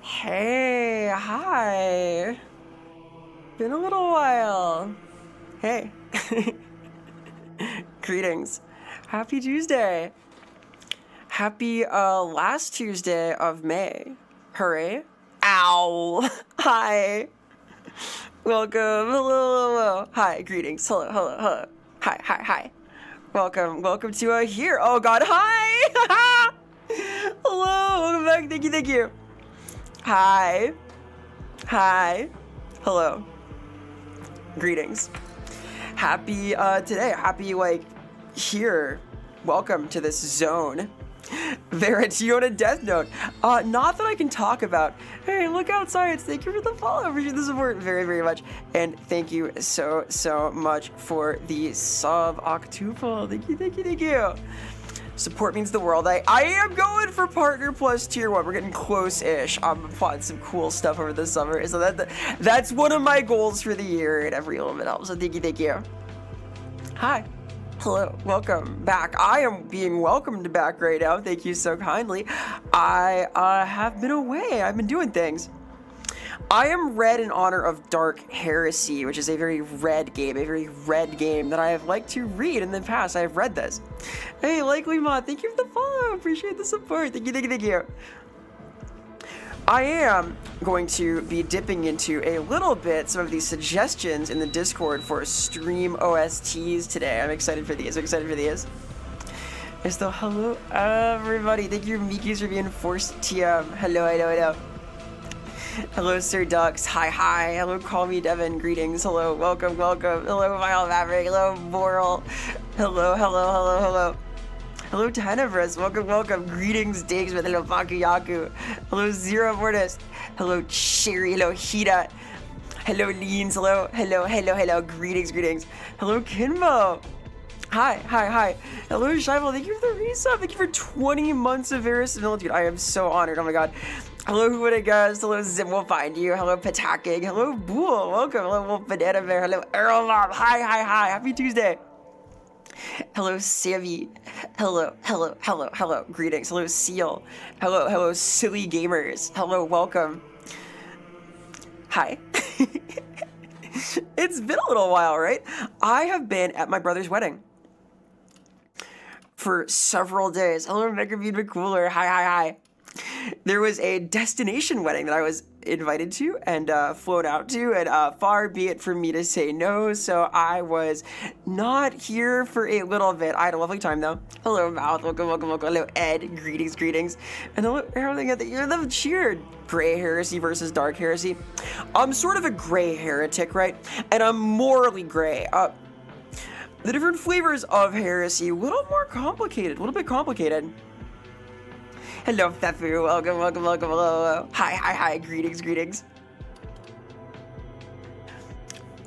Hey, hi. Been a little while. Hey. Greetings. Happy Tuesday. Happy last Tuesday of May. Hooray. Ow. Hi. Welcome. Hello. Hi. Greetings. Hello. Hi. Welcome to here. Oh God. Hi. Hello. Welcome back. Thank you. Hi. Hello. Greetings. Happy today. Happy here. Welcome to this zone. Verity, you on a death note. Not that I can talk about. Hey, look outside. Thank you for the follow. Appreciate the support very much. And thank you so much for the sub octuple. Thank you. Support means the world. I am going for partner plus tier 1. We're getting close-ish. I'm planning some cool stuff over the summer. So that's one of my goals for the year, and every little bit helps. So thank you. Hi. Hello. Welcome back. I am being welcomed back right now. Thank you so kindly. I have been away. I've been doing things. I am red in honor of Dark Heresy, which is a very red game that I have liked to read in the past. I have read this. Hey, Likely Mod, thank you for the follow. Appreciate the support. Thank you. I am going to be dipping into a little bit some of these suggestions in the Discord for stream OSTs today. I'm excited for these. It's the hello, everybody. Thank you, Mikis, for being forced TM. Hello. Hello, Sir Ducks. Hi. Hello, Call Me Devin. Greetings. Hello, welcome. Hello, Vile Maverick. Hello, Boral. Hello. Hello, Tenebris. Welcome. Greetings, Diggs with hello, Bakuyaku. Hello, Zero Mortis. Hello, Cherry. Hello, Hida. Hello, Leans. Hello. Greetings. Hello, Kinbo. Hi. Hello, Shival. Thank you for the resub. Thank you for 20 months of verisimilitude. I am so honored. Oh my god. Hello, who would have guessed? Hello, Zim will find you. Hello, Pataking. Hello, Bool. Welcome. Hello, Wolf Banana Bear. Hello, Earl Mob. Hi. Happy Tuesday. Hello, Savvy. Hello. Greetings. Hello, Seal. Hello, silly gamers. Hello, welcome. Hi. It's been a little while, right? I have been at my brother's wedding for several days. Hello, Mega Bean Cooler. Hi. There was a destination wedding that I was invited to and flown out to, and far be it for me to say no, so I was not here for a little bit. I had a lovely time though. Hello, Mouth. Welcome. Hello, Ed. Greetings. And hello, everything at the ear of the cheered. Gray Heresy versus Dark Heresy. I'm sort of a gray heretic, right? And I'm morally gray. The different flavors of heresy, a little bit complicated. Hello, Fefu. Welcome. Hello. Hi. Greetings.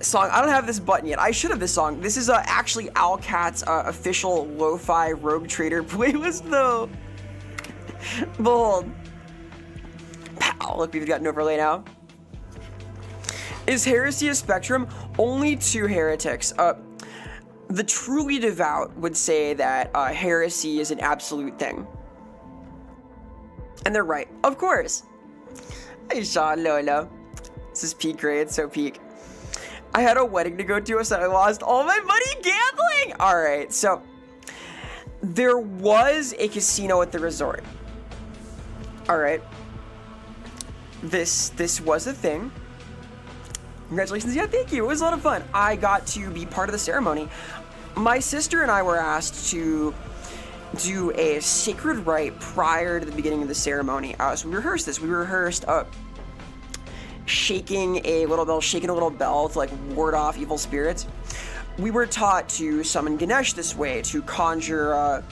Song. I don't have this button yet. I should have this song. This is actually Owlcat's official lo-fi Rogue Trader playlist, though. Behold. Pow. Look, we've got an overlay now. Is heresy a spectrum? Only 2 heretics. The truly devout would say that heresy is an absolute thing. And they're right. Of course. Hey, Sean, Lola. This is peak grade, so peak. I had a wedding to go to, so I lost all my money gambling! Alright, so there was a casino at the resort. Alright. This was a thing. Congratulations. Yeah, thank you. It was a lot of fun. I got to be part of the ceremony. My sister and I were asked to do a sacred rite prior to the beginning of the ceremony. So we rehearsed this. We rehearsed shaking a little bell to ward off evil spirits. We were taught to summon Ganesh this way, to conjure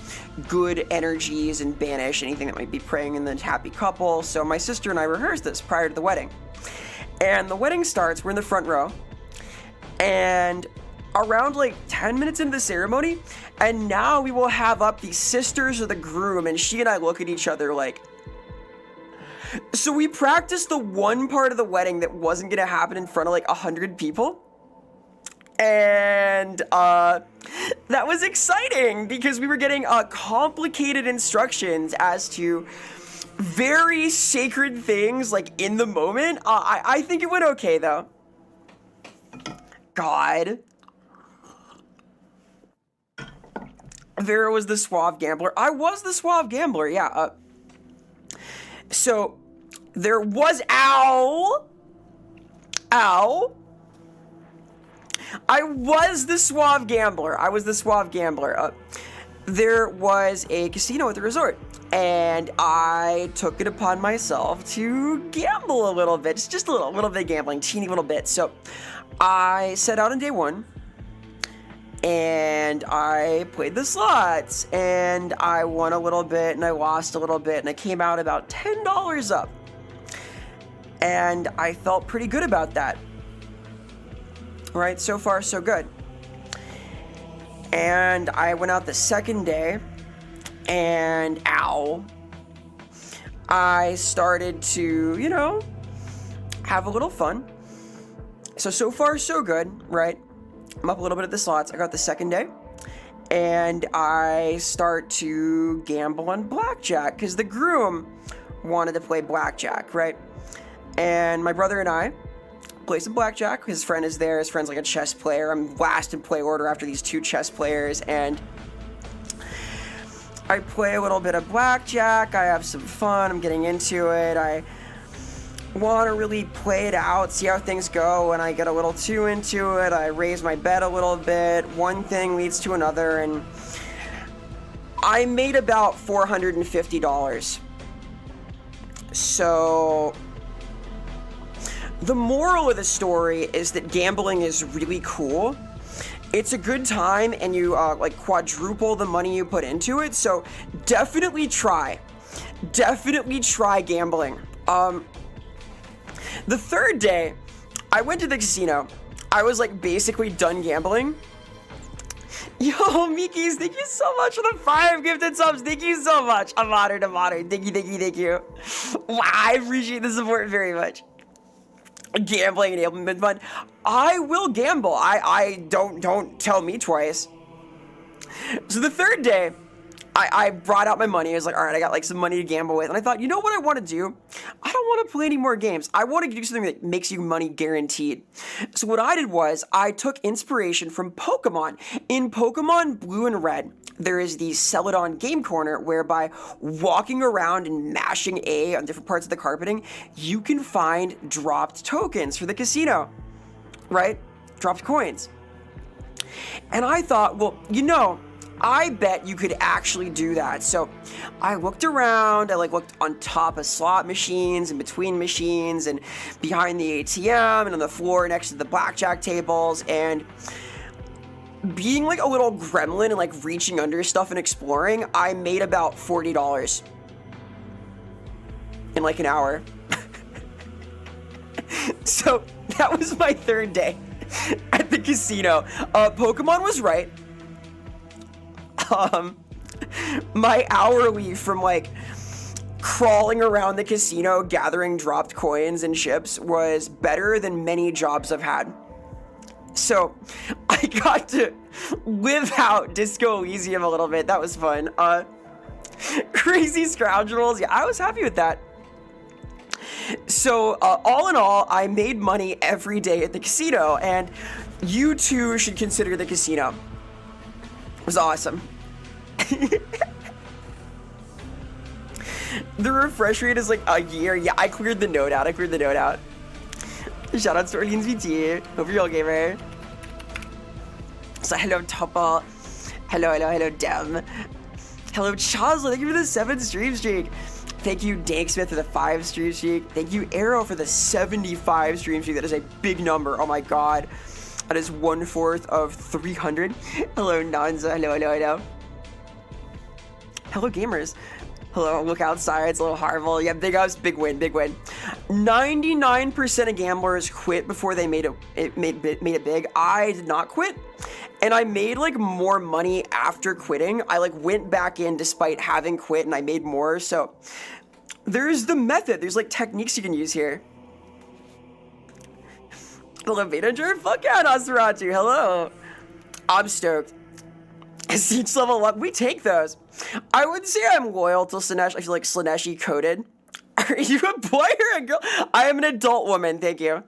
good energies and banish anything that might be preying in the happy couple. So my sister and I rehearsed this prior to the wedding. And the wedding starts, we're in the front row, and around 10 minutes into the ceremony, and now we will have up the sisters of the groom, and she and I look at each other so we practiced the one part of the wedding that wasn't gonna happen in front of 100 people, and that was exciting because we were getting complicated instructions as to very sacred things, like, in the moment. I think it went okay, though. God. Vera was the suave gambler. I was the suave gambler, yeah. So, there was... Ow! Ow! I was the suave gambler. There was a casino at the resort, and I took it upon myself to gamble a little bit. Just a little bit of gambling, teeny little bit. So, I set out on day one, and I played the slots, and I won a little bit, and I lost a little bit, and I came out about $10 up. And I felt pretty good about that. Right, so far so good. And I went out the second day, and ow, I started to, you know, have a little fun. So far so good, right? I'm up a little bit at the slots. I got the second day, and I start to gamble on blackjack because the groom wanted to play blackjack, right? And my brother and I play some blackjack. His friend is there. His friend's like a chess player. I'm last in play order after these two chess players, and I play a little bit of blackjack. I have some fun. I'm getting into it. I want to really play it out, see how things go, and I get a little too into it. I raise my bet a little bit. One thing leads to another, and I made about $450. So the moral of the story is that gambling is really cool. It's a good time, and you like quadruple the money you put into it. So definitely try gambling. The third day, I went to the casino. I was like basically done gambling. Yo, Mikis, thank you so much for the 5 gifted subs. Thank you so much. I'm honored. Thank you. Wow, I appreciate the support very much. Gambling enablement fund. I will gamble. I don't tell me twice. So the third day, I brought out my money. I was like, all right, I got like some money to gamble with. And I thought, you know what I want to do? I don't want to play any more games. I want to do something that makes you money guaranteed. So what I did was I took inspiration from Pokemon. In Pokemon Blue and Red, there is the Celadon Game Corner whereby walking around and mashing A on different parts of the carpeting, you can find dropped tokens for the casino, right? Dropped coins. And I thought, well, you know, I bet you could actually do that. So I looked around, I looked on top of slot machines and between machines and behind the ATM and on the floor next to the blackjack tables, and being like a little gremlin and like reaching under stuff and exploring, I made about $40 in like an hour. So that was my third day at the casino. Pokemon was right. My hourly from like crawling around the casino gathering dropped coins and chips was better than many jobs I've had. So I got to live out Disco Elysium a little bit. That was fun. Crazy Scoundrels. Yeah, I was happy with that. So all in all, I made money every day at the casino, and you too should consider the casino. It was awesome. The refresh rate is like a year. Yeah, I cleared the note out. Shout out to Orleans VT. Hope you're all gamer. So hello Topple. Hello Dem. Hello Chazla. Thank you for the 7 stream streak. Thank you Danksmith for the 5 stream streak. Thank you Arrow for the 75 stream streak. That is a big number. Oh my god. That is 1/4 of 300. Hello Nanza. Hello. Hello gamers. Hello, look outside, it's a little horrible. Yeah, big ups, big win. 99% of gamblers quit before they made it big. I did not quit, and I made like more money after quitting. I like went back in despite having quit, and I made more. So there's the method. There's like techniques you can use here. Hello, Beta Jerk. Fuck yeah, Nosferatu. Hello. I'm stoked. Siege level up. We take those. I would say I'm loyal to Slanesh. I feel like Slaneshi coded. Are you a boy or a girl? I am an adult woman. Thank you.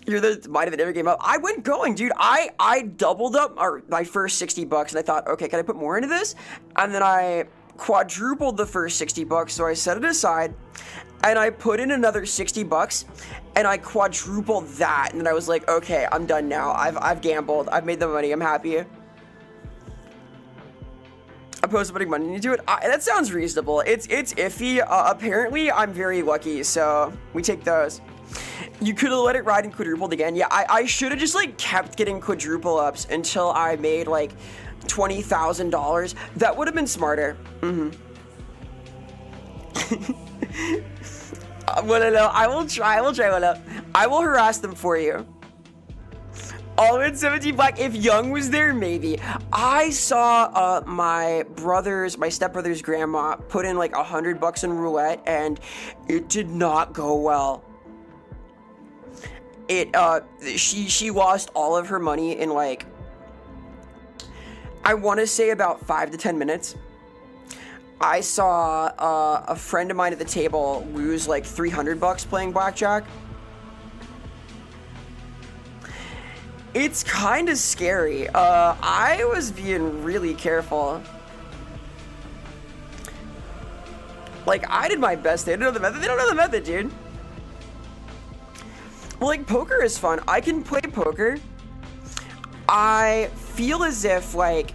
You're the mind of the never game up. I went going, dude. I doubled up my first $60 and I thought, okay, can I put more into this? And then I quadrupled the first $60, so I set it aside and I put in another $60 and I quadrupled that. And then I was like, okay, I'm done now. I've gambled. I've made the money. I'm happy. Opposed to putting money into it? That sounds reasonable. It's iffy. Apparently, I'm very lucky, so we take those. You could have let it ride and quadrupled again. Yeah, I should have just, like, kept getting quadruple ups until I made, like, $20,000. That would have been smarter. I will try, Willow. I will harass them for you. All in 17 black. If Young was there, maybe. I saw my stepbrother's grandma put in like $100 in roulette, and it did not go well. She lost all of her money in like, I want to say about 5 to 10 minutes. I saw a friend of mine at the table lose like $300 playing blackjack. It's kind of scary. I was being really careful. Like, I did my best. They don't know the method. They don't know the method, dude. Well, like, poker is fun. I can play poker. I feel as if, like,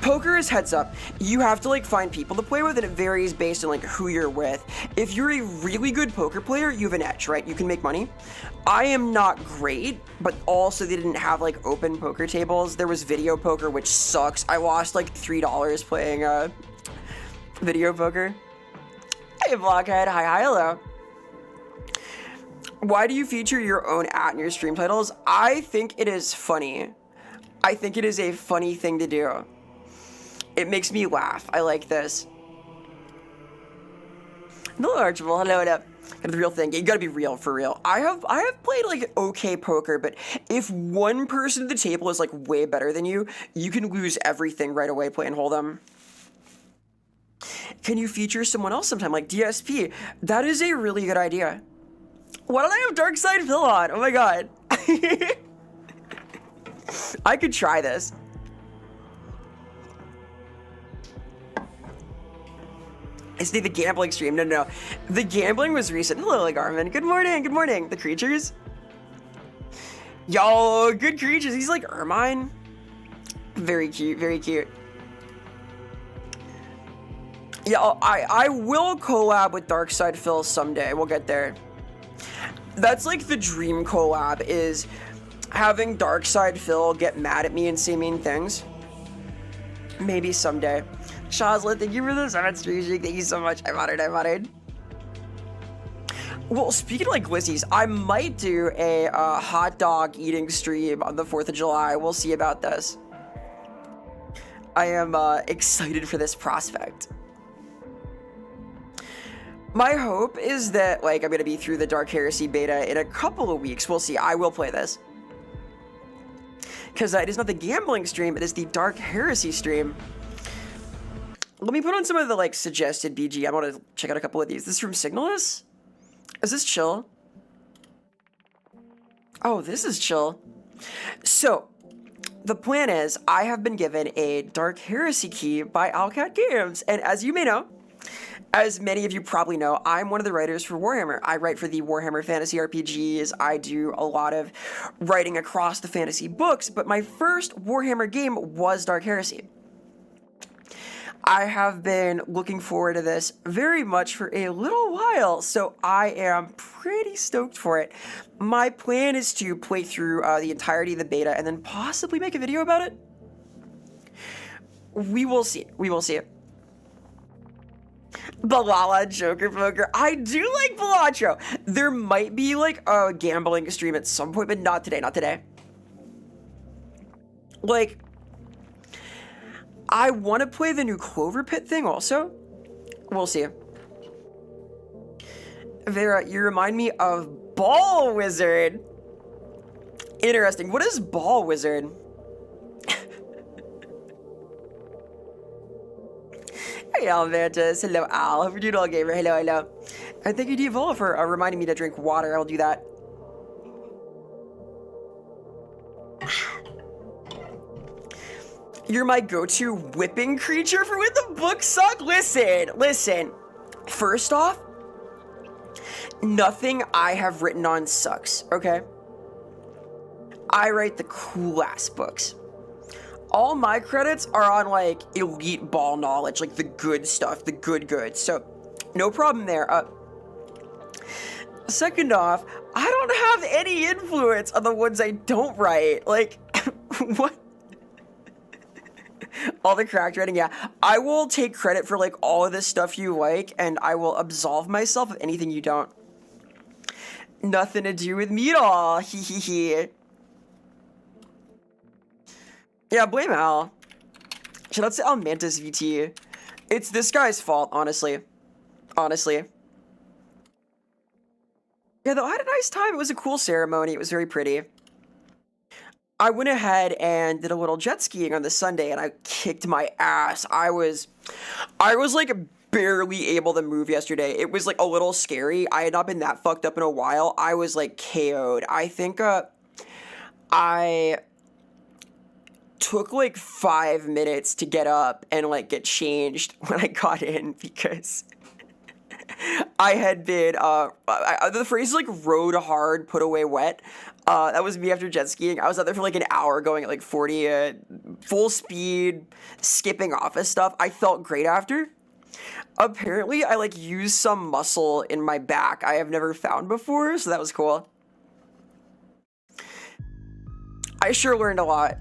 poker is heads up. You have to like find people to play with, and it varies based on like who you're with. If you're a really good poker player, you have an edge, right? You can make money. I am not great, but also they didn't have like open poker tables. There was video poker, which sucks. I lost like $3 playing video poker. Hey, Blockhead. Hi, hello. Why do you feature your own in your stream titles? I think it is funny. I think it is a funny thing to do. It makes me laugh. I like this. Hello, Archibald. Hello, hello. The real thing. You gotta be real for real. I have played like okay poker, but if one person at the table is like way better than you, you can lose everything right away playing Hold'em. Can you feature someone else sometime, like DSP? That is a really good idea. Why don't I have Dark Side Phil on? Oh my god. I could try this. Is the gambling stream? No. The gambling was recent. Hello, Garmin. Good morning. Good morning. The creatures. Yo, good creatures. He's like Ermine. Very cute. Very cute. Yeah, I will collab with Darkside Phil someday. We'll get there. That's like the dream collab, is having Darkside Phil get mad at me and say mean things. Maybe someday. Shazla, thank you for the 7 streams. Thank you so much. I'm honored. Well, speaking of like glizzies, I might do a hot dog eating stream on the 4th of July. We'll see about this. I am excited for this prospect. My hope is that like I'm gonna be through the Dark Heresy beta in a couple of weeks. We'll see. I will play this. Because it is not the gambling stream, it is the Dark Heresy stream. Let me put on some of the like suggested BG. I want to check out a couple of these. This is from Signalis? Is this chill? Oh, this is chill. So, the plan is I have been given a Dark Heresy key by Owlcat Games. And as you may know, as many of you probably know, I'm one of the writers for Warhammer. I write for the Warhammer Fantasy RPGs. I do a lot of writing across the fantasy books, but my first Warhammer game was Dark Heresy. I have been looking forward to this very much for a little while, so I am pretty stoked for it. My plan is to play through the entirety of the beta and then possibly make a video about it. We will see. We will see it. Balala Joker Poker. I do like Balatro. There might be like a gambling stream at some point, but not today. Not today. Like, I want to play the new Clover Pit thing also. We'll see. Vera, you remind me of Ball Wizard. Interesting. What is Ball Wizard? Hey, Almantis. Hello, Al. Hope you're doing all gamer. Hello, hello. And thank you, Devol, for reminding me to drink water. I'll do that. You're my go-to whipping creature for when the books suck? Listen. First off, nothing I have written on sucks, okay? I write the cool-ass books. All my credits are on, like, elite ball knowledge, like the good stuff, the good. So, no problem there. Second off, I don't have any influence on the ones I don't write. Like, what? All the cracked writing, yeah. I will take credit for, like, all of this stuff you like, and I will absolve myself of anything you don't. Nothing to do with me at all. Hee. Yeah, blame Al. Shout out to Almantis VT. It's this guy's fault, honestly. Yeah, though, I had a nice time. It was a cool ceremony. It was very pretty. I went ahead and did a little jet skiing on the Sunday, and I kicked my ass. I was like barely able to move yesterday. It was like a little scary. I had not been that fucked up in a while. I was like KO'd. I think I took like 5 minutes to get up and like get changed when I got in because I had been the phrase is like rode hard, put away wet. That was me after jet skiing. I was out there for like an hour going at like 40 full speed, skipping office stuff. I felt great after. Apparently I like used some muscle in my back I have never found before, so that was cool. I sure learned a lot.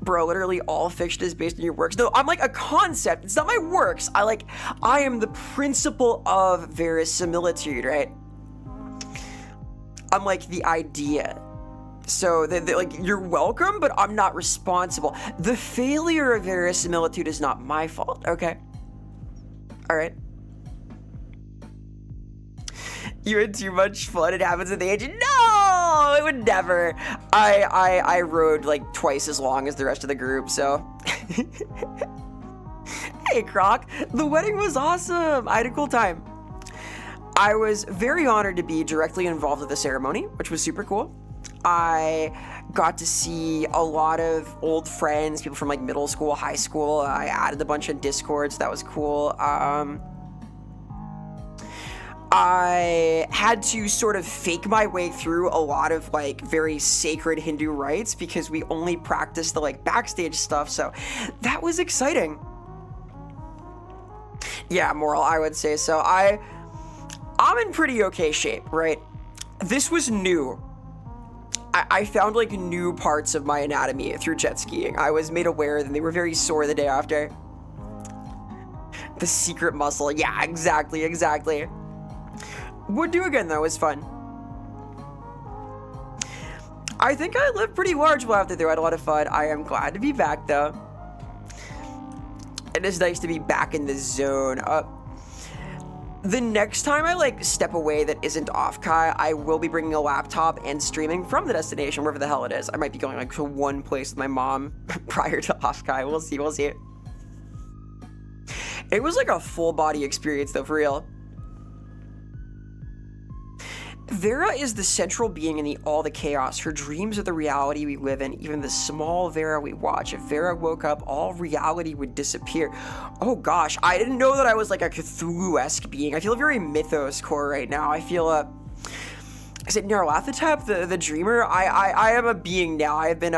Bro, literally all fiction is based on your works. No, I'm like a concept. It's not my works. I am the principle of verisimilitude, right? I'm like the idea. So, like, you're welcome, but I'm not responsible. The failure of verisimilitude is not my fault, okay? All right. You had too much fun. It happens at the age of... No! It would never. I rode, like, twice as long as the rest of the group, so... Hey, Croc. The wedding was awesome. I had a cool time. I was very honored to be directly involved with the ceremony, which was super cool. I got to see a lot of old friends, people from, like, middle school, high school. I added a bunch of Discords. That was cool. I had to sort of fake my way through a lot of like very sacred Hindu rites because we only practiced the like backstage stuff, so that was exciting. Yeah, moral, I would say so. I'm in pretty okay shape, right? This was new. I found like new parts of my anatomy through jet skiing. I was made aware that they were very sore the day after. The secret muscle, yeah, exactly. Would do again though, it was fun. I think I lived pretty large while after there. I had a lot of fun. I am glad to be back though. It is nice to be back in the zone. The next time I like step away that isn't off Kai, I will be bringing a laptop and streaming from the destination, wherever the hell it is. I might be going like to one place with my mom prior to off Kai. We'll see. It was like a full body experience though, for real. Vera is the central being in all the chaos. Her dreams are the reality we live in, even the small Vera we watch. If Vera woke up, all reality would disappear. Oh gosh, I didn't know that I was like a Cthulhu-esque being. I feel very mythos core right now. I feel is it Nyarlathotep, the dreamer? I am a being now. I have been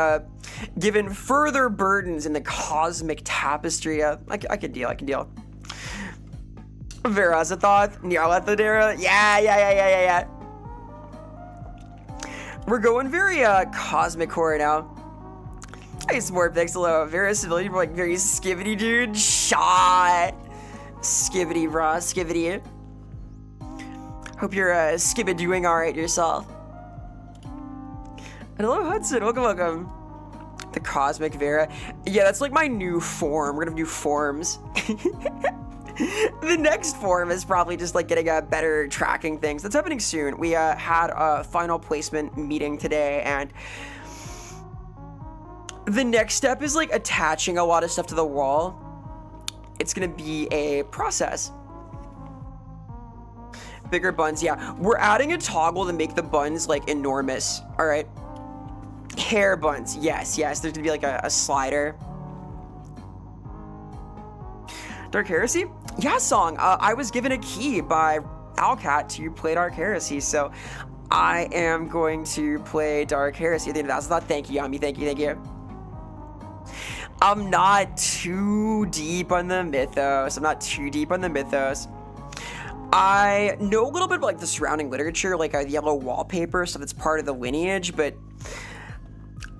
given further burdens in the cosmic tapestry. I can deal. Vera Azathoth, Nyarlathotep. Yeah. We're going very cosmic horror now. Hey, Smart Pixel, very civilian, like very skivity, dude. Shot. Skivity, bro. Skivity. Hope you're skibba doing all right yourself. And hello, Hudson. Welcome. The Cosmic Vera. Yeah, that's like my new form. We're gonna have new forms. The next form is probably just like getting a better tracking things. That's happening soon. We had a final placement meeting today, and the next step is like attaching a lot of stuff to the wall. It's gonna be a process. Bigger buns, yeah. We're adding a toggle to make the buns like enormous. All right. Hair buns, yes. There's gonna be like a slider. Dark Heresy? Yeah, Song. I was given a key by Alcat to play Dark Heresy, so I am going to play Dark Heresy at the end of that. So I thought, thank you, Yami. Thank you. I'm not too deep on the mythos. I know a little bit about like the surrounding literature, like a yellow wallpaper, so that's part of the lineage, but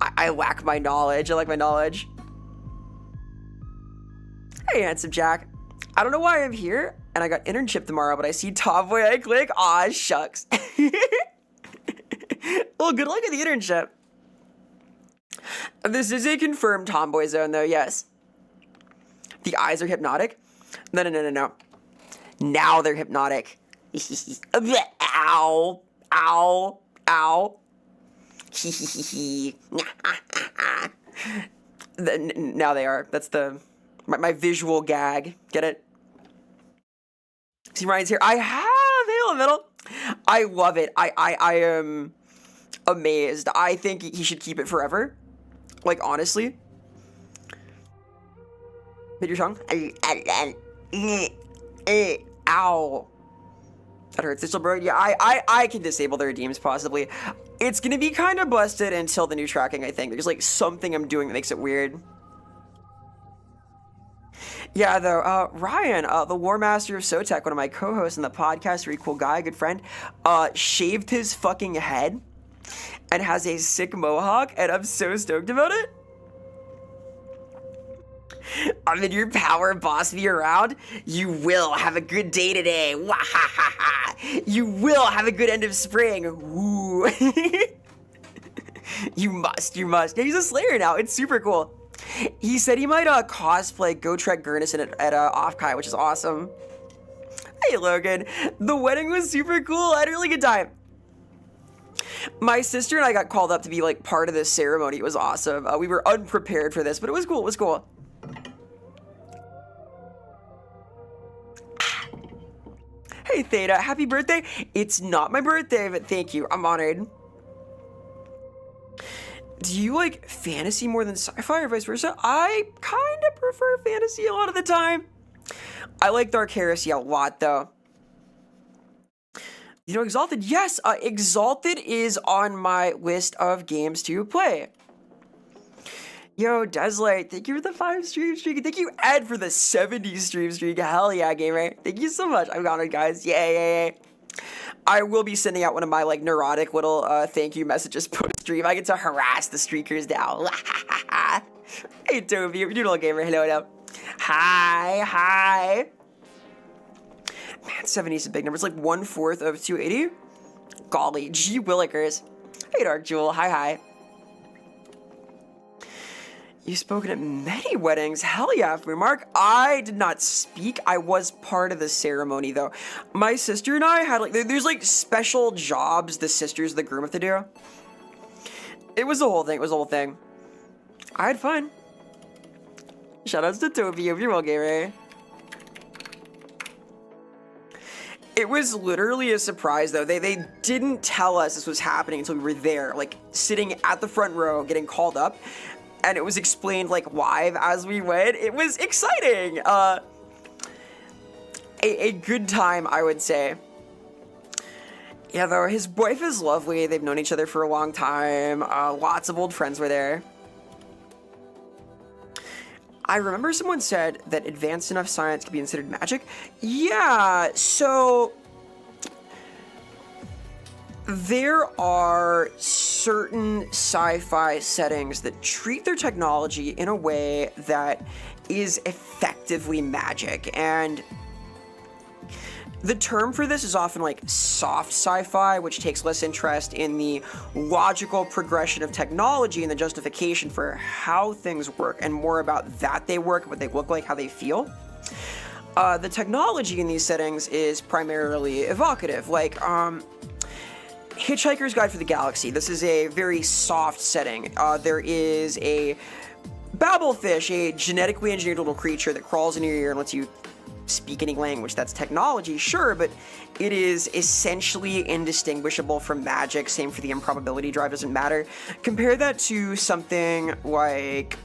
I lack my knowledge. Hey, Handsome Jack. I don't know why I'm here, and I got internship tomorrow, but I see Tomboy, I click. Aw, shucks. Well, good luck at the internship. This is a confirmed Tomboy zone, though, yes. The eyes are hypnotic? No. Now they're hypnotic. Ow. Now they are. That's my visual gag. Get it? See, Ryan's here. I have Halo Metal. I love it. I am amazed. I think he should keep it forever. Like, honestly. Hit your tongue. Ow. That hurts. Digital bro. Yeah, I can disable the redeems possibly. It's gonna be kind of busted until the new tracking, I think. There's like something I'm doing that makes it weird. Yeah, though, Ryan, the War Master of Sotek, one of my co-hosts in the podcast, very cool guy, good friend, shaved his fucking head and has a sick mohawk, and I'm so stoked about it. I'm in your power, boss me around. You will have a good day today. Wahahaha. You will have a good end of spring. Woo. You must. Yeah, he's a Slayer now. It's super cool. He said he might cosplay Gotrek Gurnison at Offkai, which is awesome. Hey, Logan. The wedding was super cool. I had a really good time. My sister and I got called up to be like part of this ceremony. It was awesome. We were unprepared for this, but it was cool. Hey, Theta. Happy birthday. It's not my birthday, but thank you. I'm honored. Do you like fantasy more than sci-fi or vice versa? I kind of prefer fantasy a lot of the time. I like Dark Heresy a lot, though. You know Exalted? Yes, Exalted is on my list of games to play. Yo, Deslight, thank you for the 5 stream streak. Thank you, Ed, for the 70 stream streak. Hell yeah, gamer. Thank you so much. I'm honored, guys. Yay. I will be sending out one of my like neurotic little thank you messages post stream. I get to harass the streakers now. Hey Toby, you're little gamer. Hello. Hi. Man, 70 is a big number. It's like 1/4 of 280. Golly, gee willikers. Hey Dark Jewel. Hi. You've spoken at many weddings. Hell yeah, Mark. I did not speak. I was part of the ceremony, though. My sister and I had, like, there's, like, special jobs the sisters of the groom have to do. It was the whole thing. I had fun. Shoutouts to Toby of your well gamer. It was literally a surprise, though. They didn't tell us this was happening until we were there, like, sitting at the front row, getting called up. And it was explained, like, live as we went. It was exciting. A good time, I would say. Yeah, though, his wife is lovely. They've known each other for a long time. Lots of old friends were there. I remember someone said that advanced enough science could be considered magic. Yeah, so there are certain sci-fi settings that treat their technology in a way that is effectively magic, and the term for this is often like soft sci-fi, which takes less interest in the logical progression of technology and the justification for how things work, and more about that they work, what they look like, how they feel. The technology in these settings is primarily evocative, like Hitchhiker's Guide for the Galaxy. This is a very soft setting. There is a babblefish, a genetically engineered little creature that crawls into your ear and lets you speak any language. That's technology, sure, but it is essentially indistinguishable from magic. Same for the improbability drive, doesn't matter. Compare that to something like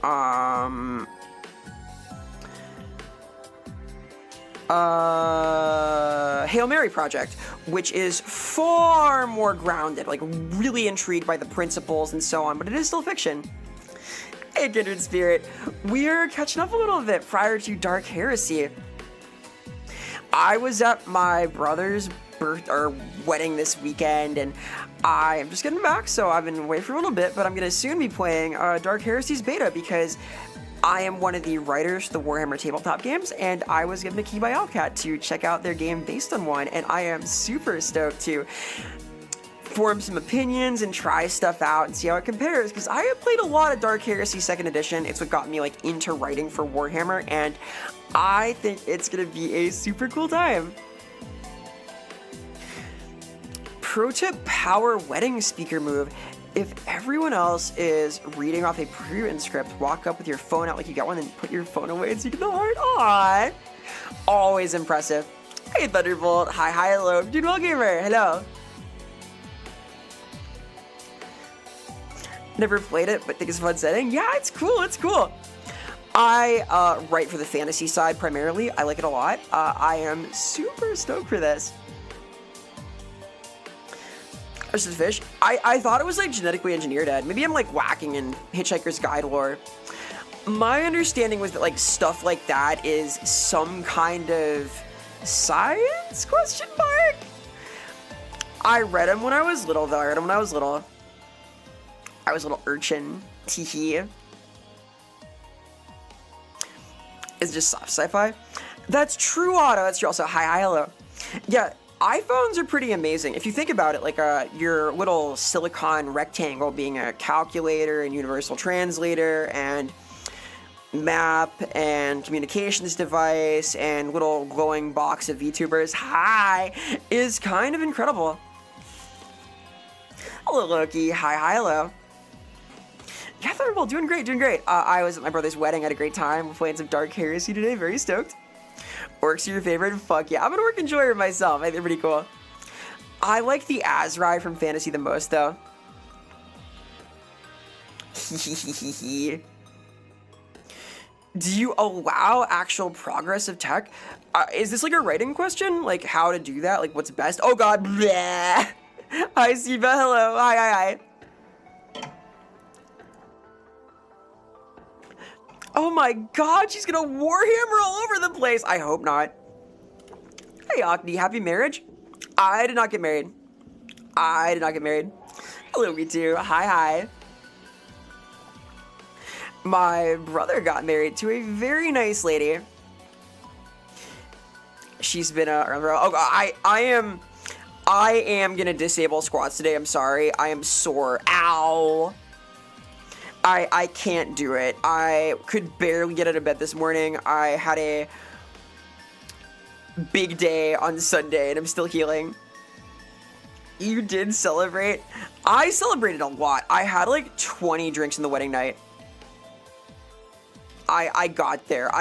Hail Mary Project, which is far more grounded, like really intrigued by the principles and so on, but it is still fiction. Hey, Kindred Spirit, we're catching up a little bit prior to Dark Heresy. I was at my brother's wedding this weekend, and I am just getting back, so I've been away for a little bit, but I'm going to soon be playing Dark Heresy's beta, because I am one of the writers for the Warhammer tabletop games, and I was given a key by Owlcat to check out their game based on one, and I am super stoked to form some opinions and try stuff out and see how it compares, because I have played a lot of Dark Heresy 2nd Edition. It's what got me like into writing for Warhammer, and I think it's gonna be a super cool time. Pro tip power wedding speaker move. If everyone else is reading off a pre-written script, walk up with your phone out like you got one and put your phone away and so you get the heart. Aww. Always impressive. Hey Thunderbolt, hi, hello. Dude, well gamer, hello. Never played it, but think it's a fun setting. Yeah, it's cool, it's cool. I write for the fantasy side primarily. I like it a lot. I am super stoked for this. There's the fish. I thought it was like genetically engineered, Ed. Maybe I'm like whacking in Hitchhiker's Guide lore. My understanding was that like stuff like that is some kind of science, question mark? I read them when I was little though. I was a little urchin. Teehee. It's just soft sci-fi. That's true, Otto. That's true. Also, hi, hello. Yeah, iPhones are pretty amazing. If you think about it, like your little silicon rectangle being a calculator and universal translator and map and communications device and little glowing box of VTubers, hi, is kind of incredible. Hello, Loki. Hi, hello. Yeah, Thunderbolt, doing great, doing great. I was at my brother's wedding, had a great time. We're playing some Dark Heresy today, very stoked. Orcs are your favorite? Fuck yeah, I'm an orc enjoyer myself, I think they're pretty cool. I like the Azrai from Fantasy the most, though. Do you allow actual progress of tech? Is this like a writing question? Like how to do that? Like what's best? Oh god, bleh. Hi, Siva, hello, hi. Oh my god, she's gonna Warhammer all over the place. I hope not. Hey, Akni, happy marriage? I did not get married. Hello, me too. Hi. My brother got married to a very nice lady. She's been I am gonna disable squats today. I'm sorry. I am sore. Ow. I can't do it. I could barely get out of bed this morning. I had a big day on Sunday and I'm still healing. You did celebrate? I celebrated a lot. I had like 20 drinks in the wedding night. I got there.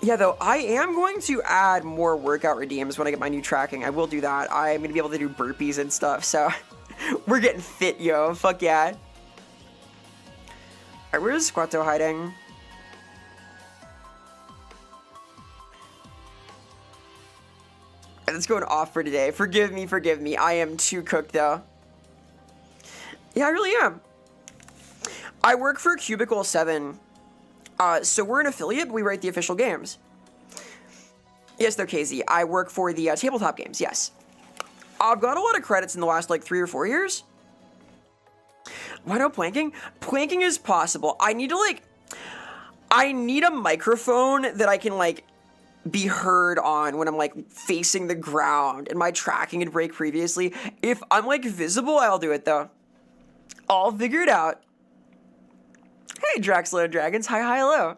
Yeah, though, I am going to add more workout redeems when I get my new tracking. I will do that. I'm going to be able to do burpees and stuff, so we're getting fit, yo. Fuck yeah. Alright, where's Squatto hiding? It's going off for today. Forgive me. I am too cooked, though. Yeah, I really am. I work for Cubicle 7. So we're an affiliate, but we write the official games. Yes, they're KZ. I work for the tabletop games, yes. I've got a lot of credits in the last, like, 3 or 4 years. Why no planking? Planking is possible. I need a microphone that I can, like, be heard on when I'm, like, facing the ground and my tracking would break previously. If I'm, like, visible, I'll do it, though. I'll figure it out. Hey, Draxler and Dragons. Hi, hello.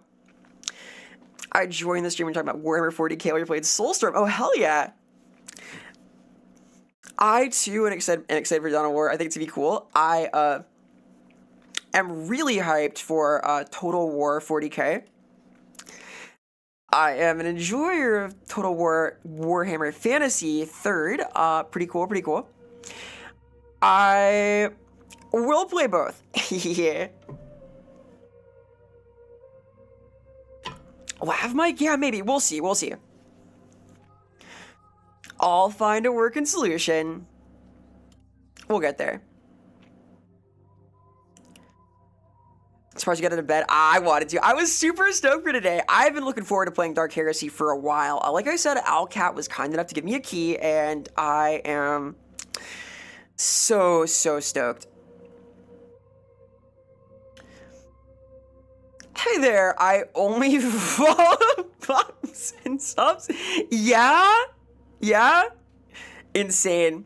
I joined the stream and talking about Warhammer 40k while you played Soulstorm. Oh, hell yeah. I, too, am excited for Dawn of War. I think it's going to be cool. I am really hyped for Total War 40k. I am an enjoyer of Total War Warhammer Fantasy 3rd. Pretty cool, pretty cool. I will play both. Yeah. Lav mic? Yeah, maybe. We'll see. We'll see. I'll find a working solution. We'll get there. Surprised you got into bed. I wanted to. I was super stoked for today. I've been looking forward to playing Dark Heresy for a while. Like I said, Alcat was kind enough to give me a key, and I am so stoked. Hey there, I only follow buttons and subs. Yeah? Insane.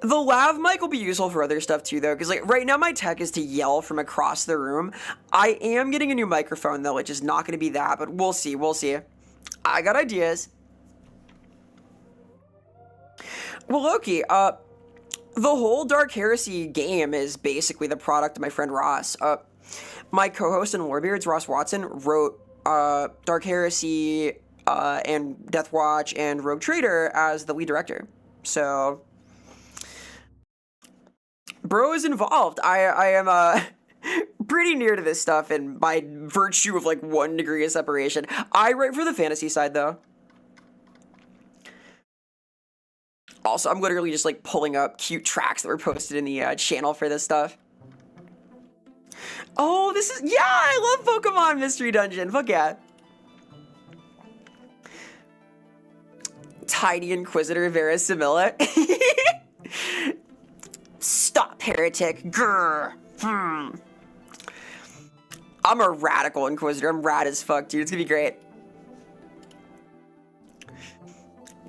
The lav mic will be useful for other stuff too, though, because like right now my tech is to yell from across the room. I am getting a new microphone though, which is not going to be that, but we'll see. I got ideas. Well, Loki, the whole Dark Heresy game is basically the product of my friend Ross. My co-host in Warbeards, Ross Watson, wrote Dark Heresy and Death Watch and Rogue Trader as the lead director. So, bro is involved. I am pretty near to this stuff, and by virtue of like 1 degree of separation. I write for the fantasy side though. Also, I'm literally just like pulling up cute tracks that were posted in the channel for this stuff. Oh, this is, yeah, I love Pokemon Mystery Dungeon. Fuck yeah. Tiny Inquisitor Verisimila. Stop, heretic. Grr. I'm a radical Inquisitor. I'm rad as fuck, dude. It's gonna be great.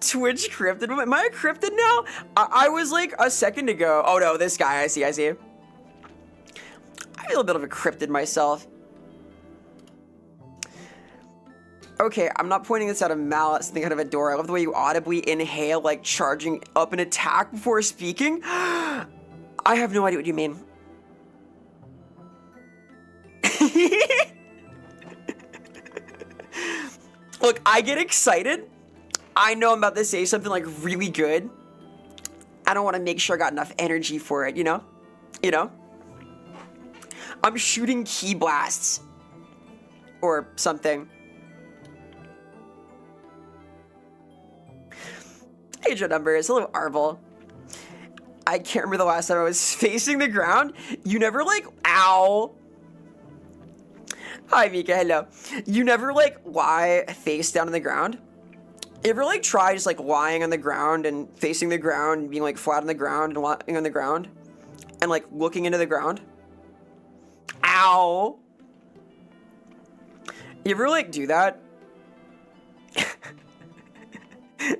Twitch cryptid. Am I a cryptid now? I was like a second ago. Oh no, this guy. I see. I feel a bit of a cryptid myself. Okay, I'm not pointing this out of malice, thinking out of a door. I love the way you audibly inhale, like charging up an attack before speaking. I have no idea what you mean. Look, I get excited. I know I'm about to say something like really good. I don't want to make sure I got enough energy for it, you know? I'm shooting key blasts. Or something. Age of numbers, hello Arvel. I can't remember the last time I was facing the ground. You never like, ow. Hi Mika, hello. You never like lie face down on the ground? You ever like try just like lying on the ground and facing the ground and being like flat on the ground and lying on the ground? And like looking into the ground? Ow. You ever like do that?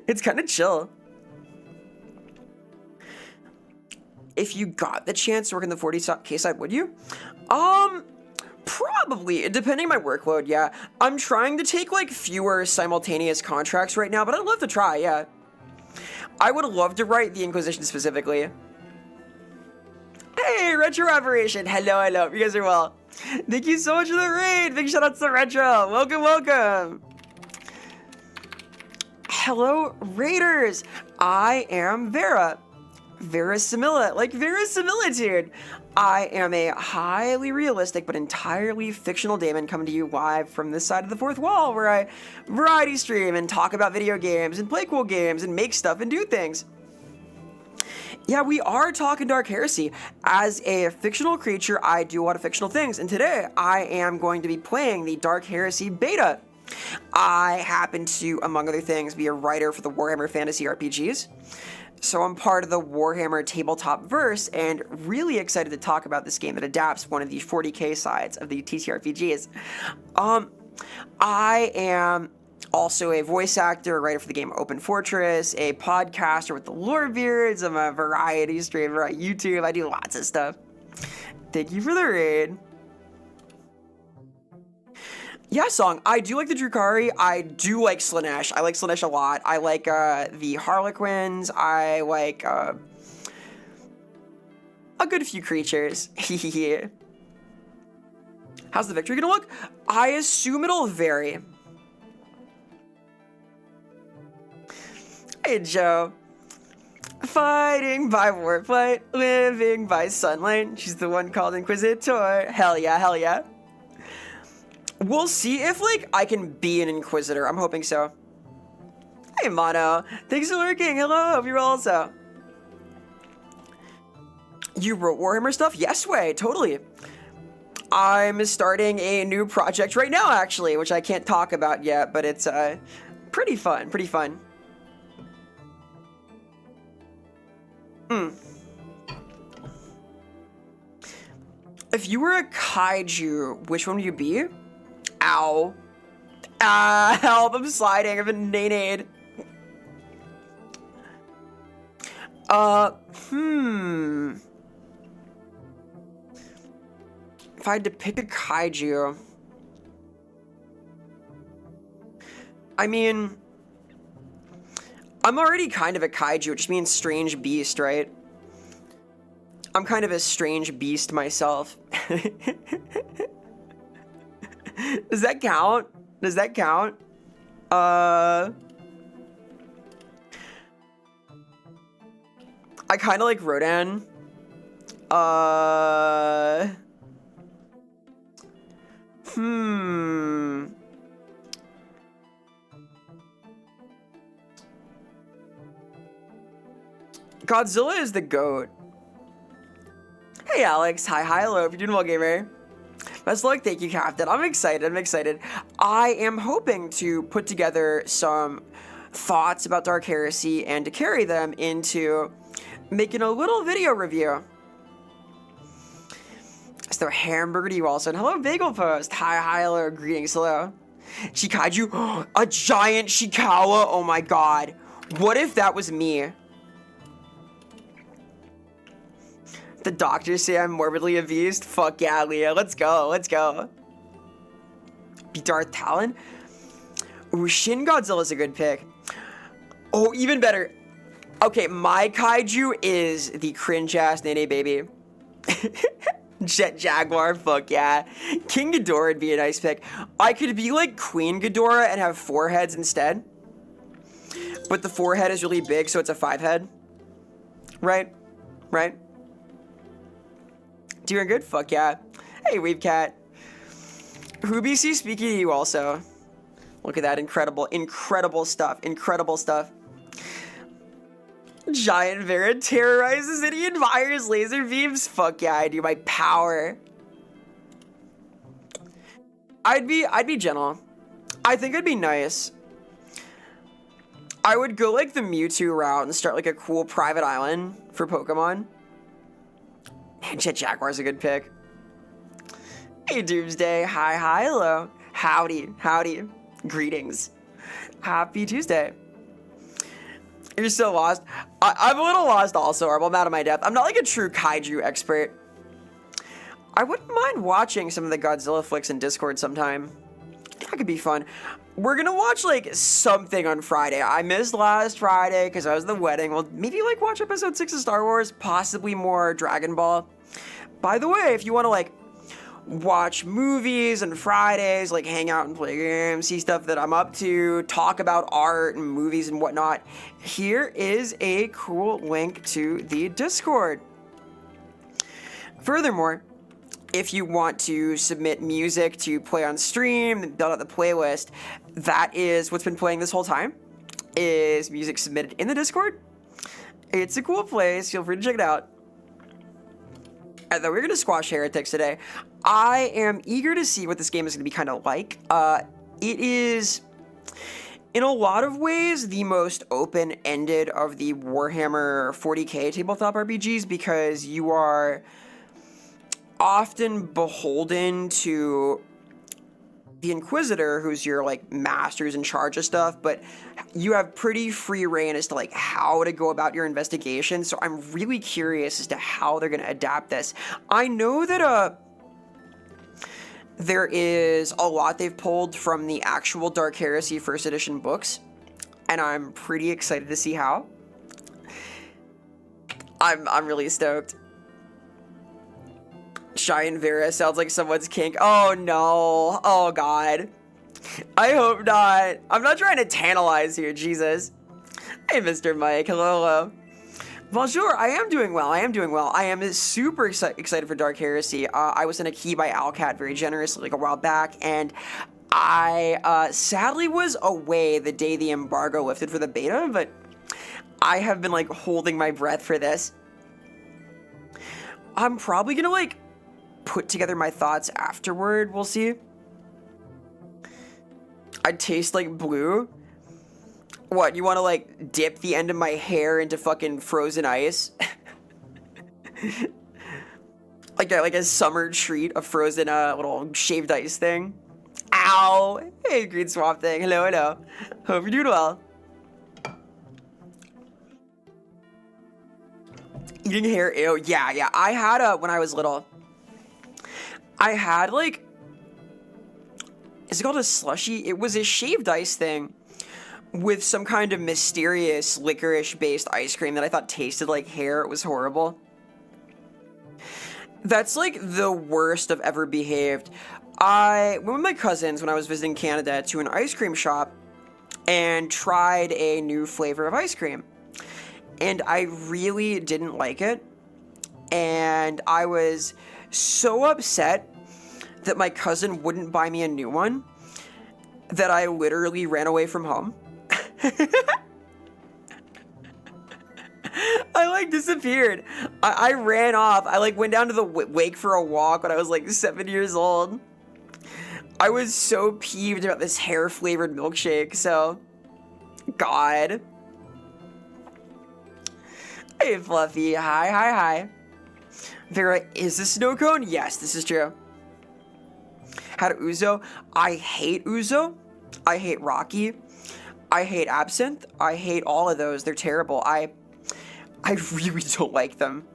It's kind of chill. If you got the chance to work in the 40k side, would you? Probably, depending on my workload, yeah. I'm trying to take like fewer simultaneous contracts right now, but I'd love to try, yeah. I would love to write the Inquisition specifically. Hey, Retro Operation, hello, you guys are well. Thank you so much for the raid, big shout outs to Retro, welcome. Hello, Raiders, I am Vera. Verisimilitude, like verisimilitude. I am a highly realistic but entirely fictional daemon coming to you live from this side of the fourth wall, where I variety stream and talk about video games and play cool games and make stuff and do things. Yeah, we are talking Dark Heresy. As a fictional creature, I do a lot of fictional things, and today I am going to be playing the Dark Heresy beta. I happen to, among other things, be a writer for the Warhammer Fantasy RPGs. So I'm part of the Warhammer tabletop verse and really excited to talk about this game that adapts one of the 40k sides of the TTRPGs. I am also a voice actor, a writer for the game Open Fortress, a podcaster with the Lorebeards. I'm a variety streamer on YouTube. I do lots of stuff. Thank you for the raid. Yeah, song. I do like the Drukhari. I do like Slaanesh. I like Slaanesh a lot. I like the Harlequins. I like a good few creatures. How's the victory gonna look? I assume it'll vary. Hey, Joe. Fighting by warplate, living by sunlight. She's the one called Inquisitor. Hell yeah, hell yeah. We'll see if, like, I can be an Inquisitor. I'm hoping so. Hey, Mono. Thanks for lurking. Hello, hope you're also. You wrote Warhammer stuff? Yes, way, totally. I'm starting a new project right now, actually, which I can't talk about yet, but it's pretty fun, pretty fun. If you were a kaiju, which one would you be? Ow. Ah, help, I'm sliding, I've been nay-nayed. If I had to pick a kaiju... I mean... I'm already kind of a kaiju, which means strange beast, right? I'm kind of a strange beast myself. Does that count? Does that count? I kind of like Rodan. Godzilla is the GOAT. Hey Alex, hi, hello, if you're doing well, gamer. Best of luck, thank you, Captain. I'm excited, I'm excited. I am hoping to put together some thoughts about Dark Heresy and to carry them into making a little video review. So hamburger to you also, and hello, Bagel Post. Hi, hello, greetings, hello. Chikaiju, a giant Shikawa, oh my god. What if that was me? The doctors say I'm morbidly obese. Fuck yeah, Leah. Let's go. Let's go. Be Darth Talon? Ooh, Shin Godzilla's a good pick. Oh, even better. Okay, my kaiju is the cringe-ass Nene baby. Jet Jaguar, fuck yeah. King Ghidorah would be a nice pick. I could be like Queen Ghidorah and have 4 heads instead. But the 4 head is really big, so it's a 5 head. Right? Right? Doing good? Fuck yeah. Hey, Weebcat. BC speaking to you also. Look at that. Incredible, incredible stuff. Incredible stuff. Giant Vera terrorizes city and fires laser beams. Fuck yeah, I do. My power. I'd be gentle. I think I'd be nice. I would go like the Mewtwo route and start like a cool private island for Pokemon. Man, Jet Jaguar's a good pick. Hey, Doomsday. Hi, hello. Howdy, howdy. Greetings. Happy Tuesday. You're so lost. I'm a little lost also, Arble. I'm out of my depth. I'm not like a true kaiju expert. I wouldn't mind watching some of the Godzilla flicks in Discord sometime. That could be fun. We're gonna watch like something on Friday. I missed last Friday because I was at the wedding. Well, maybe like watch episode 6 of Star Wars, possibly more Dragon Ball. By the way, if you want to like watch movies and Fridays, like hang out and play games, see stuff that I'm up to, talk about art and movies and whatnot, here is a cool link to the Discord. Furthermore, if you want to submit music to play on stream and build out the playlist, that is what's been playing this whole time, is music submitted in the Discord. It's a cool place. Feel free to check it out. And then we're going to squash heretics today. I am eager to see what this game is going to be kind of like. It is, in a lot of ways, the most open-ended of the Warhammer 40k tabletop RPGs because you are often beholden to the Inquisitor, who's your like master who's in charge of stuff, but you have pretty free reign as to like how to go about your investigation. So I'm really curious as to how they're going to adapt this. I know that there is a lot they've pulled from the actual Dark Heresy first edition books, and I'm pretty excited to see how. I'm really stoked. Shy and Vera sounds like someone's kink. Oh no. Oh god. I hope not. I'm not trying to tantalize here, Jesus. Hey, Mr. Mike. Hello, hello. Bonjour. I am doing well. I am doing well. I am super excited for Dark Heresy. I was in a key by Alcat very generously like a while back, and I sadly was away the day the embargo lifted for the beta, but I have been like holding my breath for this. I'm probably gonna like put together my thoughts afterward. We'll see. I taste like blue. What, you want to like dip the end of my hair into fucking frozen ice? like a summer treat, a frozen little shaved ice thing. Ow! Hey, Green Swamp Thing. Hello, hello. Hope you're doing well. Eating hair, ew. Yeah. I had when I was little, I had like, is it called a slushie? It was a shaved ice thing with some kind of mysterious licorice-based ice cream that I thought tasted like hair. It was horrible. That's like the worst I've ever behaved. I went with my cousins when I was visiting Canada to an ice cream shop and tried a new flavor of ice cream. And I really didn't like it. And I was so upset that my cousin wouldn't buy me a new one that I literally ran away from home. I like disappeared. I ran off. I like went down to the lake for a walk when I was like 7 years old. I was so peeved about this hair flavored milkshake. So, God. Hey, Fluffy. Hi. Vera, is this snow cone? Yes, this is true. Had Uzo. I hate Uzo. I hate Rocky. I hate Absinthe. I hate all of those. They're terrible. I really don't like them.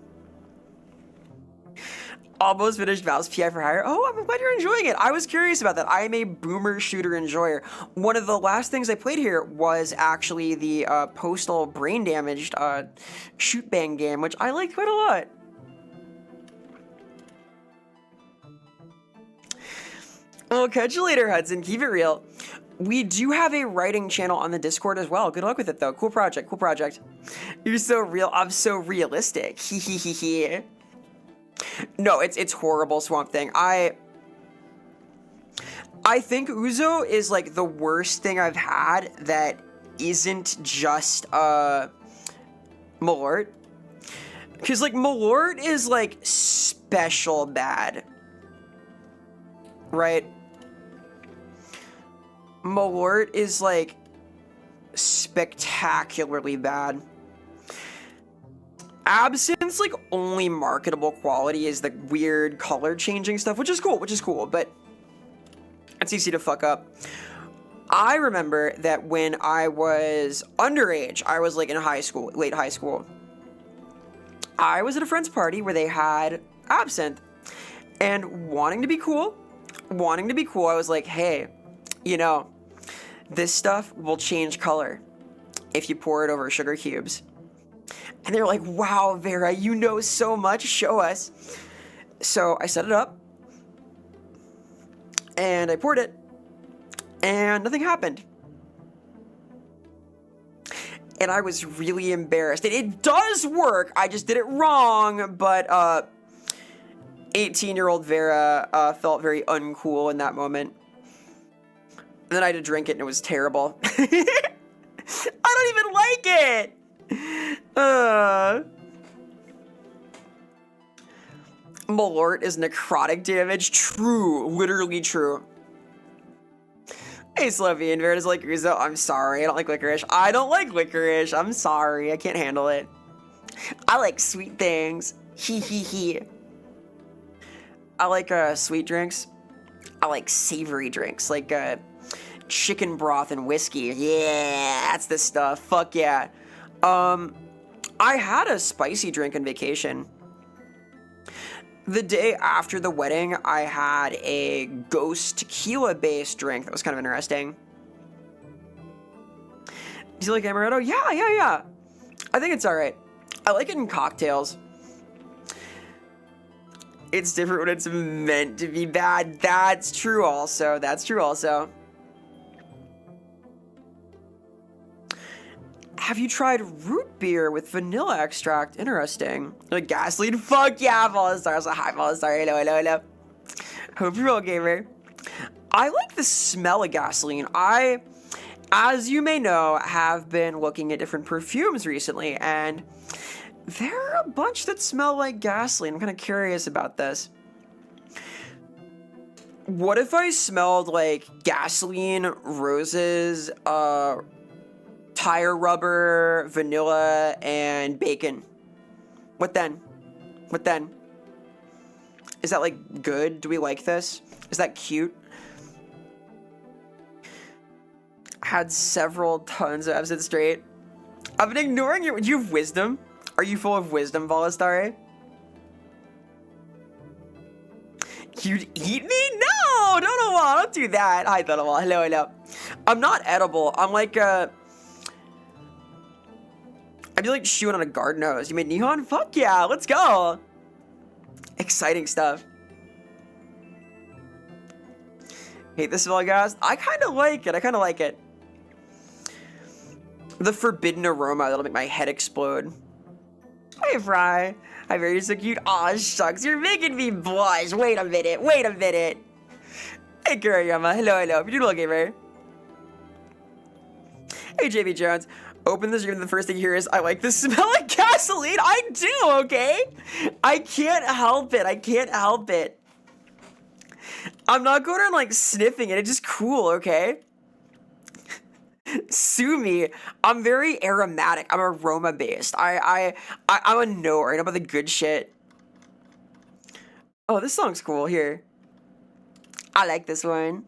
Almost finished Valve's PI for Hire. Oh, I'm glad you're enjoying it. I was curious about that. I am a boomer shooter enjoyer. One of the last things I played here was actually the Postal Brain Damaged shoot bang game, which I liked quite a lot. Well, catch you later, Hudson. Keep it real. We do have a writing channel on the Discord as well. Good luck with it, though. Cool project. Cool project. You're so real. I'm so realistic. Hee. No, it's horrible, Swamp Thing. I think Uzo is like the worst thing I've had that isn't just Malort. Because like Malort is like special bad. Right? Malort is like spectacularly bad. Absinthe's like only marketable quality is the weird color changing stuff, which is cool, but it's easy to fuck up. I remember that when I was underage, I was like in high school, late high school. I was at a friend's party where they had absinthe, and wanting to be cool, I was like, hey, you know, this stuff will change color if you pour it over sugar cubes. And they're like, wow, Vera, you know so much, show us. So I set it up, and I poured it, and nothing happened. And I was really embarrassed. It does work, I just did it wrong, but 18-year-old Vera felt very uncool in that moment. And then I had to drink it, and it was terrible. I don't even like it! Malort is necrotic damage. True. Literally true. Hey, Slovene. Vera's like Uzo. I'm sorry. I don't like licorice. I don't like licorice. I'm sorry. I can't handle it. I like sweet things. Hee. I like sweet drinks. I like savory drinks. Like chicken broth and whiskey. Yeah, that's the stuff. Fuck yeah. I had a spicy drink on vacation. The day after the wedding, I had a ghost tequila-based drink that was kind of interesting. Do you like amaretto? Yeah. I think it's all right. I like it in cocktails. It's different when it's meant to be bad. That's true also. Have you tried root beer with vanilla extract? Interesting. Like gasoline? Fuck yeah, Fallen-Star. Hi, Fallen-Star. Hello. Hope you're well, gamer. I like the smell of gasoline. As you may know, have been looking at different perfumes recently, and there are a bunch that smell like gasoline. I'm kind of curious about this. What if I smelled like gasoline, roses, tire rubber, vanilla, and bacon? What then? Is that like good? Do we like this? Is that cute? Had several tons of episodes straight. I've been ignoring you. Do you have wisdom? Are you full of wisdom, Volastare? You'd eat me? No! Don't do that. Hi, Thunawall. Hello. I'm not edible. I'm like, I'd be like chewing on a garden hose. You made Nihon? Fuck yeah, let's go. Exciting stuff. Hate the smell of gas? I kind of like it. The forbidden aroma that'll make my head explode. Hi, Fry. Hi, Very, you're so cute. Aw, shucks, you're making me blush. Wait a minute. Hey, Kuriyama. Hello. You're doing well, gamer. Hey, JB Jones. Open the stream and the first thing you hear is, I like the smell of gasoline. I do, okay? I can't help it. I'm not going around, like, sniffing it. It's just cool, okay? Sue me. I'm very aromatic. I'm aroma-based. I'm a knower. I know about the good shit. Oh, this song's cool. Here. I like this one.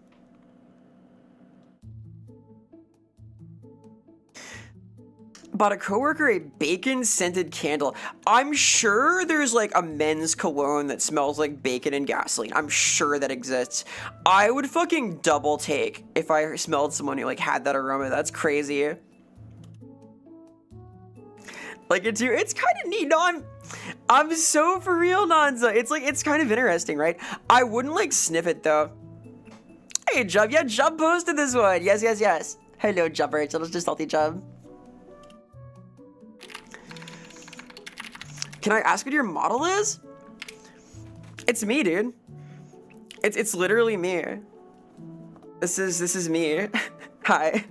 Bought a coworker a bacon-scented candle. I'm sure there's like a men's cologne that smells like bacon and gasoline. I'm sure that exists. I would fucking double take if I smelled someone who like had that aroma. That's crazy. Like it's kind of neat. No, I'm so for real, Nanza. It's kind of interesting, right? I wouldn't like sniff it though. Hey, Jub. Yeah, Jub posted this one. Yes. Hello, Jubber. It's just salty Jub. Can I ask what your model is? It's me, dude. It's literally me. This is me. Hi.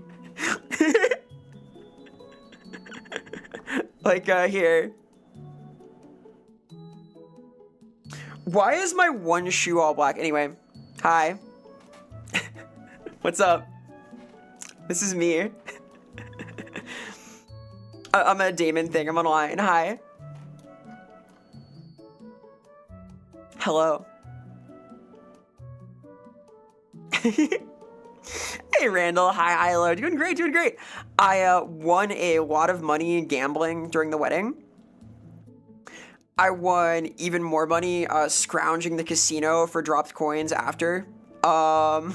Like here. Why is my one shoe all black? Anyway, hi. What's up? This is me. I'm a Damon thing. I'm online. Hi. Hello. Hey, Randall. Hi, hello. Doing great. I won a lot of money gambling during the wedding. I won even more money scrounging the casino for dropped coins after. I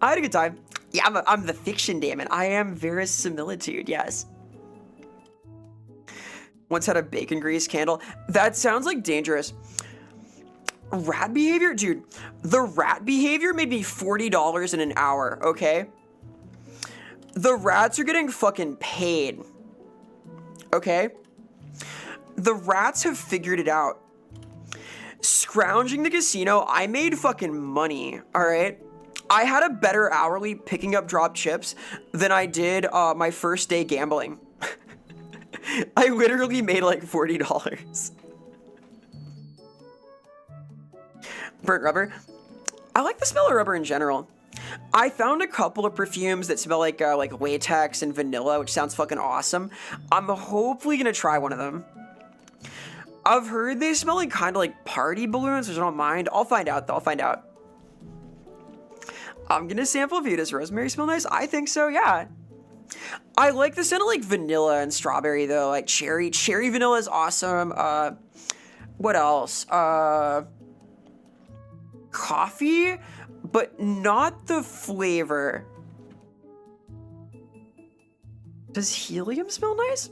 had a good time. Yeah, I'm the fiction, damn it. I am verisimilitude, yes. Once had a bacon grease candle. That sounds like dangerous. Rat behavior? Dude, the rat behavior made me $40 in an hour, okay? The rats are getting fucking paid. Okay? The rats have figured it out. Scrounging the casino, I made fucking money, alright? I had a better hourly picking up drop chips than I did my first day gambling. I literally made like $40. Burnt rubber. I like the smell of rubber in general. I found a couple of perfumes that smell like latex and vanilla, which sounds fucking awesome. I'm hopefully gonna try one of them. I've heard they smell like kind of like party balloons, which I don't mind. I'll find out though. I'm gonna sample a few. Does rosemary smell nice? I think so, yeah. I like the scent of like vanilla and strawberry though, like cherry vanilla is awesome. What else? Coffee, but not the flavor. Does helium smell nice?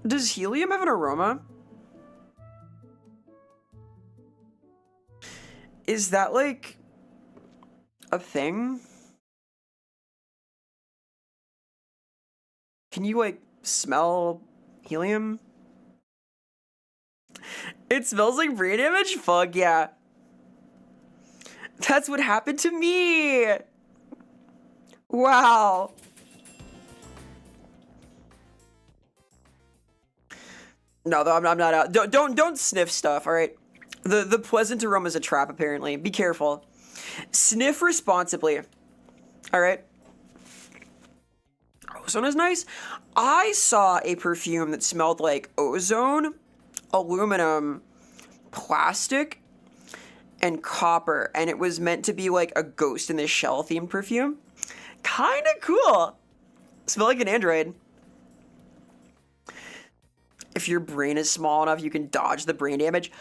Does helium have an aroma? Is that like a thing? Can you like smell helium? It smells like brain damage? Fuck yeah. That's what happened to me. Wow. No, though, I'm not out. Don't sniff stuff, all right? The pleasant aroma is a trap, apparently. Be careful. Sniff responsibly. All right? Ozone is nice. I saw a perfume that smelled like ozone, aluminum, plastic, and copper, and it was meant to be like a Ghost in the Shell themed perfume. Kind of cool. Smell like an android. If your brain is small enough, you can dodge the brain damage.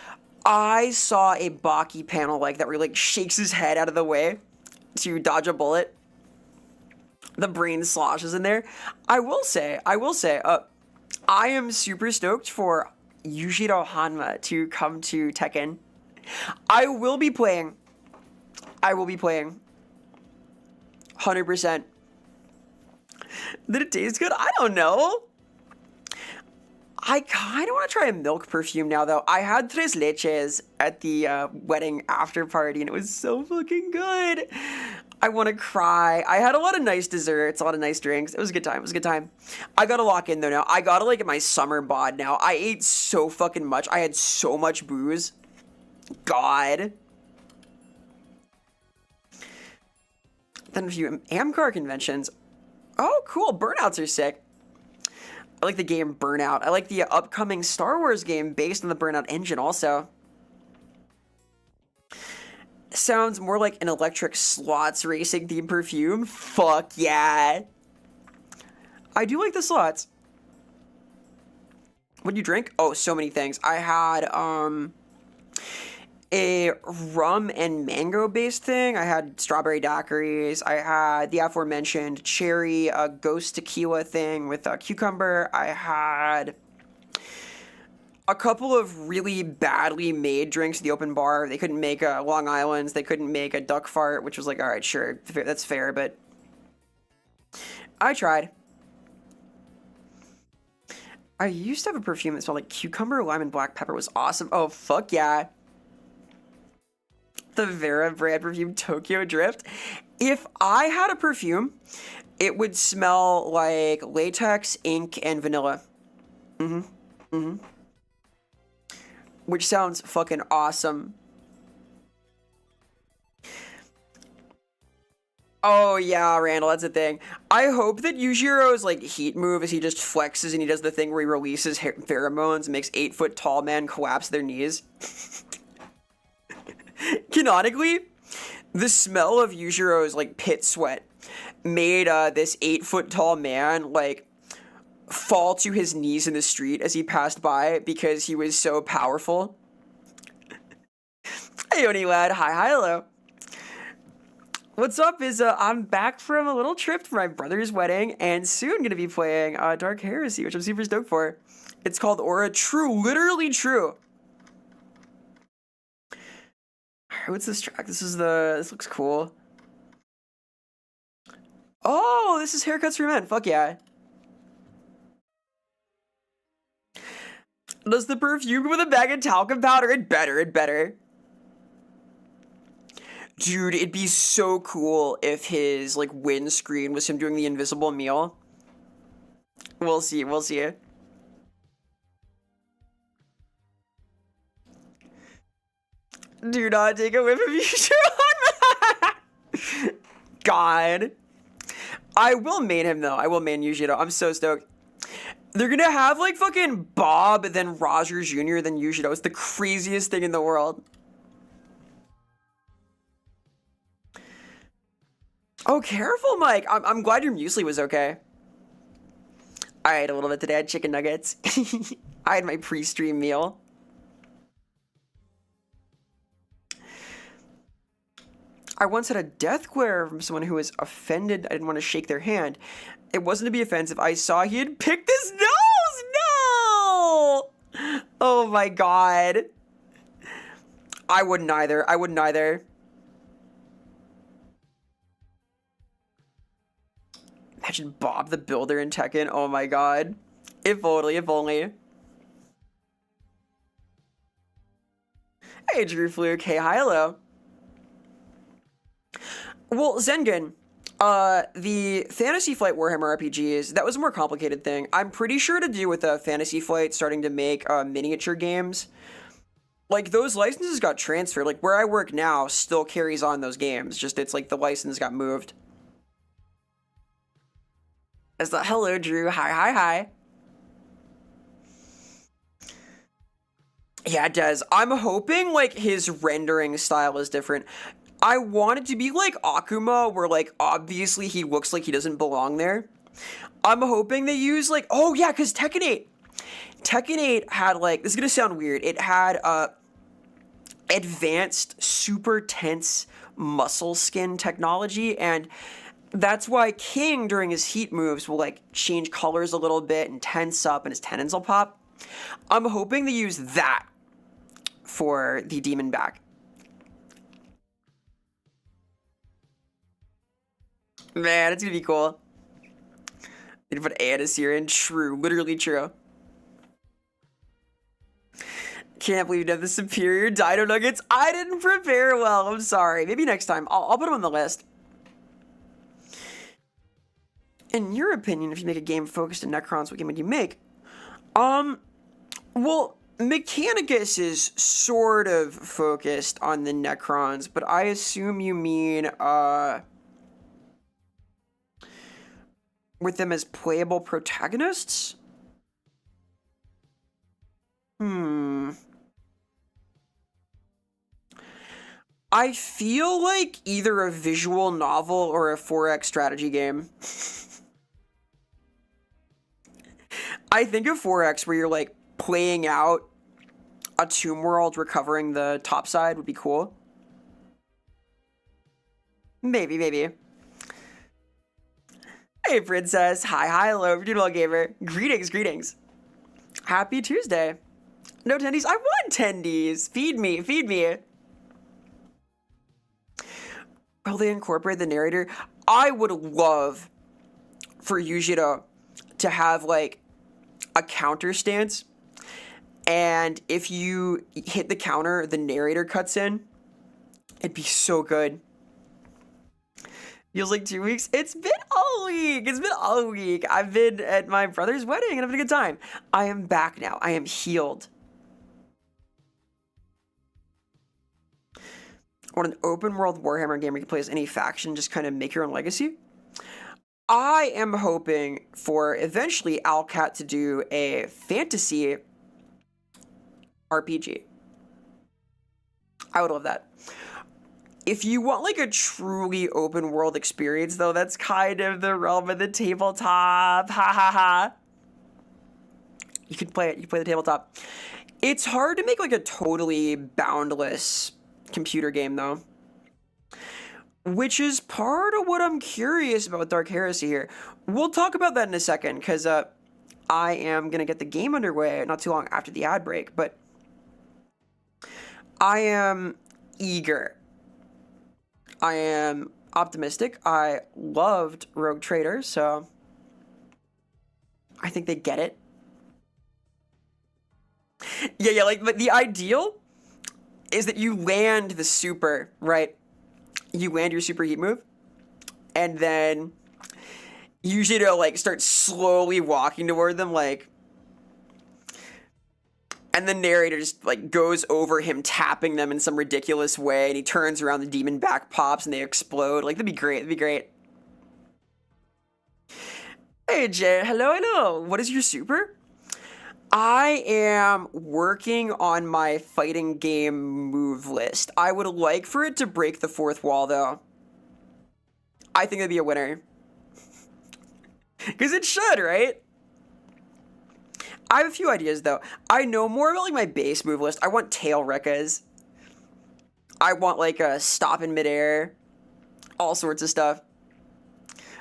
I saw a Baki panel like that where he like shakes his head out of the way to dodge a bullet. The brain sloshes in there. I will say, I am super stoked for Yujiro Hanma to come to Tekken. I will be playing. 100%. Did it taste good? I don't know. I kind of want to try a milk perfume now, though. I had tres leches at the wedding after party, and it was so fucking good. I want to cry. I had a lot of nice desserts, a lot of nice drinks. It was a good time. It was a good time. I gotta lock in, though, now. I gotta, like, get my summer bod now. I ate so fucking much. I had so much booze. God. Then a few Amcar conventions. Oh, cool. Burnouts are sick. I like the game Burnout. I like the upcoming Star Wars game based on the Burnout engine also. Sounds more like an electric slots racing themed perfume. Fuck yeah. I do like the slots. What do you drink? Oh, so many things. I had a rum and mango based thing. I had strawberry daiquiris. I had the aforementioned cherry ghost tequila thing with cucumber. I had a couple of really badly made drinks at the open bar. They couldn't make Long Island's. They couldn't make a duck fart, which was like, all right, sure, that's fair, but I tried. I used to have a perfume that smelled like cucumber, lime, and black pepper. It was awesome. Oh, fuck yeah. The Vera brand perfume Tokyo Drift. If I had a perfume, it would smell like latex, ink, and vanilla. Which sounds fucking awesome. Oh yeah, Randall, that's a thing. I hope that Yujiro's like heat move is he just flexes and he does the thing where he releases pheromones and makes 8-foot tall men collapse their knees. Canonically, the smell of Yujiro's like pit sweat made this 8-foot tall man like fall to his knees in the street as he passed by because he was so powerful. Hey, Oni lad, hi, hello. What's up is I'm back from a little trip for my brother's wedding and soon gonna be playing Dark Heresy, which I'm super stoked for. It's called Aura True, literally true. What's this track? This looks cool. Oh, this is Haircuts for Men. Fuck yeah. Does the perfume go with a bag of talcum powder? It better. Dude, it'd be so cool if his like windscreen was him doing the invisible meal. We'll see. Do not take a whiff of future on. God. I will main him though. I will main Yujiro. I'm so stoked. They're gonna have like fucking Bob, then Roger Jr., then Yujiro. It's the craziest thing in the world. Oh, careful, Mike. I'm glad your muesli was okay. I ate a little bit today. I had chicken nuggets. I had my pre-stream meal. I once had a death glare from someone who was offended. I didn't want to shake their hand. It wasn't to be offensive. I saw he had picked his nose. No! Oh my god. I wouldn't either. I wouldn't either. Imagine Bob the Builder in Tekken. Oh my god. If only, if only. Hey, Drew Fluke. Hey, hi, hello. Well, Zengen, the Fantasy Flight Warhammer RPGs, that was a more complicated thing. I'm pretty sure to do with Fantasy Flight starting to make miniature games. Like, those licenses got transferred. Like, where I work now still carries on those games. Just, it's like the license got moved. It's like, hello, Drew. Hi, hi, hi. Yeah, it does. I'm hoping, like, his rendering style is different. I want it to be like Akuma, where, like, obviously he looks like he doesn't belong there. I'm hoping they use, like, oh, yeah, because Tekken 8. Tekken 8 had, like, this is going to sound weird. It had, advanced, super tense muscle skin technology, and that's why King, during his heat moves, will, like, change colors a little bit and tense up, and his tendons will pop. I'm hoping they use that for the demon back. Man, it's gonna be cool. They put Annis here in. True, literally true. Can't believe you have the superior Dino Nuggets. I didn't prepare well. I'm sorry. Maybe next time. I'll put them on the list. In your opinion, if you make a game focused on Necrons, what game would you make? Well, Mechanicus is sort of focused on the Necrons, but I assume you mean, with them as playable protagonists? I feel like either a visual novel or a 4X strategy game. I think of 4X where you're, like, playing out a tomb world recovering the top side would be cool. Maybe, maybe. Hey, Princess. Hi, hi, hello. You're doing well, gamer. Greetings, greetings. Happy Tuesday. No tendies? I want tendies. Feed me, feed me. Will they incorporate the narrator? I would love for Yujiro to have, like, a counter stance, and if you hit the counter, the narrator cuts in. It'd be so good. Feels like 2 weeks. It's been all week. It's been all week. I've been at my brother's wedding and having a good time. I am back now. I am healed. I want an open world Warhammer game where you can play as any faction, just kind of make your own legacy. I am hoping for eventually Alcat to do a fantasy RPG. I would love that. If you want, like, a truly open world experience, though, that's kind of the realm of the tabletop. Ha ha ha. You can play it. You can play the tabletop. It's hard to make, like, a totally boundless computer game, though. Which is part of what I'm curious about with Dark Heresy here. We'll talk about that in a second, because I am going to get the game underway not too long after the ad break, but I am eager. I am optimistic. I loved Rogue Trader, so I think they get it. Yeah, like, but the ideal is that you land the super, right? You land your super heat move, and then usually to, like, start slowly walking toward them, like, and the narrator just, like, goes over him tapping them in some ridiculous way, and he turns around, the demon back pops, and they explode. Like, that'd be great. That'd be great. Hey, Jay. Hello, hello. What is your super? I am working on my fighting game move list. I would like for it to break the fourth wall, though. I think that'd be a winner. Because it should, right? I have a few ideas, though. I know more about, like, my base move list. I want tail Rekkas. I want, like, a stop in midair. all sorts of stuff.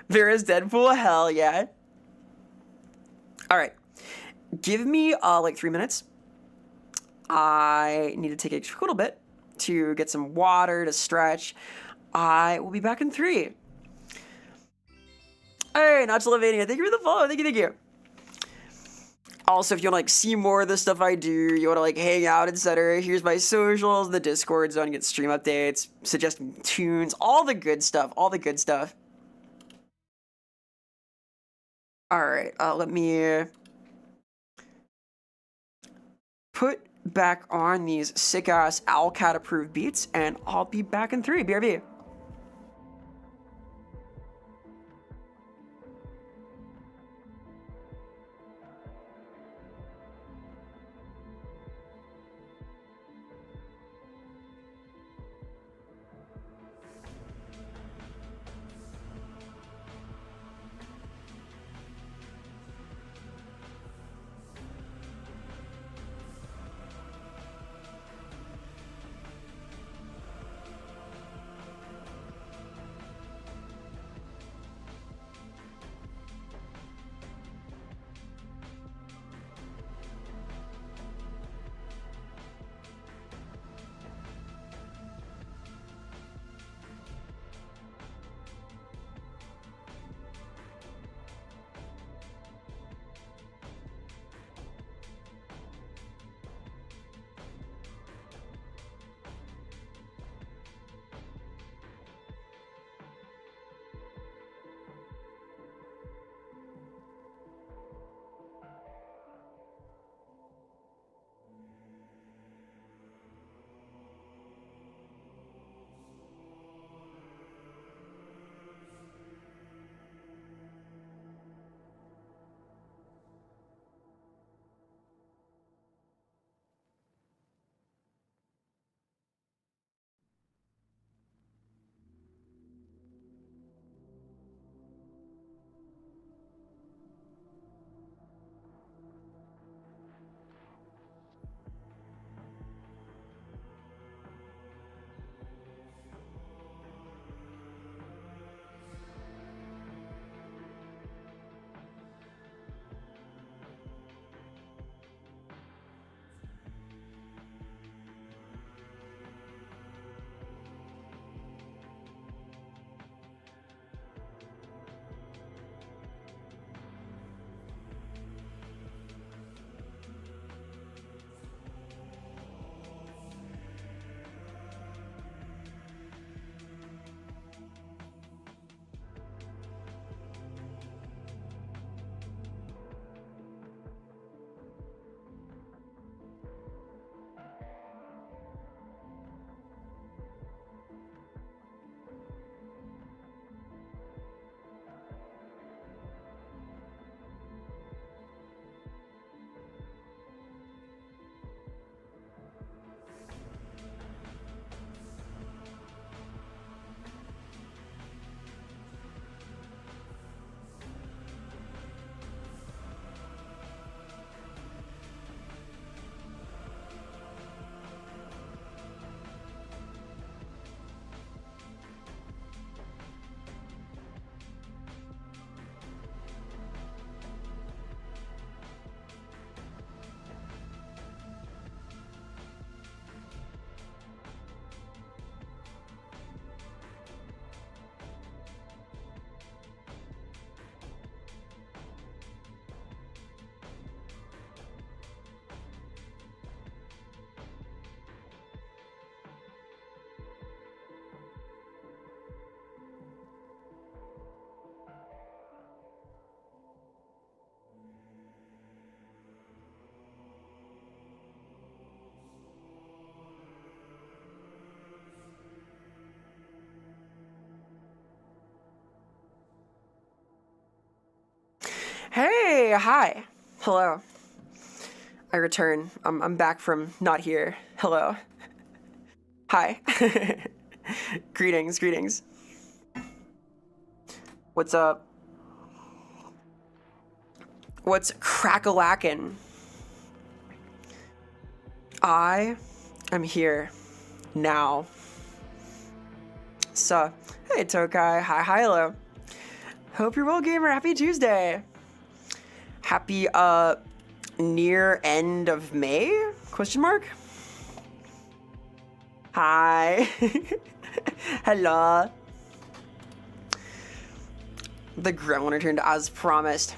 Vera's Deadpool, hell yeah. All right, give me like 3 minutes. I need to take a little bit to get some water to stretch. I will be back in 3. Hey, Nachalivania, thank you for the follow. Thank you, thank you. Also, if you want to like see more of the stuff I do, you want to like hang out, etc., here's my socials, the Discord zone, get stream updates, suggesting tunes, all the good stuff, all the good stuff. All right, let me put back on these sick-ass Owlcat approved beats, and I'll be back in 3. BRB. Hey, hi. Hello. I return. I'm back from not here. Hello. Hi. Greetings, greetings. What's up? What's crack-a-lackin'? I am here now. So, hey Tokai, hi hello. Hope you're well, gamer. Happy Tuesday. Happy near end of May? Question mark. Hi. Hello. The Gremlin returned as promised.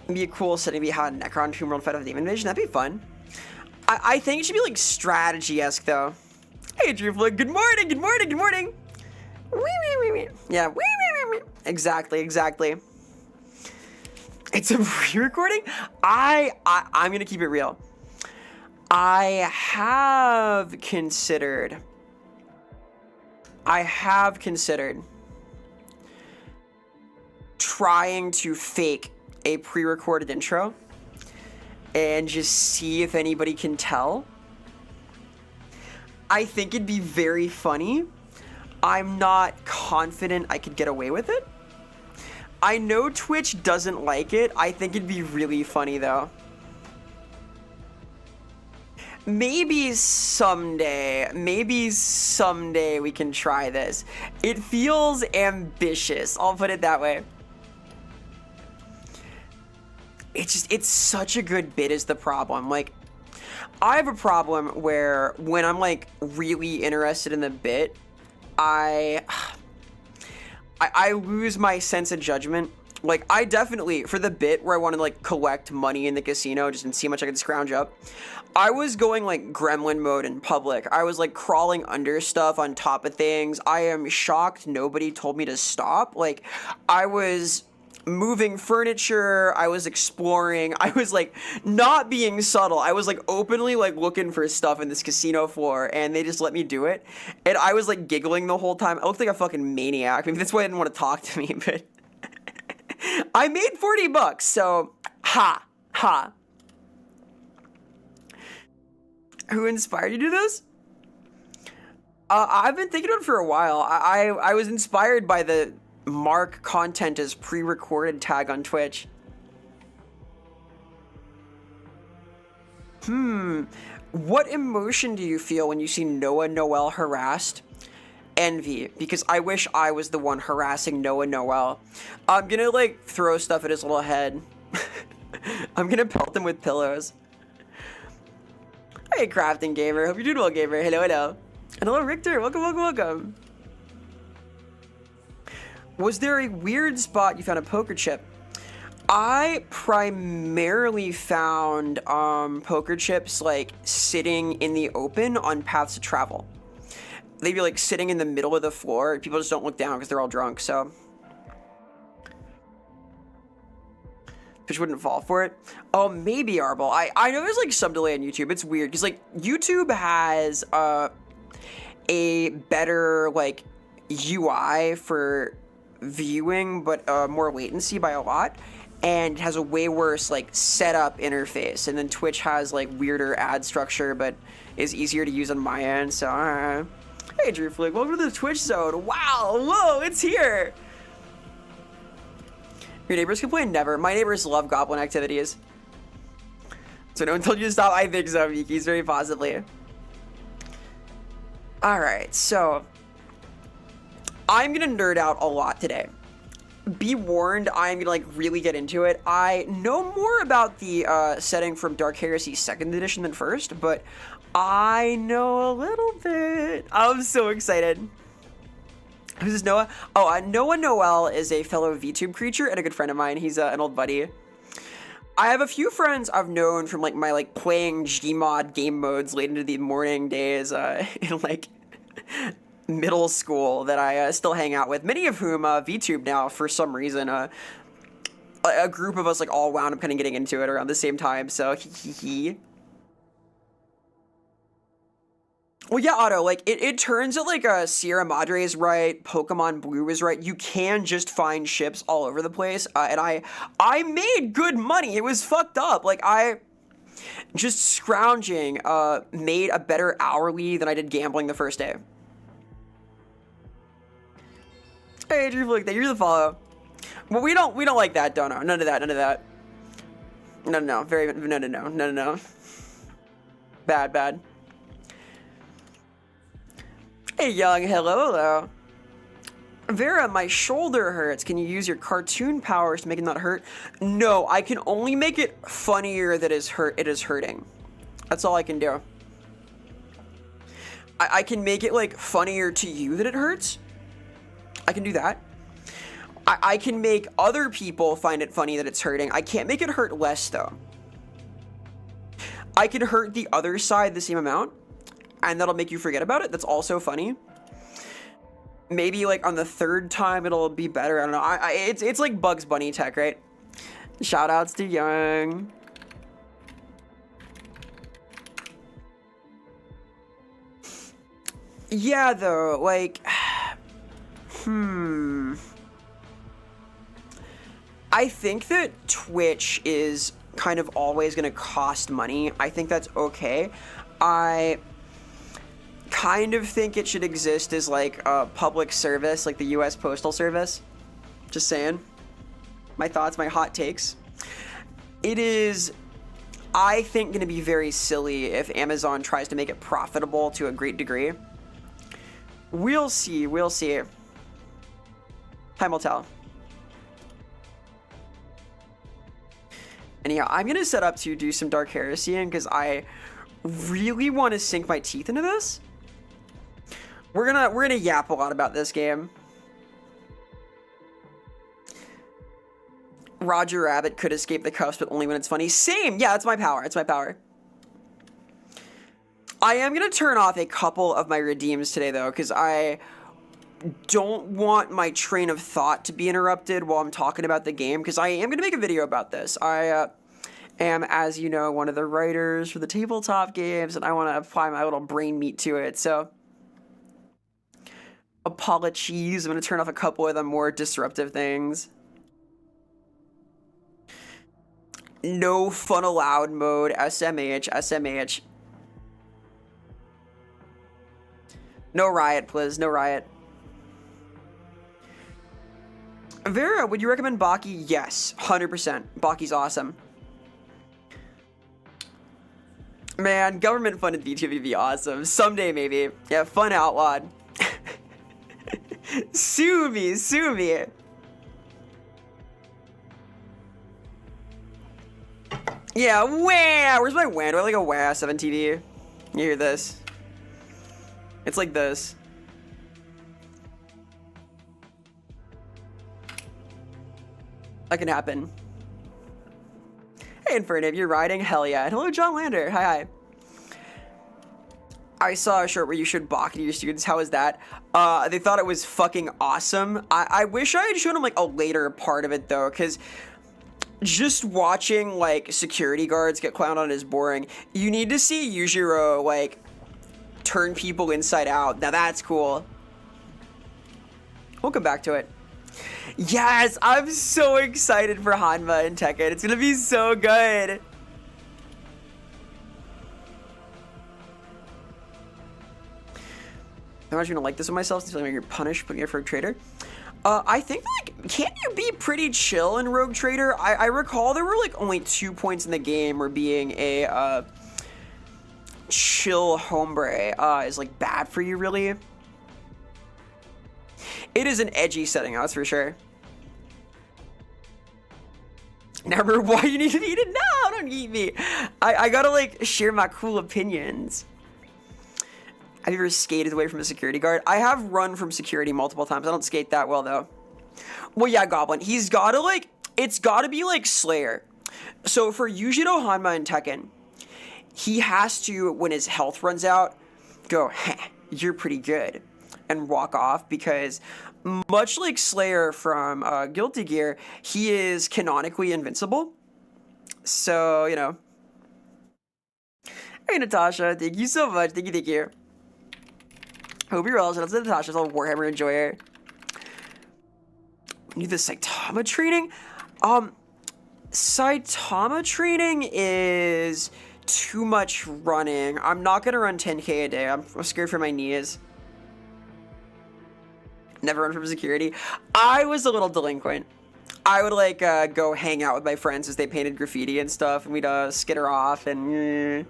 It'd be a cool setting if we had Necron Tomb World fight of the Demon Invasion. That'd be fun. I think it should be like strategy-esque though. Hey Drew Flick, good morning, good morning, good morning. Yeah, exactly. It's a pre-recording? I'm gonna keep it real. I have considered trying to fake a pre-recorded intro and just see if anybody can tell. I think it'd be very funny. I'm not confident I could get away with it. I know Twitch doesn't like it. I think it'd be really funny though. Maybe someday we can try this. It feels ambitious, I'll put it that way. It's such a good bit is the problem. Like, I have a problem where when I'm like really interested in the bit, I lose my sense of judgment. Like, I definitely, for the bit where I want to like collect money in the casino just and see how much I can scrounge up, I was going like gremlin mode in public. I was like crawling under stuff on top of things. I am shocked nobody told me to stop. Like, I was moving furniture, I was exploring, I was like not being subtle. I was like openly like looking for stuff in this casino floor and they just let me do it. And I was like giggling the whole time. I looked like a fucking maniac. I mean, that's why they didn't want to talk to me, but I made $40, so ha. Who inspired you to do this? I've been thinking about it for a while. I was inspired by the mark content as pre-recorded tag on Twitch. What emotion do you feel when you see Noah Noel harassed? Envy, because I wish I was the one harassing Noah Noel. I'm gonna like throw stuff at his little head. I'm gonna pelt him with pillows. Hey crafting gamer, hope you're doing well, gamer. Hello. And hello Richter, welcome. Was there a weird spot you found a poker chip? I primarily found poker chips like sitting in the open on paths to travel. They'd be like sitting in the middle of the floor. People just don't look down because they're all drunk, so. Fish wouldn't fall for it. Oh, maybe Arbol. I know there's like some delay on YouTube. It's weird because like YouTube has a better like UI for viewing, but more latency by a lot, and has a way worse like setup interface. And then Twitch has like weirder ad structure, but is easier to use on my end. So, hey Drew Flick, welcome to the Twitch zone. Wow, whoa, it's here. Your neighbors complain? Never. My neighbors love goblin activities. So no one told you to stop? I think so, Miki's very possibly. All right, so I'm gonna nerd out a lot today. Be warned, I'm gonna like really get into it. I know more about the setting from Dark Heresy 2nd edition than 1st, but I know a little bit. I'm so excited. Who's this, Noah? Oh, Noah Noel is a fellow VTube creature and a good friend of mine. He's an old buddy. I have a few friends I've known from like my like playing Gmod game modes late into the morning days in like middle school that I still hang out with, many of whom VTube now for some reason. A group of us like all wound up kind of getting into it around the same time, so Well, yeah, Otto, like, it turns out, like, Sierra Madre is right, Pokemon Blue is right. You can just find ships all over the place, and I made good money. It was fucked up. Like, just scrounging, made a better hourly than I did gambling the first day. Hey, Drew Flick, thank you for the follow. Well, we don't like that, don't know. None of that. No. Bad. Hey, Young, hello. Vera, my shoulder hurts. Can you use your cartoon powers to make it not hurt? No, I can only make it funnier that it is hurting. That's all I can do. I can make it, like, funnier to you that it hurts. I can do that. I can make other people find it funny that it's hurting. I can't make it hurt less, though. I can hurt the other side the same amount, and that'll make you forget about it. That's also funny. Maybe, like, on the third time, it'll be better. I don't know. It's like Bugs Bunny tech, right? Shoutouts to Young. Yeah, though, like... I think that Twitch is kind of always going to cost money. I think that's okay. I kind of think it should exist as like a public service, like the US Postal Service. Just saying. My thoughts, my hot takes. It is, I think, going to be very silly if Amazon tries to make it profitable to a great degree. We'll see. We'll see. Time will tell. Anyhow, I'm going to set up to do some Dark Heresy because I really want to sink my teeth into this. We're gonna yap a lot about this game. Roger Rabbit could escape the cuffs, but only when it's funny. Same! Yeah, it's my power. It's my power. I am going to turn off a couple of my redeems today, though, because I don't want my train of thought to be interrupted while I'm talking about the game, because I am going to make a video about this. I am, as you know, one of the writers for the tabletop games, and I want to apply my little brain meat to it, so... Apologies, I'm going to turn off a couple of the more disruptive things. No fun allowed mode, SMH, SMH. No riot, please, no riot. Vera, would you recommend Baki? Yes, 100%. Baki's awesome. Man, government-funded VTuber would be awesome. Someday, maybe. Yeah, fun outlawed. Sue me, sue me. Yeah, wah! Where's my wah? Do I have like a wah 7 TV? You hear this? It's like this. That can happen. Hey, Infernape, you're riding? Hell yeah. And hello, John Lander. Hi, hi. I saw a shirt where you showed Baki to your students. How was that? They thought it was fucking awesome. I wish I had shown them like a later part of it though, because just watching like security guards get clowned on is boring. You need to see Yujiro like turn people inside out. Now that's cool. We'll come back to it. Yes, I'm so excited for Hanma and Tekken. It's gonna be so good. I'm not gonna like this of myself until you're punished putting it for a traitor. I think like, can't you be pretty chill in Rogue Trader? I recall there were like only 2 points in the game where being a chill hombre is like bad for you, really. It is an edgy setting, that's for sure. Never, why you need to eat it? No, don't eat me. I gotta like share my cool opinions. Have you ever skated away from a security guard? I have run from security multiple times. I don't skate that well, though. Well, yeah, Goblin. He's gotta, like... It's gotta be, like, Slayer. So, for Yujiro, Hanma, and Tekken, he has to, when his health runs out, go, heh, you're pretty good, and walk off, because much like Slayer from Guilty Gear, he is canonically invincible. So, you know. Hey, Natasha. Thank you so much. Thank you, thank you. Hope you're well. Shout out to Natasha's all Warhammer enjoyer. We need the Saitama training. Saitama training is too much running. I'm not gonna run 10K a day. I'm scared for my knees. Never run from security. I was a little delinquent. I would like go hang out with my friends as they painted graffiti and stuff, and we'd skitter off and.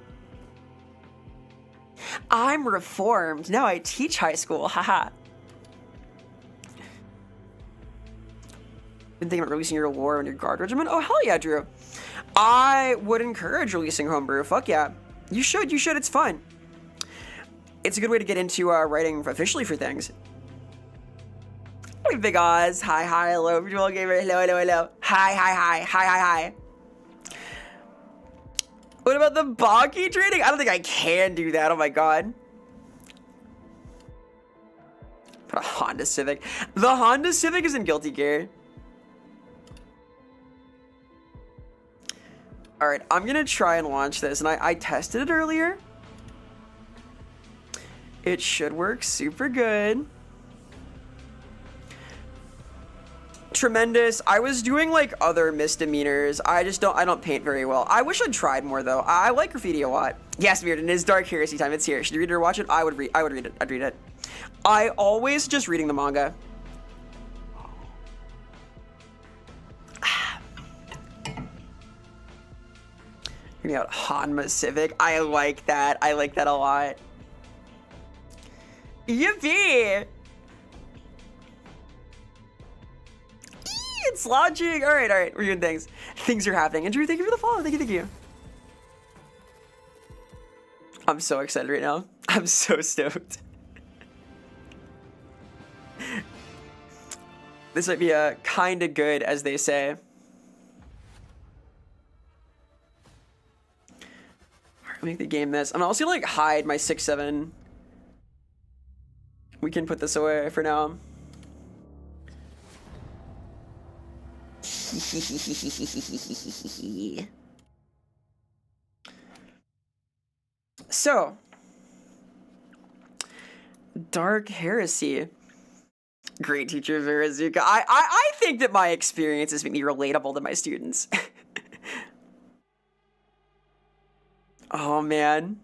I'm reformed. Now I teach high school. Haha. Been thinking about releasing your lore and your guard regiment? Oh, hell yeah, Drew. I would encourage releasing homebrew. Fuck yeah. You should. It's fun. It's a good way to get into writing officially for things. Hey, Big Oz. Hi, hello, virtual gamer. Hello. Hi. What about the Bonky trading? I don't think I can do that. Oh my god. But a Honda Civic. The Honda Civic is in Guilty Gear. Alright, I'm gonna try and launch this, and I tested it earlier. It should work super good. Tremendous. I was doing like other misdemeanors. I don't paint very well. I wish I'd tried more though. I like graffiti a lot. Yes, Beard, it is Dark Heresy time. It's here. Should you read it or watch it? I would read it. I'd read it. I always just reading the manga. Bring out Honma Civic. I like that. I like that a lot. Yippee! It's launching. All right. We're doing things. Things are happening. And Drew, thank you for the follow. Thank you. I'm so excited right now. I'm so stoked. This might be a kind of good, as they say. Make the game this. I'm also gonna like hide my 6-7. We can put this away for now. So, Dark Heresy. Great teacher, Verazuka. I think that my experiences make me relatable to my students. Oh, man.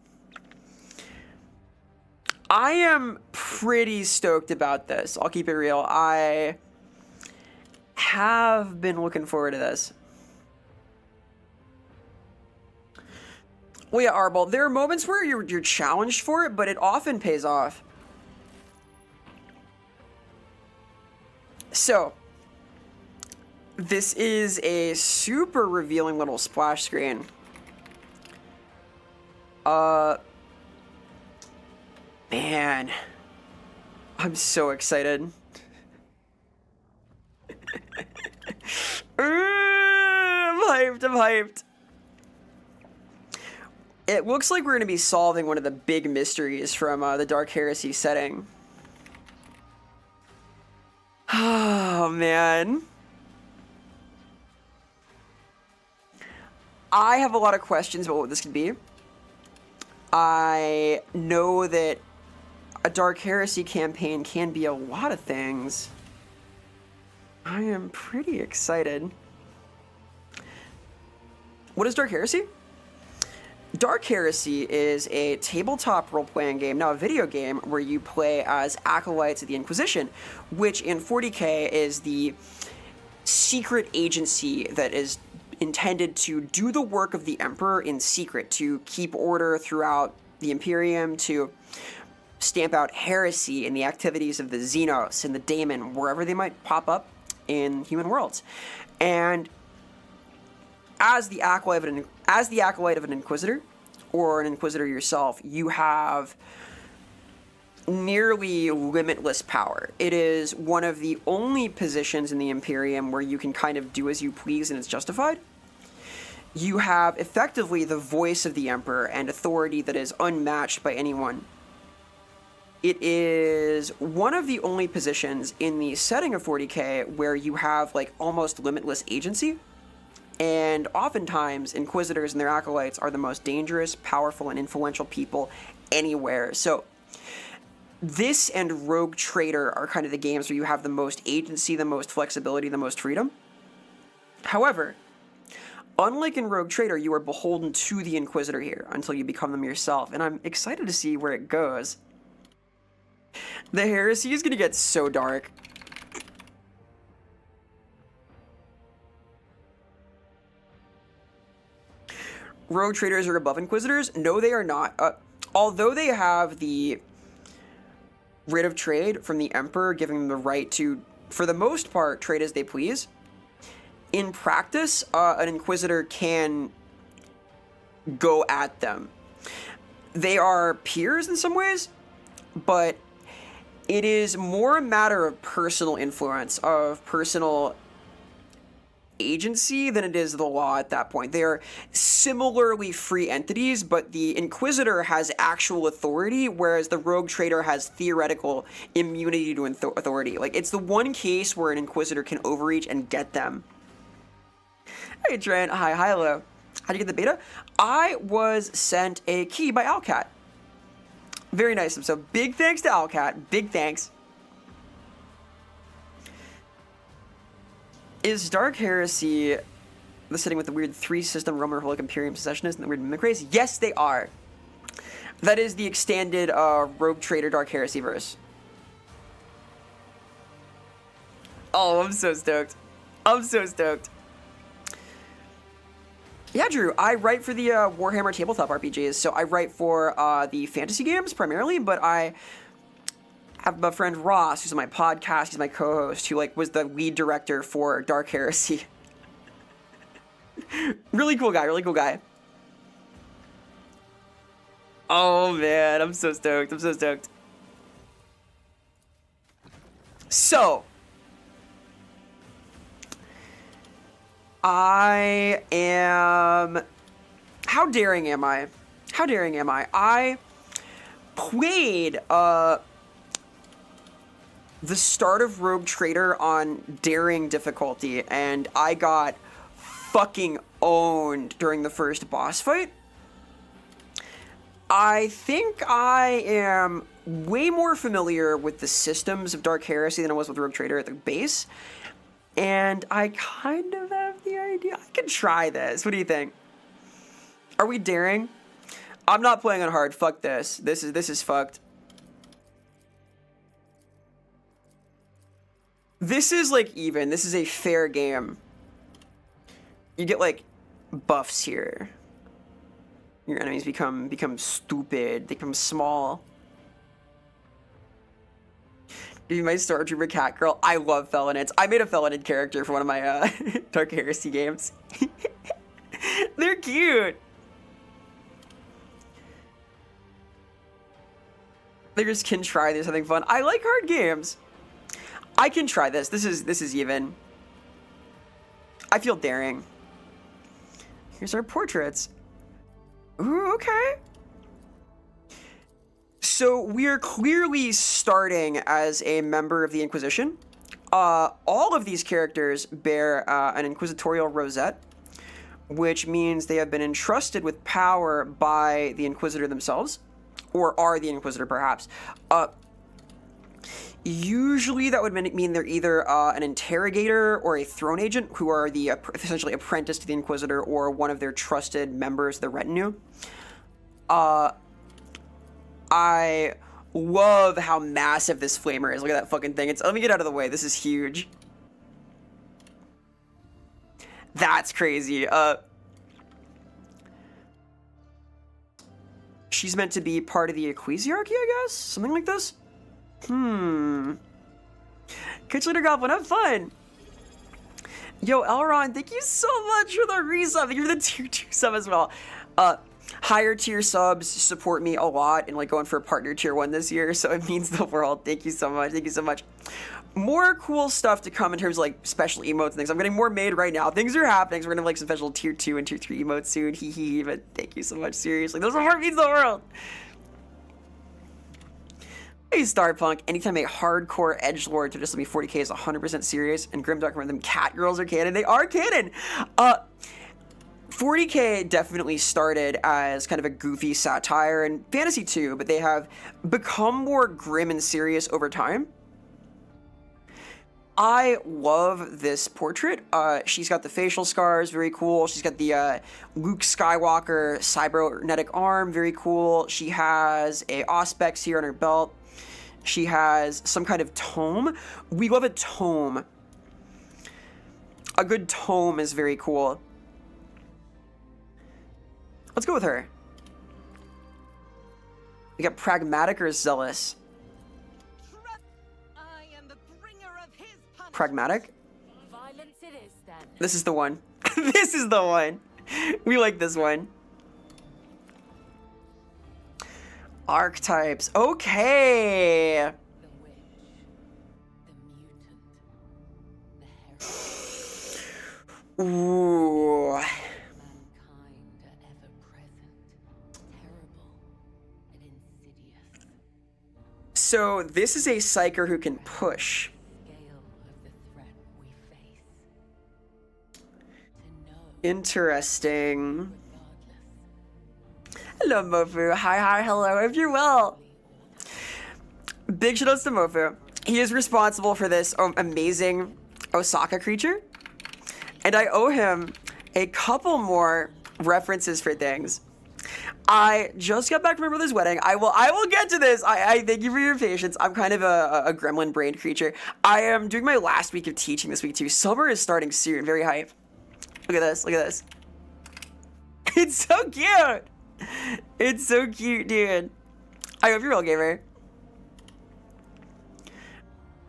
I am pretty stoked about this. I'll keep it real. I have been looking forward to this. Well, yeah, Arbol, there are moments where you're challenged for it, but it often pays off. So, this is a super revealing little splash screen. Man, I'm so excited. I'm hyped. It looks like we're going to be solving one of the big mysteries from the Dark Heresy setting. Oh, man. I have a lot of questions about what this could be. I know that a Dark Heresy campaign can be a lot of things. I am pretty excited. What is Dark Heresy? Dark Heresy is a tabletop role-playing game, now a video game, where you play as acolytes of the Inquisition, which in 40k is the secret agency that is intended to do the work of the Emperor in secret, to keep order throughout the Imperium, to stamp out heresy in the activities of the Xenos and the Daemon, wherever they might pop up in human worlds. And as the acolyte of an Inquisitor, or an Inquisitor yourself, you have nearly limitless power. It is one of the only positions in the Imperium where you can kind of do as you please and it's justified. You have effectively the voice of the Emperor and authority that is unmatched by anyone. It is one of the only positions in the setting of 40k where you have like almost limitless agency. And oftentimes, Inquisitors and their acolytes are the most dangerous, powerful, and influential people anywhere. So this and Rogue Trader are kind of the games where you have the most agency, the most flexibility, the most freedom. However, unlike in Rogue Trader, you are beholden to the Inquisitor here until you become them yourself, and I'm excited to see where it goes. The Heresy is going to get so dark. Rogue Traders are above Inquisitors? No, they are not. although they have the writ of trade from the Emperor giving them the right to, for the most part, trade as they please, in practice, an Inquisitor can go at them. They are peers in some ways, but it is more a matter of personal influence, of personal agency than it is the law at that point. They are similarly free entities, but the Inquisitor has actual authority, whereas the Rogue Trader has theoretical immunity to authority. Like, it's the one case where an Inquisitor can overreach and get them. Hey, Trent. Hi, hello. How'd you get the beta? I was sent a key by Alcat. Very nice. So big thanks to Alcat. Big thanks. Is Dark Heresy the setting with the weird 3-system Roman Republic Imperium secessionist and the weird mimic race? Yes, they are. That is the extended Rogue Trader Dark Heresy verse. Oh, I'm so stoked. I'm so stoked. Yeah, Drew, I write for the Warhammer tabletop RPGs, so I write for the fantasy games primarily, but I have my friend Ross, who's on my podcast, he's my co-host, who like was the lead director for Dark Heresy. Really cool guy, really cool guy. Oh man, I'm so stoked, I'm so stoked. So, I am... How daring am I? How daring am I? I played the start of Rogue Trader on daring difficulty, and I got fucking owned during the first boss fight. I think I am way more familiar with the systems of Dark Heresy than I was with Rogue Trader at the base, and I kind of have the idea. I can try this. What do you think? Are we daring? I'm not playing on hard. Fuck this. This is fucked. This is like even. This is a fair game. You get like buffs here. Your enemies become stupid. They become small. Dude, my Stormtrooper cat girl. I love Felinids. I made a Felinid character for one of my Dark Heresy games. They're cute. They just can try. There's something fun. I like hard games. I can try this. This is even. I feel daring. Here's our portraits. Ooh, okay. So we're clearly starting as a member of the Inquisition. All of these characters bear an inquisitorial rosette, which means they have been entrusted with power by the Inquisitor themselves, or are the Inquisitor perhaps. Usually that would mean they're either an interrogator or a throne agent, who are the essentially apprentice to the Inquisitor or one of their trusted members of the retinue. I love how massive this flamer is. Look at that fucking thing. Let me get out of the way. This is huge. That's crazy. She's meant to be part of the ecclesiarchy, I guess? Something like this? Coach Leader Goblin, have fun! Yo, Elron, thank you so much for the resub. Thank you for the tier 2 sub as well. Higher tier subs support me a lot in like going for a partner tier 1 this year, so it means the world. Thank you so much. Thank you so much. More cool stuff to come in terms of like special emotes and things. I'm getting more made right now. Things are happening, so we're gonna have like some special tier 2 and tier 3 emotes soon. Hee hee, but thank you so much, seriously. Those are what means the world. Hey, Starpunk, anytime a hardcore edgelord to just let me 40k is 100% serious, and Grimdark remember them cat girls are canon. They are canon! 40k definitely started as kind of a goofy satire, and fantasy too, but they have become more grim and serious over time. I love this portrait. She's got the facial scars, very cool. She's got the Luke Skywalker cybernetic arm, very cool. She has a Auspex here on her belt. She has some kind of tome. We love a tome. A good tome is very cool. Let's go with her. We got pragmatic or zealous. Pragmatic? Violence it is, then. This is the one. This is the one. We like this one. Archetypes. Okay. The witch, the mutant, the heretic. Ooh. Mankind are ever present, terrible and insidious. So this is a psyker who can push. Scale of the threat we face. To know, Interesting. regardless, Hello, Mofu. Hi, hello. Hope you're well. Big shoutouts to Mofu. He is responsible for this amazing Osaka creature. And I owe him a couple more references for things. I just got back from my brother's wedding. I will get to this. I thank you for your patience. I'm kind of a gremlin-brained creature. I am doing my last week of teaching this week, too. Summer is starting soon. Very hype. Look at this. Look at this. It's so cute. It's so cute, dude. I hope you're well, gamer.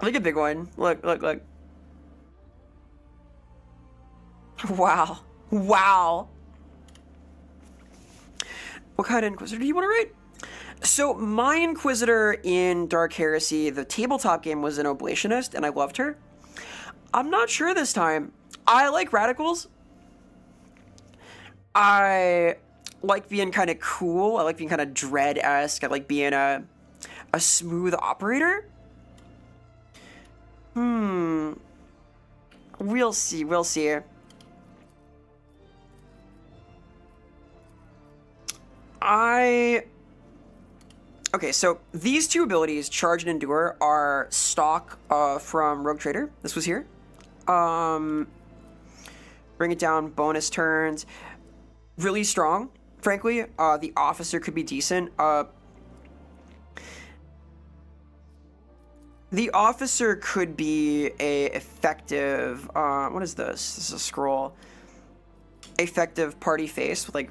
Look at big one. Look, look, look. Wow. Wow. What kind of Inquisitor do you want to rate? So my Inquisitor in Dark Heresy, the tabletop game, was an Oblationist, and I loved her. I'm not sure this time. I like radicals. I like being kind of cool. I like being kind of Dread-esque. I like being a smooth operator. We'll see. We'll see. Okay, so these two abilities, Charge and Endure, are stock from Rogue Trader. This was here. Bring it down, bonus turns. Really strong, frankly. The Officer could be decent. The Officer could be a effective, what is this? This is a scroll. Effective party face with, like,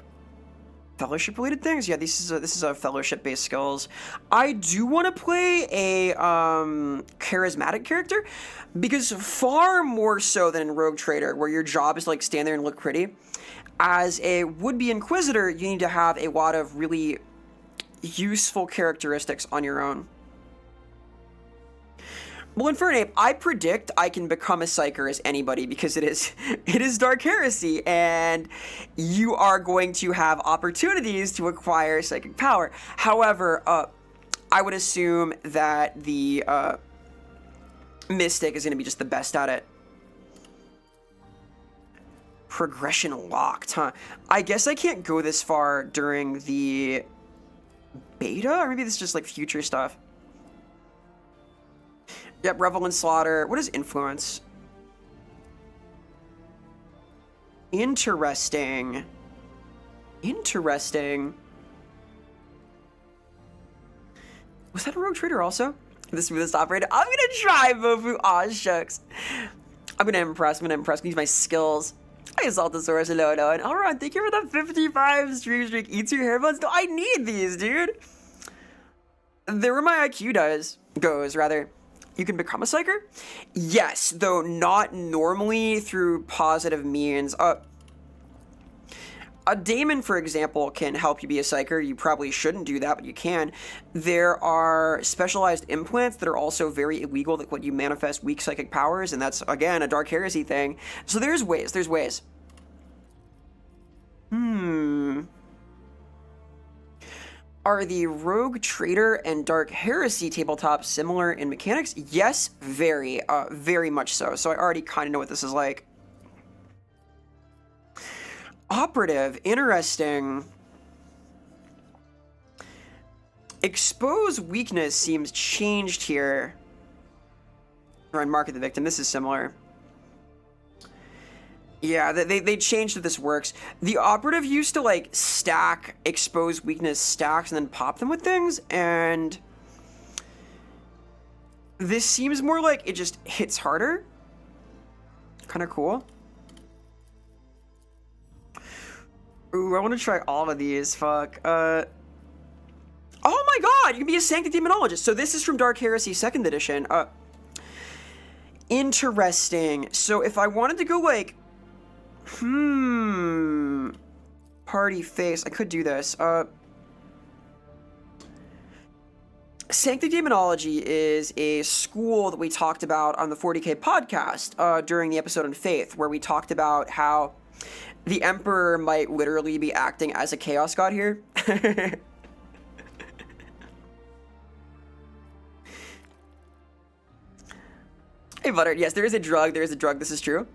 fellowship-related things? Yeah, this is a fellowship-based skills. I do want to play a charismatic character, because far more so than in Rogue Trader, where your job is to, like, stand there and look pretty. As a would-be Inquisitor, you need to have a lot of really useful characteristics on your own. Well, Infernape, I predict I can become a Psyker as anybody, because it is Dark Heresy, and you are going to have opportunities to acquire psychic power. However, I would assume that the Mystic is going to be just the best at it. Progression locked, huh? I guess I can't go this far during the beta, or maybe this is just like future stuff. Yep, Revel and Slaughter. What is Influence? Interesting. Interesting. Was that a Rogue Trader also? The smoothest operator? I'm gonna try, Mofu. Aw, shucks. I'm gonna impress. I'm gonna use my skills. I assault the source. Hello, no. And alright, thank you for the 55 stream streak. Eats your hair buns. No, I need these, dude. They're where my IQ goes, rather. You can become a Psyker? Yes, though not normally through positive means. A Daemon, for example, can help you be a Psyker. You probably shouldn't do that, but you can. There are specialized implants that are also very illegal that let you manifest weak psychic powers, and that's, again, a Dark Heresy thing. So there's ways. Are the Rogue Trader and Dark Heresy tabletops similar in mechanics? Yes, very much so. So I already kind of know what this is like. Operative, interesting. Expose weakness seems changed here. Or in Market the Victim, this is similar. Yeah, they changed that this works. The Operative used to, like, stack expose weakness stacks and then pop them with things, and this seems more like it just hits harder. Kind of cool. Ooh, I want to try all of these. Fuck. Oh my god, you can be a Sanctic Demonologist. So this is from Dark Heresy 2nd edition. Interesting. So if I wanted to go like, party face, I could do this. Sanctic Demonology is a school that we talked about on the 40K podcast during the episode on Faith, where we talked about how the Emperor might literally be acting as a Chaos God here. Hey, Butter. Yes, there is a drug. There is a drug. This is true.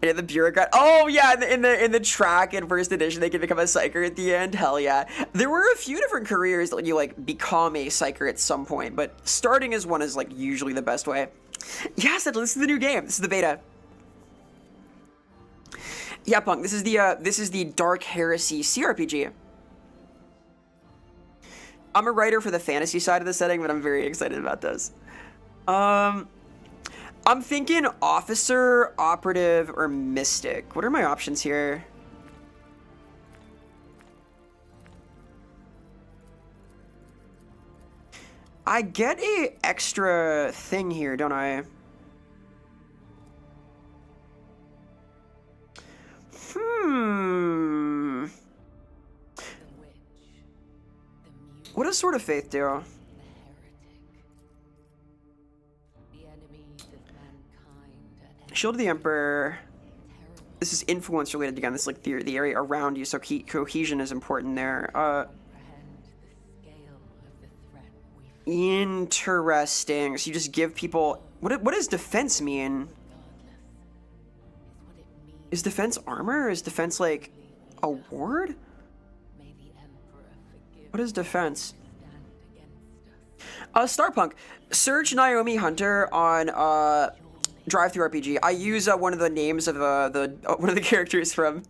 And the bureaucrat. Oh yeah, in the track in 1st edition, they can become a psyker at the end. Hell yeah. There were a few different careers that you like become a psyker at some point, but starting as one is like usually the best way. Yes, this is the new game. This is the beta. Yeah, Punk. This is the Dark Heresy CRPG. I'm a writer for the fantasy side of the setting, but I'm very excited about this. I'm thinking officer, operative, or mystic. What are my options here? I get a extra thing here, don't I? What does Sword of Faith do? Shield of the Emperor. This is influence related again. This is like the area around you, so cohesion is important there. Interesting. So you just give people. What does defense mean? Is defense armor? Or is defense like a ward? What is defense? Starpunk. Search Naomi Hunter on Drive-Thru RPG. I use one of the names of one of the characters from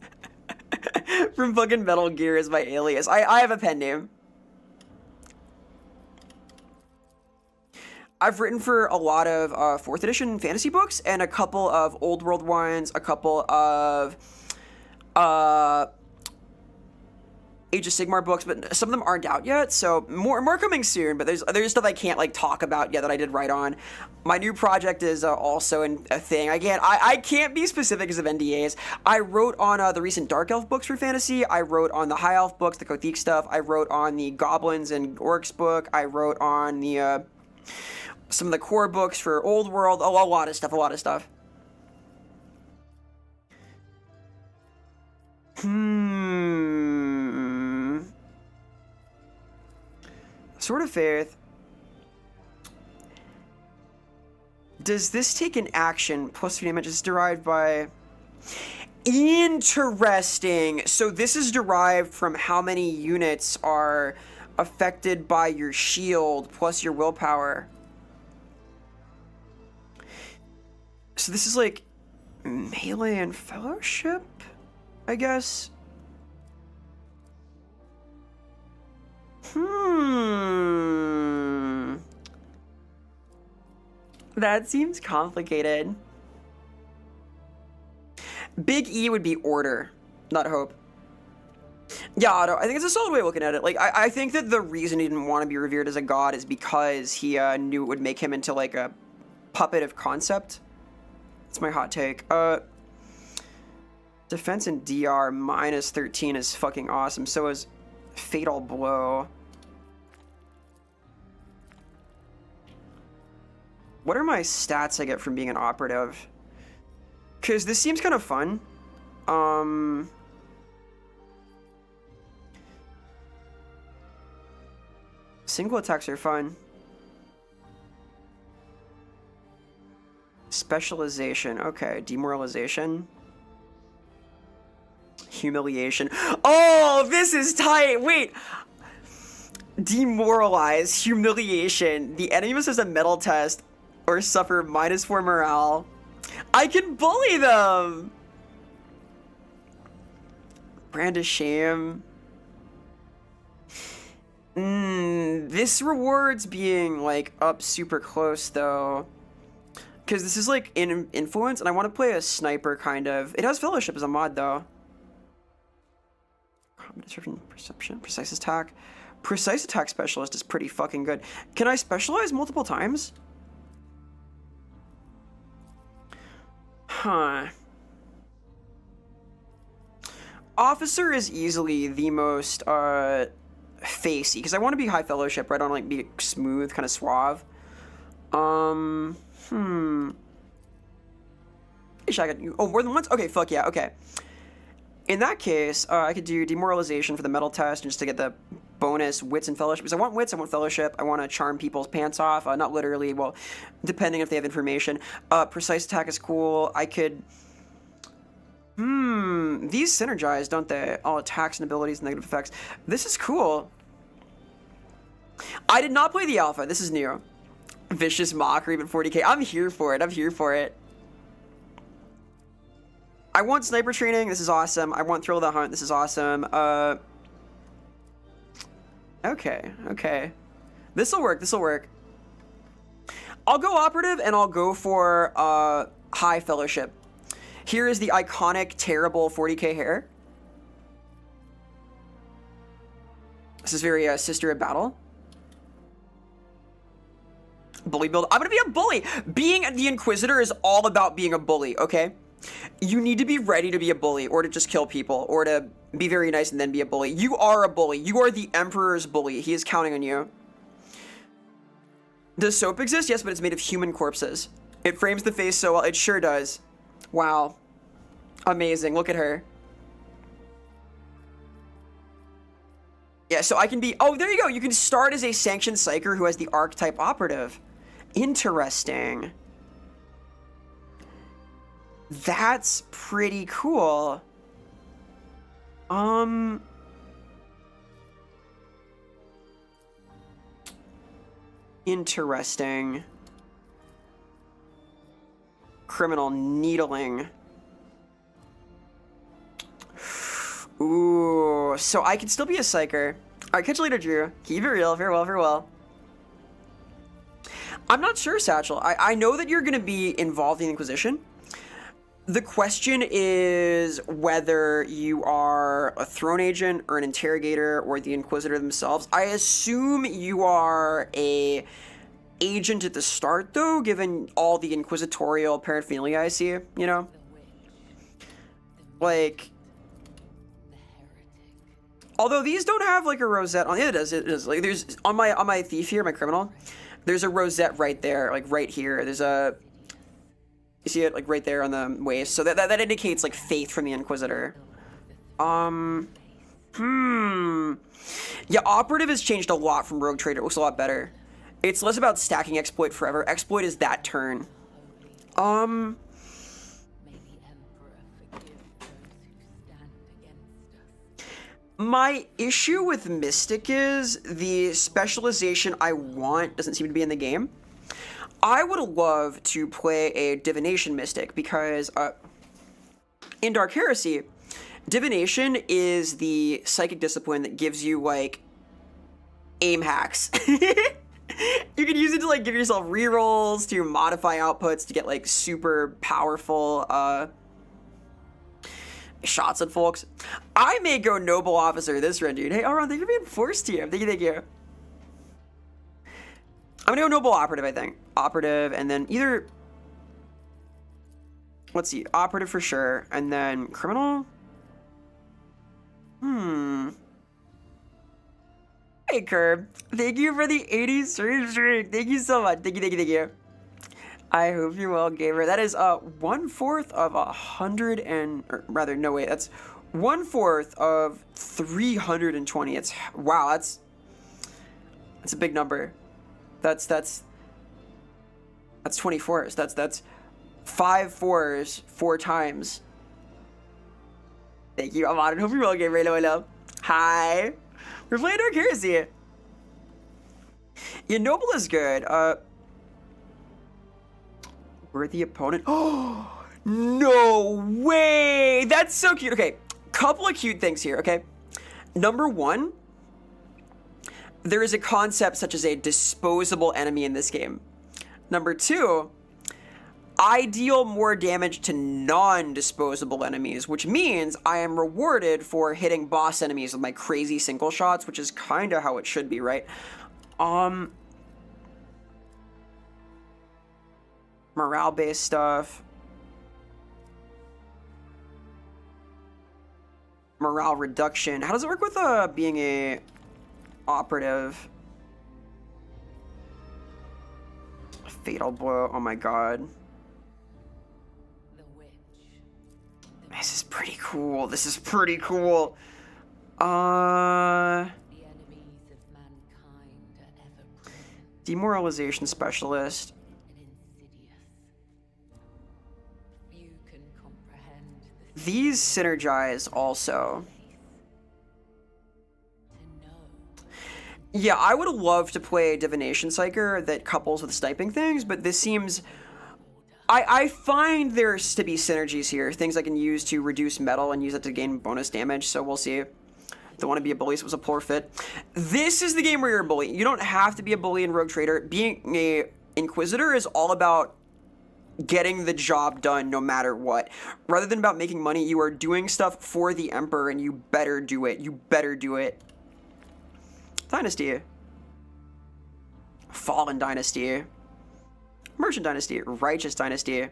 from fucking Metal Gear as my alias. I have a pen name. I've written for a lot of 4th edition fantasy books and a couple of old world ones, a couple of Age of Sigmar books, but some of them aren't out yet, so more coming soon. But there's stuff I can't like talk about yet that I did write on. My new project is also a thing. Again, I can't be specific because of NDAs. I wrote on the recent Dark Elf books for fantasy. I wrote on the High Elf books, the Kothic stuff. I wrote on the Goblins and Orcs book. I wrote on the some of the core books for Old World. Oh, a lot of stuff. Sword of Faith. Does this take an action plus 3 damage? Is derived by... Interesting. So this is derived from how many units are affected by your shield plus your willpower. So this is like melee and fellowship, I guess. That seems complicated. Big E would be order, not hope. Yeah, Otto, I think it's a solid way of looking at it. Like, I think that the reason he didn't want to be revered as a god is because he knew it would make him into, like, a puppet of concept. That's my hot take. Defense and DR minus 13 is fucking awesome. So is Fatal Blow. What are my stats I get from being an operative? Because this seems kind of fun. Single attacks are fun. Specialization. Okay. Demoralization. Humiliation. Oh, this is tight. Wait. Demoralize. Humiliation. The enemy must have a metal test or suffer -4 morale. I can bully them. Brand of shame. This rewards being like up super close though. Because this is like in influence and I want to play a sniper kind of. It has fellowship as a mod though. Combat description, perception, precise attack, Precise attack specialist is pretty fucking good. Can I specialize multiple times? Huh. Officer is easily the most facey, because I want to be high fellowship, right? I want to like be smooth, kind of suave. Wish I could. Oh, more than once? Okay, fuck yeah. Okay. In that case, I could do demoralization for the metal test just to get the bonus wits and fellowship. Because I want wits, I want fellowship, I want to charm people's pants off. Not literally, well, depending if they have information. Precise attack is cool. I could. These synergize, don't they? All attacks and abilities and negative effects. This is cool. I did not play the alpha. This is new. Vicious mockery, but 40k. I'm here for it. I'm here for it. I want sniper training. This is awesome. I want thrill of the hunt. This is awesome. Okay. Okay. This'll work. This'll work. I'll go operative and I'll go for high fellowship. Here is the iconic, terrible 40k hair. This is very Sister of Battle. Bully build. I'm gonna be a bully. Being the Inquisitor is all about being a bully, okay? You need to be ready to be a bully or to just kill people or to be very nice and then be a bully. You are a bully. You are the Emperor's bully. He is counting on you. Does soap exist? Yes, but it's made of human corpses. It frames the face so well. It sure does. Wow. Amazing. Look at her. Yeah, so I can be... Oh, there you go. You can start as a sanctioned psyker who has the archetype operative. Interesting. That's pretty cool. Interesting. Criminal needling. Ooh, so I can still be a psyker. Alright, catch you later, Drew. Keep it real. Farewell, farewell. I'm not sure, Satchel. I know that you're going to be involved in the Inquisition. The question is whether you are a throne agent or an interrogator or the Inquisitor themselves. I assume you are a agent at the start, though, given all the inquisitorial paraphernalia I see, you know? Like... Although these don't have like a rosette on it is. Like there's on my thief here, my criminal, there's a rosette right there, like right here. There's a you see it like right there on the waist. So that indicates like faith from the Inquisitor. Yeah, operative has changed a lot from rogue trader. It looks a lot better. It's less about stacking exploit forever. Exploit is that turn. My issue with Mystic is the specialization I want doesn't seem to be in the game. I would love to play a Divination Mystic because in Dark Heresy, Divination is the psychic discipline that gives you like aim hacks. You can use it to like give yourself rerolls, to modify outputs, to get like super powerful shots at folks. I may go Noble Officer this run, dude. Hey, Aron, thank you for being forced here. Thank you, thank you. I'm gonna go Noble Operative, I think. Operative, and then either... Let's see. Operative for sure, and then Criminal? Hey, Curb. Thank you for the 80s stream. Thank you so much. Thank you, thank you, thank you. I hope you're well, gamer. That is 1/4 of 100 and... Or rather, no, wait. That's 1/4 of 320. It's... Wow, that's a big number. That's 24s. That's 5 4s 4 times. Thank you. I'm on it. Hope you're well, gamer. Hello, hello. Hi. We're playing Dark Heresy. Yeah, Noble is good. Worthy opponent. Oh, no way. That's so cute. Okay, couple of cute things here, okay? Number one, there is a concept such as a disposable enemy in this game. Number two, I deal more damage to non-disposable enemies, which means I am rewarded for hitting boss enemies with my crazy single shots, which is kind of how it should be, right? Morale-based stuff. Morale reduction. How does it work with being a operative? Fatal blow. Oh my god. The witch. This is pretty cool. This is pretty cool. The enemies of mankind are ever present Demoralization specialist. and insidious. Few can comprehend the These synergize also. to know. Yeah, I would love to play a Divination Psyker that couples with sniping things, but this seems... I find there's to be synergies here. Things I can use to reduce metal and use it to gain bonus damage, so we'll see. Don't want to be a bully, so it was a poor fit. This is the game where you're a bully. You don't have to be a bully in Rogue Trader. Being a Inquisitor is all about getting the job done no matter what. Rather than about making money, you are doing stuff for the Emperor, and you better do it. You better do it. Dynasty. Fallen Dynasty. Merchant Dynasty. Righteous Dynasty.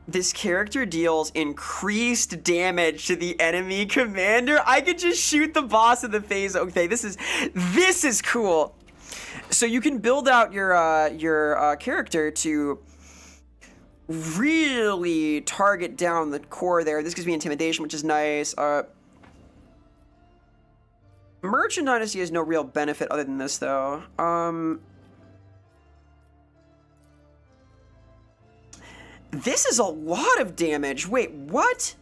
This character deals increased damage to the enemy commander. I could just shoot the boss in the face. Okay, this is cool. So you can build out your character to really target down the core there. This gives me intimidation, which is nice. Merchant Dynasty has no real benefit other than this, though. This is a lot of damage. Wait, what?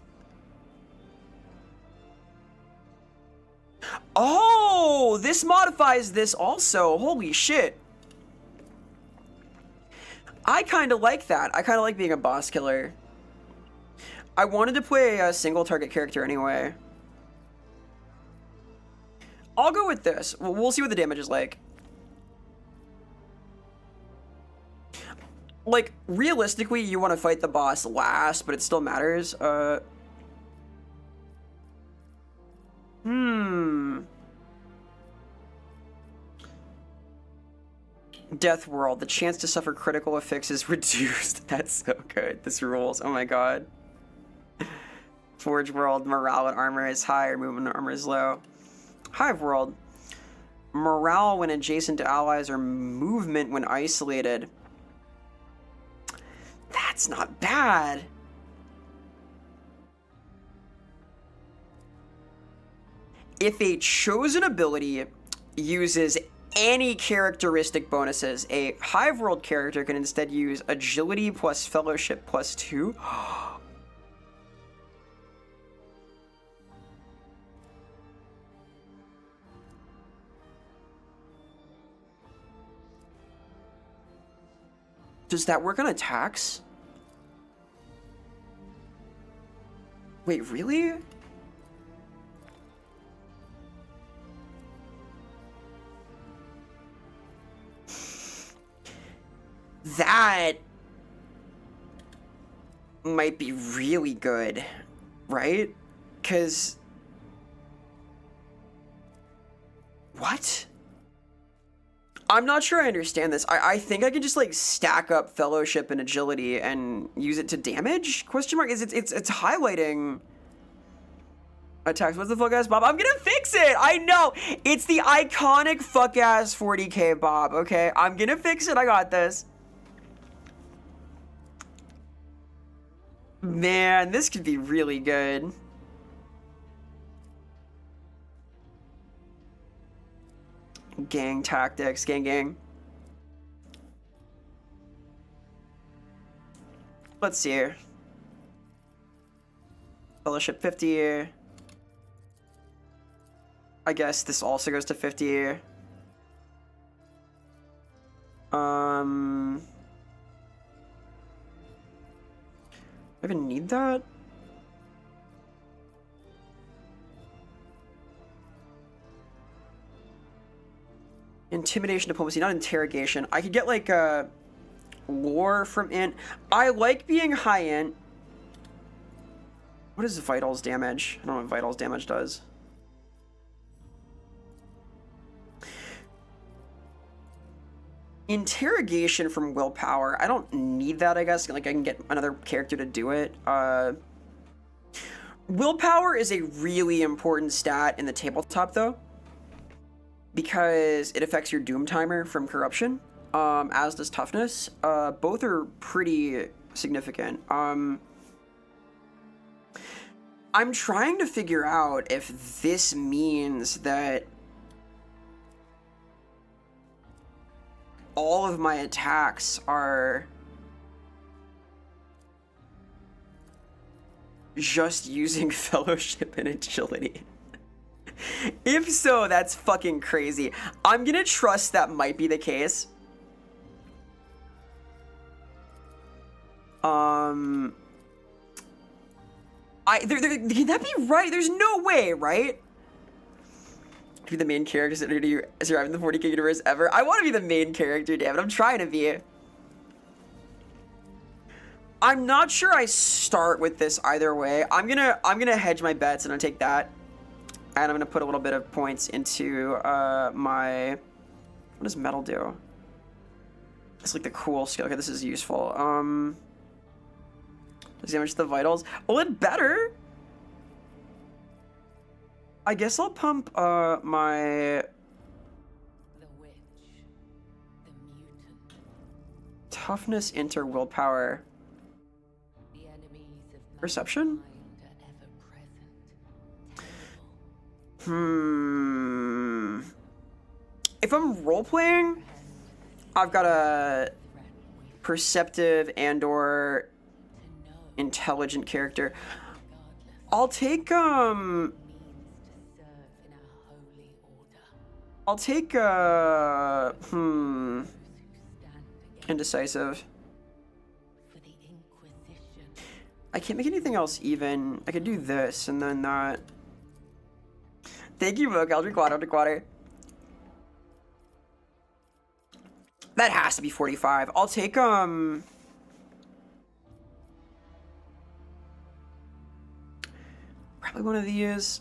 Oh, this modifies this also. Holy shit. I kind of like that. I kind of like being a boss killer. I wanted to play a single target character anyway. I'll go with this. We'll see what the damage is like. Like, realistically, you want to fight the boss last, but it still matters. Death World. The chance to suffer critical effects is reduced. That's so good. This rules. Oh my god. Forge World. Morale and armor is higher. Movement and armor is low. Hive World. Morale when adjacent to allies or movement when isolated. That's not bad. If a chosen ability uses any characteristic bonuses, a Hive World character can instead use Agility plus Fellowship plus 2. Does that work on attacks? Wait, really? That might be really good, right? Because... What? I'm not sure I understand this. I think I can just like stack up Fellowship and Agility and use it to damage? Question mark? It's highlighting attacks. What the fuck ass Bob? I'm gonna fix it! I know! It's the iconic fuck ass 40k Bob, okay? I'm gonna fix it, I got this. Man, this could be really good. Gang tactics, gang. Let's see here. Fellowship 50 here. I guess this also goes to 50 here. I even need that? Intimidation, diplomacy, not interrogation. I could get like lore from int. I like being high int. What is vitals damage? I don't know what vitals damage does. Interrogation from willpower. I don't need that, I guess. Like, I can get another character to do it. Willpower is a really important stat in the tabletop, though, because it affects your doom timer from corruption, as does toughness. Both are pretty significant. I'm trying to figure out if this means that all of my attacks are just using fellowship and agility. If so, that's fucking crazy. I'm gonna trust that might be the case. Can that be right? There's no way, right? To be the main character to you survive in the 40k universe ever. I want to be the main character, damn it. I'm trying to be. I'm not sure I start with this either way. I'm gonna hedge my bets and I'll take that. And I'm gonna put a little bit of points into my. What does metal do? It's like the cool skill. Okay, this is useful. Does damage the vitals? Well, it better. I guess I'll pump my The witch, the mutant, toughness into willpower. the enemies of Perception? mankind are ever present. Terrible. If I'm role playing, I've got a Threat we perceptive and/or to know, intelligent character. regardless, I'll take means to serve in our holy order. I'll take Those who stand against indecisive. for the Inquisition. I can't make anything else even. I could do this and then that. Thank you, Vogue. I'll drink water. I'll drink water. That has to be 45. I'll take probably one of these.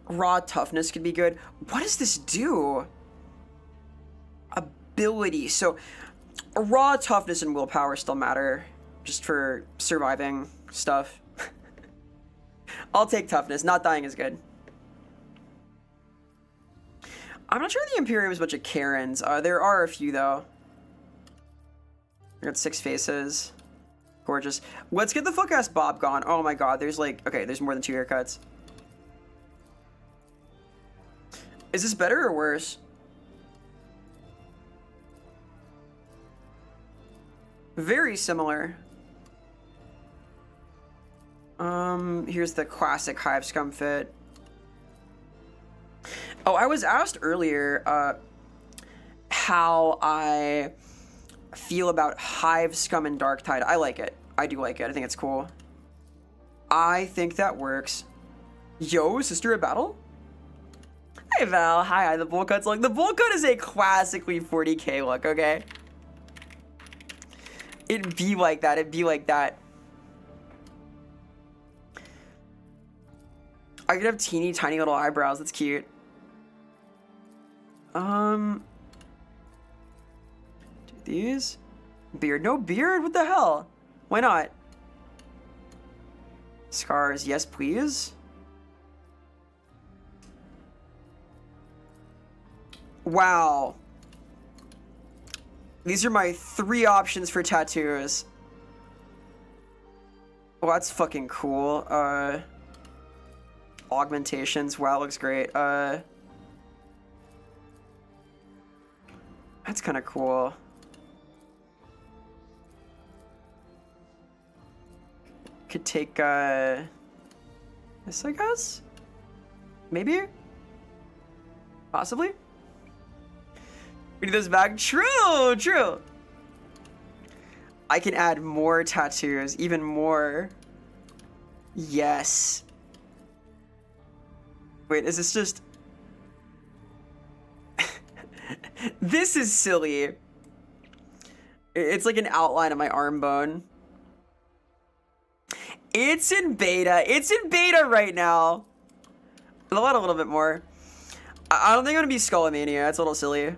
Raw toughness could be good. What does this do? Ability. So raw toughness and willpower still matter just for surviving stuff. I'll take toughness. Not dying is good. I'm not sure the Imperium is a bunch of Karens. There are a few though. I got 6 faces. Gorgeous. Let's get the fuck ass Bob gone. Oh my god, there's like, okay, there's more than 2 haircuts. Is this better or worse? Very similar. Here's the classic Hive Scum fit. Oh, I was asked earlier how I feel about Hive Scum and Dark Tide. I like it. I do like it. I think it's cool. I think that works. Yo, Sister of Battle? Hey Val, hi, the bowl cut's look. The bowl cut is a classically 40k look, okay? It'd be like that, it'd be like that. I could have teeny tiny little eyebrows, that's cute. Do these? Beard, no beard, what the hell? Why not? Scars, yes please. Wow. These are my 3 options for tattoos. Well, that's fucking cool. Augmentations. Wow, looks great. That's kind of cool. Could take, this, I guess? Maybe? Possibly? We need those back. True, true. I can add more tattoos, even more. Yes. Wait, is this just... This is silly. It's like an outline of my arm bone. It's in beta. It's in beta right now. I'll add a little bit more. I don't think I'm gonna be Skullomania. It's a little silly.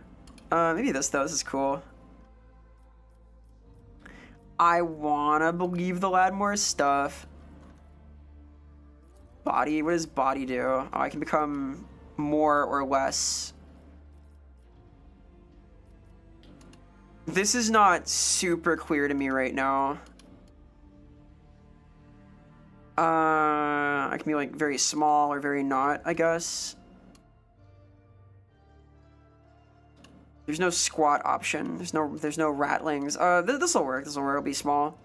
Maybe this though. This is cool. I wanna believe they'll add more stuff. Body. What does body do? Oh, I can become more or less. This is not super clear to me right now. I can be like very small or very not, I guess. There's no squat option. There's no rattlings. This'll work. This'll work. It'll be small.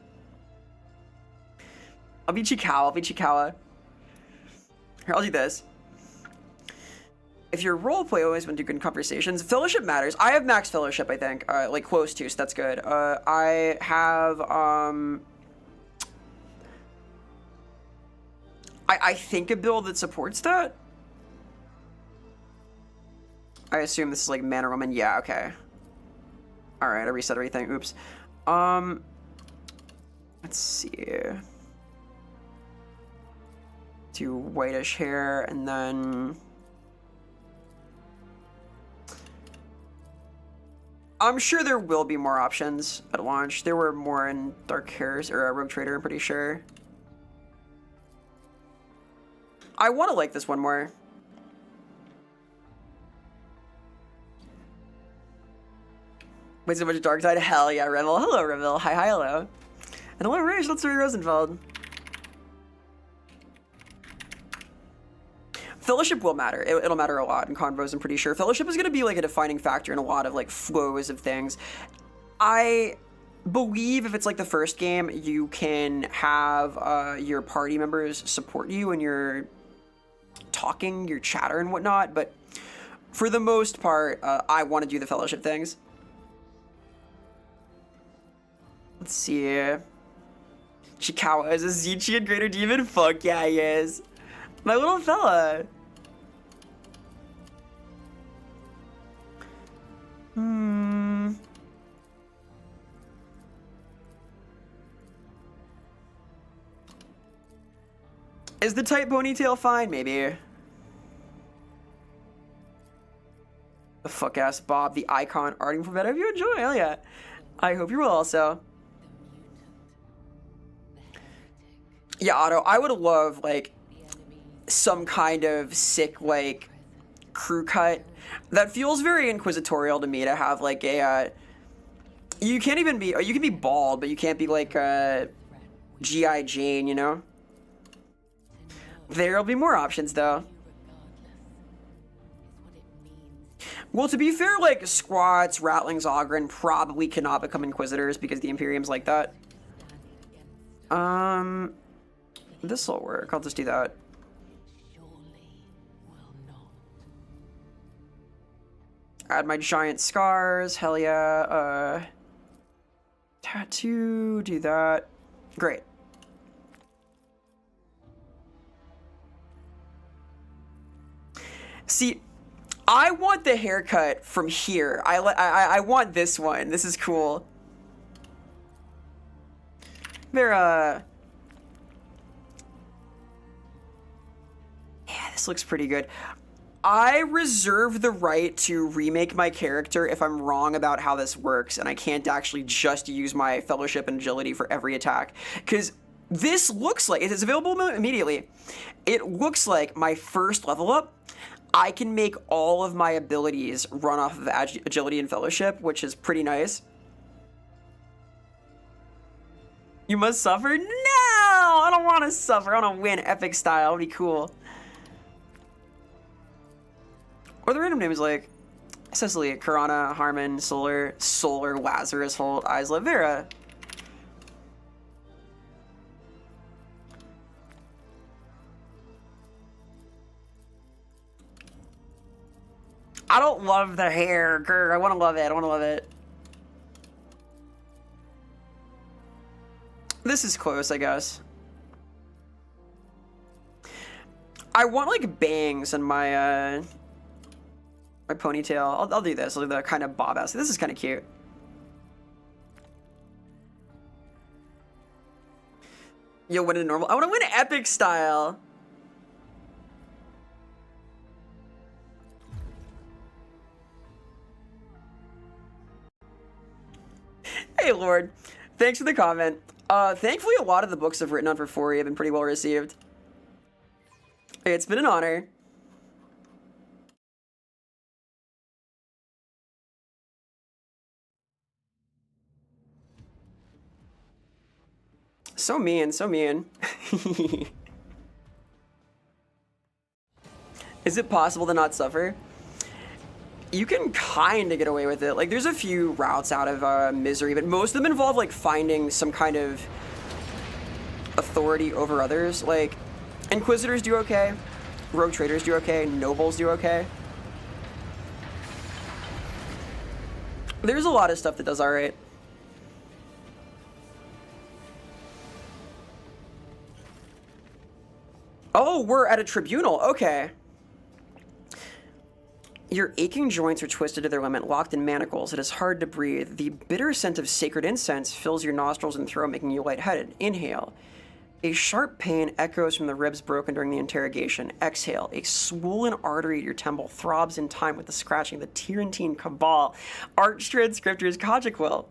I'll be Chikawa. I'll be Chikawa. Here, I'll do this. If your roleplay always went to good conversations, fellowship matters. I have max fellowship, I think. Like close to, so that's good. I have I think a build that supports that. I assume this is like man or woman. Yeah, okay. All right, I reset everything. Oops. Let's see. Do whitish hair and then I'm sure there will be more options at launch. There were more in Dark Hairs or Rogue Trader, I'm pretty sure. I want to like this one more. Wait, so much Dark Side? Hell yeah, Revel. Hello, Revel. Hi, hi, hello. And hello, Rage. Let's see Rosenfeld. Fellowship will matter. It'll matter a lot in convos, I'm pretty sure. Fellowship is going to be like a defining factor in a lot of like flows of things. I believe if it's like the first game, you can have your party members support you when you're talking, your chatter and whatnot, but for the most part, I want to do the fellowship things. Let's see. Chikawa is a Zechian Greater Demon? Fuck yeah, he is. My little fella. Is the tight ponytail fine? Maybe. The fuck ass Bob, the icon arting for better. If you enjoy, hell yeah. I hope you will also. Yeah, Otto, I would love like some kind of sick like crew cut. That feels very inquisitorial to me to have like a you can't even be, you can be bald, but you can't be like G.I. Jane, you know? There'll be more options though. Well, to be fair, like squats, rattlings, Ogren probably cannot become Inquisitors because the Imperium's like that. This'll work. I'll just do that. Add my giant scars. Hell yeah. Tattoo. Do that. Great. See, I want the haircut from here. I want this one. This is cool. Vera. Yeah, this looks pretty good. I reserve the right to remake my character if I'm wrong about how this works and I can't actually just use my fellowship and agility for every attack. Because this looks like, it is available immediately. It looks like my first level up, I can make all of my abilities run off of agility and fellowship, which is pretty nice. You must suffer? No! I don't want to suffer. I want to win epic style. It'll be cool. Or the random names like Cecily, Karana, Harmon, Solar, Lazarus, Holt, Isla, Vera. I don't love the hair, grr. I want to love it. I want to love it. This is close, I guess. I want like bangs on my my ponytail. I'll do this. I'll do the kind of bob ass. This is kind of cute. You'll win a normal. I want to win epic style. Hey, Lord. Thanks for the comment. Thankfully, a lot of the books I've written on for 4E have been pretty well received. It's been an honor. So mean, so mean. Is it possible to not suffer? You can kind of get away with it. Like, there's a few routes out of misery, but most of them involve, like, finding some kind of authority over others. Like, Inquisitors do okay, Rogue Traders do okay, Nobles do okay. There's a lot of stuff that does alright. Oh, we're at a tribunal. Okay. Your aching joints are twisted to their limit, locked in manacles. It is hard to breathe. The bitter scent of sacred incense fills your nostrils and throat, making you lightheaded. Inhale. A sharp pain echoes from the ribs broken during the interrogation. Exhale. A swollen artery at your temple throbs in time with the scratching of the Tyrantine Cabal. Arch-transcriptors Cogiquil.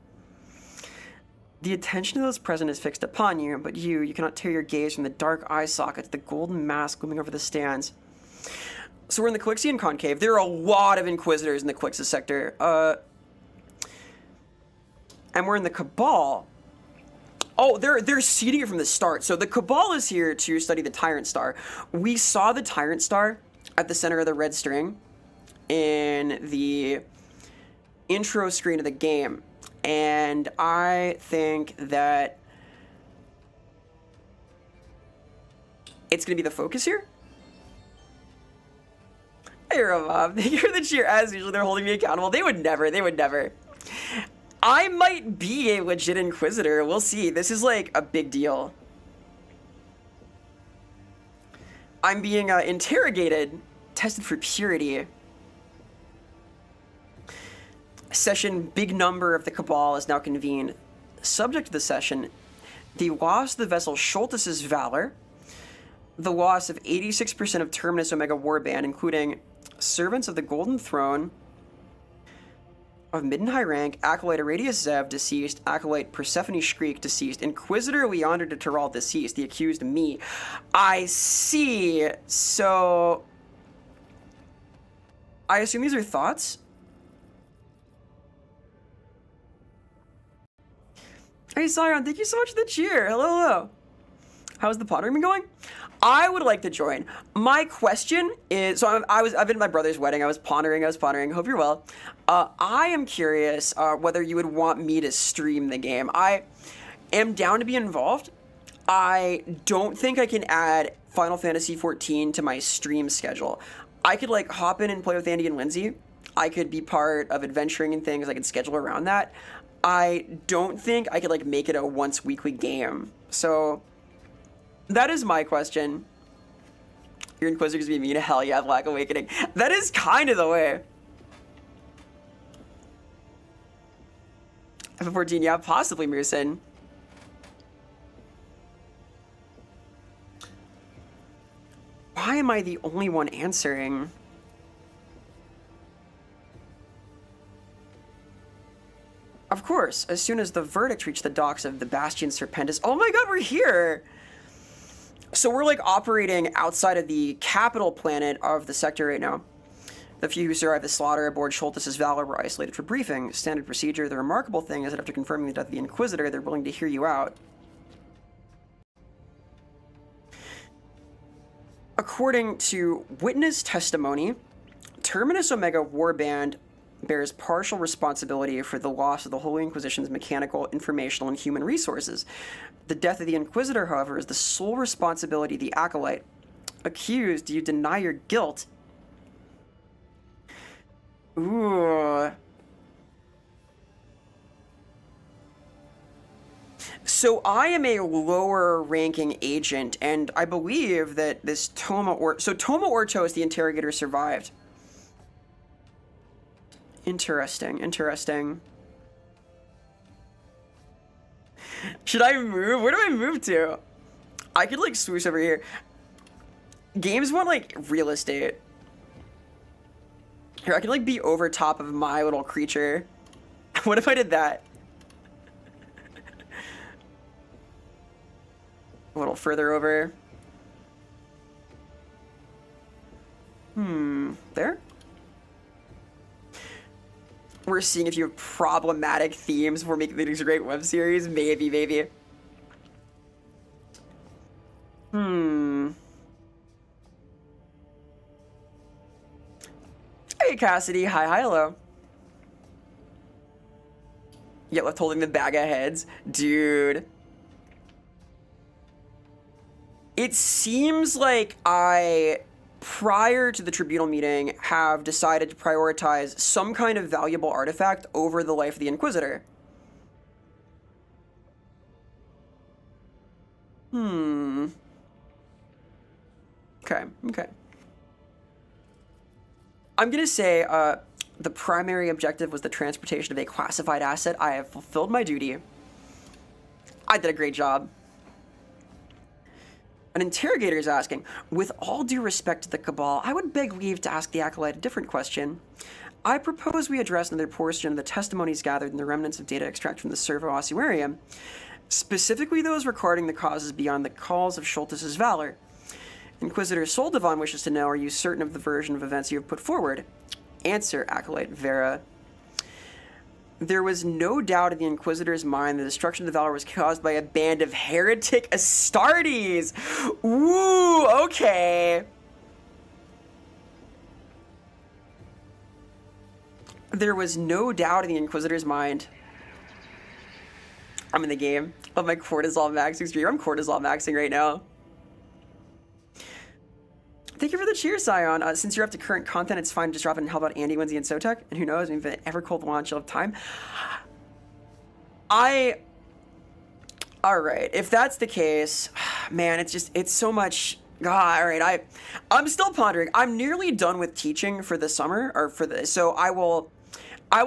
The attention of those present is fixed upon you, but you cannot tear your gaze from the dark eye sockets, the golden mask looming over the stands. So we're in the Calixian Concave. There are a lot of Inquisitors in the Calixis sector. And we're in the Cabal. Oh, they're seeding it from the start. So the Cabal is here to study the Tyrant Star. We saw the Tyrant Star at the center of the red string in the intro screen of the game. And I think that it's going to be the focus here. Hey, Rob. Thank you for the cheer. As usual, they're holding me accountable. They would never. They would never. I might be a legit Inquisitor. We'll see. This is like a big deal. I'm being interrogated, tested for purity. Session big number of the Cabal is now convened. Subject to the session, the loss of the vessel Schultes' Valor, the loss of 86% of Terminus Omega Warband, including Servants of the Golden Throne, of mid and high rank, Acolyte Aradius Zev, deceased, Acolyte Persephone Shriek, deceased, Inquisitor Leander de Terral, deceased, the accused me. I see. So, I assume these are thoughts? Hey, Sion, thank you so much for the cheer. Hello, hello. How's the pondering been going? I would like to join. My question is, so I've been at my brother's wedding. I was pondering. Hope you're well. I am curious whether you would want me to stream the game. I am down to be involved. I don't think I can add Final Fantasy XIV to my stream schedule. I could like hop in and play with Andy and Lindsay. I could be part of adventuring and things. I could schedule around that. I don't think I could like make it a once weekly game. So that is my question. Your Inquisitor's be mean? Hell yeah, Black Awakening. That is kind of the way. F14, yeah, possibly Mearson. Why am I the only one answering? Of course, as soon as the verdict reached the docks of the Bastion Serpentis. Oh my god, we're here! So we're like operating outside of the capital planet of the sector right now. The few who survived the slaughter aboard Schultes' Valor were isolated for briefing. Standard procedure. The remarkable thing is that after confirming the death of the Inquisitor, they're willing to hear you out. According to witness testimony, Terminus Omega Warband bears partial responsibility for the loss of the Holy Inquisition's mechanical, informational, and human resources. The death of the Inquisitor, however, is the sole responsibility of the Acolyte. Accused, do you deny your guilt? Ooh. So I am a lower ranking agent, and I believe that this Toma Ortos, the interrogator, survived. Interesting, interesting. Should I move? Where do I move to? I could like swoosh over here. Games want like real estate. Here, I could like be over top of my little creature. What if I did that? A little further over. There? We're seeing if you have problematic themes for making these a great web series. Maybe, maybe. Hey, Cassidy. Hi, hi, hello. Yet left holding the bag of heads. Dude. It seems like I, prior to the tribunal meeting, have decided to prioritize some kind of valuable artifact over the life of the Inquisitor. Okay, okay. I'm gonna say the primary objective was the transportation of a classified asset. I have fulfilled my duty. I did a great job. An interrogator is asking, with all due respect to the Cabal, I would beg leave to ask the Acolyte a different question. I propose we address another portion of the testimonies gathered in the remnants of data extracted from the Servo Ossuarium, specifically those recording the causes beyond the calls of Schultes' valor. Inquisitor Soldivan wishes to know, are you certain of the version of events you have put forward? Answer, Acolyte Vera. There was no doubt in the Inquisitor's mind the destruction of the Valor was caused by a band of heretic Astartes. Ooh, okay. There was no doubt in the Inquisitor's mind. I'm in the game. Of my cortisol maxing stream. I'm cortisol maxing right now. Thank you for the cheer, Scion. Since you're up to current content, it's fine to just drop it and help out Andy, Lindsay, and Sotek. And who knows, maybe the ever-cold launch, you'll have time. Alright, if that's the case, man, it's so much... alright, I'm still pondering. I'm nearly done with teaching for the summer, or for the... So I will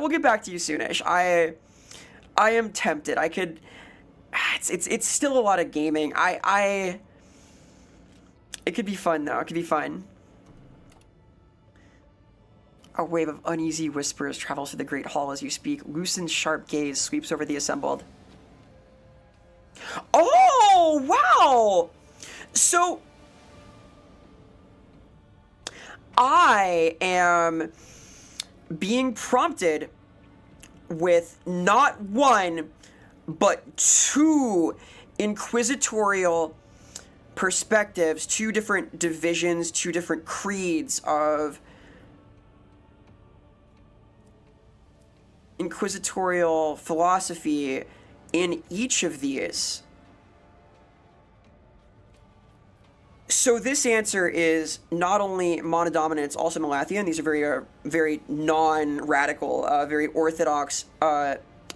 get back to you soonish. I am tempted. I could... It's still a lot of gaming. It could be fun, though. It could be fun. A wave of uneasy whispers travels through the great hall as you speak. Lucen's sharp gaze sweeps over the assembled. Oh, wow! So, I am being prompted with not one, but two inquisitorial perspectives, two different divisions, two different creeds of inquisitorial philosophy in each of these. So this answer is not only monodominant, it's also Malathian. These are very non-radical, very orthodox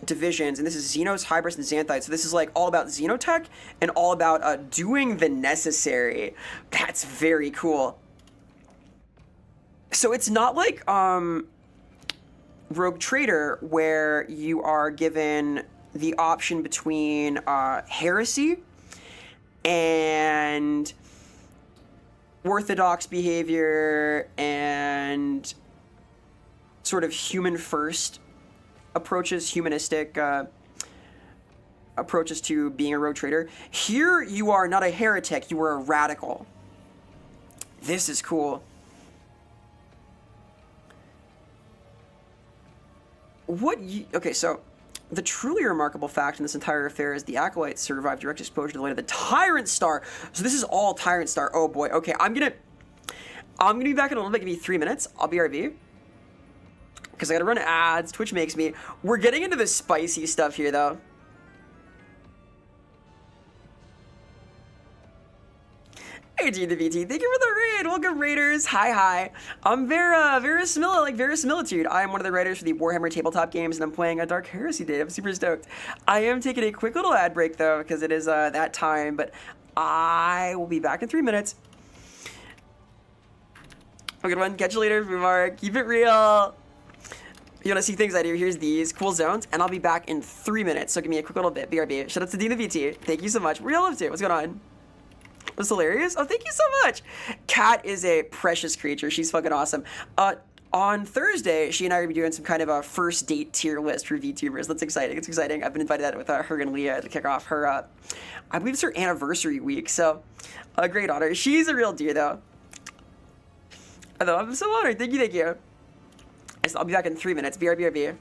divisions, and this is Xenos, Hybris, and Xanthite. So this is like all about Xenotech and all about doing the necessary. That's very cool. So it's not like Rogue Trader, where you are given the option between heresy and orthodox behavior and sort of human first approaches, humanistic approaches to being a rogue trader. Here you are not a heretic, you are a radical. This is cool. Okay, so the truly remarkable fact in this entire affair is the Acolytes survived direct exposure to the light of the Tyrant Star. So this is all Tyrant Star. Oh boy. Okay, I'm gonna be back in a little bit. Give me 3 minutes. I'll be RV. Because I gotta run ads. Twitch makes me. We're getting into the spicy stuff here, though. Hey, G the VT, thank you for the raid. Welcome, raiders. Hi. I'm Verisimilitude. I am one of the writers for the Warhammer tabletop games, and I'm playing a Dark Heresy day. I'm super stoked. I am taking a quick little ad break, though, because it is that time, but I will be back in 3 minutes. Have a good one. Catch you later, Mark. Keep it real. You want to see things I do? Here's these cool zones, and I'll be back in 3 minutes. So give me a quick little bit. BRB. Shout out to Dina VT. Thank you so much. What do y'all up to? What's going on? That's hilarious. Oh, thank you so much. Kat is a precious creature. She's fucking awesome. On Thursday, she and I are going to be doing some kind of a first date tier list for VTubers. That's exciting. It's exciting. I've been invited that with her and Leah to kick off her, I believe it's her anniversary week. So, a great honor. She's a real deal, though. Although, I'm so honored. Thank you. I'll be back in 3 minutes. BRB.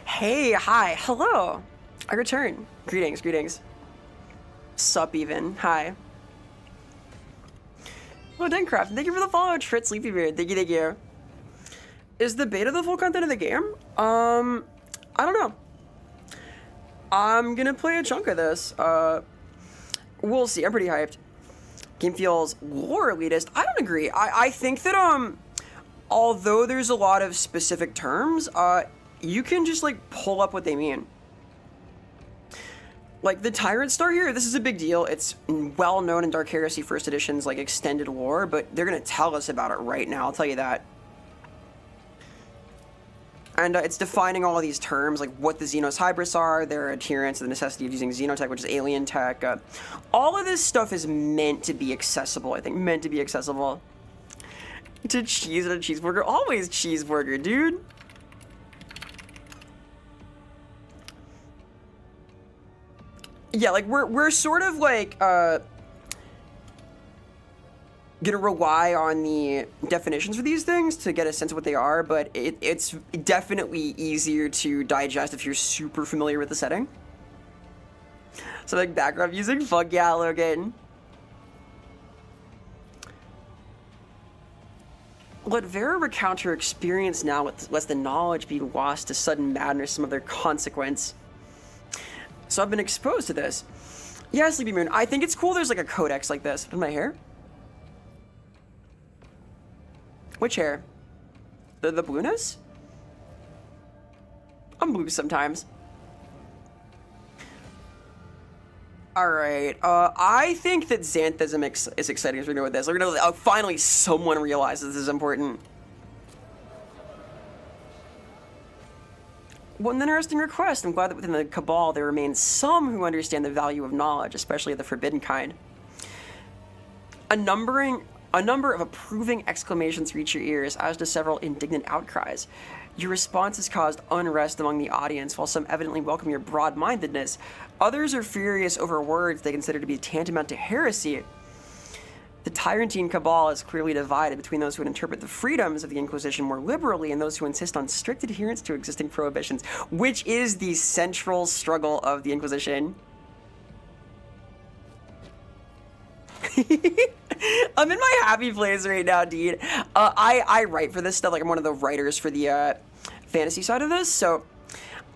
Hey, hi, hello. I return. Greetings. Sup even. Hi. Oh, Dencraft, thank you for the follow. Trit Sleepybeard, thank you, thank you. Is the beta the full content of the game? I don't know. I'm gonna play a chunk of this. We'll see. I'm pretty hyped. Game feels lore elitist. I don't agree. I think that although there's a lot of specific terms, you can just like pull up what they mean. Like the Tyrant Star here, this is a big deal. It's well known in Dark Heresy First Edition's like extended lore, but they're gonna tell us about it right now. I'll tell you that. And it's defining all of these terms, like what the Xenos Hybris are, their adherence to the necessity of using Xenotech, which is alien tech. All of this stuff is meant to be accessible, I think. Meant to be accessible. To cheese and a cheeseburger. Always cheeseburger, dude. Yeah, like, we're sort of, like, gonna rely on the definitions for these things to get a sense of what they are, but it's definitely easier to digest if you're super familiar with the setting. So like background music, fuck yeah, Logan. Let Vera recount her experience now, lest the knowledge be lost to sudden madness, some other consequence. So I've been exposed to this. Yeah, Sleepy Moon, I think it's cool there's like a codex like this. In my hair? Which hair? The blueness? I'm blue sometimes. Alright, I think that Xanthism is exciting as we're going with this. We're gonna, finally someone realizes this is important. What an interesting request. I'm glad that within the Cabal there remain some who understand the value of knowledge, especially of the forbidden kind. A number of approving exclamations reach your ears, as do several indignant outcries. Your response has caused unrest among the audience, while some evidently welcome your broad-mindedness. Others are furious over words they consider to be tantamount to heresy. The Tyrantine Cabal is clearly divided between those who would interpret the freedoms of the Inquisition more liberally and those who insist on strict adherence to existing prohibitions, which is the central struggle of the Inquisition. I'm in my happy place right now, dude. I write for this stuff. Like, I'm one of the writers for the fantasy side of this, so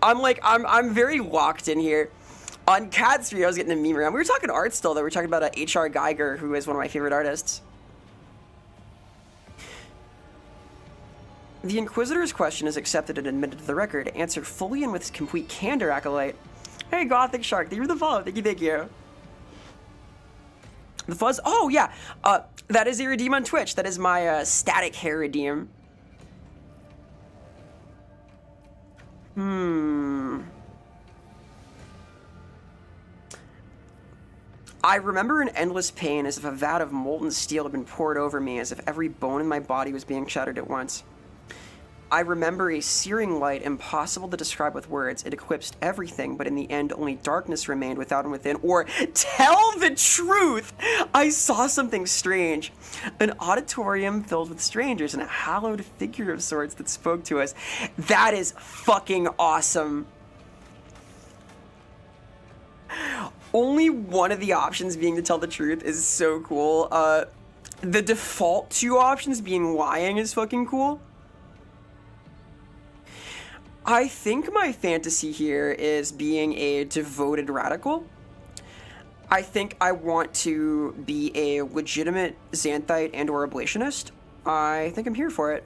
I'm very locked in here. On Cat 3, I was getting a meme around. We were talking art still, though. We were talking about H.R. Geiger, who is one of my favorite artists. The Inquisitor's question is accepted and admitted to the record, answered fully and with complete candor, Acolyte. Hey, Gothic Shark, thank you for the follow. Thank you, thank you. The Fuzz? Oh, yeah. That is a redeem on Twitch. That is my static hair redeem. I remember an endless pain, as if a vat of molten steel had been poured over me, as if every bone in my body was being shattered at once. I remember a searing light impossible to describe with words. It eclipsed everything, but in the end only darkness remained without and within. Or, tell the truth! I saw something strange. An auditorium filled with strangers and a hallowed figure of sorts that spoke to us. That is fucking awesome. Only one of the options being to tell the truth is so cool. The default two options being lying is fucking cool. I think my fantasy here is being a devoted radical. I think I want to be a legitimate Xanthite and or ablationist. I think I'm here for it.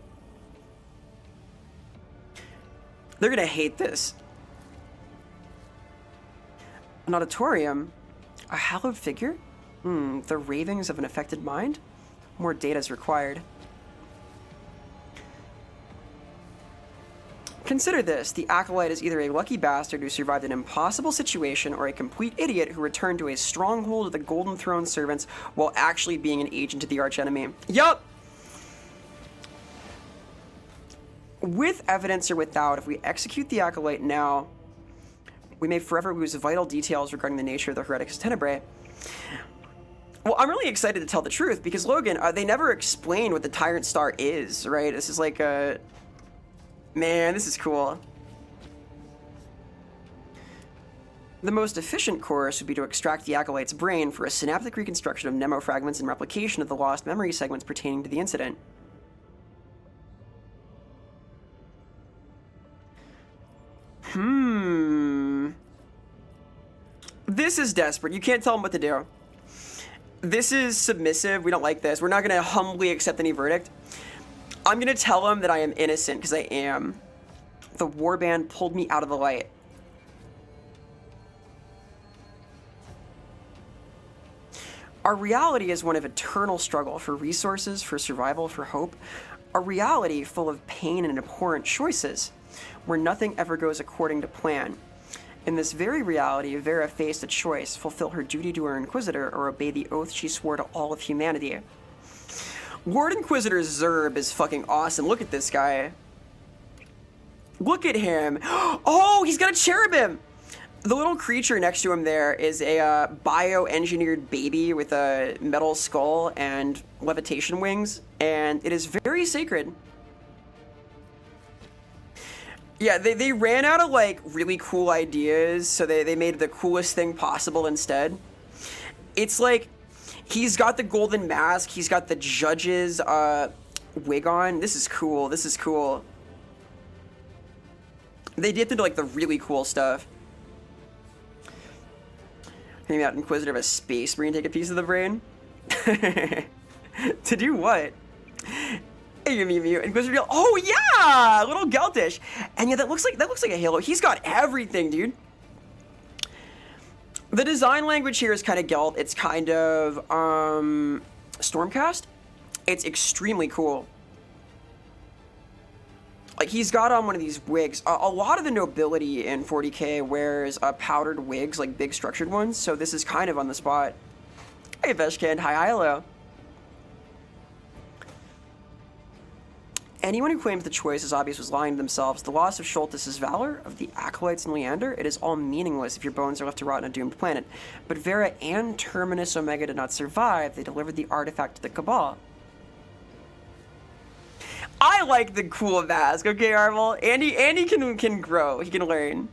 They're gonna hate this. An auditorium? A hallowed figure? The ravings of an affected mind? More data is required. Consider this. The Acolyte is either a lucky bastard who survived an impossible situation or a complete idiot who returned to a stronghold of the Golden Throne servants while actually being an agent of the archenemy. Yup! With evidence or without, if we execute the Acolyte now, we may forever lose vital details regarding the nature of the Hereticus Tenebrae. Well, I'm really excited to tell the truth, because, Logan, they never explain what the Tyrant Star is, right? This is like a... Man, this is cool. The most efficient course would be to extract the Acolyte's brain for a synaptic reconstruction of mnemofragments and replication of the lost memory segments pertaining to the incident. This is desperate. You can't tell him what to do. This is submissive. We don't like this. We're not going to humbly accept any verdict. I'm going to tell him that I am innocent, because I am. The warband pulled me out of the light. Our reality is one of eternal struggle for resources, for survival, for hope. A reality full of pain and abhorrent choices, where nothing ever goes according to plan. In this very reality, Vera faced a choice: fulfill her duty to her Inquisitor or obey the oath she swore to all of humanity. Lord Inquisitor Zerb is fucking awesome. Look at this guy. Look at him. Oh, he's got a cherubim! The little creature next to him there is a bio-engineered baby with a metal skull and levitation wings, and it is very sacred. Yeah, they ran out of, like, really cool ideas, so they made the coolest thing possible instead. It's like, he's got the golden mask, he's got the judge's wig on. This is cool, this is cool. They dipped into, like, the really cool stuff. Maybe that Inquisitor of a space marine take a piece of the brain? To do what? Inquisitor deal. Oh yeah, little Geltish, and yeah, that looks like a Halo. He's got everything, dude. The design language here is kind of Gelt. It's kind of Stormcast. It's extremely cool. Like, he's got on one of these wigs. A lot of the nobility in 40k wears powdered wigs, like big structured ones. So this is kind of on the spot. Hey, Veshkand. Hi, hello. Anyone who claims the choice as obvious was lying to themselves. The loss of Schultes' valor, of the Acolytes and Leander, it is all meaningless if your bones are left to rot on a doomed planet. But Vera and Terminus Omega did not survive. They delivered the artifact to the Cabal. I like the cool mask, okay, Arvel? Andy can grow. He can learn.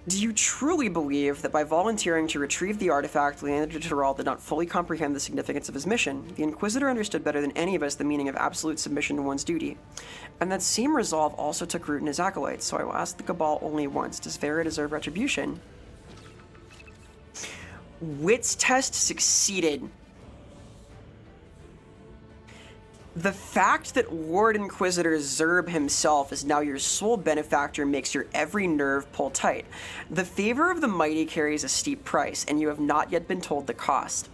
Do you truly believe that by volunteering to retrieve the artifact, Leander Terral did not fully comprehend the significance of his mission? The Inquisitor understood better than any of us the meaning of absolute submission to one's duty. And that same resolve also took root in his acolytes, so I will ask the Cabal only once. Does Vera deserve retribution? Wits test succeeded. The fact that Lord Inquisitor Zerb himself is now your sole benefactor makes your every nerve pull tight. The favor of the mighty carries a steep price, and you have not yet been told the cost.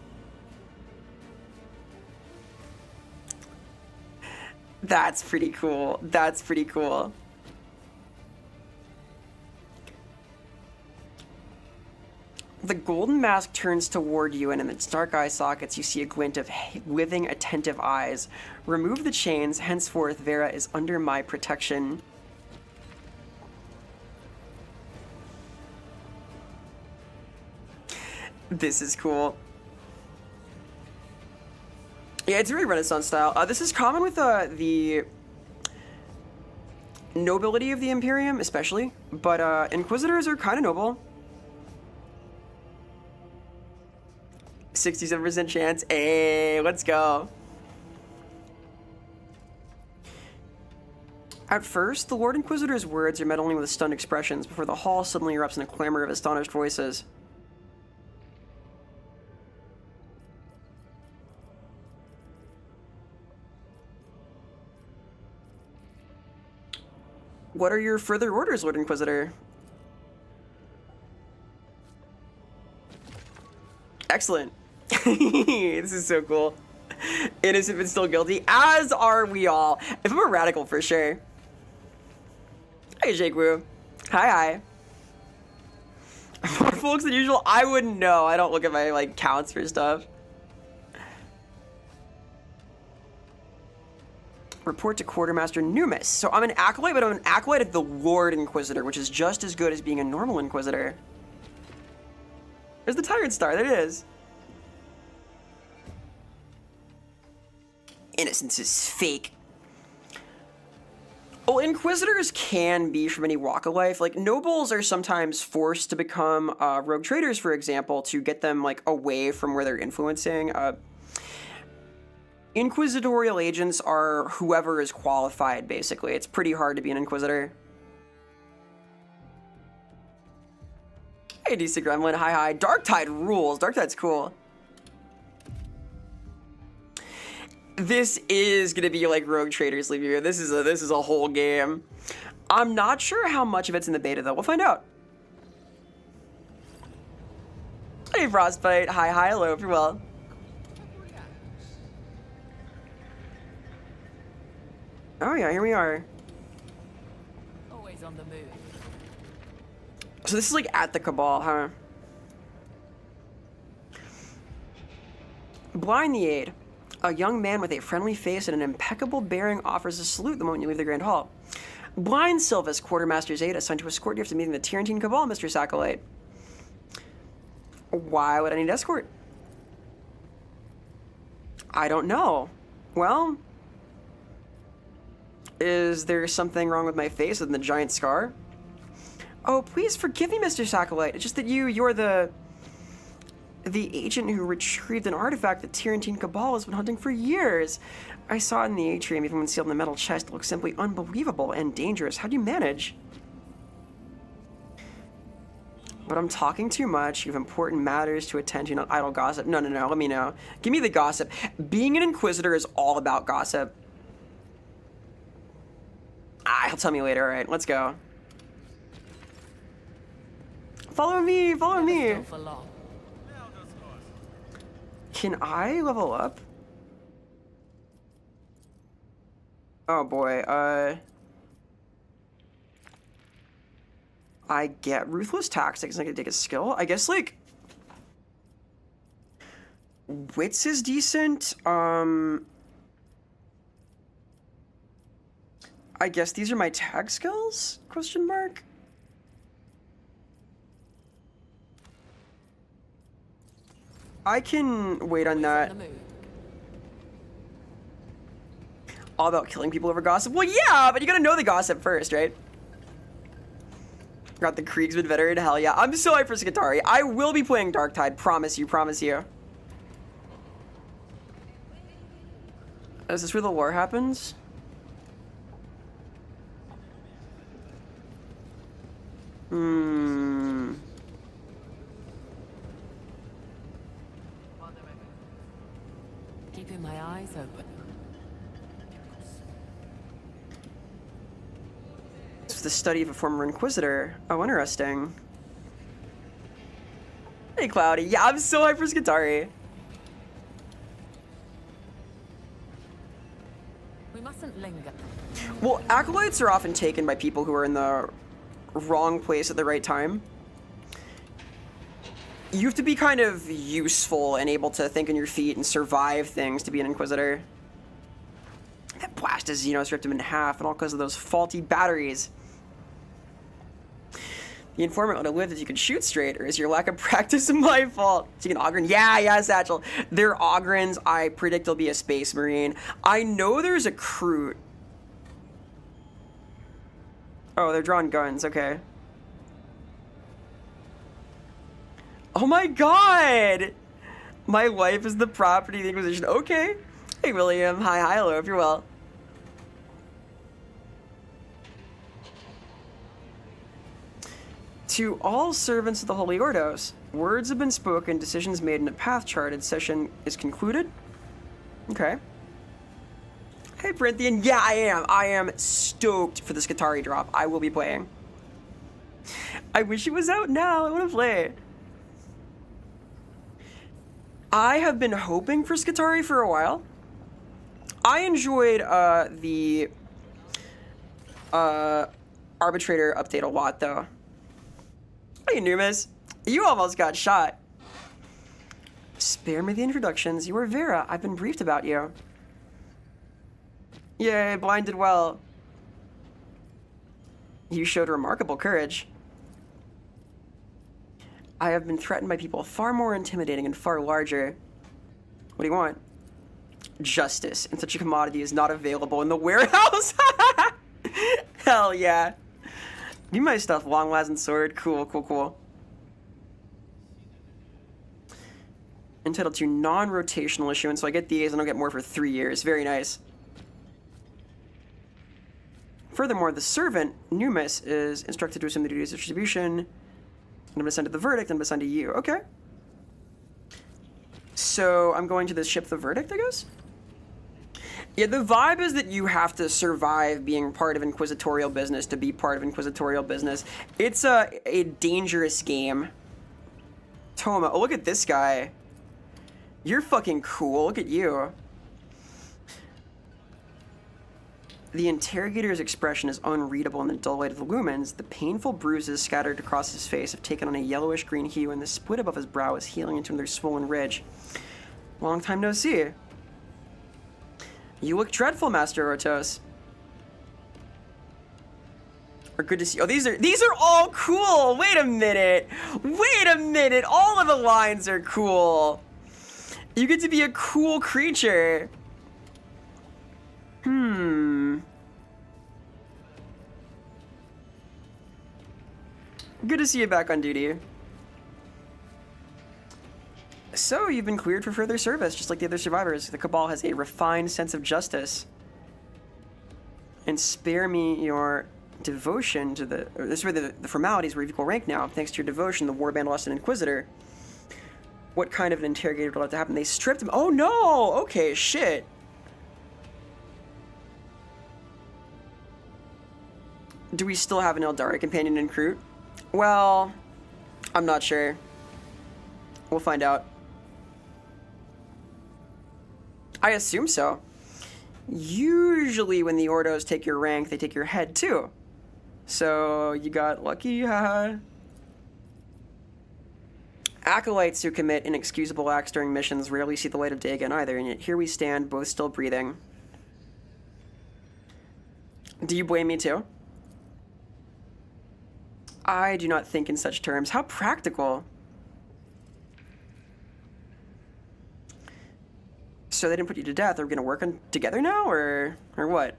That's pretty cool. That's pretty cool. The golden mask turns toward you, and in its dark eye sockets you see a glint of living, attentive eyes. Remove the chains. Henceforth, Vera is under my protection. This is cool. Yeah, it's very Renaissance style. This is common with the nobility of the Imperium, especially. But Inquisitors are kind of noble. 67% chance. Hey, let's go. At first, the Lord Inquisitor's words are met only with stunned expressions before the hall suddenly erupts in a clamor of astonished voices. What are your further orders, Lord Inquisitor? Excellent. This is so cool. Innocent but still guilty, as are we all. If I'm a radical, for sure. Hi, Jake Wu. Hi. More folks than usual? I wouldn't know. I don't look at my, like, counts for stuff. Report to Quartermaster Numis. So I'm an acolyte, but I'm an acolyte of the Lord Inquisitor, which is just as good as being a normal Inquisitor. There's the Tyrant Star. There it is. Innocence is fake. Well, Inquisitors can be from any walk of life. Like, nobles are sometimes forced to become rogue traders, for example, to get them, like, away from where they're influencing. Inquisitorial agents are whoever is qualified, basically. It's pretty hard to be an Inquisitor. Hey, DC Gremlin. Hi, hi. Darktide rules. Darktide's cool. This is gonna be like Rogue Traders League here. This is a whole game. I'm not sure how much of it's in the beta though. We'll find out. Hey Frostbite. Hi, hi, hello, if you're well. Oh yeah, here we are. Always on the move. So this is like at the Cabal, huh? Blind the Aid. A young man with a friendly face and an impeccable bearing offers a salute the moment you leave the Grand Hall. Blind Sylvis, Quartermaster's aide, assigned to escort you after meeting the Tyrantine Cabal, Mr. Acolyte. Why would I need escort? I don't know. Well, is there something wrong with my face and the giant scar? Oh, please forgive me, Mr. Acolyte. It's just that you're the agent who retrieved an artifact that Tyrantine Cabal has been hunting for years. I saw it in the atrium, even when sealed in the metal chest. It looks simply unbelievable and dangerous. How do you manage? But I'm talking too much. You have important matters to attend to, not idle gossip. No, let me know. Give me the gossip. Being an Inquisitor is all about gossip. He'll tell me later. All right, let's go. Follow me, follow me. Can I level up? Oh boy, I get Ruthless Tactics, I can take a skill. I guess, like, Wits is decent. I guess these are my tag skills? Question mark? I can wait on that. All about killing people over gossip? Well, yeah, but you gotta know the gossip first, right? Got the Kriegsman veteran, hell yeah. I'm so hyped for Skitarii. I will be playing Darktide, promise you, promise you. Is this where the war happens? Keeping my eyes open. It's the study of a former Inquisitor. Oh, interesting. Hey, Cloudy. Yeah, I'm so hyped for Skitarii. We mustn't linger. Well, acolytes are often taken by people who are in the wrong place at the right time. You have to be kind of useful and able to think on your feet and survive things to be an Inquisitor. That blast of Xenos ripped him in half, and all because of those faulty batteries. The informant would have lived if you could shoot straight, or is your lack of practice my fault? So you can Ogren? Yeah, Satchel. They're Ogrins. I predict they'll be a Space Marine. I know there's a Kroot. Oh, they're drawing guns. Okay. Oh my god! My life is the property of the Inquisition. Okay. Hey, William. Hi, hello, if you're well. To all servants of the Holy Ordos, words have been spoken, decisions made, and a path charted. Session is concluded. Okay. Hey, Brinthian. Yeah, I am stoked for the Skitarii drop. I will be playing. I wish it was out now. I want to play it. I have been hoping for Skitarii for a while. I enjoyed the Arbitrator update a lot, though. Hey, Numis. You almost got shot. Spare me the introductions. You are Vera. I've been briefed about you. Yay, Blind did well. You showed remarkable courage. I have been threatened by people far more intimidating and far larger. What do you want? Justice, and such a commodity is not available in the warehouse. Hell yeah. Give me my stuff. Long lasting sword. Cool, cool, cool. Entitled to non-rotational issuance, so I get these and I'll get more for 3 years. Very nice. Furthermore, the servant, Numis, is instructed to assume the duties of distribution. I'm going to send to the verdict, I'm going to send to you. Okay. So I'm going to the ship the verdict, I guess? Yeah, the vibe is that you have to survive being part of inquisitorial business to be part of inquisitorial business. It's a dangerous game. Toma, oh, look at this guy. You're fucking cool. Look at you. The interrogator's expression is unreadable in the dull light of the lumens. The painful bruises scattered across his face have taken on a yellowish-green hue, and the split above his brow is healing into another swollen ridge. Long time no see. You look dreadful, Master Ortos. Or good to see. Oh, these are all cool. Wait a minute. Wait a minute. All of the lines are cool. You get to be a cool creature. Good to see you back on duty. So, you've been cleared for further service, just like the other survivors. The Cabal has a refined sense of justice. And spare me your devotion to the... This is where the formalities were of equal rank now. Thanks to your devotion, the Warband lost an Inquisitor. What kind of an interrogator would have to happen? They stripped him. Oh no! Okay, shit. Do we still have an Eldari companion in Kroot? Well, I'm not sure. We'll find out. I assume so. Usually when the Ordos take your rank, they take your head too. So you got lucky, haha. Acolytes who commit inexcusable acts during missions rarely see the light of day again either, and yet here we stand, both still breathing. Do you blame me too? I do not think in such terms. How practical. So they didn't put you to death. Are we going to work on together now, or what?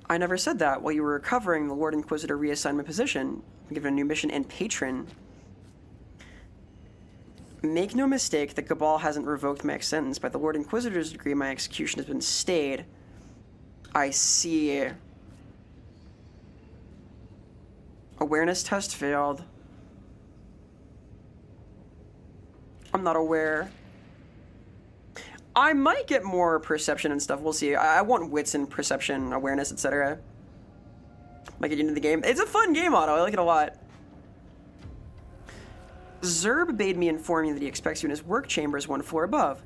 I never said that. While you were recovering, the Lord Inquisitor reassigned my position, given a new mission and patron. Make no mistake, the Cabal hasn't revoked my sentence. By the Lord Inquisitor's decree, my execution has been stayed. I see. Awareness test failed. I'm not aware. I might get more perception and stuff. We'll see. I want wits and perception, awareness, etc. Might get into the game. It's a fun game, Otto. I like it a lot. Zerb bade me inform you that he expects you in his work chambers 1 floor above.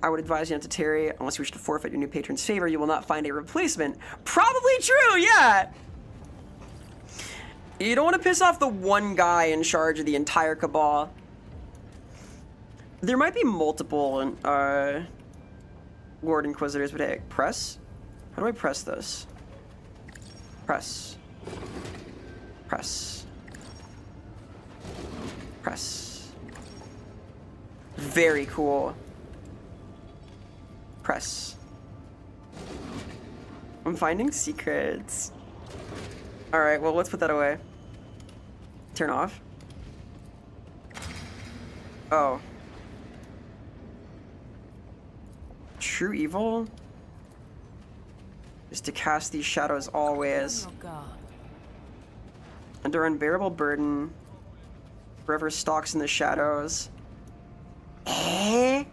I would advise you not to tarry unless you wish to forfeit your new patron's favor. You will not find a replacement. Probably true, yeah! You don't want to piss off the one guy in charge of the entire Cabal. There might be multiple Lord Inquisitors, but hey, press? How do I press this? Press. Press. Press. Very cool. Press. I'm finding secrets. Alright, well, let's put that away. Turn off. Oh. True evil is to cast these shadows always. Under unbearable burden, forever stalks in the shadows. Eh?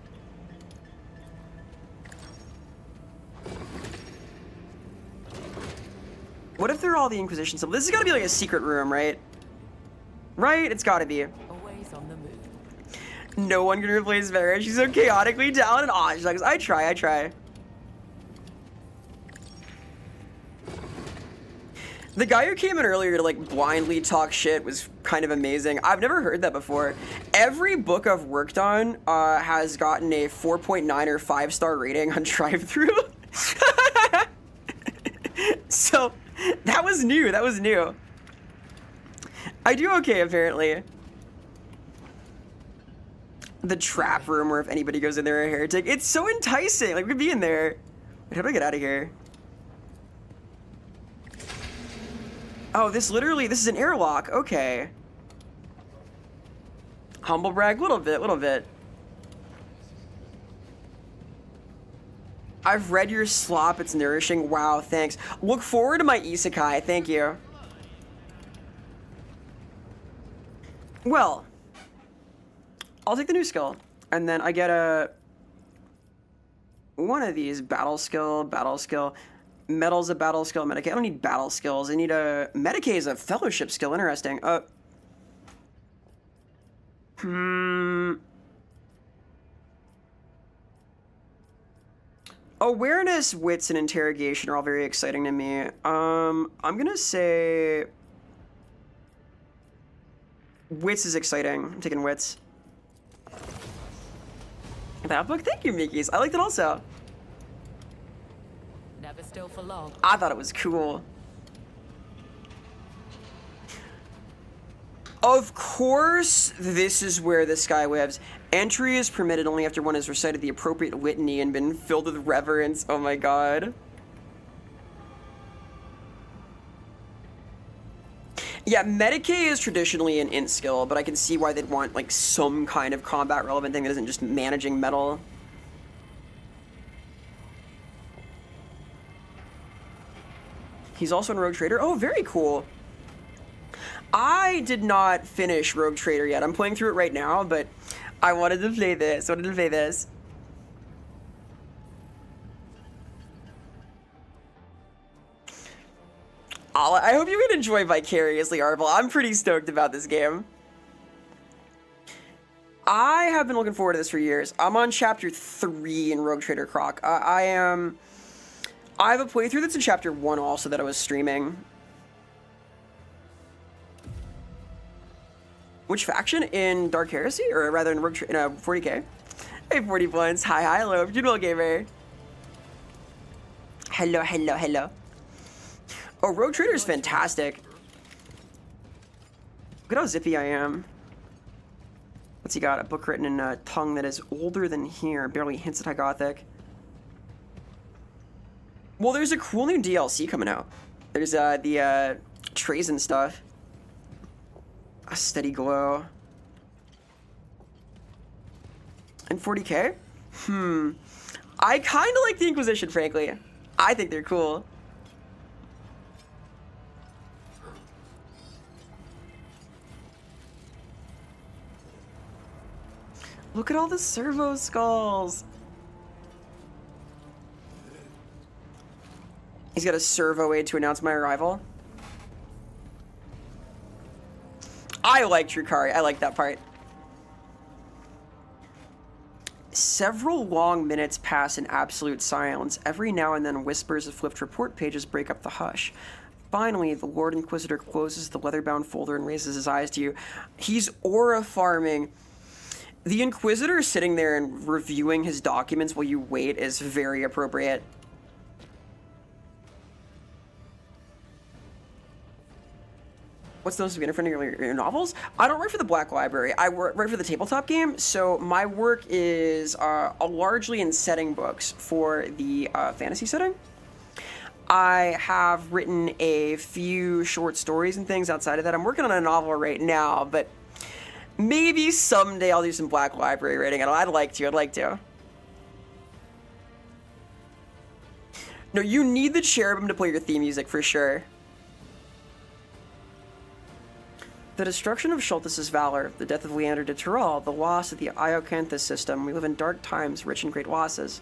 What if they're all the Inquisition symbol? This has got to be like a secret room, right? Right? It's got to be. Always on the move. No one can replace Vera. She's so chaotically talented. Aw, she's like, I try. The guy who came in earlier to like blindly talk shit was kind of amazing. I've never heard that before. Every book I've worked on has gotten a 4.9 or 5-star rating on drive-thru. So that was new. I do okay, apparently. The trap room where if anybody goes in there a heretic. It's so enticing. Like, we could be in there. Wait, how do I get out of here? Oh, this is an airlock. Okay. Humble brag, little bit. I've read your slop, it's nourishing. Wow, thanks. Look forward to my isekai, thank you. Well, I'll take the new skill, and then I get one of these, battle skill. Metal's a battle skill, Medicae. I don't need battle skills, I need a... Medicae is a fellowship skill, interesting. Awareness, wits, and interrogation are all very exciting to me. I'm gonna say... Wits is exciting. I'm taking wits. That book? Thank you, Miki's. I liked it also. Never still for long. I thought it was cool. Of course, this is where the skywebs. Entry is permitted only after one has recited the appropriate litany and been filled with reverence. Oh my god. Yeah, Medicae is traditionally an int skill, but I can see why they'd want like some kind of combat relevant thing that isn't just managing metal. He's also in Rogue Trader. Oh, very cool. I did not finish Rogue Trader yet. I'm playing through it right now, but I wanted to play this. I hope you can enjoy vicariously, Arvel. I'm pretty stoked about this game. I have been looking forward to this for years. I'm on chapter 3 in Rogue Trader Croc. I have a playthrough that's in chapter 1 also that I was streaming. Which faction? In Dark Heresy? Or rather in Rogue Trader, 40k? Hey, 40 points. Hi, hello. Judo Gamer. Hello. Oh, Rogue Trader is fantastic. Look at how zippy I am. What's he got? A book written in a tongue that is older than here. Barely hints at High Gothic. Well, there's a cool new DLC coming out. There's the trays and stuff. A steady glow. And 40k? I kind of like the Inquisition, frankly. I think they're cool. Look at all the servo skulls. He's got a servo aid to announce my arrival. I like Drukari. I like that part. Several long minutes pass in absolute silence. Every now and then whispers of flipped report pages break up the hush. Finally, the Lord Inquisitor closes the leather-bound folder and raises his eyes to you. He's aura farming. The Inquisitor sitting there and reviewing his documents while you wait is very appropriate. What's the most significant in your novels? I don't write for the Black Library. I write for the tabletop game, so my work is largely in setting books for the fantasy setting. I have written a few short stories and things outside of that. I'm working on a novel right now, but maybe someday I'll do some Black Library writing. I'd like to. No, you need the cherubim to play your theme music for sure. The destruction of Schultes' valor, the death of Leander de Tyrol, the loss of the Iocanthus system. We live in dark times, rich in great losses.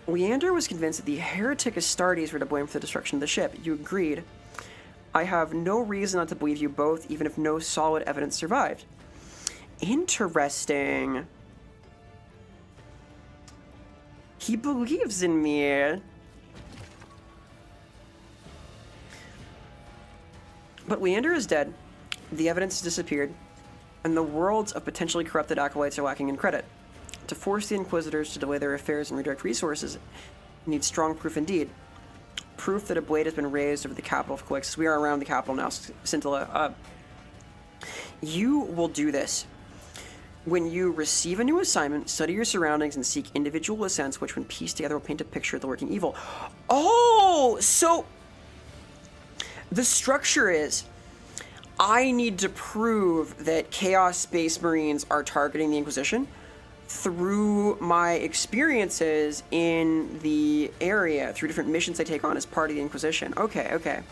Leander was convinced that the heretic Astartes were to blame for the destruction of the ship. You agreed. I have no reason not to believe you both, even if no solid evidence survived. Interesting. He believes in me. But Leander is dead. The evidence has disappeared. And the worlds of potentially corrupted acolytes are lacking in credit. To force the Inquisitors to delay their affairs and redirect resources needs strong proof indeed. Proof that a blade has been raised over the capital of Calixtus. We are around the capital now, Scintilla. You will do this. When you receive a new assignment, study your surroundings and seek individual ascents, which when pieced together will paint a picture of the working evil. Oh, so The structure is, I need to prove that Chaos Space Marines are targeting the Inquisition through my experiences in the area, through different missions I take on as part of the Inquisition. Okay, okay.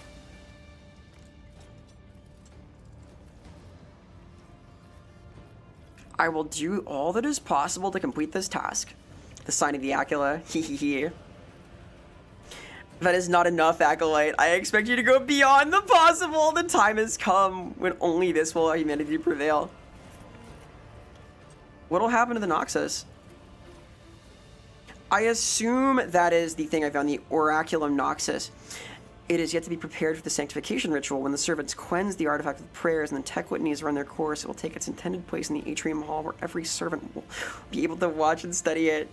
I will do all that is possible to complete this task. The sign of the Acula. Hehehe. That is not enough, Acolyte. I expect you to go beyond the possible. The time has come when only this will allow humanity to prevail. What'll happen to the Noxus? I assume that is the thing I found, the Oraculum Noxus. It is yet to be prepared for the sanctification ritual. When the servants cleanse the artifact with prayers and the tech litanies run their course, it will take its intended place in the atrium hall where every servant will be able to watch and study it.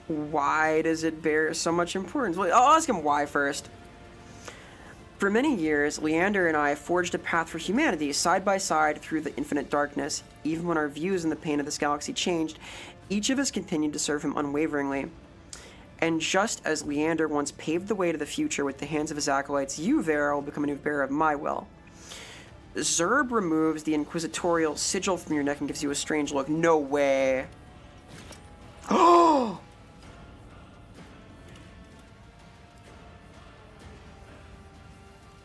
Why does it bear so much importance? Well, I'll ask him why first. For many years, Leander and I forged a path for humanity side by side through the infinite darkness. Even when our views and the pain of this galaxy changed, each of us continued to serve him unwaveringly. And just as Leander once paved the way to the future with the hands of his acolytes, you, Vera, will become a new bearer of my will. Zerb removes the inquisitorial sigil from your neck and gives you a strange look. No way. Oh!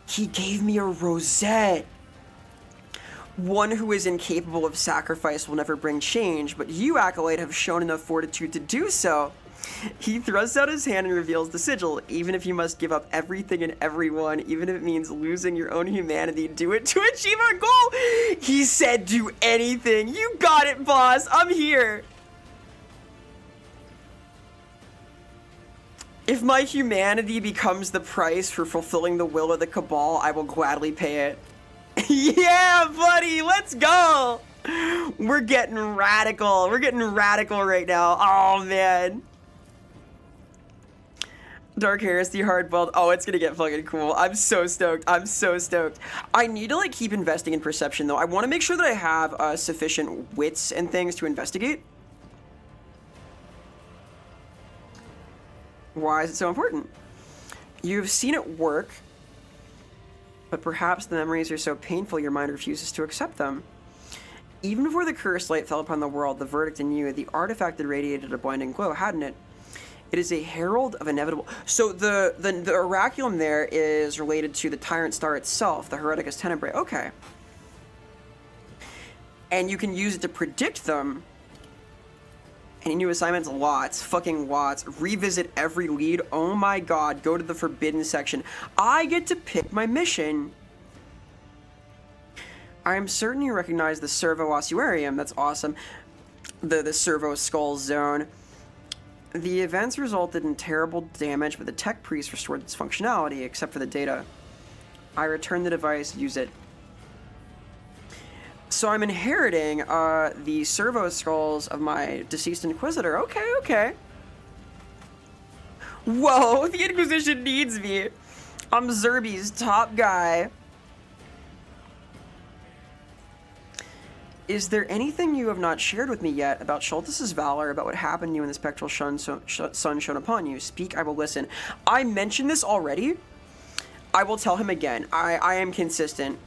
He gave me a rosette. One who is incapable of sacrifice will never bring change, but you, Acolyte, have shown enough fortitude to do so. He thrusts out his hand and reveals the sigil. Even if you must give up everything and everyone, even if it means losing your own humanity, do it to achieve our goal. He said do anything. You got it, boss. I'm here. If my humanity becomes the price for fulfilling the will of the Cabal, I will gladly pay it. Yeah, buddy, let's go! We're getting radical. We're getting radical right now. Oh, man. Dark Heresy hardboiled. Oh, it's gonna get fucking cool. I'm so stoked. I'm so stoked. I need to, like, keep investing in perception, though. I want to make sure that I have sufficient wits and things to investigate. Why is it so important? You've seen it work, but perhaps the memories are so painful your mind refuses to accept them. Even before the cursed light fell upon the world, the verdict in you, the artifact had radiated a blinding glow, hadn't it? It is a herald of inevitable... So the oraculum there is related to the Tyrant Star itself, the Hereticus Tenebrae. Okay. And you can use it to predict them. Any new assignments? Lots. Fucking lots. Revisit every lead. Oh my god. Go to the forbidden section. I get to pick my mission. I am certain you recognize the Servo Ossuarium. That's awesome. The Servo Skull Zone. The events resulted in terrible damage, but the tech priest restored its functionality, except for the data. I returned the device. Use it. So I'm inheriting the servo skulls of my deceased Inquisitor. Okay, okay. Whoa, the Inquisition needs me. I'm Zerby's top guy. Is there anything you have not shared with me yet about Schultz's valor, about what happened to you when the spectral sun shone upon you? Speak, I will listen. I mentioned this already. I will tell him again. I am consistent.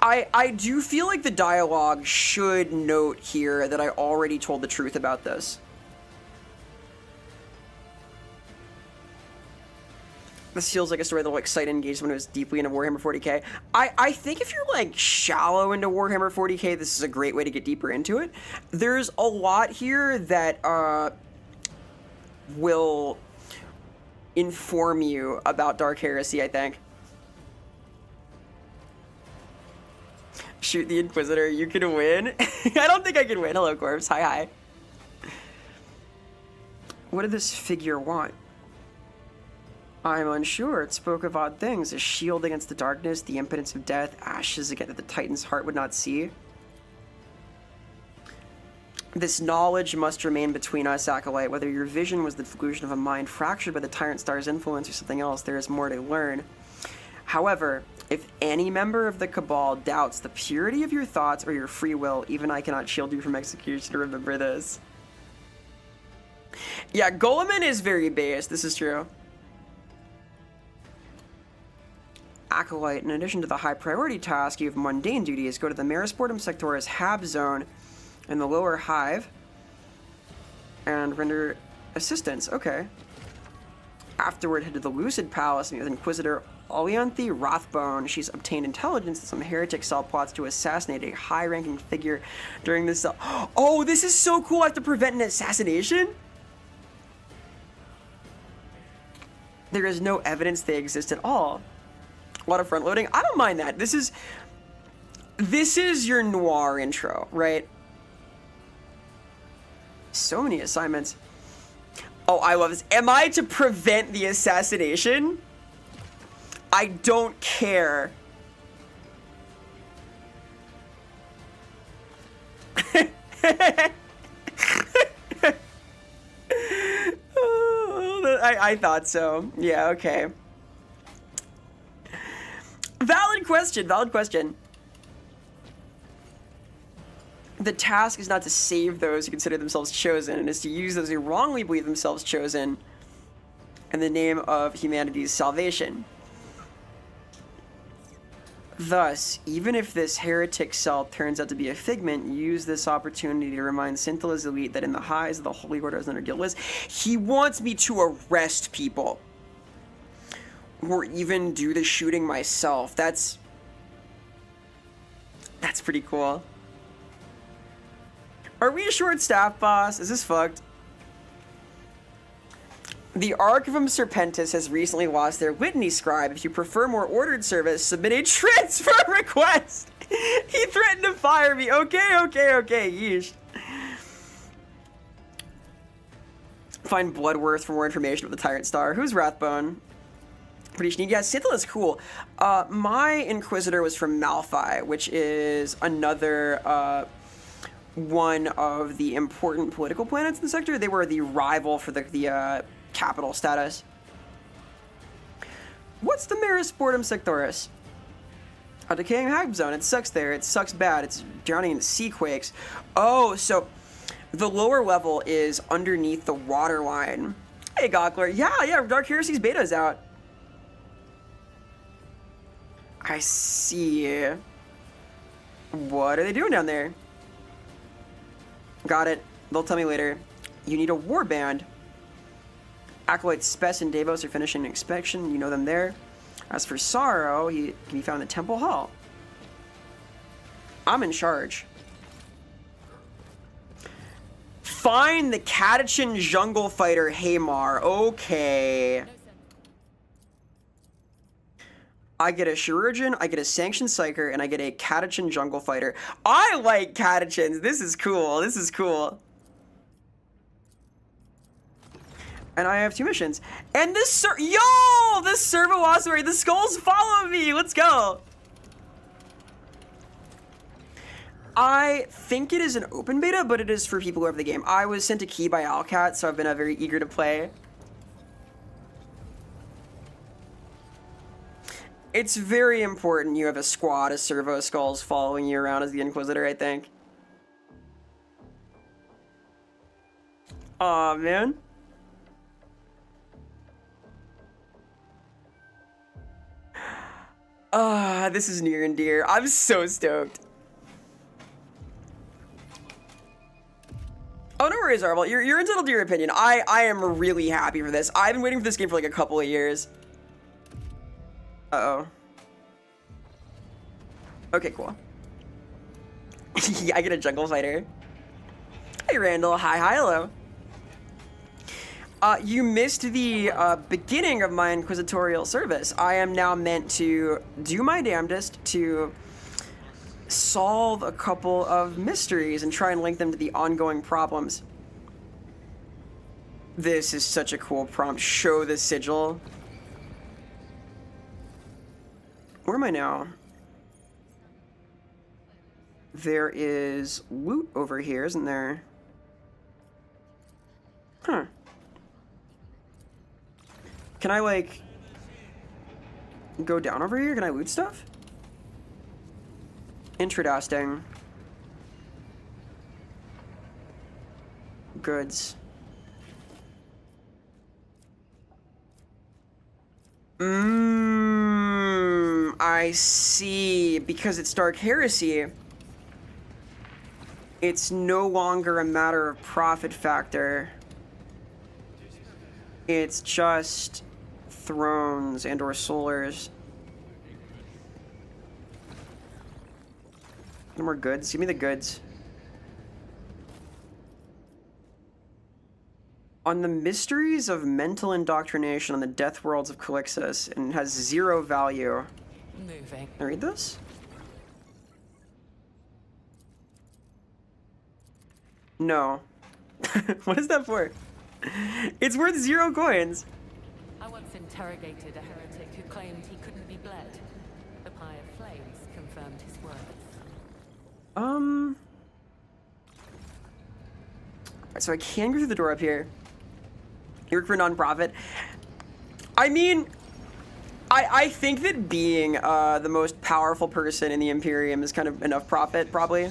I do feel like the dialogue should note here that I already told the truth about this. This feels like a story that will excite and engage someone who is deeply into Warhammer 40k. I think if you're, like, shallow into Warhammer 40k, this is a great way to get deeper into it. There's a lot here that will inform you about Dark Heresy, I think. Shoot the Inquisitor, you can win. I don't think I can win. Hello, Corpse. Hi, hi. What did this figure want? I'm unsure. It spoke of odd things. A shield against the darkness, the impotence of death, ashes again that the Titan's heart would not see. This knowledge must remain between us, Acolyte. Whether your vision was the delusion of a mind fractured by the Tyrant Star's influence or something else, there is more to learn. However, if any member of the Cabal doubts the purity of your thoughts or your free will, even I cannot shield you from execution. Remember this. Yeah, Goleman is very base. This is true. Acolyte, in addition to the high priority task, you have mundane duties. Go to the Marisportum Sectoris Hab Zone in the lower hive and render assistance. Okay. Afterward, head to the Lucid Palace and meet with Inquisitor Olianthe Rothbone. She's obtained intelligence that some heretic cell plots to assassinate a high-ranking figure during this cell. Oh, this is so cool! I have to prevent an assassination? There is no evidence they exist at all. A lot of front loading. I don't mind that. This is your noir intro, right? So many assignments. Oh, I love this. Am I to prevent the assassination? I don't care. I thought so. Yeah, okay. Valid question, valid question. The task is not to save those who consider themselves chosen, and is to use those who wrongly believe themselves chosen in the name of humanity's salvation. Thus, even if this heretic cell turns out to be a figment, use this opportunity to remind Scintilla's elite that in the highs of the Holy Order as under guild list, he wants me to arrest people. Or even do the shooting myself. That's pretty cool. Are we a short staff, boss? Is this fucked? The Archivum Serpentis has recently lost their litany scribe. If you prefer more ordered service, submit a transfer request. He threatened to fire me. Okay, yeesh. Find Bloodworth for more information of the Tyrant Star. Who's Rathbone? Pretty sneaky. Yeah, Scintilla's cool. My Inquisitor was from Malphai, which is another one of the important political planets in the sector. They were the rival for the capital status. What's the Marisportum Sectoris? A decaying hag zone. It sucks there. It sucks bad. It's drowning in sea quakes. Oh, so the lower level is underneath the water line. Hey, Gockler. Yeah, Dark Heresy's beta's out. I see. What are they doing down there? Got it. They'll tell me later. You need a warband. Acolyte Spess and Davos are finishing an inspection. You know them there. As for Sorrow, he can be found in the Temple Hall. I'm in charge. Find the Catachan Jungle Fighter Haymar. Okay. I get a Chirurgeon, I get a Sanctioned Psyker, and I get a Catachan Jungle Fighter. I like Catachans. This is cool. This is cool. And I have 2 missions. And this this Servo Ossuary, the skulls follow me. Let's go. I think it is an open beta, but it is for people who have the game. I was sent a key by Alcat, so I've been very eager to play. It's very important you have a squad of servo skulls following you around as the Inquisitor, I think. Aw, man. This is near and dear. I'm so stoked. Oh, no worries, Arvel. You're entitled to your opinion. I am really happy for this. I've been waiting for this game for like a couple of years. Uh-oh. Okay, cool. Yeah, I get a jungle fighter. Hey, Randall. Hi, hello. You missed the beginning of my inquisitorial service. I am now meant to do my damnedest to solve a couple of mysteries and try and link them to the ongoing problems. This is such a cool prompt. Show the sigil. Where am I now? There is loot over here, isn't there? Huh. Can I, like, go down over here? Can I loot stuff? Interesting. Goods. I see. Because it's Dark Heresy, it's no longer a matter of profit factor. It's just thrones and or solars. No more goods. Give me the goods. On the mysteries of mental indoctrination on the death worlds of Calixus, and has 0 value. Moving. Can I read this? No. What is that for? It's worth 0 coins. I once interrogated a heretic who claimed he couldn't be bled. The Pie of Flames confirmed his words. Alright, so I can go through the door up here. You work for a non-profit. I mean, I think that being the most powerful person in the Imperium is kind of enough profit, probably.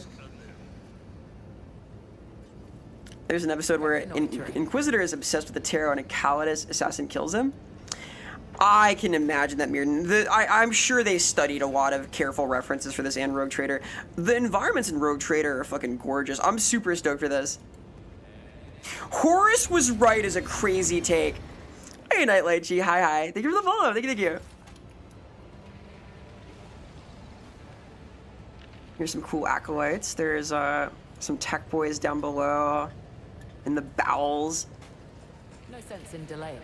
There's an episode where an Inquisitor is obsessed with the tarot and a Calidus assassin kills him. I can imagine that I'm sure they studied a lot of careful references for this and Rogue Trader. The environments in Rogue Trader are fucking gorgeous. I'm super stoked for this. Horus was right as a crazy take. Hey, Nightlight G. Hi. Thank you for the follow. Thank you. Here's some cool acolytes. There's some tech boys down below in the bowels. No sense in delaying.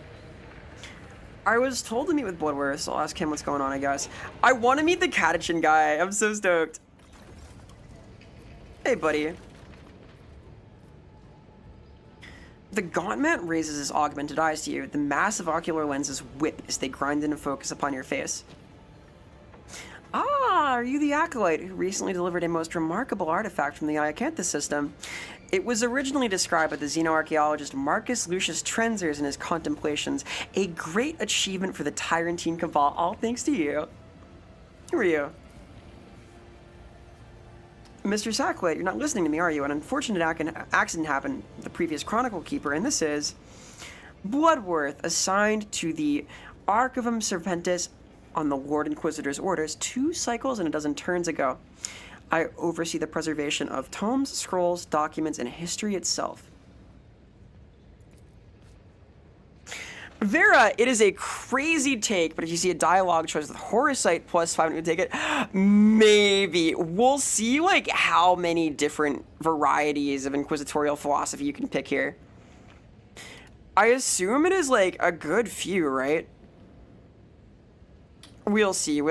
I was told to meet with Bloodworth, so I'll ask him what's going on, I guess. I want to meet the Catechin guy. I'm so stoked. Hey, buddy. The Gauntlet raises his augmented eyes to you. The massive ocular lenses whip as they grind in and focus upon your face. Ah, are you the acolyte who recently delivered a most remarkable artifact from the Iacanthus system? It was originally described by the xenoarchaeologist Marcus Lucius Trenzers in his Contemplations, a great achievement for the Tyrantine Cabal, all thanks to you. Who are you? Mr. Sacklate, you're not listening to me, are you? An unfortunate accident happened with the previous Chronicle Keeper, and this is Bloodworth, assigned to the Archivum Serpentis on the Lord Inquisitor's orders 2 cycles and a dozen turns ago. I oversee the preservation of tomes, scrolls, documents, and history itself. Vera, it is a crazy take, but if you see a dialogue choice with Horusite plus 5, you take it. Maybe. We'll see, like, how many different varieties of inquisitorial philosophy you can pick here. I assume it is, like, a good few, right? We'll see.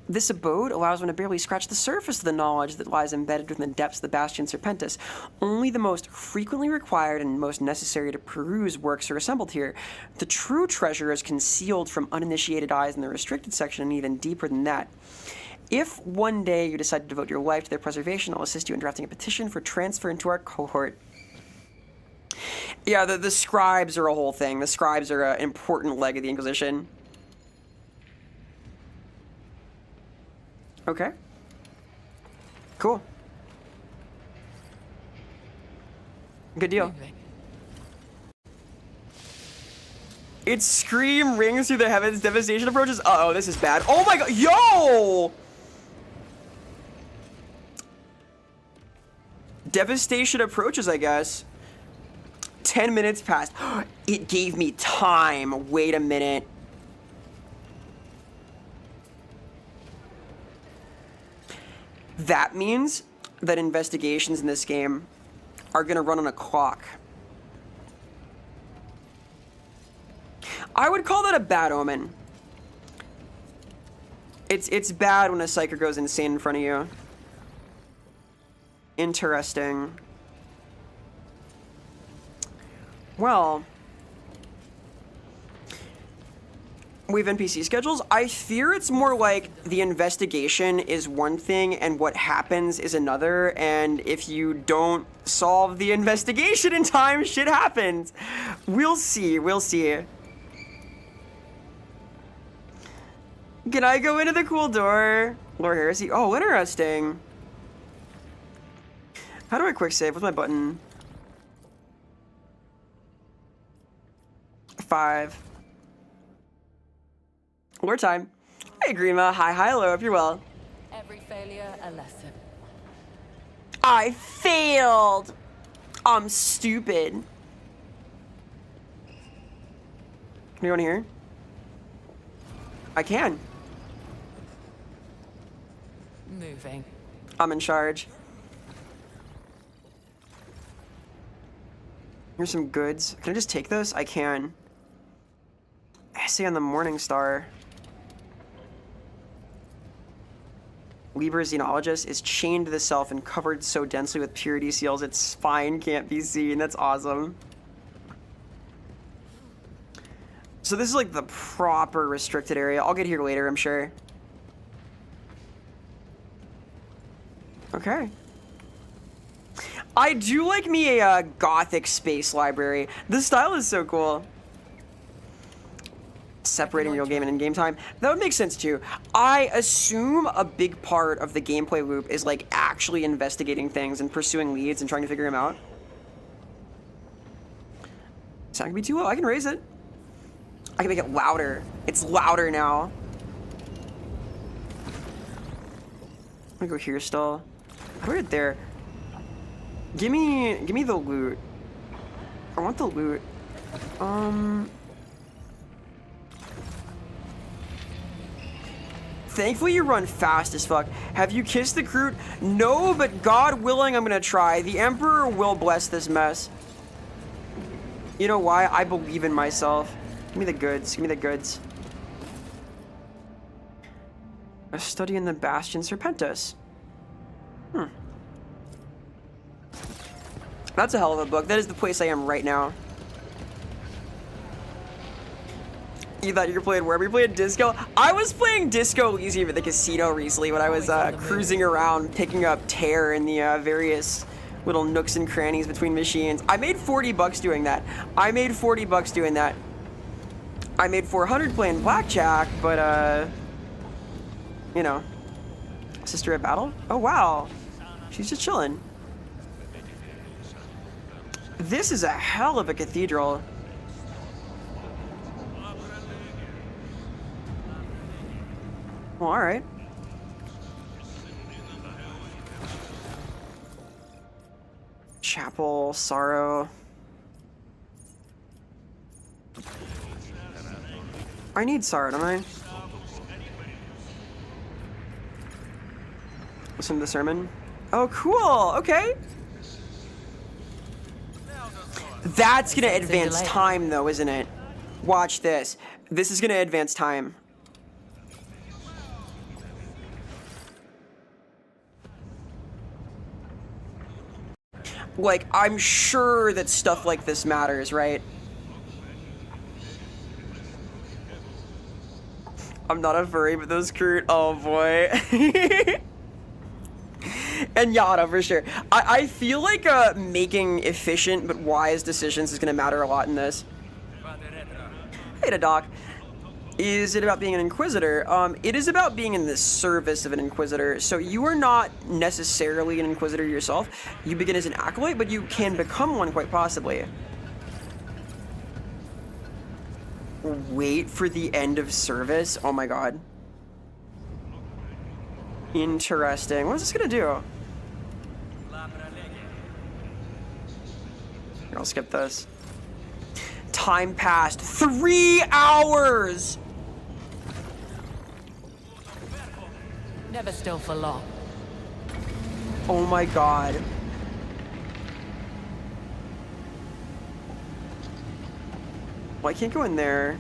This abode allows one to barely scratch the surface of the knowledge that lies embedded within the depths of the Bastion Serpentis. Only the most frequently required and most necessary to peruse works are assembled here. The true treasure is concealed from uninitiated eyes in the restricted section and even deeper than that. If one day you decide to devote your life to their preservation, I'll assist you in drafting a petition for transfer into our cohort. Yeah, the scribes are a whole thing. The scribes are an important leg of the Inquisition. Okay. Cool. Good deal. Its scream rings through the heavens. Devastation approaches. Uh-oh, this is bad. Oh my god. Yo! Devastation approaches, I guess. 10 minutes passed. It gave me time. Wait a minute. That means that investigations in this game are going to run on a clock. I would call that a bad omen. It's bad when a psyker goes insane in front of you. Interesting. Well, we have NPC schedules. I fear it's more like the investigation is one thing and what happens is another, and if you don't solve the investigation in time, shit happens. We'll see. Can I go into the cool door? Lord Heresy. Oh, interesting. How do I quick save? What's my button? 5. Wartime. Hey, Grima. Hi, hello. Hope you're well. Every failure, a lesson. I failed. I'm stupid. Can you go in here? I can. Moving. I'm in charge. Here's some goods. Can I just take this? I can. Essay on the Morning Star. Liber Xenologist is chained to the self and covered so densely with purity seals its spine can't be seen. That's awesome. So this is like the proper restricted area. I'll get here later, I'm sure. Okay. I do like me a gothic space library. The style is so cool. Separating real game and in-game time. That would make sense too. I assume a big part of the gameplay loop is like actually investigating things and pursuing leads and trying to figure them out. It's not gonna be too low. I can raise it. I can make it louder. It's louder now. I'm gonna go here still. How do I get there? Give me the loot. I want the loot. Thankfully you run fast as fuck. Have you kissed the Groot? No, but God willing, I'm gonna try. The Emperor will bless this mess. You know why? I believe in myself. Give me the goods. Give me the goods. A study in the Bastion Serpentis. That's a hell of a book. That is the place I am right now. You thought you were playing Warhammer? You playing Disco? I was playing Disco Elysium at the casino recently when I was cruising around, picking up tear in the various little nooks and crannies between machines. I made 40 bucks doing that. I made 40 bucks doing that. I made 400 playing blackjack, but you know, sister at battle. Oh wow, she's just chilling. This is a hell of a cathedral. Well, all right. Chapel, Sorrow. I need Sorrow, don't I? Listen to the sermon. Oh, cool. Okay. That's gonna advance time, though, isn't it? Watch this. This is gonna advance time. Like, I'm sure that stuff like this matters, right? I'm not a furry, but those Groot, oh boy. And Yada, for sure. I feel like making efficient but wise decisions is going to matter a lot in this. Hey to Doc. Is it about being an Inquisitor? It is about being in the service of an Inquisitor. So you are not necessarily an Inquisitor yourself. You begin as an Acolyte, but you can become one quite possibly. Wait for the end of service? Oh my god. Interesting. What is this gonna do? Here, I'll skip this. Time passed. 3 hours! Never still for long. Oh my god. Well, I can't go in there.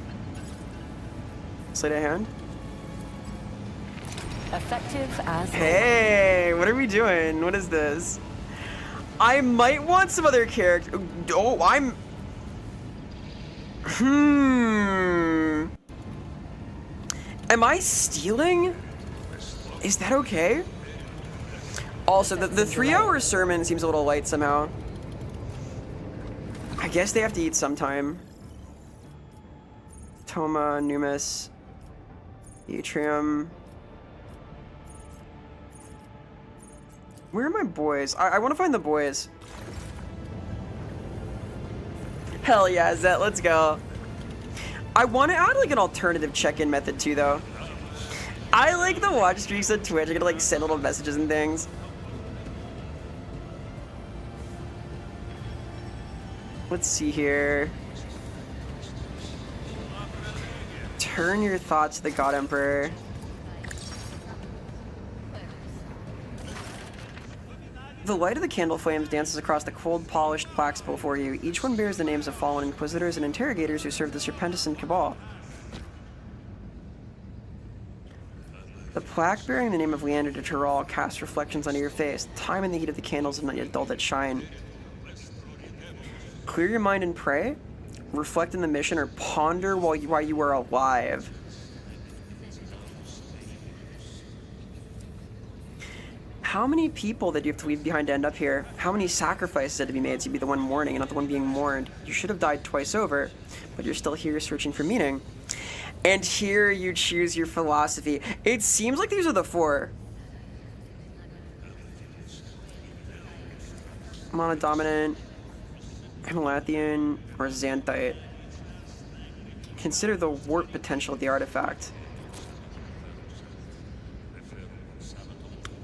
Sleight of hand? Effective as Hey, what are we doing? What is this? I might want some other character. Oh, I'm... Am I stealing? Is that okay? Also, the 3-hour sermon seems a little light somehow. I guess they have to eat sometime. Toma, Numis, Atrium. Where are my boys? I want to find the boys. Hell yeah, Zet, let's go. I want to add like an alternative check-in method too, though. I like the watch streaks on Twitch. I gotta like send little messages and things. Let's see here. Turn your thoughts to the God Emperor. The light of the candle flames dances across the cold, polished plaques before you. Each one bears the names of fallen inquisitors and interrogators who served the Serpentis Cabal. The plaque bearing the name of Leander de Tyrol casts reflections onto your face. Time and the heat of the candles have not yet dulled its shine. Clear your mind and pray. Reflect on the mission or ponder while you are alive. How many people that you have to leave behind to end up here? How many sacrifices had to be made to be the one mourning and not the one being mourned? You should have died twice over, but you're still here searching for meaning. And here you choose your philosophy. It seems like these are the four. Monodominant, Himalathian, or Xanthite. Consider the warp potential of the artifact.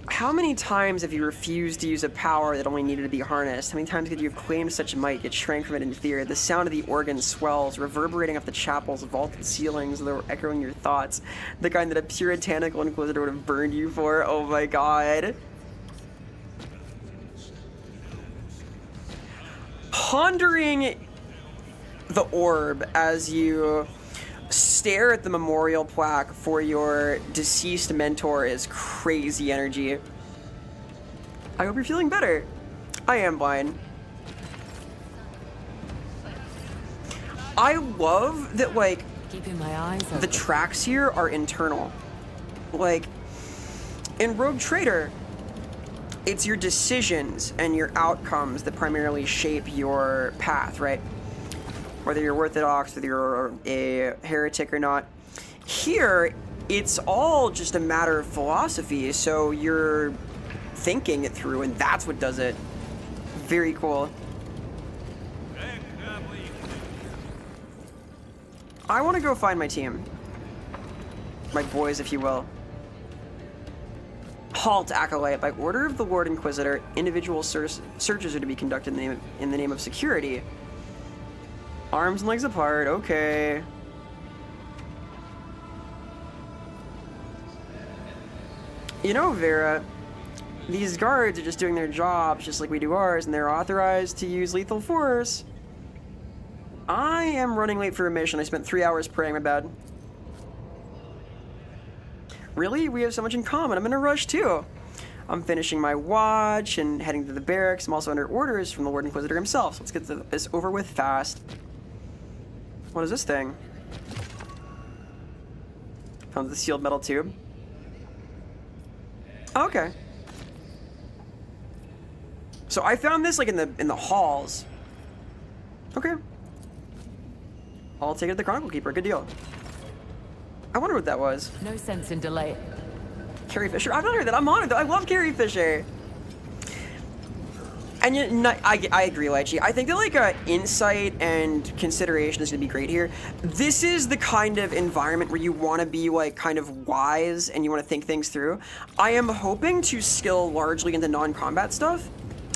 How many times have you refused to use a power that only needed to be harnessed? How many times could you have claimed such might, yet shrank from it in fear? The sound of the organ swells, reverberating off the chapel's vaulted ceilings, though echoing your thoughts. The kind that a puritanical inquisitor would have burned you for. Oh my god. Pondering the orb as you stare at the memorial plaque for your deceased mentor is crazy energy. I hope you're feeling better. I am blind. I love that, like, keeping my eyes open. The tracks here are internal. Like, in Rogue Trader, it's your decisions and your outcomes that primarily shape your path, right? Whether you're orthodox, whether you're a heretic or not. Here, it's all just a matter of philosophy, so you're thinking it through, and that's what does it. Very cool. I want to go find my team. My boys, if you will. Halt, Acolyte. By order of the Lord Inquisitor, individual searches are to be conducted in the name of security. Arms and legs apart, okay. You know, Vera, these guards are just doing their jobs just like we do ours, and they're authorized to use lethal force. I am running late for a mission. I spent 3 hours praying, my bad. Really? We have so much in common. I'm in a rush too. I'm finishing my watch and heading to the barracks. I'm also under orders from the Lord Inquisitor himself, so let's get this over with fast. What is this thing? Found the sealed metal tube. Oh, okay. So I found this like in the halls. Okay. I'll take it to the Chronicle Keeper. Good deal. I wonder what that was. No sense in delay. Carrie Fisher? I've not heard that. I'm on it though. I love Carrie Fisher. And I agree, Lychee. I think that like insight and consideration is gonna be great here. This is the kind of environment where you want to be like kind of wise and you want to think things through. I am hoping to skill largely into non-combat stuff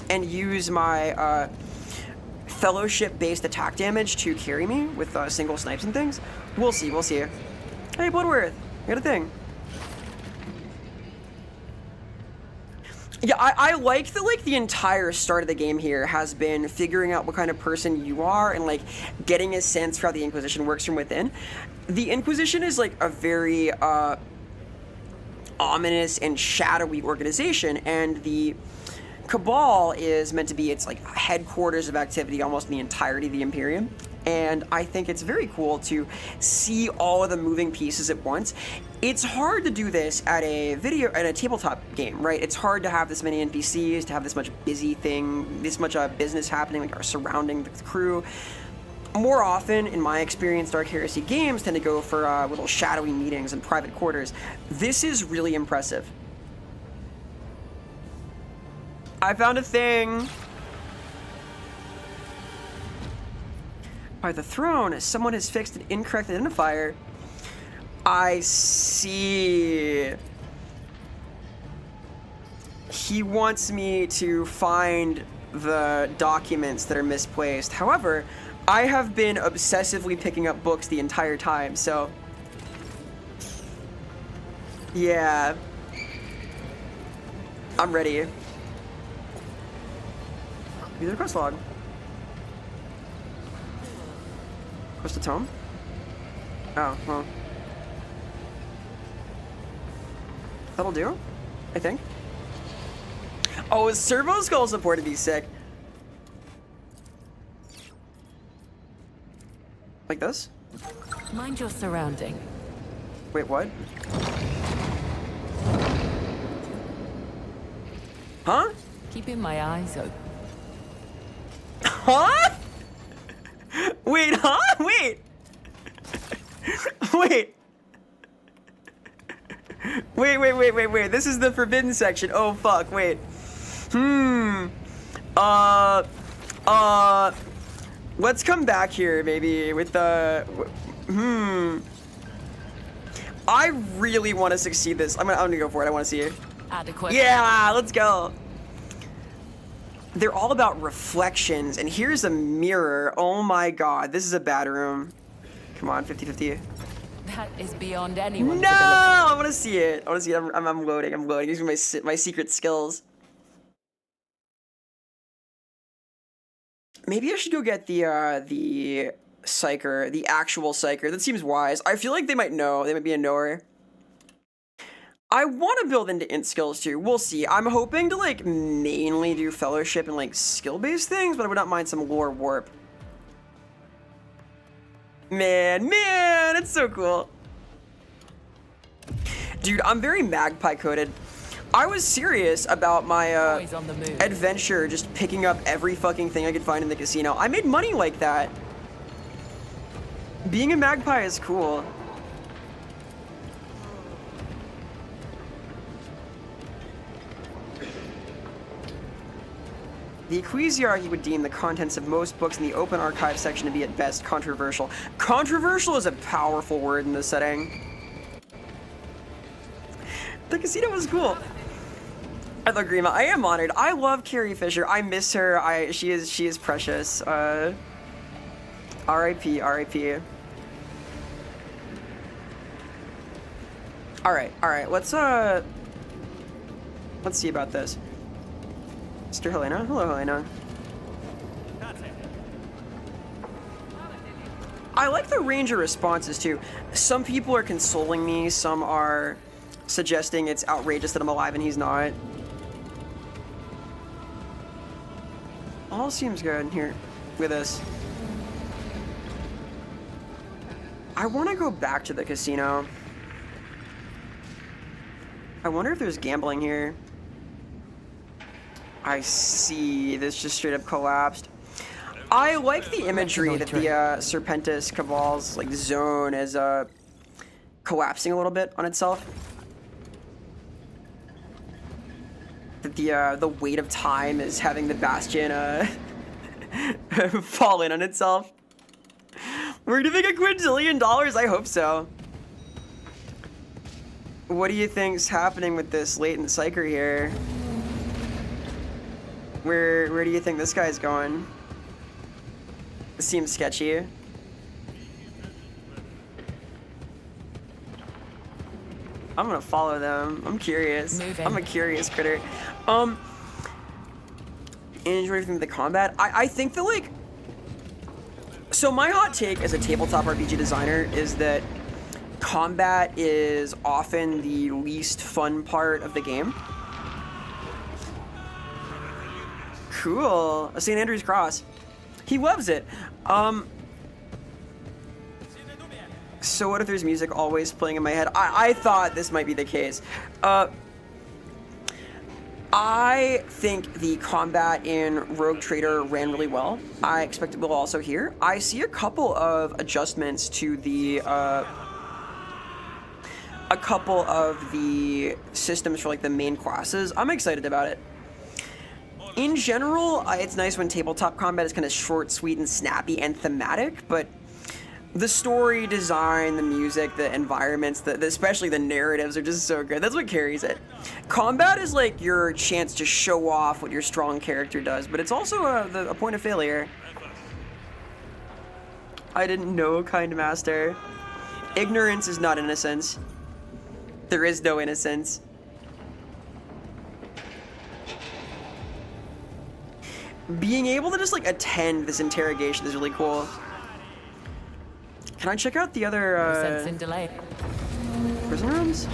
and use my fellowship-based attack damage to carry me with single snipes and things. We'll see. We'll see. Hey, Bloodworth, I got a thing. Yeah, I like that, like, the entire start of the game here has been figuring out what kind of person you are and, like, getting a sense for how the Inquisition works from within. The Inquisition is, like, a very, ominous and shadowy organization, and the Cabal is meant to be its, like, headquarters of activity almost in the entirety of the Imperium. And I think it's very cool to see all of the moving pieces at once. It's hard to do this at a tabletop game, right? It's hard to have this many NPCs, to have this much this much business happening, like surrounding the crew. More often, in my experience, Dark Heresy games tend to go for little shadowy meetings and private quarters. This is really impressive. I found a thing. By the throne, someone has fixed an incorrect identifier. I see. He wants me to find the documents that are misplaced. However, I have been obsessively picking up books the entire time, so... yeah. I'm ready. Use the quest log. Quest a tome? Oh, well. That'll do, I think. Oh, is Servo Skull support to be sick? Like this? Mind your surrounding. Wait, what? Huh? Keeping my eyes open. Huh? Wait, huh? Wait. Wait. Wait. This is the forbidden section. Oh, fuck. Wait. Let's come back here, maybe, with the... I really want to succeed this. I'm gonna go for it. I want to see it. Adequate. Yeah, let's go. They're all about reflections, and here's a mirror. Oh my god, this is a bad room. Come on, 50-50. That is beyond anyone's No, ability. I want to see it. I want to see it. I'm loading. I'm loading. These are my secret skills. Maybe I should go get the psyker, the actual psyker. That seems wise. I feel like they might know. They might be a knower. I want to build into int skills too. We'll see. I'm hoping to like mainly do fellowship and like skill-based things, but I would not mind some lore warp. Man, it's so cool. Dude, I'm very magpie coded. I was serious about my Always on the move. adventure, just picking up every fucking thing I could find in the casino. I made money like that. Being a magpie is cool. The ecclesiarchy would deem the contents of most books in the open archive section to be at best controversial. Controversial is a powerful word in this setting. The casino was cool. I love Grima. I am honored. I love Carrie Fisher. I miss her. She is precious. R.I.P. R.I.P. All right. Let's see about this. Mr. Helena. Hello, Helena. I like the range of responses too. Some people are consoling me. Some are suggesting it's outrageous that I'm alive and he's not. All seems good here with this. I want to go back to the casino. I wonder if there's gambling here. I see. This just straight up collapsed. I like the imagery that the Serpentis Cabal's like zone is collapsing a little bit on itself. That the weight of time is having the bastion fall in on itself. We're gonna make $1 quadrillion. I hope so. What do you think's happening with this latent psyker here? Where do you think this guy's going? It seems sketchy. I'm gonna follow them. I'm curious. I'm a curious critter. Enjoy everything with the combat. I think that like... So my hot take as a tabletop RPG designer is that combat is often the least fun part of the game. Cool. A St. Andrew's cross. He loves it. So what if there's music always playing in my head? I thought this might be the case. I think the combat in Rogue Trader ran really well. I expect it will also here. I see a couple of adjustments to the systems for like the main classes. I'm excited about it. In general, it's nice when tabletop combat is kind of short, sweet, and snappy and thematic, but the story design, the music, the environments, especially the narratives are just so good. That's what carries it. Combat is like your chance to show off what your strong character does, but it's also a point of failure. I didn't know, kind master. Ignorance is not innocence. There is no innocence. Being able to just like attend this interrogation is really cool. Can I check out the other Sense in delay. prison rooms?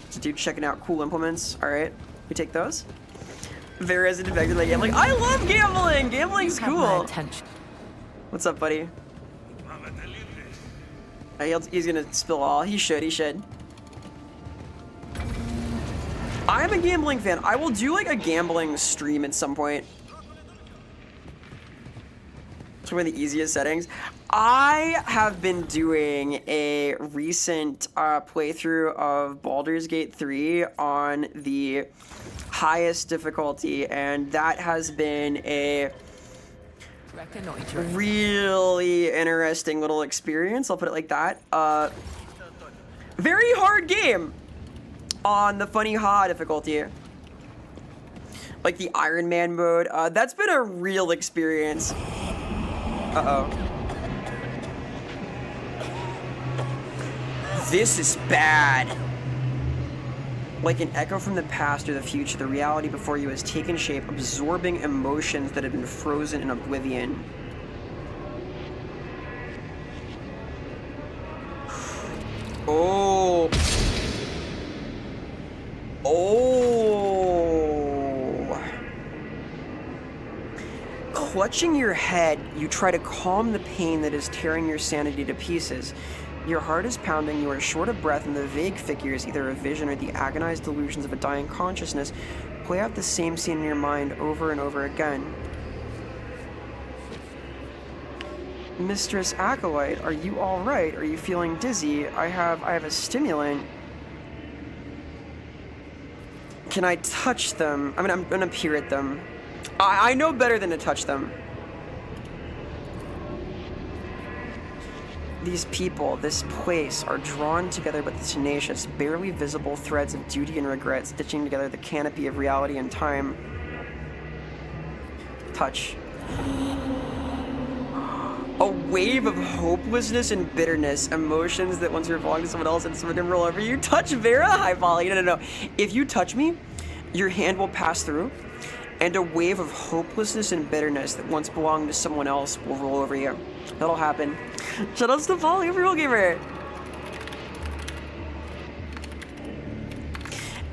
This dude checking out cool implements. All right, we take those. There is a defective like gambling. I love gambling. Gambling's Have my cool. attention. What's up, buddy? He's gonna spill all. He should. He should. I'm a gambling fan. I will do like a gambling stream at some point. It's one of the easiest settings. I have been doing a recent playthrough of Baldur's Gate 3 on the highest difficulty, and that has been a really interesting little experience. I'll put it like that. Very hard game on the funny ha difficulty. Like the Iron Man mode. That's been a real experience. Uh-oh. This is bad. Like an echo from the past or the future, the reality before you has taken shape, absorbing emotions that have been frozen in oblivion. Oh. Oh. Clutching your head, you try to calm the pain that is tearing your sanity to pieces. Your heart is pounding, you are short of breath, and the vague figures, either a vision or the agonized delusions of a dying consciousness, play out the same scene in your mind over and over again. Mistress Acolyte, are you all right? Are you feeling dizzy? I have a stimulant. Can I touch them? I mean, I'm gonna peer at them. I know better than to touch them. These people, this place, are drawn together by the tenacious, barely visible threads of duty and regret, stitching together the canopy of reality and time. Touch. A wave of hopelessness and bitterness, emotions that once belonged to someone else and someone can roll over you. Touch Vera? Hi, Volley. No. If you touch me, your hand will pass through, and a wave of hopelessness and bitterness that once belonged to someone else will roll over you. That'll happen. Shoutouts to Volley, Real Gamer.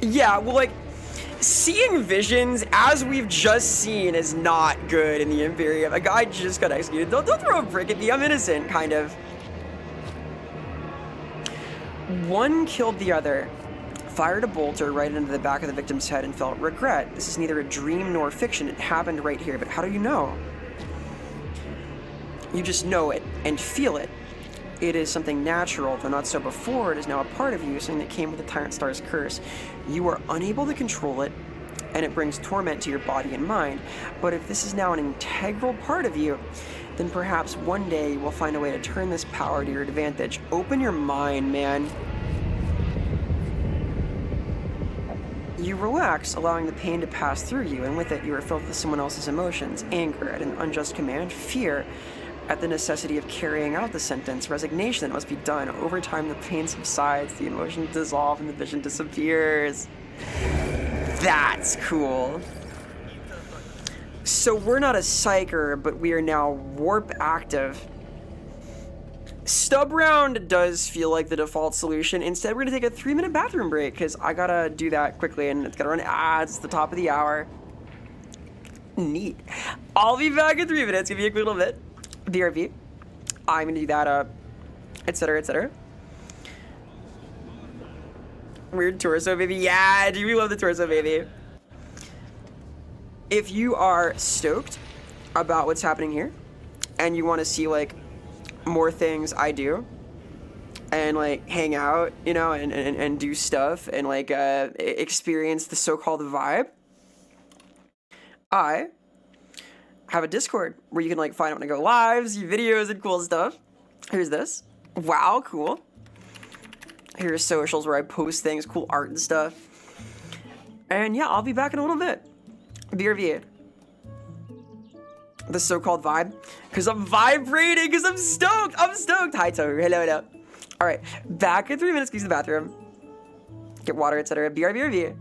Yeah, well, like, seeing visions, as we've just seen, is not good in the Imperium. A guy just got executed. Don't throw a brick at me. I'm innocent, kind of. One killed the other, fired a bolter right into the back of the victim's head, and felt regret. This is neither a dream nor fiction. It happened right here. But how do you know? You just know it and feel it. It is something natural, though not so before. It is now a part of you, something that came with the Tyrant Star's curse. You are unable to control it, and it brings torment to your body and mind. But if this is now an integral part of you, then perhaps one day you will find a way to turn this power to your advantage. Open your mind, man. You relax, allowing the pain to pass through you, and with it you are filled with someone else's emotions, anger at an unjust command, fear at the necessity of carrying out the sentence, resignation that must be done. Over time, the pain subsides, the emotions dissolve, and the vision disappears. That's cool. So we're not a psyker, but we are now warp active. Stub round does feel like the default solution. Instead, we're gonna take a 3-minute bathroom break, because I gotta do that quickly, and it's gotta run ads. It's the top of the hour. Neat. I'll be back in 3 minutes. Give me a quick little bit. BRB. I'm gonna do that, etc., etc. Weird torso, baby. Yeah, dude, we love the torso, baby. If you are stoked about what's happening here, and you want to see, like, more things I do, and, like, hang out, you know, and do stuff, and, like, experience the so-called vibe, I have a Discord where you can like find out when I go live, see videos and cool stuff. Here's this. Wow, cool. Here's socials where I post things, cool art and stuff. And yeah, I'll be back in a little bit. BRV. The so-called vibe. Because I'm vibrating, because I'm stoked. I'm stoked. Hi, Toru. Hello, hello. All right, back in 3 minutes, go use the bathroom. Get water, etc. BRV.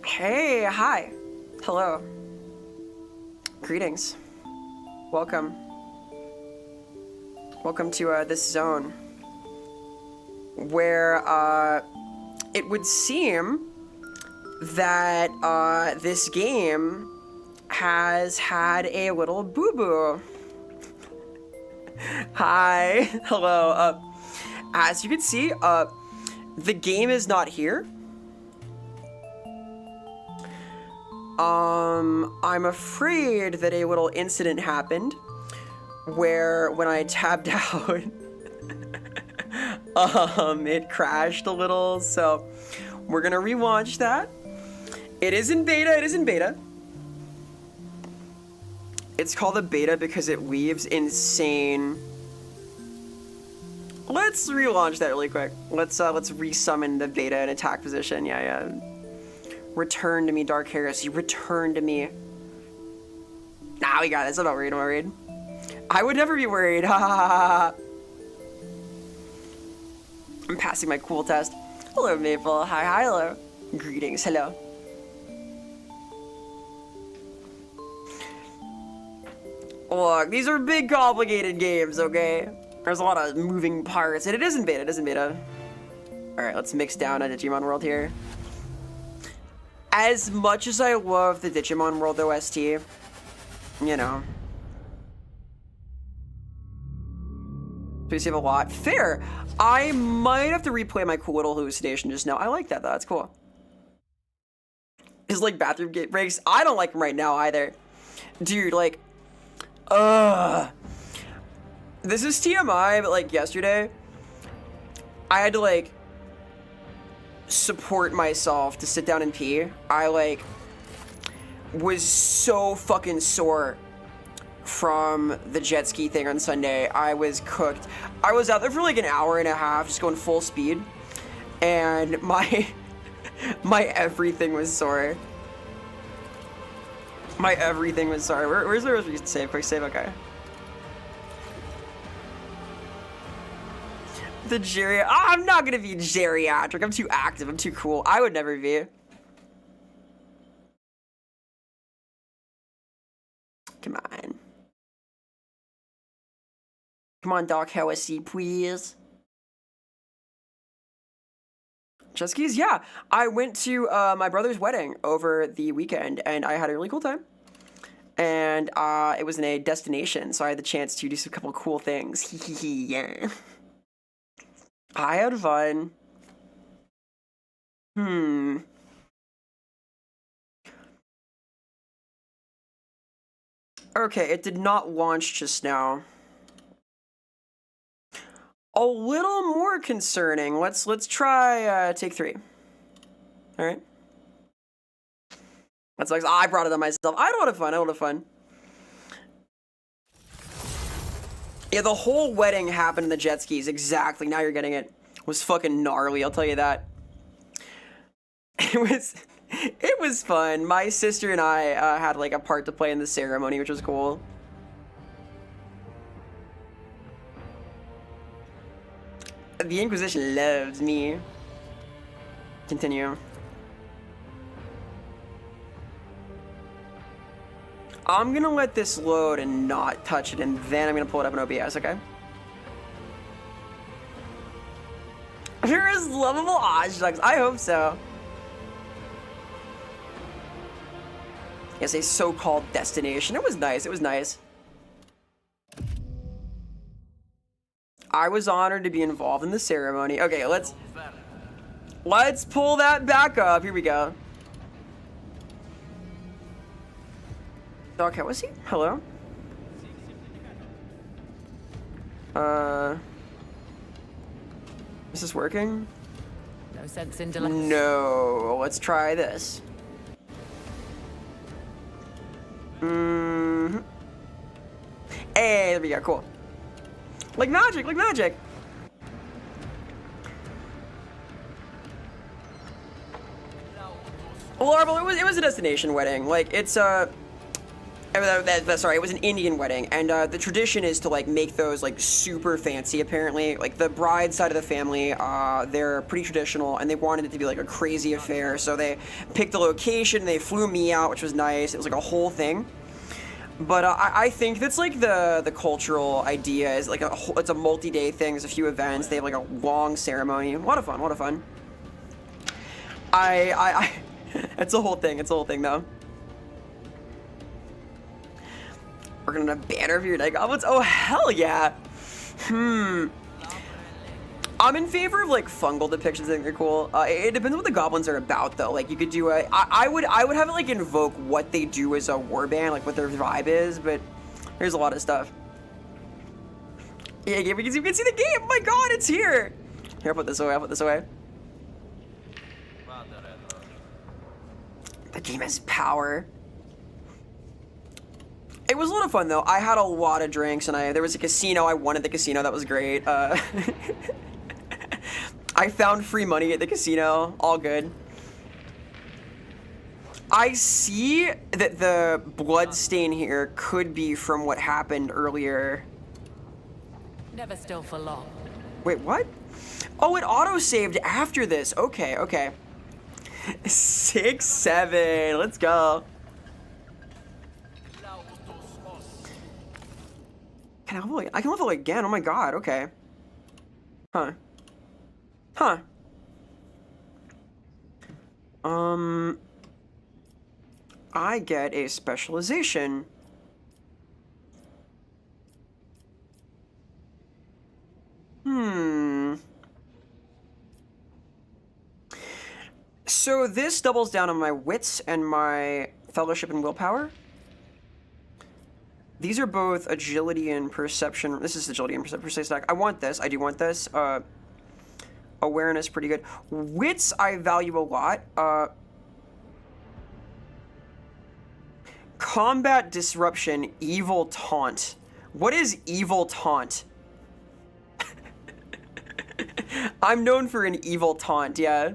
Hey, hi. Hello. Greetings. Welcome. Welcome to this zone where it would seem that this game has had a little boo-boo. Hi. Hello. As you can see, the game is not here. I'm afraid that a little incident happened where when I tabbed out, it crashed a little, so we're gonna relaunch that. It is in beta, It's called a beta because it leaves insane. Let's relaunch that really quick. Let's resummon the beta in attack position. Yeah. Return to me, Dark Heresy. Return to me. Nah, we got this. I'm not worried. I would never be worried. Ha ha ha. I'm passing my cool test. Hello, Maple. Hi, hello. Greetings. Hello. Look, these are big, complicated games, okay? There's a lot of moving parts, and it isn't beta, it isn't beta. Alright, let's mix down a Digimon world here. As much as I love the Digimon World OST, you know. We save a lot. Fair! I might have to replay my cool little hallucination just now. I like that, though. That's cool. His, like, bathroom gate breaks. I don't like him right now, either. Dude, like... This is TMI, but, like, yesterday, I had to, like, support myself to sit down and pee. I, like, was so fucking sore from the jet ski thing on Sunday. I was cooked. I was out there for, like, an hour and a half, just going full speed, and my everything was sore. My everything was sore. Where's the recent save? Quick save, okay. The I'm not gonna be geriatric. I'm too active. I'm too cool. I would never be. Come on. Come on, Doc Heresy, please. Jet skis? Yeah. I went to my brother's wedding over the weekend, and I had a really cool time. And it was in a destination, so I had the chance to do some couple cool things. Yeah. I had fun. Okay, it did not launch just now. A little more concerning. Let's try take 3. All right. That's like I brought it on myself. I don't have fun. I don't have fun. Yeah, the whole wedding happened in the jet skis. Exactly. Now you're getting it. It was fucking gnarly. I'll tell you that. It was fun. My sister and I had like a part to play in the ceremony, which was cool. The Inquisition loves me. Continue. I'm gonna let this load and not touch it, and then I'm gonna pull it up in OBS, okay? There is lovable Ajax. I hope so. Yes, a so-called destination. It was nice. It was nice. I was honored to be involved in the ceremony. Okay, let's pull that back up. Here we go. Okay, was he? Hello? Is this working? No sense in delay. No. Let's try this. Hey, there we go. Cool. Like magic, like magic. Well, it was a destination wedding. Like it's sorry, it was an Indian wedding, and the tradition is to like make those like super fancy. Apparently, like the bride side of the family, they're pretty traditional, and they wanted it to be like a crazy affair. So they picked the location. They flew me out, which was nice. It was like a whole thing. But I think that's like the cultural idea is like it's a multi-day thing. There's a few events. They have like a long ceremony. A lot of fun. A lot of fun. It's a whole thing. It's a whole thing though. We're gonna banner for your night goblins. Oh hell yeah. I'm in favor of like fungal depictions. I think they're cool. It depends on what the goblins are about though. Like you could do I would have it like invoke what they do as a warband, like what their vibe is, but there's a lot of stuff. Yeah, you can see the game. Oh my god, it's here. Here, I'll put this away. I'll put this away. The game has power. It was a lot of fun though. I had a lot of drinks, and there was a casino. I won at the casino. That was great. I found free money at the casino. All good. I see that the blood stain here could be from what happened earlier. Never still for long. Wait, what? Oh, it auto-saved after this. Okay, okay. 6-7. Let's go. Can I level? I can level again. Oh my god. Okay. Huh. Huh. I get a specialization. So this doubles down on my wits and my fellowship and willpower. These are both agility and perception. This is agility and perception stack. I want this. I do want this. Awareness, pretty good. Wits, I value a lot. Combat disruption, evil taunt. What is evil taunt? I'm known for an evil taunt, yeah.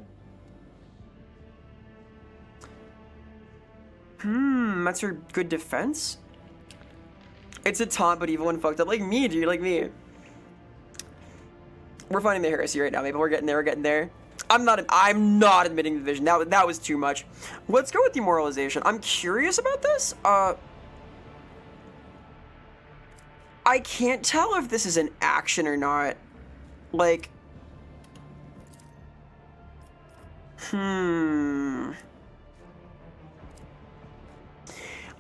That's your good defense? It's a taunt, but evil and fucked up. Like me, dude, like me. We're finding the heresy right now, maybe we're getting there, we're getting there. I'm not admitting the vision. That was too much. Let's go with demoralization. I'm curious about this. I can't tell if this is an action or not. Like,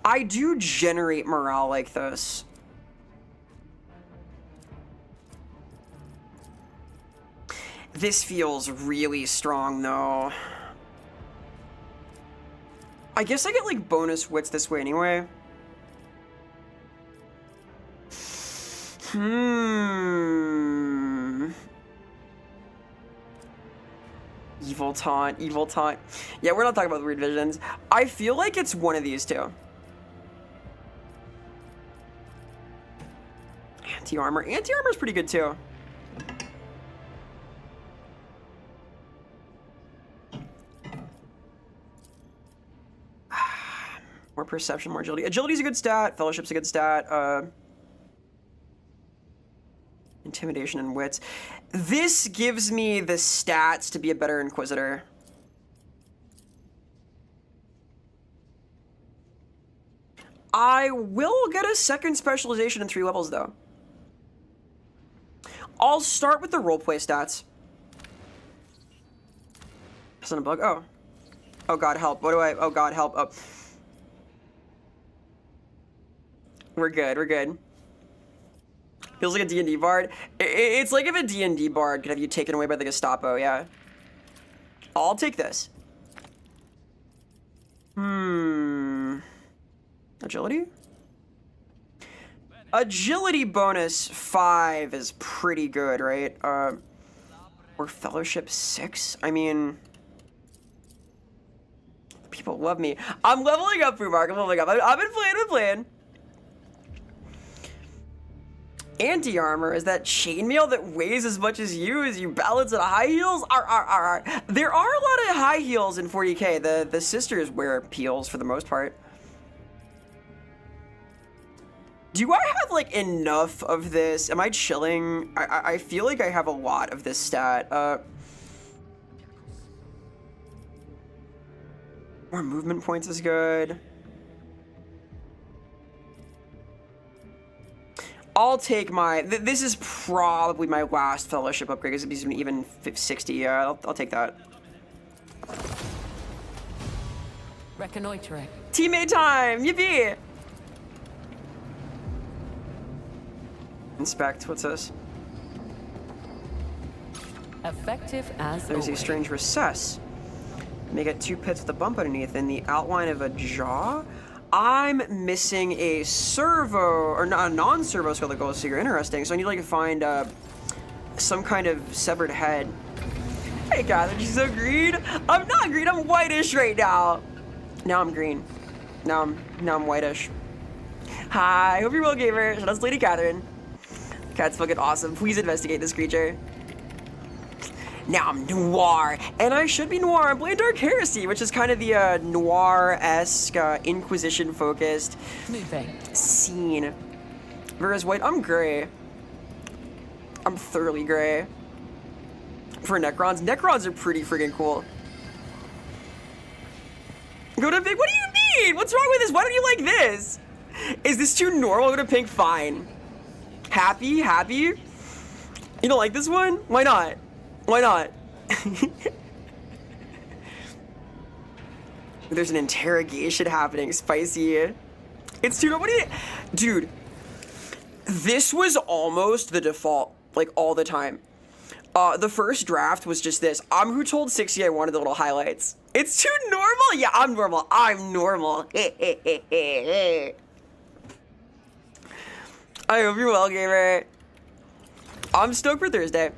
I do generate morale like this. This feels really strong, though. I guess I get, like, bonus wits this way anyway. Evil taunt, evil taunt. Yeah, we're not talking about weird visions. I feel like it's one of these two. Anti-armor. Anti-armor is pretty good, too. More perception, more agility. Agility's a good stat. Fellowship's a good stat. Intimidation and wits. This gives me the stats to be a better Inquisitor. I will get a second specialization in 3 levels, though. I'll start with the roleplay stats. Isn't a bug? Oh. Oh god, help. What do I... Oh god, help. Oh. We're good, we're good. Feels like a D&D bard. It's like if a D&D bard could have you taken away by the Gestapo, yeah. I'll take this. Agility? Agility bonus 5 is pretty good, right? Or fellowship 6? I mean... People love me. I'm leveling up, Fumark. I'm leveling up. I've been playing. Anti-armor is that chainmail that weighs as much as you balance at high heels. There are a lot of high heels in 40k. The sisters wear peels for the most part. Do I have like enough of this? Am I chilling? I feel like I have a lot of this stat. More movement points is good. I'll take my... This is probably my last fellowship upgrade because it's even 60. Yeah, I'll take that. Reconnoitering. Teammate time! Yippee! Inspect. What's this? Effective as There's always. a strange recess. Make it 2 pits with a bump underneath in the outline of a jaw. I'm missing a servo, or a non-servo skull that goes super interesting, so I need like to find some kind of severed head. Hey, Catherine, she's so green. I'm not green, I'm whitish right now. Now I'm green. Now I'm whitish. Hi, hope you're well, gamer. Shout out to Lady Catherine. Cat's fucking awesome. Please investigate this creature. Now I'm noir, and I should be noir. I'm playing Dark Heresy, which is kind of the noir-esque, Inquisition-focused scene. Whereas white, I'm gray. I'm thoroughly gray. For Necrons, Necrons are pretty freaking cool. Go to pink. What do you mean? What's wrong with this? Why don't you like this? Is this too normal? Go to pink. Fine. Happy? Happy? You don't like this one? Why not? Why not? There's an interrogation happening. Spicy. It's too... What do you... Dude. This was almost the default. Like, all the time. The first draft was just this. I'm who told 60 I wanted the little highlights. It's too normal? Yeah, I'm normal. I'm normal. I hope you're well, gamer. I'm stoked for Thursday.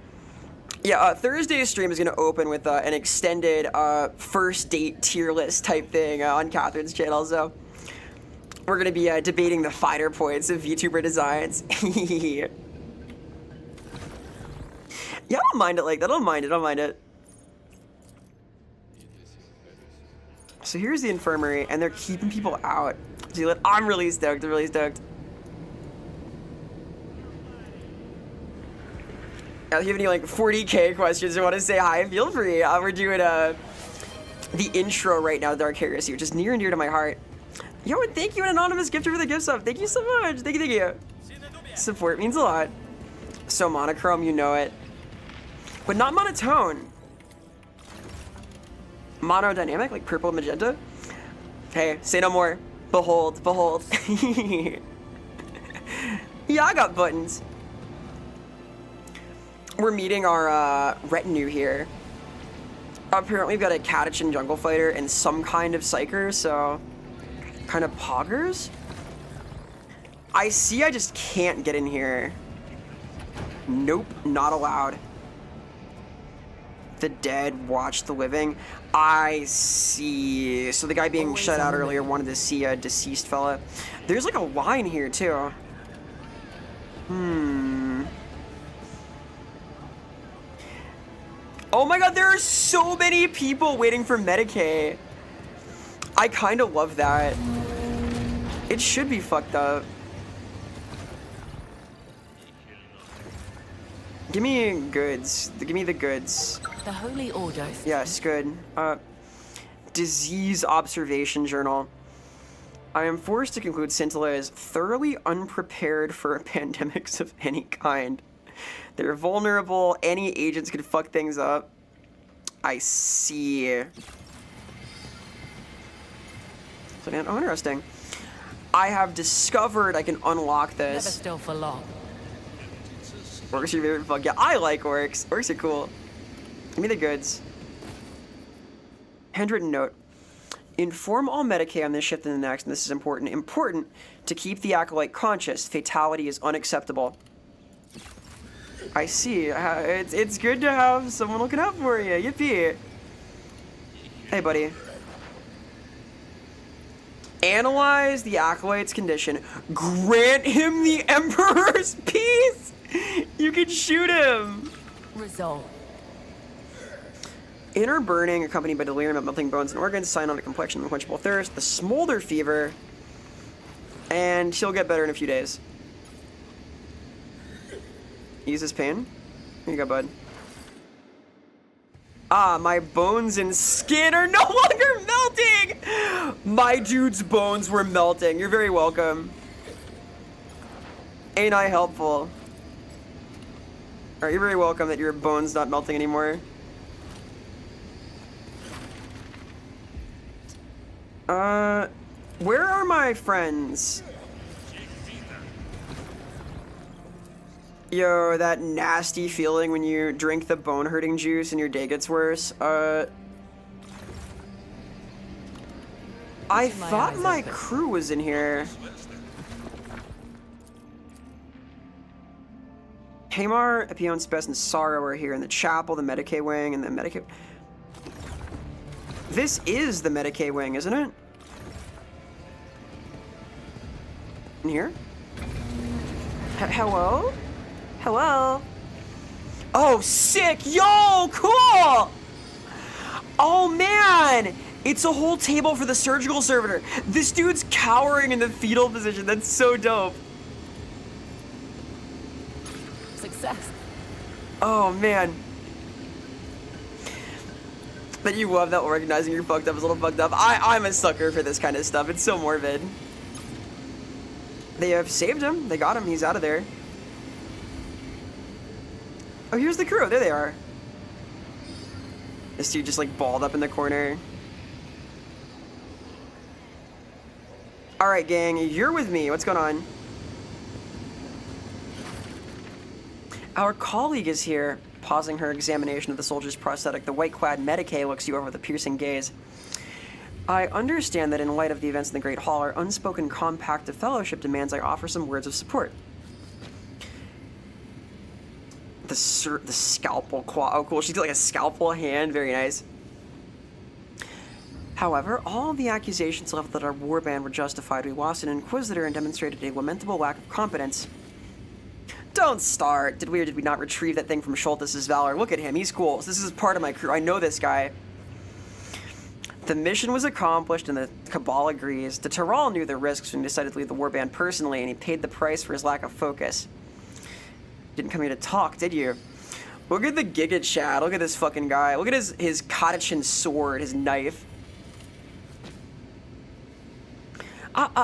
Yeah, Thursday's stream is going to open with an extended first date tier list type thing on Catherine's channel, so we're going to be debating the finer points of VTuber designs. Yeah, I don't mind it like that. I don't mind it. I don't mind it. So here's the infirmary, and they're keeping people out. I'm really stoked. I'm really stoked. If you have any like 40K questions or want to say hi, feel free. We're doing the intro right now to Dark Heresy, which is near and dear to my heart. Yo, and thank you, an anonymous gifter for the gift sub. Thank you so much. Thank you, thank you. Support means a lot. So monochrome, you know it. But not monotone. Monodynamic, like purple and magenta. Hey, say no more. Behold, behold. Yeah, I got buttons. We're meeting our retinue here. Apparently we've got a Catachan jungle fighter and some kind of psyker, so kind of poggers. I see, I just can't get in here. Nope, not allowed. The dead watch the living. I see. So the guy being Always shut out on earlier wanted to see a deceased fella. There's like a line here too. Oh my god, there are so many people waiting for Medicaid. I kind of love that. It should be fucked up. Give me goods. Give me the goods. The Holy Order. Yes, good. Disease observation journal. I am forced to conclude Scintilla is thoroughly unprepared for pandemics of any kind. They're vulnerable. Any agents could fuck things up. I see. So, man, oh, interesting. I have discovered I can unlock this. Never still for long. Orcs are your favorite fuck. Yeah, I like orcs. Orcs are cool. Give me the goods. Handwritten note. Inform all Medicaid on this shift and the next, and this is important. Important to keep the Acolyte conscious. Fatality is unacceptable. I see. It's good to have someone looking out for you. Yippee. Hey, buddy. Analyze the Acolyte's condition. Grant him the Emperor's peace. You can shoot him. Resolve. Inner burning, accompanied by delirium of melting bones and organs, sign on a complexion of unquenchable thirst, the smolder fever, and she'll get better in a few days. Ease his pain. Here you go, bud. Ah, my bones and skin are no longer melting! My dude's bones were melting. You're very welcome. Ain't I helpful? Alright, you're very welcome that your bone's not melting anymore. Where are my friends? Yo, that nasty feeling when you drink the bone-hurting juice and your day gets worse. I thought my crew was in here. Hamar, Epion, Spes, and Sorrow are here in the chapel, the Medicaid wing, and the Medicaid... This is the Medicaid wing, isn't it? In here? Hello? Hello? Oh, sick! Yo, cool! Oh, man! It's a whole table for the surgical servitor. This dude's cowering in the fetal position. That's so dope. Success. Oh, man. That you love that organizing your fucked up is a little fucked up. I'm a sucker for this kind of stuff. It's so morbid. They have saved him. They got him. He's out of there. Oh, here's the crew. There they are. This dude just like balled up in the corner. Alright, gang, you're with me. What's going on? Our colleague is here. Pausing her examination of the soldier's prosthetic, the white-clad Medicae looks you over with a piercing gaze. I understand that in light of the events in the Great Hall, our unspoken compact of fellowship demands I offer some words of support. The scalpel claw. Oh, cool. She's got like a scalpel hand. Very nice. However, all the accusations leveled at our warband were justified. We lost an Inquisitor and demonstrated a lamentable lack of competence. Don't start. Did we or did we not retrieve that thing from Schultes' Valor? Look at him. He's cool. This is part of my crew. I know this guy. The mission was accomplished and the Cabal agrees. The Tyrrell knew the risks when he decided to leave the warband personally, and he paid the price for his lack of focus. Didn't come here to talk, did you? Look at the Giga Chad. Look at this fucking guy. Look at his Kadachin sword, his knife.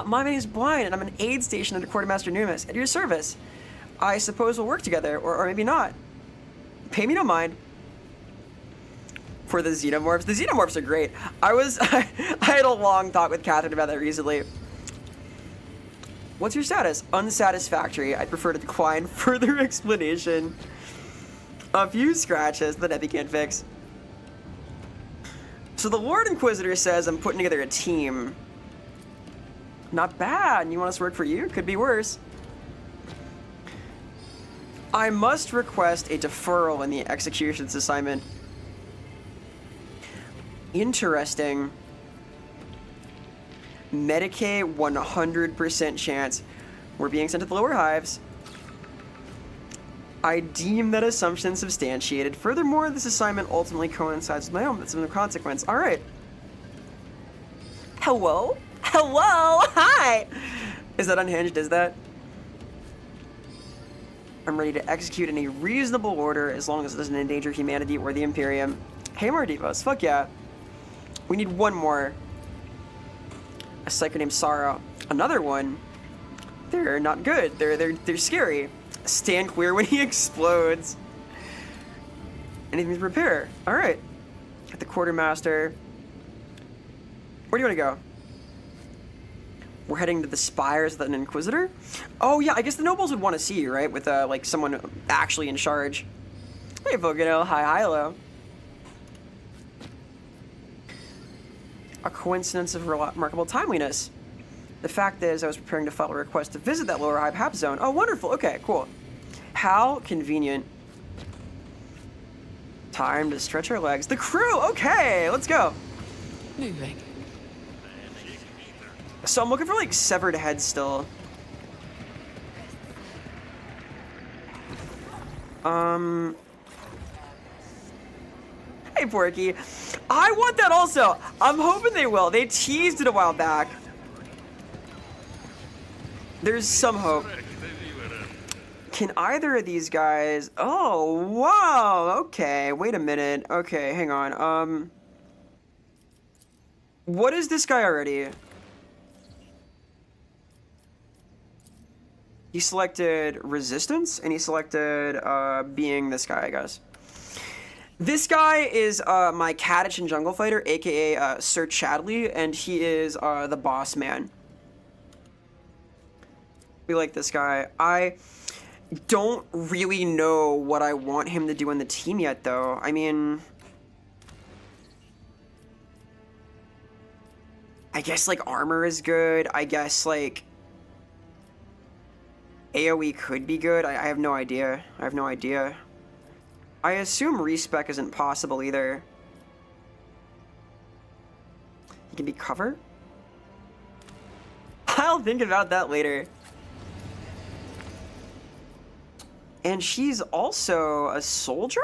My name is Blind, and I'm an aid station under Quartermaster Numis. At your service. I suppose we'll work together, or maybe not. Pay me no mind. For the Xenomorphs. The Xenomorphs are great. I had a long talk with Catherine about that recently. What's your status? Unsatisfactory. I'd prefer to decline further explanation. A few scratches that Epi can't fix. So the Lord Inquisitor says I'm putting together a team. Not bad. And you want us to work for you? Could be worse. I must request a deferral in the executions assignment. Interesting. Medicae 100% chance. We're being sent to the lower hives. I deem that assumption substantiated. Furthermore, this assignment ultimately coincides with my own. That's of consequence. All right. Hello? Hello? Hi! Is that unhinged? Is that? I'm ready to execute in a reasonable order as long as it doesn't endanger humanity or the Imperium. Hey, Mardivos. Fuck yeah. We need one more. A psycho named Sarah. Another one. They're not good. They're scary. Stand clear when he explodes. Anything to prepare. All right. At the quartermaster. Where do you want to go? We're heading to the spires of an Inquisitor? Oh yeah, I guess the nobles would want to see you, right? With like someone actually in charge. Hey, Vogano. Hi, hello. A coincidence of remarkable timeliness. The fact is, I was preparing to file a request to visit that lower hab zone. Oh, wonderful. Okay, cool. How convenient. Time to stretch our legs. The crew! Okay, let's go. Moving. So I'm looking for, like, severed heads still. Hey, Porky. I want that also. I'm hoping they will. They teased it a while back. There's some hope. Can either of these guys... Oh, wow. Okay, wait a minute. Okay, hang on. What is this guy already? He selected Resistance, and he selected being this guy, I guess. This guy is my Kadachin Jungle Fighter, aka Sir Chadley, and he is the boss man. We like this guy. I don't really know what I want him to do in the team yet, though. I mean... I guess, like, armor is good. I guess, like... AoE could be good. I have no idea. I have no idea. I assume respec isn't possible either. He can be cover? I'll think about that later. And she's also a soldier?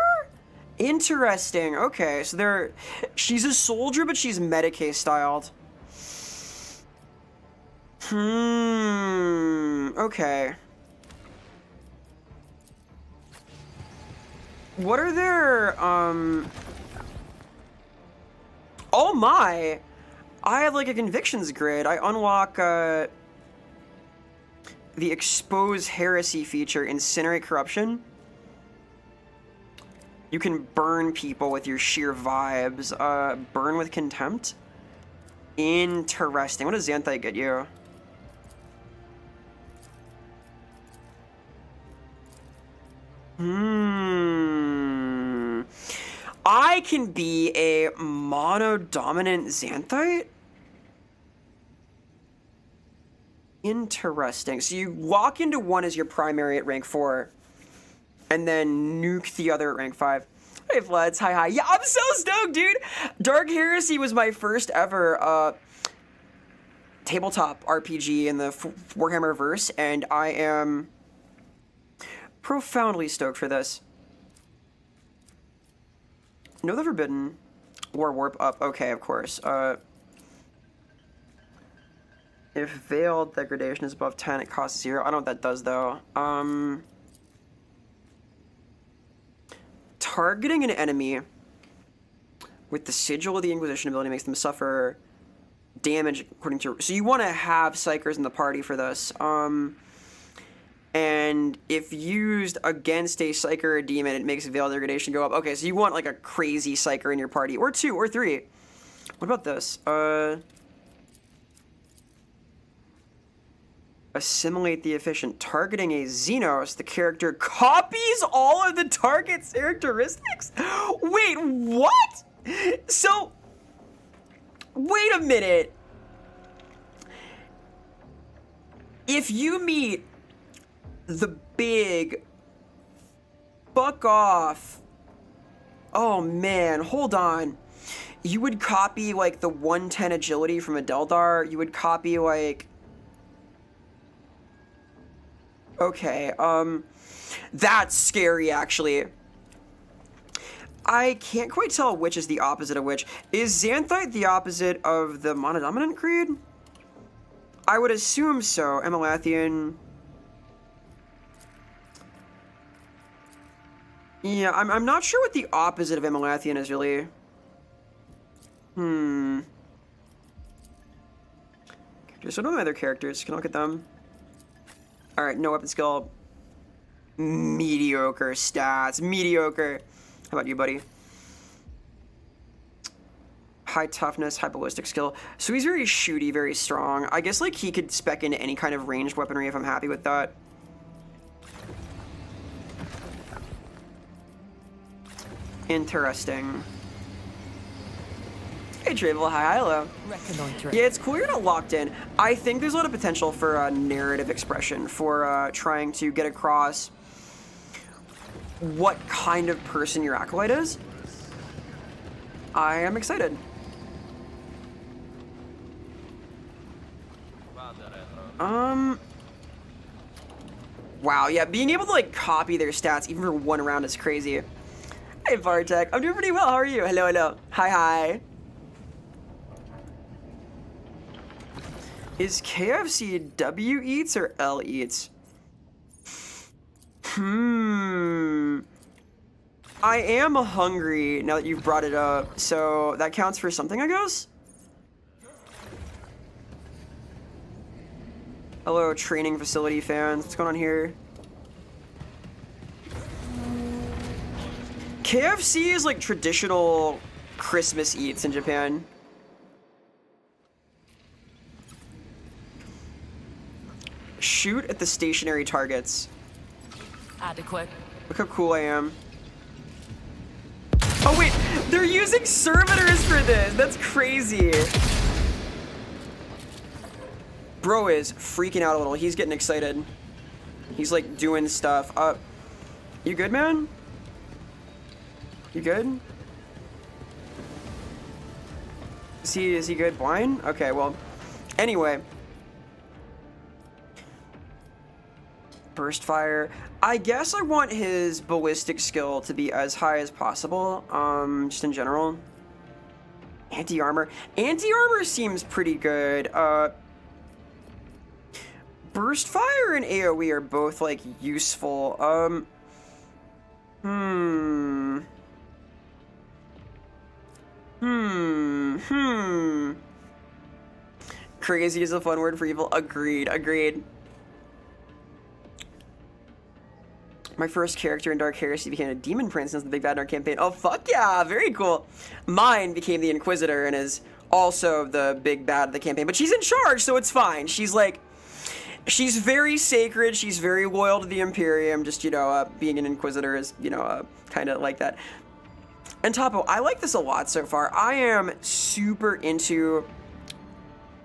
Interesting. Okay, so she's a soldier, but she's Medicae styled. Okay. What are their, Oh my! I have, like, a convictions grid. I unlock, the Expose Heresy feature, Incinerate Corruption. You can burn people with your sheer vibes. Burn with contempt? Interesting. What does Xanthite get you? I can be a mono-dominant Xanthite? Interesting. So you walk into one as your primary at rank 4, and then nuke the other at rank 5. Hey, Floods. Hi, hi. Yeah, I'm so stoked, dude! Dark Heresy was my first ever tabletop RPG in the Warhammer verse, and I am profoundly stoked for this. No, the Forbidden. War Warp up. Okay, of course. If Veiled Degradation is above 10, it costs 0. I don't know what that does, though. Targeting an enemy with the Sigil of the Inquisition ability makes them suffer damage according to... So you want to have Psychers in the party for this. And if used against a Psyker or a Demon, it makes Veiled Degradation go up. Okay, so you want like a crazy Psyker in your party. Or 2, or 3. What about this? Assimilate the Efficient. Targeting a Xenos, the character copies all of the target's characteristics? Wait, what? So, wait a minute. If you meet the big fuck off... Oh man, hold on. You would copy like the 110 agility from a Deldar. You would copy like... Okay, that's scary, actually. I can't quite tell which is the opposite of which. Is Xanthite the opposite of the Monodominant Creed? I would assume so. Emelathian. Yeah, I'm not sure what the opposite of Emelathian is, really. Just one of my other characters. Can I look at them? Alright, no weapon skill. Mediocre stats. Mediocre. How about you, buddy? High toughness, high ballistic skill. So he's very shooty, very strong. I guess, like, he could spec into any kind of ranged weaponry if I'm happy with that. Interesting. Hey, Travel. Hi, hello. Yeah, it's cool you're not locked in. I think there's a lot of potential for narrative expression, for trying to get across what kind of person your acolyte is. I am excited. Wow, yeah, being able to, like, copy their stats even for one round is crazy. Hey, Bartek. I'm doing pretty well. How are you? Hello, hello. Hi, hi. Is KFC W eats or L eats? I am hungry now that you've brought it up, so that counts for something, I guess? Hello, training facility fans. What's going on here? KFC is like traditional Christmas eats in Japan. Shoot at the stationary targets. Adequate. Look how cool I am. Oh wait, they're using servitors for this. That's crazy. Bro is freaking out a little. He's getting excited. He's like doing stuff. You good, man? You good? Is he good? Blind? Okay, well, anyway. Burst fire. I guess I want his ballistic skill to be as high as possible, just in general. Anti-armor. Anti-armor seems pretty good. Burst fire and AoE are both, like, useful. Crazy is a fun word for evil. Agreed, agreed. My first character in Dark Heresy became a demon prince since the big bad in our campaign. Oh, fuck yeah, very cool. Mine became the Inquisitor and is also the big bad of the campaign, but she's in charge, so it's fine. She's like, she's very sacred, she's very loyal to the Imperium, just, you know, being an Inquisitor is, you know, kind of like that. And Topo, I like this a lot so far. I am super into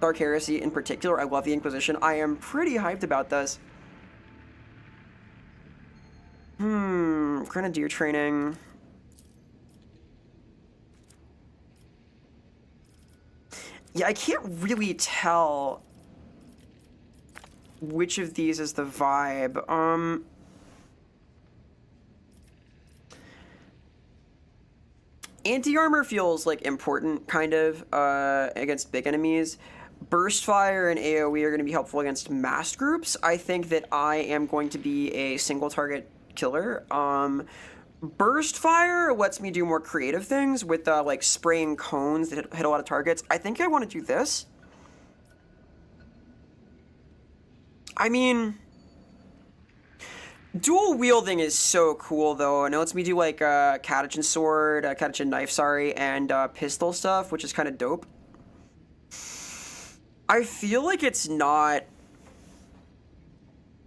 Dark Heresy in particular. I love the Inquisition. I am pretty hyped about this. Grenadier training. Yeah, I can't really tell which of these is the vibe. Anti-armor feels like important, kind of, against big enemies. Burst fire and AoE are going to be helpful against mass groups. I think that I am going to be a single target killer. Burst fire lets me do more creative things with like spraying cones that hit a lot of targets. I think I want to do this. I mean, dual wielding is so cool though, and it lets me do like Catachan sword, Catachan knife, sorry, and pistol stuff, which is kind of dope. I feel like it's not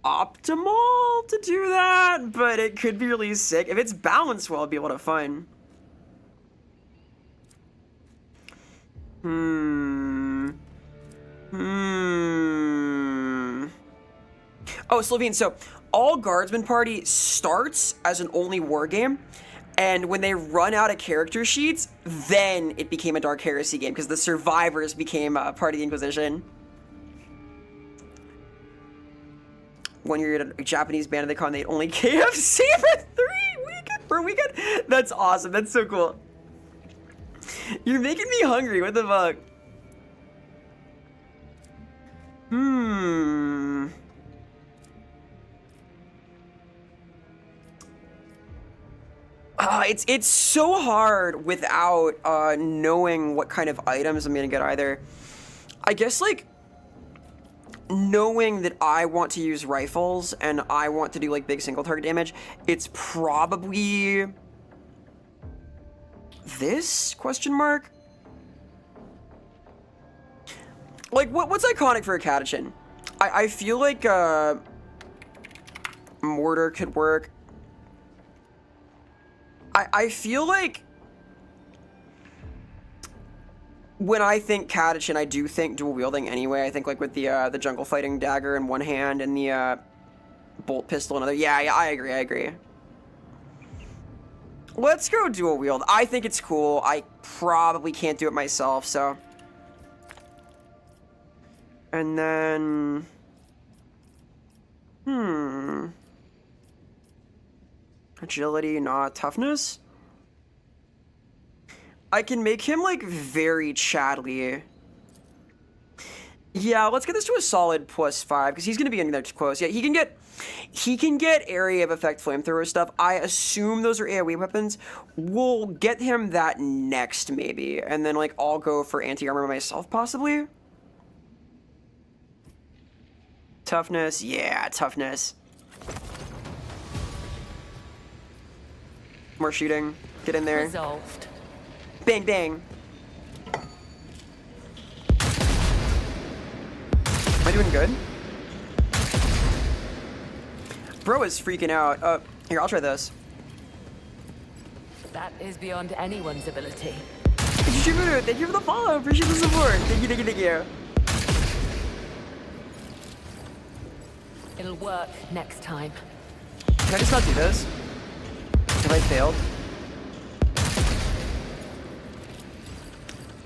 optimal to do that, but it could be really sick. If it's balanced well, I'll be able to fun. Oh, Slovene, so all Guardsman Party starts as an only war game, and when they run out of character sheets, then it became a Dark Heresy game, because the survivors became part of the Inquisition. When you're at a Japanese band of the con, they only KFC for a weekend. That's awesome. That's so cool. You're making me hungry. What the fuck? It's so hard without knowing what kind of items I'm gonna get either. I guess like knowing that I want to use rifles and I want to do like big single target damage, it's probably this question mark. Like what's iconic for a Catachan? I feel like mortar could work. I feel like when I think Catachan, I do think dual wielding anyway. I think like with the jungle fighting dagger in one hand and the bolt pistol in another. Yeah, I agree. Let's go dual wield. I think it's cool. I probably can't do it myself, so. And then, agility, not toughness. I can make him like very chatly. Yeah, let's get this to a solid +5 because he's gonna be in there close. Yeah, he can get area of effect flamethrower stuff. I assume those are AoE weapons. We'll get him that next maybe, and then like I'll go for anti-armor myself possibly. Toughness, yeah, toughness. More shooting. Get in there. Resolved. Bang, bang. Am I doing good? Bro is freaking out. Here, I'll try this. That is beyond anyone's ability. Thank you for the follow. Appreciate the support. Thank you. It'll work next time. Can I just not do this? Have I failed?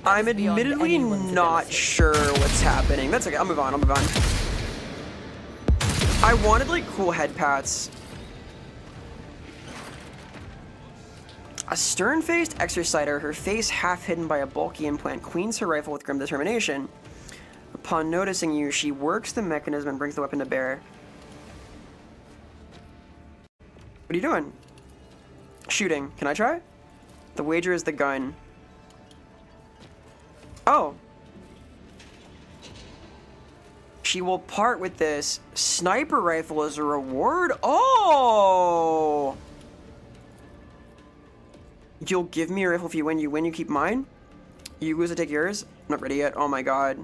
I'm admittedly not sure what's happening. That's okay. I'll move on. I wanted like cool head pats. A stern-faced exerciser, her face half hidden by a bulky implant, queens her rifle with grim determination. Upon noticing you, she works the mechanism and brings the weapon to bear. What are you doing? Shooting. Can I try? The wager is the gun. Oh. She will part with this sniper rifle as a reward. Oh! You'll give me a rifle if you win. You win, you keep mine. You lose, I take yours. I'm not ready yet. Oh my god.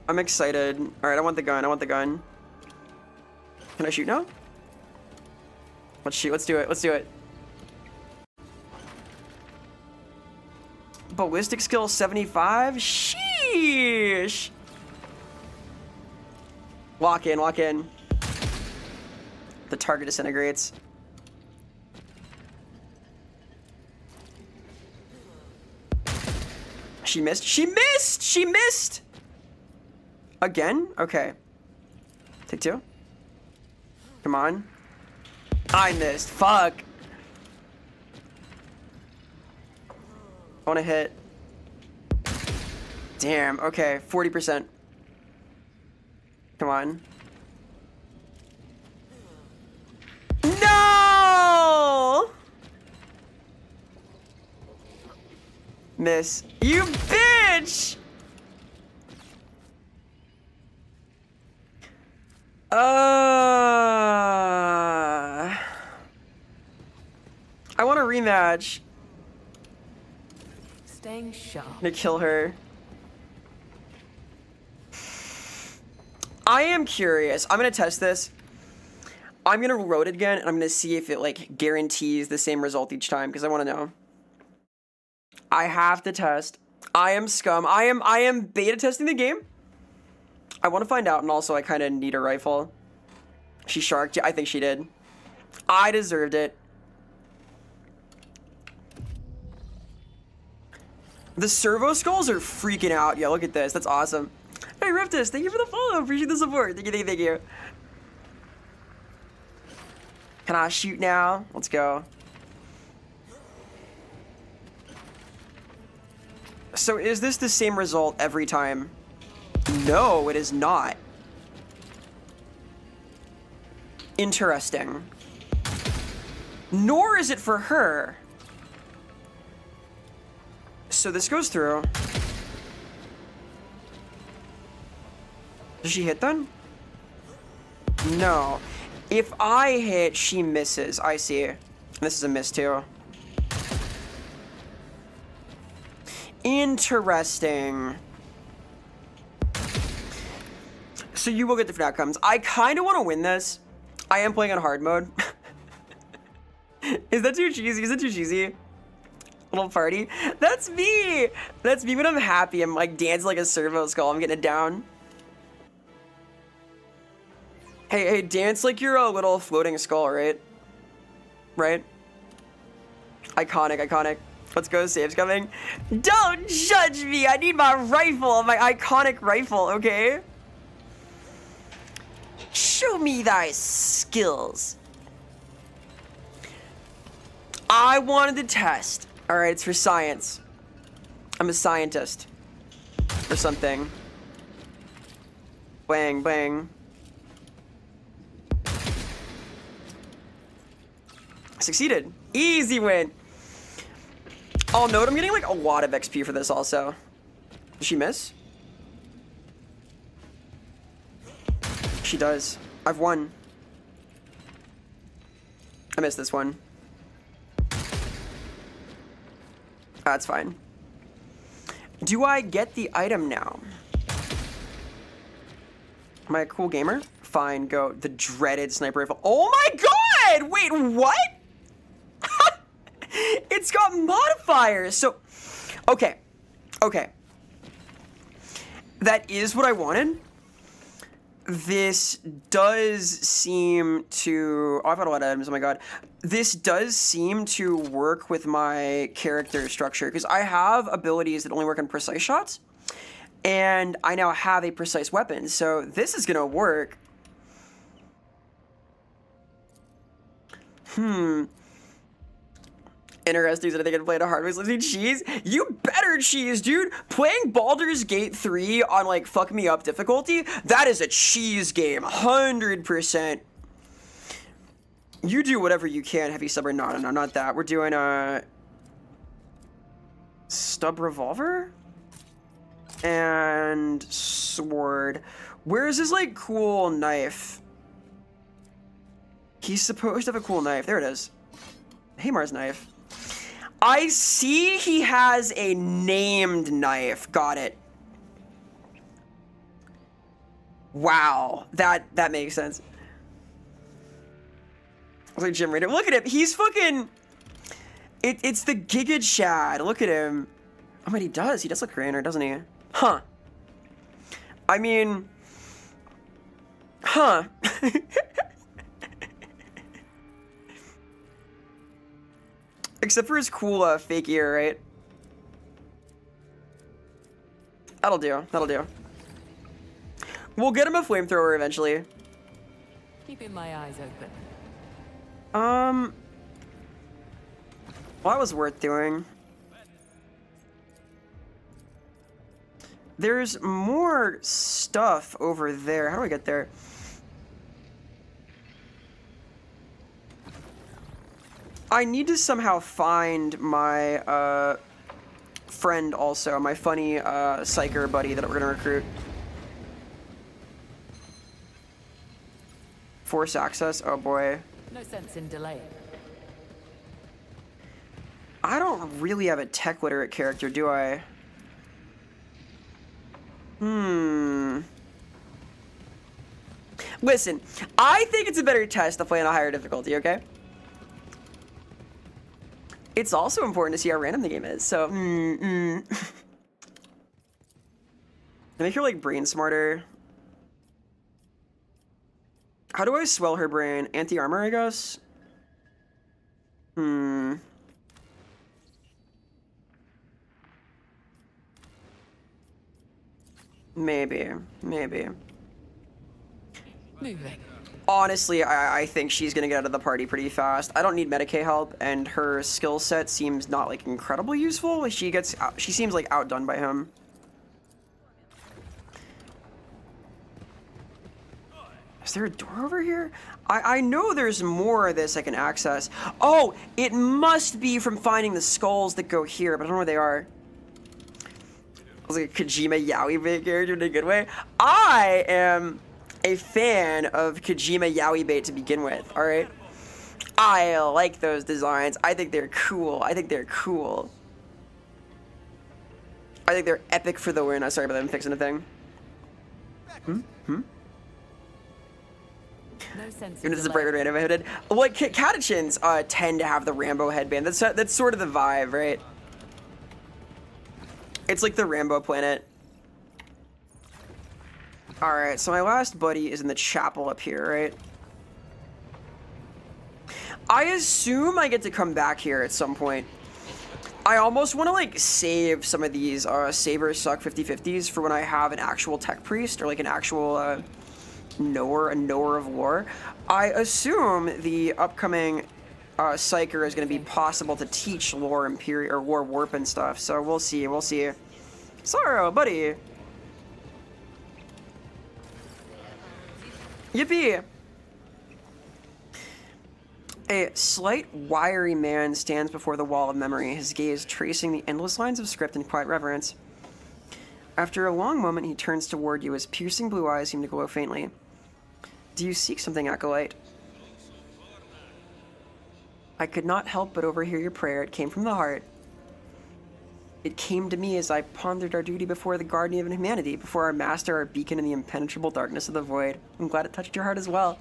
I'm excited. Alright, I want the gun. I want the gun. Can I shoot now? Let's shoot. Let's do it. Let's do it. Ballistic skill 75? Sheesh! Lock in, lock in. The target disintegrates. She missed. She missed! She missed! Again? Okay. Take two. Come on. I missed. Fuck. I want to hit. Damn. Okay. 40%. Come on. No! Miss. You bitch! I want a rematch. Staying sharp. I'm gonna kill her. I am curious. I'm gonna test this. I'm gonna roll it again, and I'm gonna see if it like guarantees the same result each time, because I want to know. I have to test. I am scum. I am beta testing the game. I want to find out, and also I kind of need a rifle. She sharked. I think she did. I deserved it. The servo skulls are freaking out. Yeah, look at this. That's awesome. Hey, Riftus, thank you for the follow. Appreciate the support. Thank you, thank you, thank you. Can I shoot now? Let's go. So is this the same result every time? No, it is not. Interesting. Nor is it for her. So this goes through. Does she hit then? No. If I hit, she misses. I see. This is a miss too. Interesting. So you will get different outcomes. I kind of want to win this. I am playing on hard mode. Is that too cheesy? Is it too cheesy? Little party. That's me. That's me when I'm happy. I'm like dancing like a servo skull. I'm getting it down. Hey, dance like you're a little floating skull, right? Right? Iconic, iconic. Let's go, save's coming. Don't judge me. I need my rifle, my iconic rifle, okay? Show me thy skills. I wanted to test. All right, it's for science. I'm a scientist. Or something. Bang, bang. Succeeded. Easy win. I'll note I'm getting like a lot of XP for this also. Did she miss? She does. I've won. I missed this one. That's fine. Do I get the item now? Am I a cool gamer? Fine, go. The dreaded sniper rifle. Oh my god! Wait, what? It's got modifiers. So, okay. Okay. That is what I wanted. This does seem to... Oh, I've got a lot of items. Oh my god. This does seem to work with my character structure, because I have abilities that only work on precise shots, and I now have a precise weapon, so this is gonna work. Interesting that I think I'd play it a hard way. Let's do cheese. You better cheese, dude. Playing Baldur's Gate 3 on like fuck me up difficulty, that is a cheese game, 100%. You do whatever you can, heavy stubborn. No, not that. We're doing a stub revolver. And sword. Where's his, like, cool knife? He's supposed to have a cool knife. There it is. Hamar's knife. I see he has a named knife. Got it. Wow. That makes sense. I was like, Jim Raider. Look at him. He's fucking... It's the Giga Chad. Look at him. Oh, but he does. He does look Rainer, doesn't he? Huh. I mean... Huh. Except for his cool fake ear, right? That'll do. That'll do. We'll get him a flamethrower eventually. Keeping my eyes open. Well, that was worth doing. There's more stuff over there. How do I get there? I need to somehow find my friend also, my funny psyker buddy that we're gonna recruit. Force access, oh boy. No sense in delaying. I don't really have a tech literate character, do I? Listen, I think it's a better test to play on a higher difficulty, okay? It's also important to see how random the game is, so... To make her, like, brain smarter. How do I swell her brain? Anti-armor, I guess? Maybe. Moving. Honestly, I think she's gonna get out of the party pretty fast. I don't need Medicaid help, and her skill set seems not, like, incredibly useful. She seems, like, outdone by him. Is there a door over here? I know there's more of this I can access. Oh, it must be from finding the skulls that go here, but I don't know where they are. I was like a Kojima Yaoi bait character in a good way. I am a fan of Kojima Yaoi bait to begin with, alright? I like those designs. I think they're cool. I think they're epic for the win. I'm sorry about that. I'm fixing a thing. No sense. Even if it's a brighter random headed. Like catechins tend to have the Rambo headband. That's sort of the vibe, right? It's like the Rambo planet. Alright, so my last buddy is in the chapel up here, right? I assume I get to come back here at some point. I almost want to, like, save some of these Savers Suck 50/50s for when I have an actual tech priest or, like, an actual knower of lore. I assume the upcoming Psyker is going to be possible to teach lore Imperial or lore warp and stuff, so we'll see. Sorrow, buddy. Yippee! A slight, wiry man stands before the wall of memory, his gaze tracing the endless lines of script in quiet reverence. After a long moment, he turns toward you, his piercing blue eyes seem to glow faintly. Do you seek something, Acolyte? I could not help but overhear your prayer. It came from the heart. It came to me as I pondered our duty before the guardian of humanity, before our master, our beacon in the impenetrable darkness of the void. I'm glad it touched your heart as well.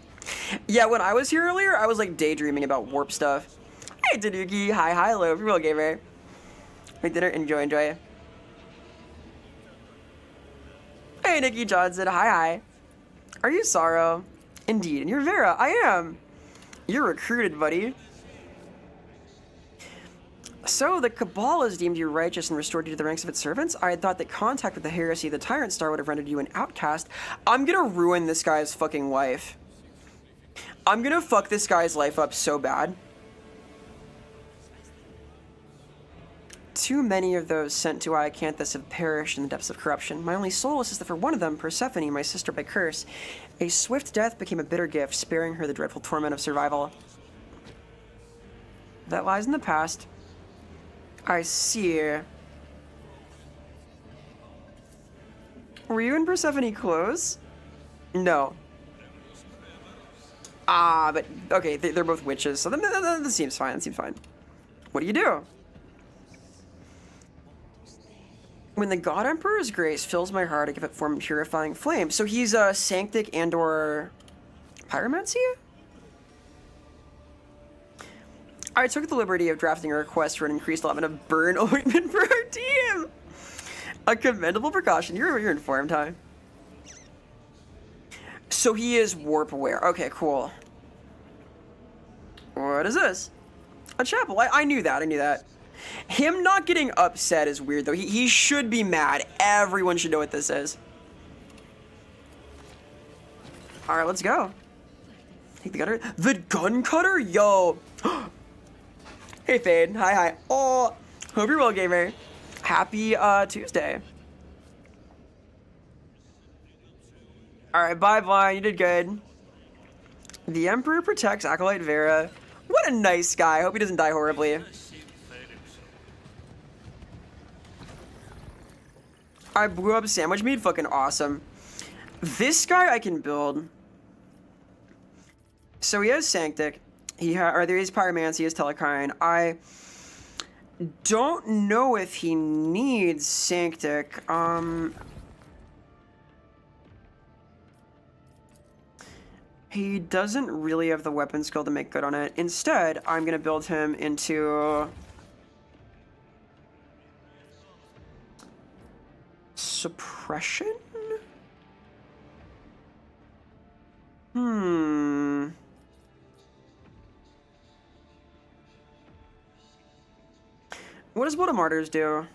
Yeah, when I was here earlier, I was, like, daydreaming about warp stuff. Hey, Tanuki. Hi, hello, real gamer. Make dinner, enjoy. Hey, Nikki Johnson. Hi. Are you Sorrow? Indeed. And you're Vera. I am. You're recruited, buddy. So, the Cabal has deemed you righteous and restored you to the ranks of its servants? I had thought that contact with the Heresy, the Tyrant Star, would have rendered you an outcast. I'm gonna ruin this guy's fucking life. I'm gonna fuck this guy's life up so bad. Too many of those sent to Iacanthus have perished in the depths of corruption. My only solace is that for one of them, Persephone, my sister by curse, a swift death became a bitter gift, sparing her the dreadful torment of survival. That lies in the past. I see. Were you and Persephone close? No. Ah, but okay, they're both witches, so that seems fine. That seems fine. What do you do? When the God Emperor's grace fills my heart, I give it form purifying flame. So he's sanctic and/or pyromancy? I took the liberty of drafting a request for an increased allotment of burn ointment for our team. A commendable precaution. You're informed, huh? So he is warp aware. Okay, cool. What is this? A chapel. I knew that. I knew that. Him not getting upset is weird, though. He should be mad. Everyone should know what this is. All right, let's go. Take the gunner. The gun cutter? Yo. Hey, Fade. Hi. Oh, hope you're well, gamer. Happy Tuesday. All right, bye, Blind. You did good. The Emperor protects Acolyte Vera. What a nice guy. I hope he doesn't die horribly. I blew up sandwich meat. Fucking awesome. This guy I can build. So he has Sanctic. Or there is Pyromancy. He has Telekine. I don't know if he needs Sanctic. He doesn't really have the weapon skill to make good on it. Instead, I'm going to build him into suppression? What does Blood of Martyrs do?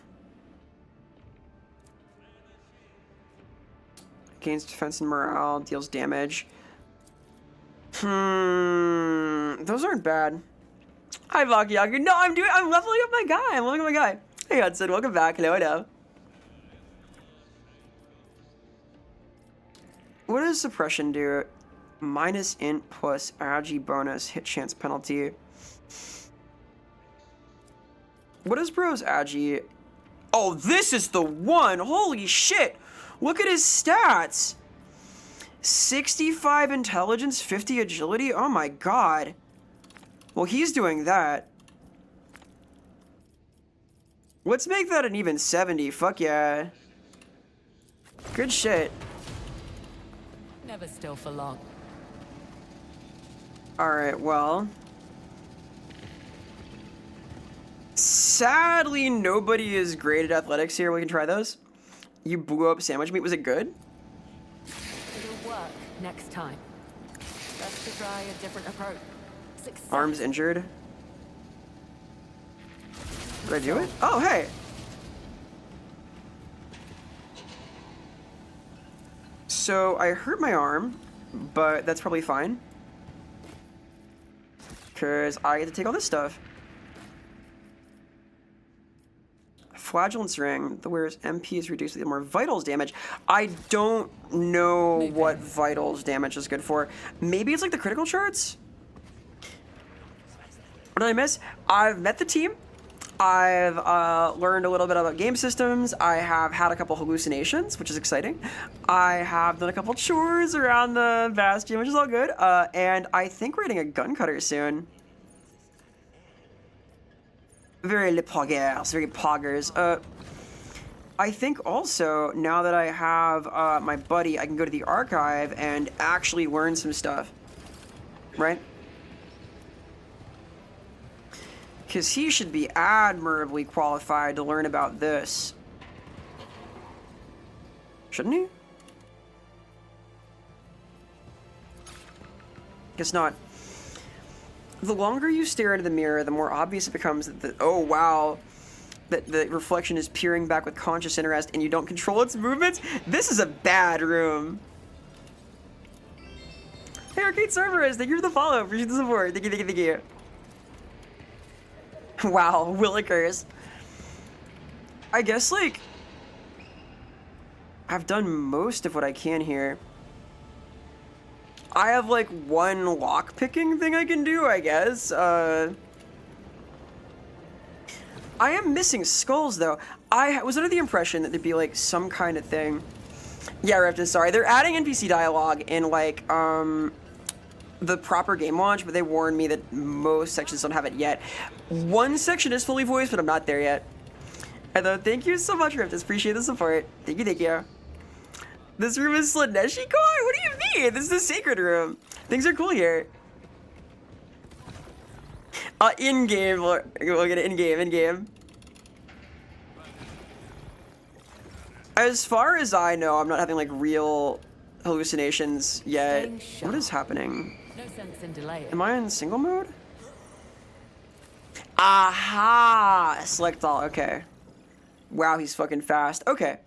Gains defense and morale, deals damage. Those aren't bad. Hi, Vakiyaku. No, I'm leveling up my guy. I'm leveling up my guy. Hey, Hudson, welcome back. Hello. What does suppression do? Minus int plus agi bonus, hit chance penalty. What is bro's agi? Oh, this is the one! Holy shit! Look at his stats! 65 intelligence, 50 agility? Oh my god. Well, he's doing that. Let's make that an even 70. Fuck yeah. Good shit. Never still for long. Alright, well. Sadly, nobody is great at athletics here. We can try those. You blew up sandwich meat. Was it good? It'll work next time. Best to try a different approach. Success. Arms injured. Did I do it? Oh, hey. So I hurt my arm, but that's probably fine. Because I get to take all this stuff. Flagellant's Ring. The wearer's MP is reduced with more vitals damage. I don't know what vitals damage is good for. Maybe it's like the critical charts? What did I miss? I've met the team. I've learned a little bit about game systems. I have had a couple hallucinations, which is exciting. I have done a couple chores around the Bastion, which is all good. And I think we're getting a gun cutter soon. Very le poggers, very poggers. I think also, now that I have my buddy, I can go to the archive and actually learn some stuff. Right? Because he should be admirably qualified to learn about this. Shouldn't he? Guess not. The longer you stare into the mirror, the more obvious it becomes that oh wow, that the reflection is peering back with conscious interest and you don't control its movements. This is a bad room. Hey, Arcade Cerberus, thank you for the follow, appreciate the support. Thank you. Wow, Willikers. I guess, like, I've done most of what I can here. I have, like, one lock-picking thing I can do, I guess. I am missing skulls, though. I was under the impression that there'd be, like, some kind of thing Yeah, Rift is sorry. They're adding NPC dialogue in like the proper game launch, but they warned me that most sections don't have it yet. One section is fully voiced, but I'm not there yet. Although, thank you so much, Rift. I appreciate the support. Thank you, thank you. This room is Slaneshi core? What do you mean? This is a sacred room. Things are cool here. In-game. We'll get it in-game. As far as I know, I'm not having like real hallucinations yet. What is happening? No sense in delay. Am I in single mode? Aha! Select all. Okay. Wow, he's fucking fast. Okay.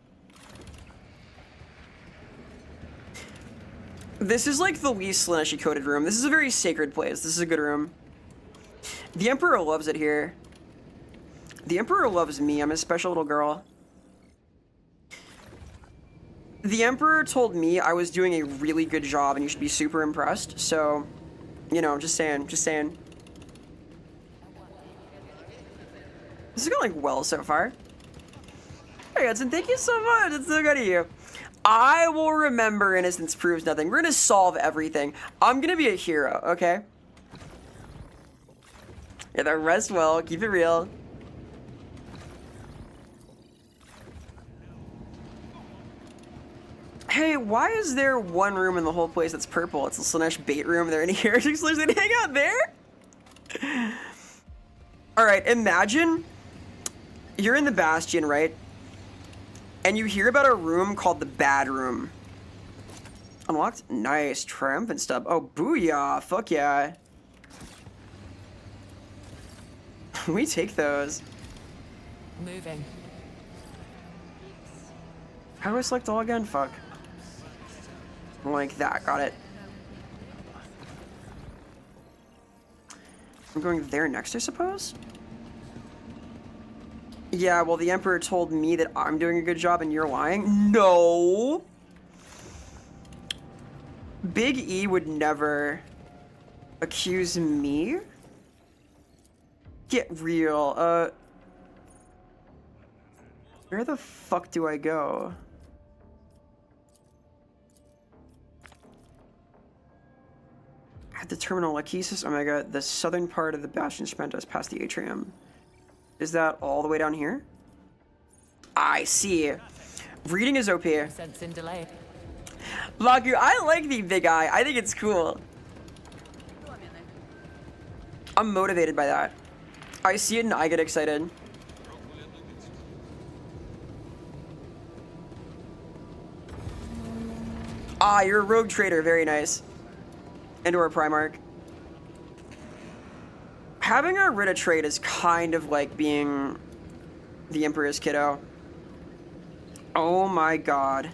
This is like the least Slaneshi coded room. This is a very sacred place. This is a good room. The Emperor loves it here. The Emperor loves me. I'm a special little girl. The Emperor told me I was doing a really good job and you should be super impressed. So, you know, just saying. This is going like well so far. Hey, Hudson, thank you so much. It's so good of you. I will remember innocence proves nothing. We're gonna solve everything. I'm gonna be a hero, okay? Yeah, that rest well. Keep it real. Hey, why is there one room in the whole place that's purple? It's a Slanesh bait room. There any heretics that hang out there? Alright, imagine you're in the Bastion, right? And you hear about a room called the Bad Room. Unlocked? Nice. Triumphant stub. Oh, booyah. Fuck yeah. We take those. Moving. How do I select all again? Fuck. Like that. Got it. I'm going there next, I suppose? Yeah, well, the Emperor told me that I'm doing a good job and you're lying. No! Big E would never accuse me? Get real. Where the fuck do I go? At the terminal Lachesis, oh my god, the southern part of the Bastion Serpentis past the atrium. Is that all the way down here? I see. Reading is OP. Sense in delay. Lagu, I like the big eye. I think it's cool. I'm motivated by that. I see it and I get excited. Ah, you're a rogue trader. Very nice. And or a Primarch. Having a Rita trait is kind of like being the Emperor's kiddo. Oh my god.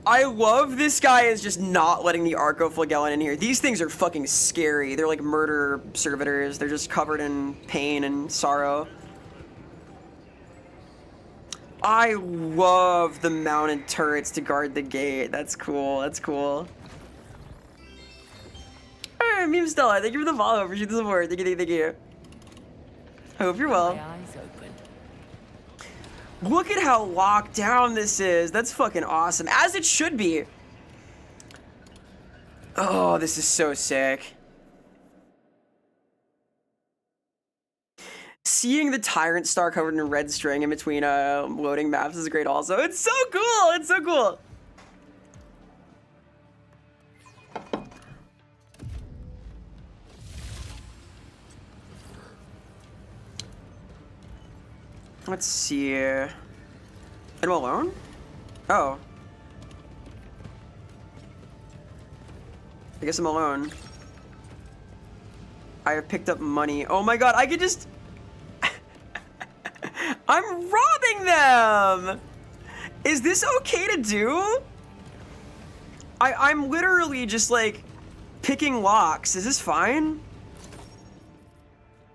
I love this guy is just not letting the Archoflagellum in here. These things are fucking scary. They're like murder servitors. They're just covered in pain and sorrow. I love the mounted turrets to guard the gate. That's cool. That's cool. Hey, Meme Stella, thank you for the follow. Appreciate the support. Thank you, thank you. I hope you're well. My eyes open. Look at how locked down this is. That's fucking awesome. As it should be. Oh, this is so sick. Seeing the Tyrant Star covered in red string in between loading maps is great also. It's so cool. It's so cool. Let's see. Am I alone? Oh. I guess I'm alone. I have picked up money. Oh my god, I could just... I'm robbing them! Is this okay to do? I'm literally just like picking locks. Is this fine?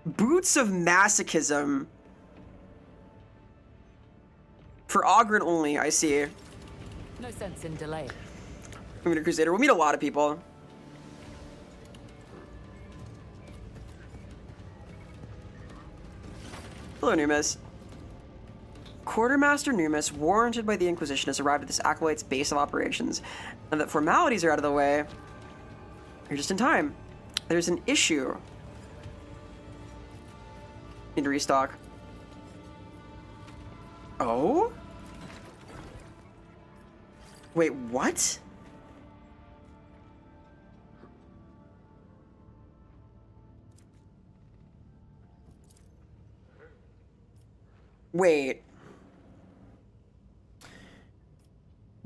Boots of masochism. For Ogren only, I see. No sense in delay. I'm gonna Crusader. We'll meet a lot of people. Hello, new miss. Quartermaster Numis, warranted by the Inquisition, has arrived at this acolyte's base of operations. And that formalities are out of the way. You're just in time. There's an issue. Need to restock. Oh? Wait, what? Wait.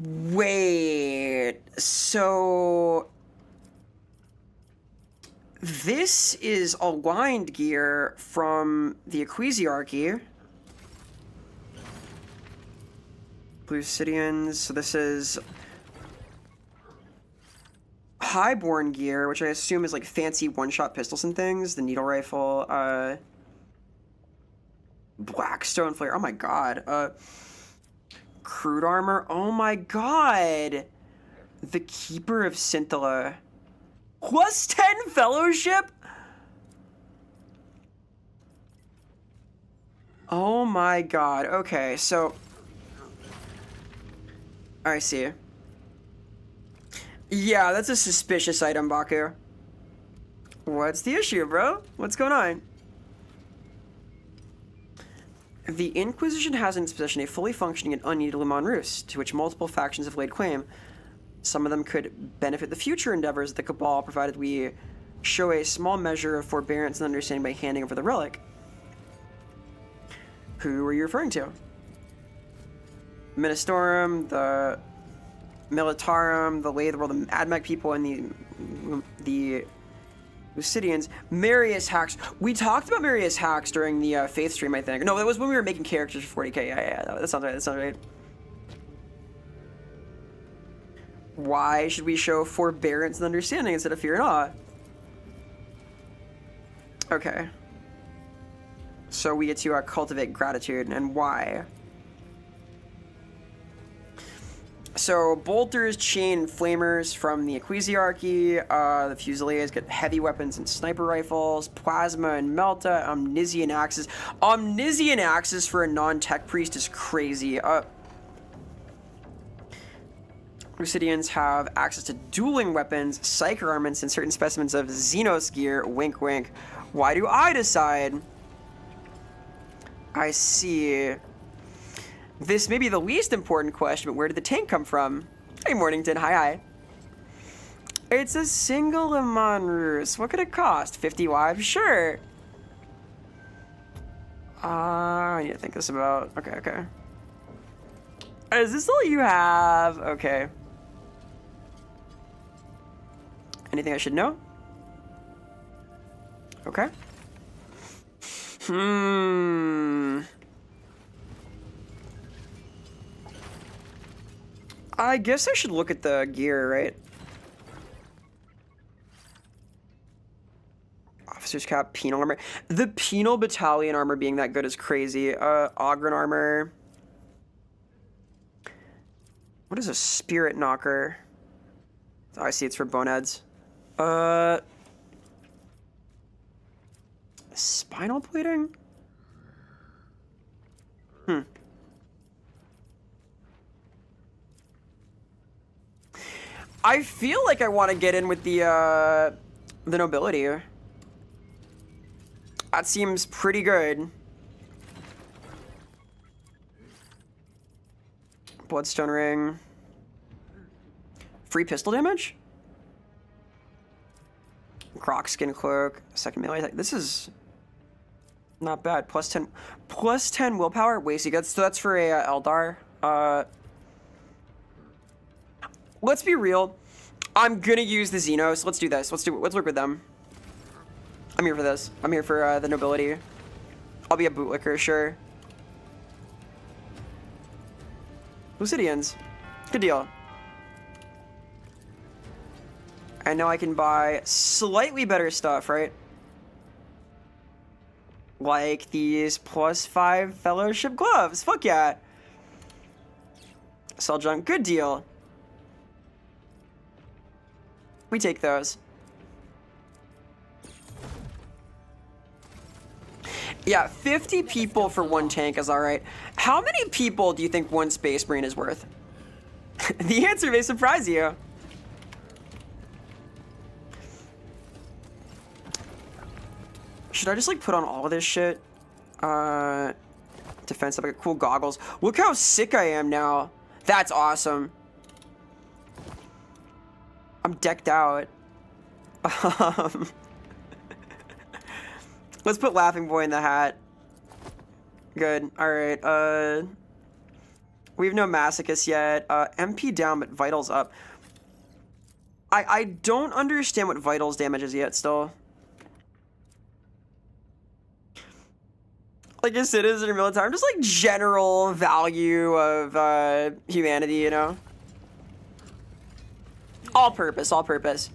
Wait. So this is aligned gear from the Ecclesiarchy. Lucidians. So this is Highborn gear, which I assume is like fancy one-shot pistols and things. The needle rifle. Blackstone flare. Oh my god. Crude armor. Oh my god. The Keeper of Scintilla. Plus 10 fellowship? Oh my god. Okay, so I see. Yeah, that's a suspicious item, Baku. What's the issue, bro? What's going on? The Inquisition has in its possession a fully functioning and unneeded Le Mans Rus, to which multiple factions have laid claim. Some of them could benefit the future endeavors of the Cabal, provided we show a small measure of forbearance and understanding by handing over the relic. Who are you referring to? Ministorum, the Militarum, the Lay of the World, the AdMech people, and the Lucidians. Marius Hacks. We talked about Marius Hacks during the Faith stream, I think. No, that was when we were making characters for 40k. Yeah, that sounds right. That sounds right. Why should we show forbearance and understanding instead of fear and awe? Okay. So we get to cultivate gratitude, and why? So bolters, chain, flamers from the Ecclesiarchy. The Fusiliers get heavy weapons and sniper rifles. Plasma and Melta. Omnissian axes. Omnissian axes for a non-tech priest is crazy. Lucidians have access to dueling weapons, psych armaments, and certain specimens of Xenos gear. Wink, wink. Why do I decide? I see. This may be the least important question, but where did the tank come from? Hey, Mornington. Hi, hi. It's a single Le Mans Rus. What could it cost? 50 lives? Sure. I need to think this about. Okay, okay. Is this all you have? Okay. Anything I should know? Okay. I guess I should look at the gear, right? Officer's cap, penal armor. The penal battalion armor being that good is crazy. Ogren armor. What is a spirit knocker? Oh, I see, it's for boneheads. Spinal plating? I feel like I want to get in with the nobility. That seems pretty good. Bloodstone ring. Free pistol damage? Croc skin cloak. Second melee attack. This is not bad. Plus 10 willpower. Wait, so that's for a Eldar. Let's be real. I'm gonna use the Xenos. Let's do this. Let's work with them. I'm here for this. I'm here for the nobility. I'll be a bootlicker, sure. Lucidians. Good deal. And now I can buy slightly better stuff, right? Like these +5 fellowship gloves. Fuck yeah. Sell junk. Good deal. We take those. Yeah, 50 people for one tank is all right. How many people do you think one Space Marine is worth? The answer may surprise you. Should I just like put on all of this shit? Defensive, like cool goggles. Look how sick I am now. That's awesome. I'm decked out. Let's put Laughing Boy in the hat. Good. All right. We have no Masochist yet. MP down, but Vitals up. I don't understand what Vitals damage is yet still. Like a citizen or military, I'm just like general value of humanity, you know? All purpose, all purpose.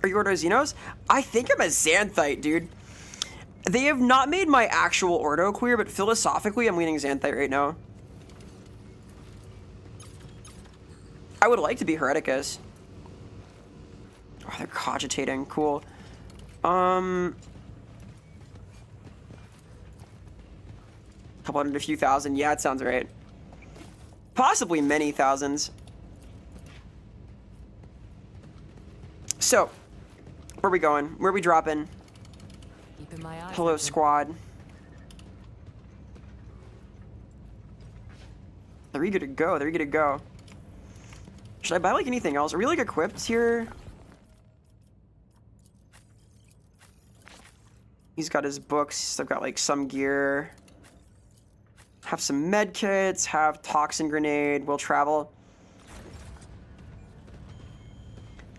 Are you Ordo Xenos? I think I'm a Xanthite, dude. They have not made my actual Ordo clear, but philosophically, I'm leaning Xanthite right now. I would like to be Hereticus. Oh, they're cogitating. Cool. Couple hundred, a few thousand. Yeah, it sounds right. Possibly many thousands. So, where are we going? Where are we dropping? Keeping my eyes Hello, open. squad. They're eager to go. They're eager to go. Should I buy like anything else? Are we like equipped here? He's got his books. I've got like some gear. Have some med kits. Have toxin grenade. Will travel.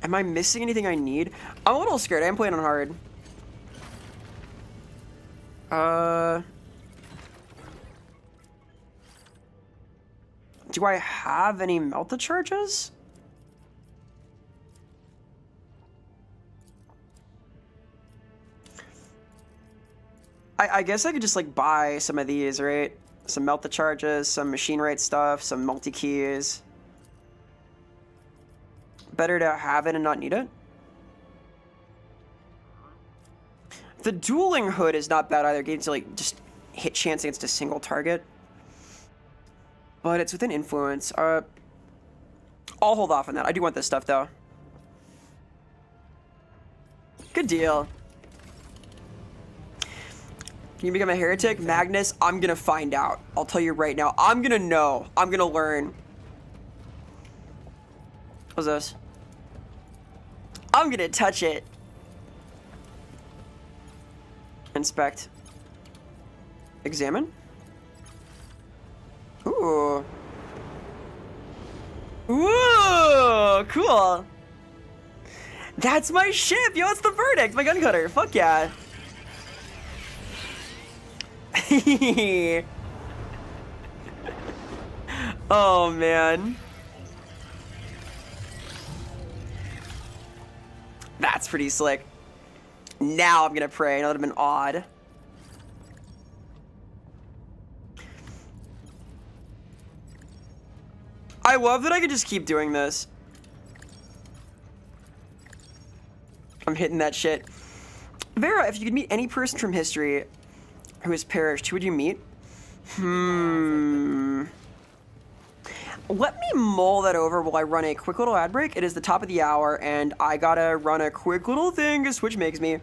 Am I missing anything I need? I'm a little scared. I am playing on hard. Do I have any melta charges? I guess I could just like buy some of these, right? Some melta charges, some machine rate stuff, some multi keys. Better to have it and not need it. The dueling hood is not bad either. Getting to like just hit chance against a single target. But it's within influence. I'll hold off on that. I do want this stuff though. Good deal. Can you become a heretic? Magnus, I'm gonna find out. I'll tell you right now. I'm gonna know. I'm gonna learn. What's this? I'm gonna touch it. Inspect. Examine. Ooh. Ooh, cool. That's my ship. Yo, it's the Verdict, my gun cutter. Fuck yeah. Oh, man. That's pretty slick. Now I'm gonna pray. That would have been odd. I love that I could just keep doing this. I'm hitting that shit. Vera, if you could meet any person from history who has perished, who would you meet? Let me mull that over while I run a quick little ad break. It is the top of the hour, and I gotta run a quick little thing because Switch makes me.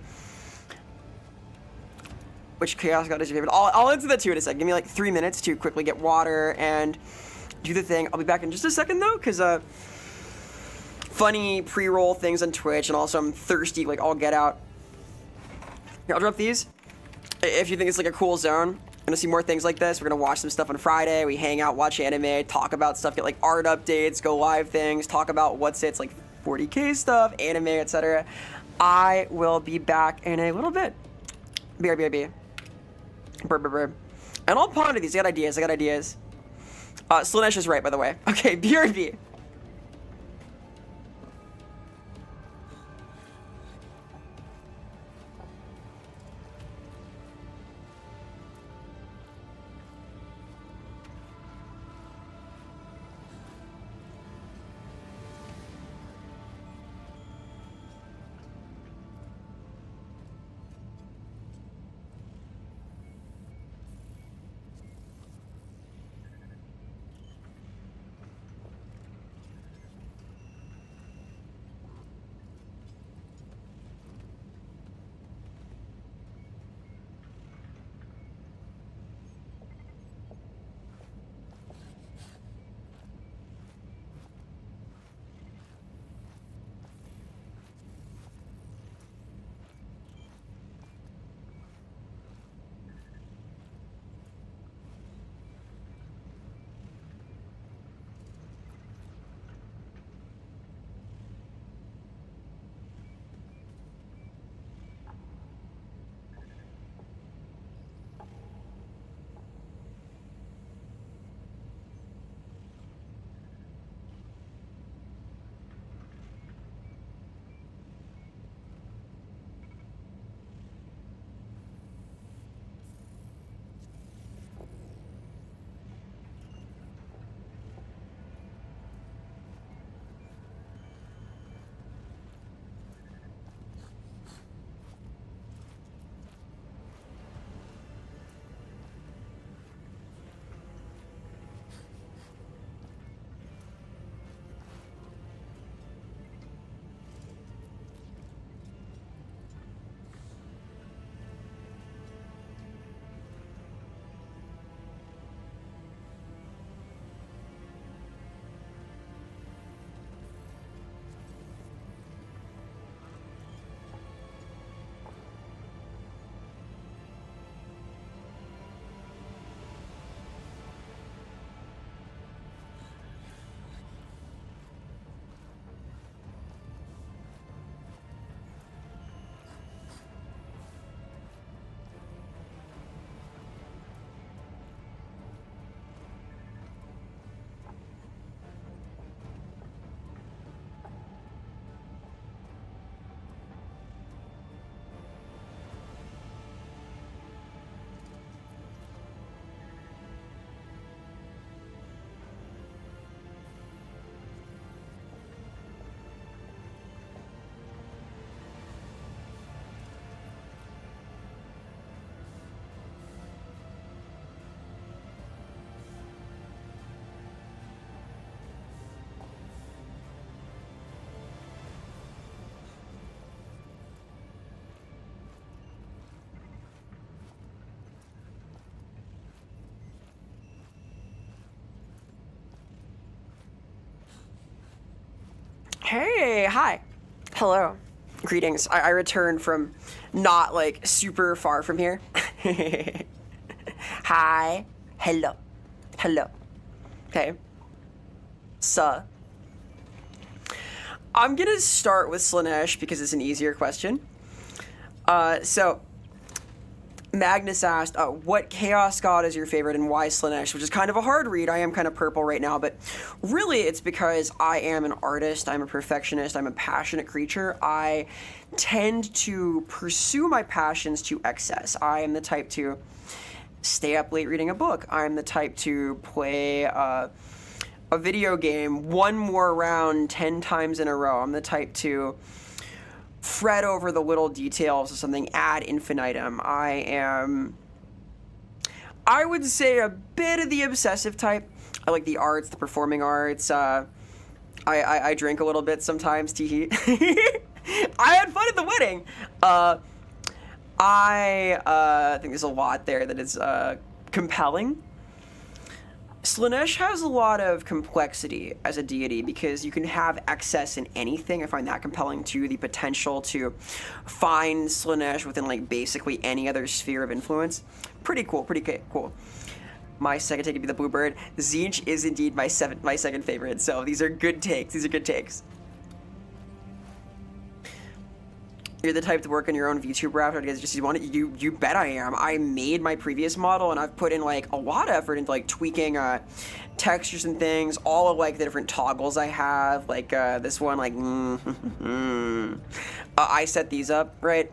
Which Chaos God is your favorite? I'll answer that too in a second. Give me like 3 minutes to quickly get water and do the thing. I'll be back in just a second though, because funny pre-roll things on Twitch, and also I'm thirsty, like I'll get out. Here, I'll drop these. If you think it's like a cool zone, gonna see more things like this. We're gonna watch some stuff on Friday. We hang out, watch anime, talk about stuff, get like art updates, go live things, talk about what's it's like 40K stuff, anime, etc. I will be back in a little bit. BRB. Brr. And I'll ponder these. I got ideas. Slanesh is right, by the way. Okay, BRB. Hey, hi. Hello. Greetings. I returned from not like super far from here. Hi. Hello. Hello. Okay. I'm gonna start with Slaanesh because it's an easier question. So Magnus asked, what Chaos God is your favorite and why Slaanesh? Which is kind of a hard read. I am kind of purple right now, but really it's because I am an artist, I'm a perfectionist, I'm a passionate creature. I tend to pursue my passions to excess. I am the type to stay up late reading a book. I'm the type to play a video game one more round 10 times in a row. I'm the type to fret over the little details of something ad infinitum. I would say, a bit of the obsessive type. I like the arts, the performing arts. I drink a little bit sometimes, teehee. I had fun at the wedding. I think there's a lot there that is compelling. Slaanesh has a lot of complexity as a deity because you can have excess in anything. I find that compelling too. The potential to find Slaanesh within like basically any other sphere of influence. Pretty cool, pretty cool. My second take would be the Bluebird. Tzeentch is indeed my second favorite, so these are good takes. These are good takes. You're the type to work on your own VTuber after you want it. You bet I am. I made my previous model and I've put in like a lot of effort into like tweaking textures and things, all of like the different toggles I have, like this one, like I set these up, right?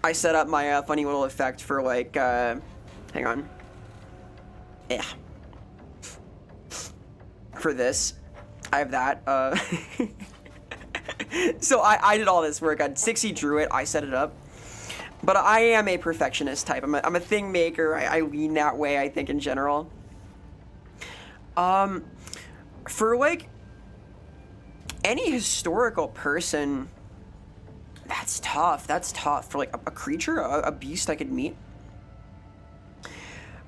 I set up my funny little effect for like hang on. Yeah. For this. I have that. So I did all this work. Sixie drew it. I set it up. But I am a perfectionist type. I'm a thing maker. I lean that way, I think, in general. For, like, any historical person, that's tough. That's tough. For, like, a creature, a beast I could meet.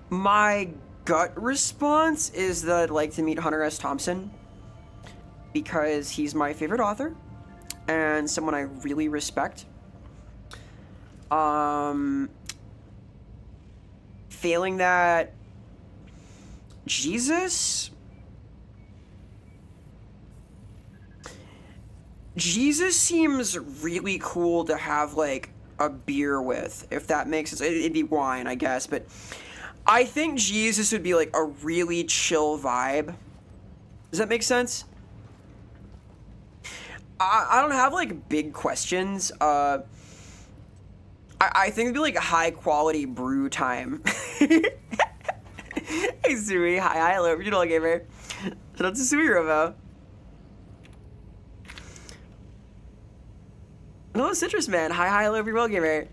My gut response is that I'd like to meet Hunter S. Thompson because he's my favorite author and someone I really respect. Failing that, Jesus seems really cool to have like a beer with, if that makes sense. It'd be wine, I guess, but I think Jesus would be like a really chill vibe. Does that make sense? I don't have like big questions. I think it'd be like a high quality brew time. Hey Sui, hi, hello, you know, gamer. Shout out to Sui Rovo. Hello, Citrus Man. Hi, hello, everyone, gamer.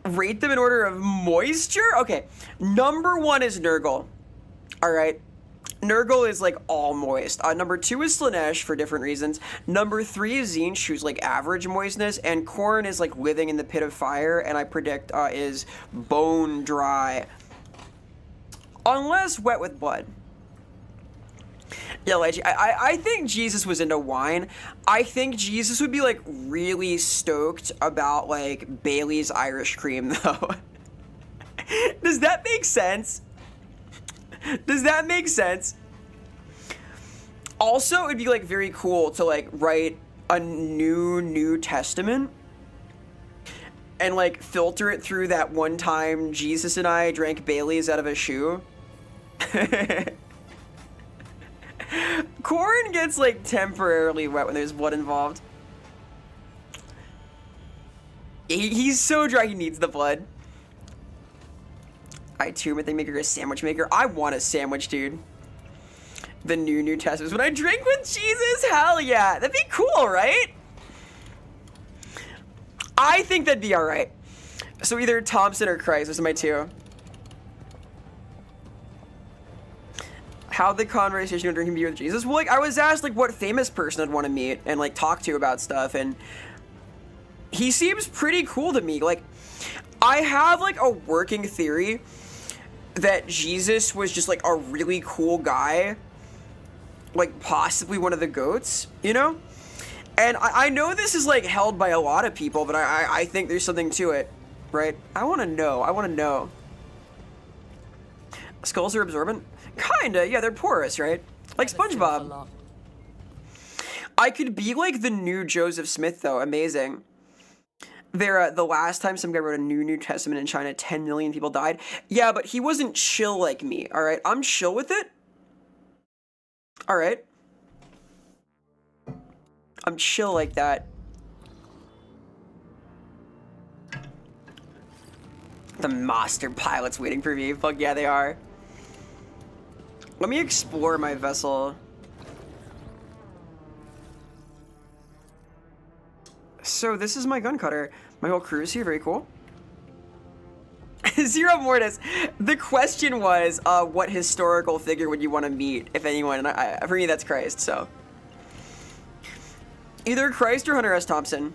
Rate them in order of moisture? Okay, number 1 is Nurgle. All right. Nurgle is like all moist. Number 2 is Slaanesh for different reasons. Number 3 is Tzeentch, who's like average moistness, and Khorne is like living in the pit of fire, and I predict is bone dry, unless wet with blood. Yeah, like, I think Jesus was into wine. I think Jesus would be like really stoked about like Bailey's Irish cream though. Does that make sense? Does that make sense? Also, it'd be like very cool to like write a New Testament and like filter it through that one time Jesus and I drank Bailey's out of a shoe. Khorne gets like temporarily wet when there's blood involved. He's so dry he needs the blood. I too think maker a sandwich maker. I want a sandwich, dude. The New Testament. When I drink with Jesus, hell yeah. That'd be cool, right? I think that'd be alright. So either Thompson or Christ, those are my 2. How'd the conversation of drinking beer with Jesus? Well, like, I was asked, like, what famous person I'd want to meet and, like, talk to about stuff, and he seems pretty cool to me. Like, I have, like, a working theory that Jesus was just, like, a really cool guy like possibly one of the goats, you know? And I know this is like held by a lot of people, but I think there's something to it, right? I want to know. Skulls are absorbent? Kinda, yeah, they're porous, right? Like SpongeBob. I could be like the new Joseph Smith, though. Amazing. The last time some guy wrote a New Testament in China, 10 million people died. Yeah, but he wasn't chill like me, all right? I'm chill with it. All right. I'm chill like that. The master pilot's waiting for me. Fuck yeah, they are. Let me explore my vessel. So this is my gun cutter. My whole crew is here. Very cool. Zero Mortis. The question was, what historical figure would you want to meet, if anyone? And for me, that's Christ, so. Either Christ or Hunter S. Thompson.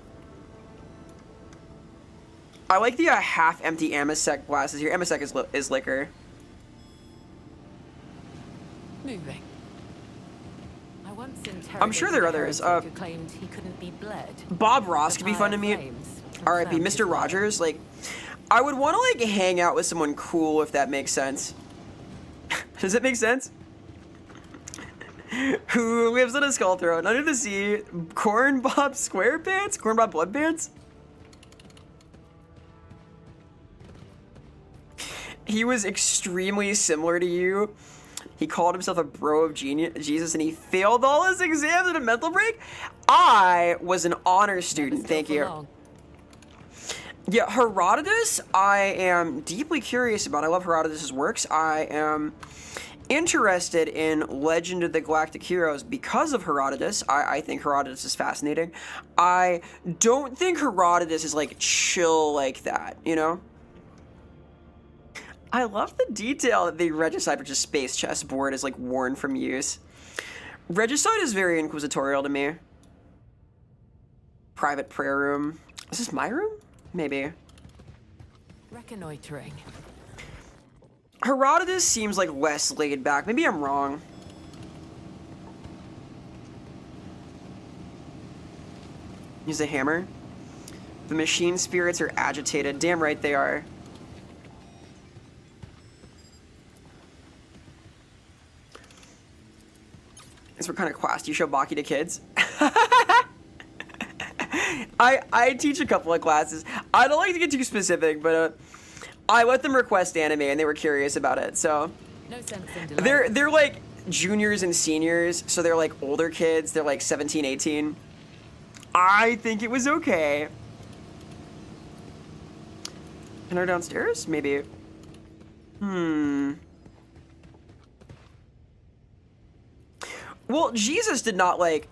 I like the half-empty Amasec glasses here. Amasec is liquor. Moving. I once I'm sure there are others. who claimed he couldn't be bled. Bob Ross could be fun to meet. R.I.P. Mr. Rogers. Like, I would want to, like, hang out with someone cool, if that makes sense. Does it make sense? Who lives on a skull throne under the sea? Corn Bob Squarepants? Corn Bob Bloodpants? He was extremely similar to you. He called himself a bro of Jesus, and he failed all his exams in a mental break. I was an honor student. Thank you. Yeah, Herodotus, I am deeply curious about. I love Herodotus' works. I am interested in Legend of the Galactic Heroes because of Herodotus. I think Herodotus is fascinating. I don't think Herodotus is, like, chill like that, you know? I love the detail that the Regicide, which is space chessboard, is, like, worn from use. Regicide is very inquisitorial to me. Private prayer room. Is this my room? Maybe. Reconnoitering. Herodotus seems like less laid back. Maybe I'm wrong. Use a hammer. The machine spirits are agitated. Damn right they are. Is what kind of class do you show Baki to kids? I teach a couple of classes. I don't like to get too specific, but I let them request anime, and they were curious about it. So no sense in delay. they're like juniors and seniors, so they're like older kids. They're like 17, 18. I think it was okay. Can I go downstairs? Maybe. Well, Jesus did not, like,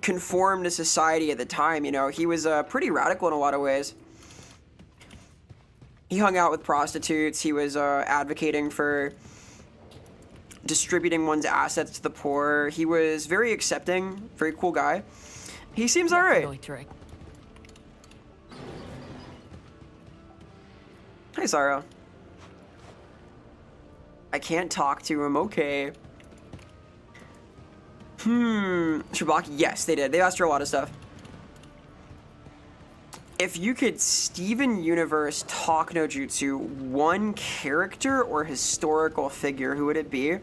conform to society at the time, you know. He was pretty radical in a lot of ways. He hung out with prostitutes. He was advocating for distributing one's assets to the poor. He was very accepting, very cool guy. He seems alright. Hi, Zara. I can't talk to him. Okay. Shabaki, yes, they did. They asked her a lot of stuff. If you could Steven Universe talk no jutsu one character or historical figure, who would it be?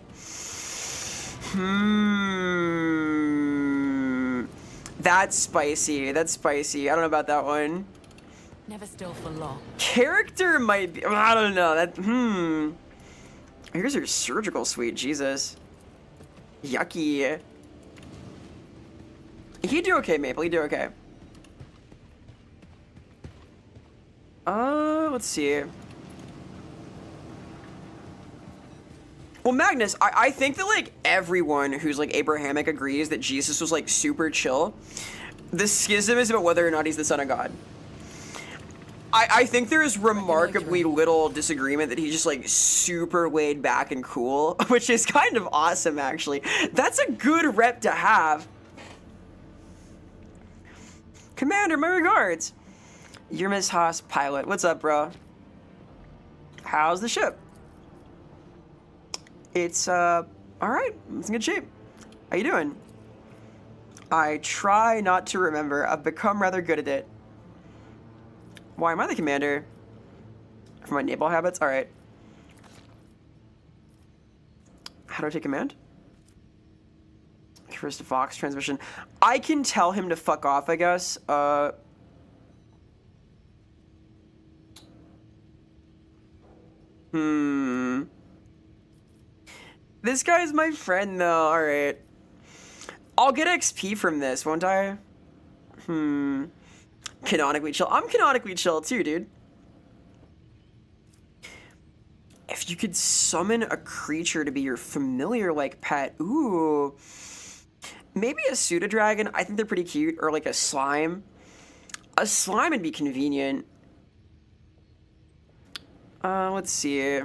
That's spicy. That's spicy. I don't know about that one. Never still for long. Character might be. I don't know. That. Here's your surgical suite. Jesus. Yucky. He'd do okay, Maple. He'd do okay. Let's see. Well, Magnus, I think that, like, everyone who's, like, Abrahamic agrees that Jesus was, like, super chill. The schism is about whether or not he's the son of God. I think there is remarkably little disagreement that he's just, like, super laid back and cool, which is kind of awesome, actually. That's a good rep to have. Commander, my regards. You're Miss Haas, pilot. What's up, bro? How's the ship? It's, alright. It's in good shape. How you doing? I try not to remember. I've become rather good at it. Why am I the commander? For my naval habits? Alright. How do I take command? First to Fox transmission. I can tell him to fuck off, I guess. This guy's my friend, though. Alright. I'll get XP from this, won't I? Canonically chill. I'm canonically chill, too, dude. If you could summon a creature to be your familiar, like, pet. Ooh. Maybe a pseudo-dragon. I think they're pretty cute. Or, like, a slime. A slime would be convenient. Let's see.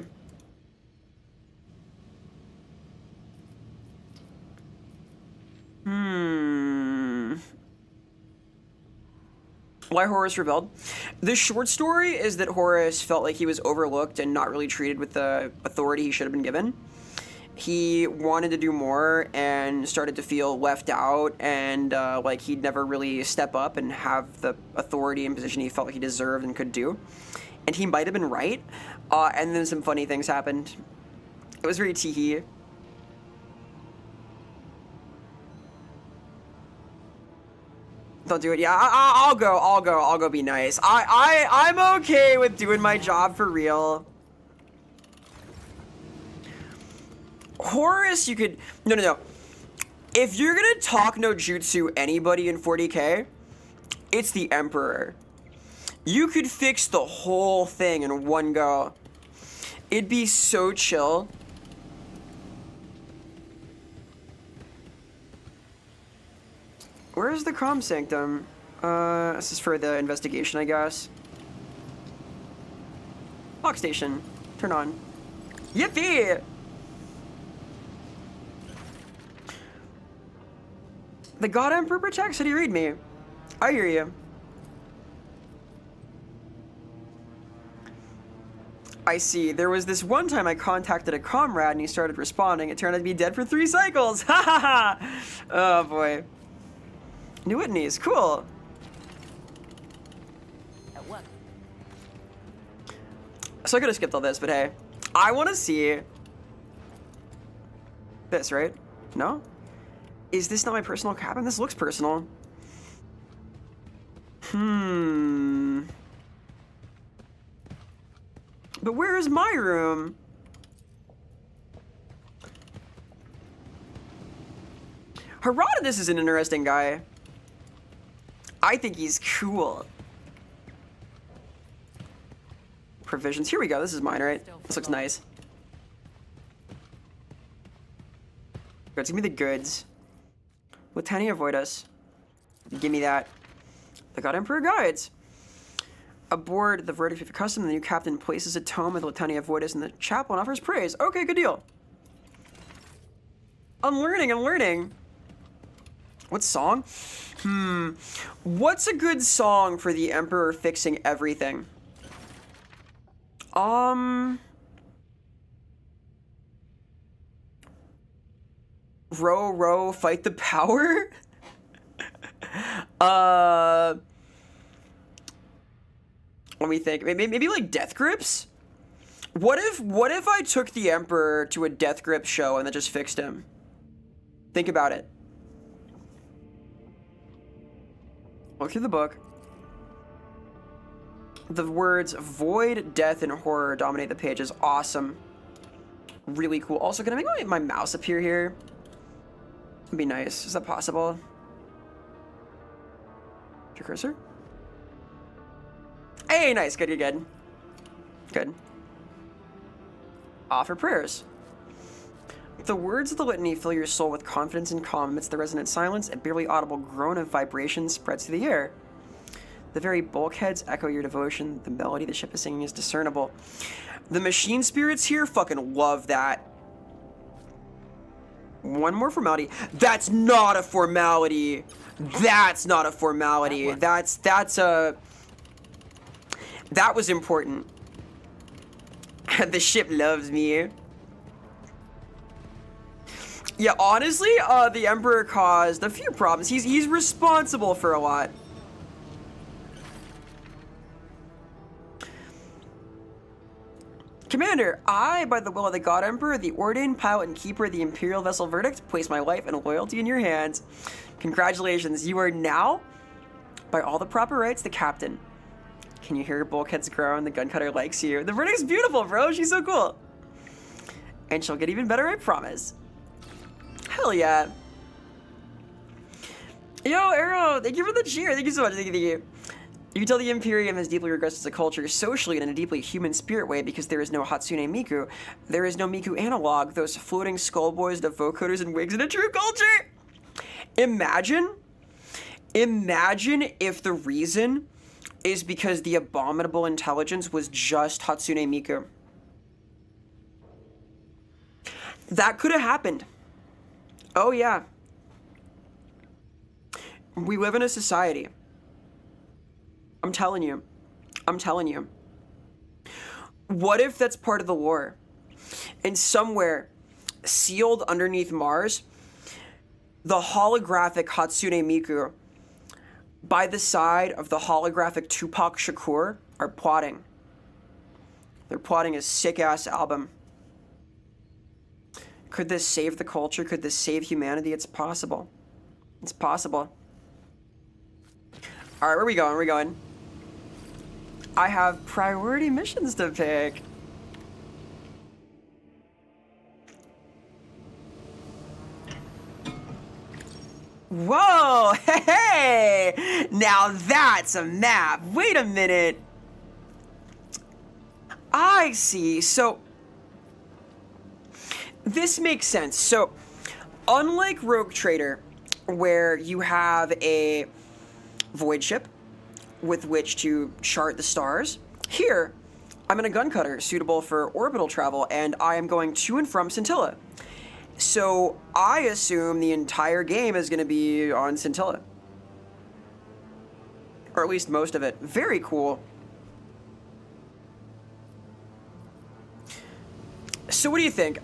Why Horus rebelled? The short story is that Horus felt like he was overlooked and not really treated with the authority he should have been given. He wanted to do more and started to feel left out, and like he'd never really step up and have the authority and position he felt like he deserved and could do. And he might have been right. And then some funny things happened. It was very tee-hee. Don't do it. Yeah, I'll go be nice. I'm okay with doing my job for real. Horus, you could... No. If you're gonna talk no jutsu anybody in 40k, it's the Emperor. You could fix the whole thing in one go. It'd be so chill. Where's the comm sanctum? This is for the investigation, I guess. Clock station. Turn on. Yippee! The God Emperor protects. How do you read me? I hear you. I see. There was this one time I contacted a comrade and he started responding. It turned out to be dead for 3 cycles. Ha ha ha! Oh boy. New Whitney's. Cool. So I could have skipped all this, but hey. I want to see this, right? No? Is this not my personal cabin? This looks personal. But where is my room? Herodotus is an interesting guy. I think he's cool. Provisions. Here we go. This is mine, right? This looks nice. Let's give me the goods. Litania avoid us. Give me that. The God Emperor guides. Aboard the verdict of custom, the new captain places a tome with Litania Voidus in the chapel and offers praise. Okay, good deal. I'm learning. What song? What's a good song for the Emperor fixing everything? Row, row, fight the power? Let me think. Maybe like Death Grips? What if I took the Emperor to a Death Grip show and then just fixed him? Think about it. Look through the book. The words void, death, and horror dominate the pages. Awesome. Really cool. Also, can I make my mouse appear here? It'd be nice. Is that possible? Your cursor? Hey, nice. Good, you're good. Good. Offer prayers. The words of the litany fill your soul with confidence and calm. Amidst the resonant silence, a barely audible groan of vibration spreads through the air. The very bulkheads echo your devotion. The melody the ship is singing is discernible. The machine spirits here fucking love that. One more formality. That's not a formality. That's not a formality. That was important. The ship loves me. Yeah, honestly, the Emperor caused a few problems. He's responsible for a lot. Commander, I, by the will of the God Emperor, the ordained pilot and keeper of the Imperial Vessel Verdict, place my life and loyalty in your hands. Congratulations, you are now, by all the proper rights, the captain. Can you hear your bulkheads groan? The gun cutter likes you. The Verdict's beautiful, bro. She's so cool. And she'll get even better, I promise. Hell yeah. Yo, Arrow, thank you for the cheer. Thank you so much. Thank you. You can tell the Imperium has deeply regressed as a culture socially and in a deeply human spirit way because there is no Hatsune Miku. There is no Miku analog, those floating skullboys, the vocoders, and wigs in a true culture. Imagine if the reason is because the abominable intelligence was just Hatsune Miku. That could have happened. Oh yeah. We live in a society. I'm telling you. I'm telling you. What if that's part of the lore? And somewhere, sealed underneath Mars, the holographic Hatsune Miku, by the side of the holographic Tupac Shakur, are plotting. They're plotting a sick-ass album. Could this save the culture? Could this save humanity? It's possible. It's possible. All right, where are we going? Where are we going? I have priority missions to pick. Whoa, hey! Now that's a map. Wait a minute. I see. So, this makes sense. So, unlike Rogue Trader, where you have a void ship with which to chart the stars, here, I'm in a gun cutter suitable for orbital travel, and I am going to and from Scintilla. So I assume the entire game is going to be on Scintilla. Or at least most of it. Very cool. So what do you think?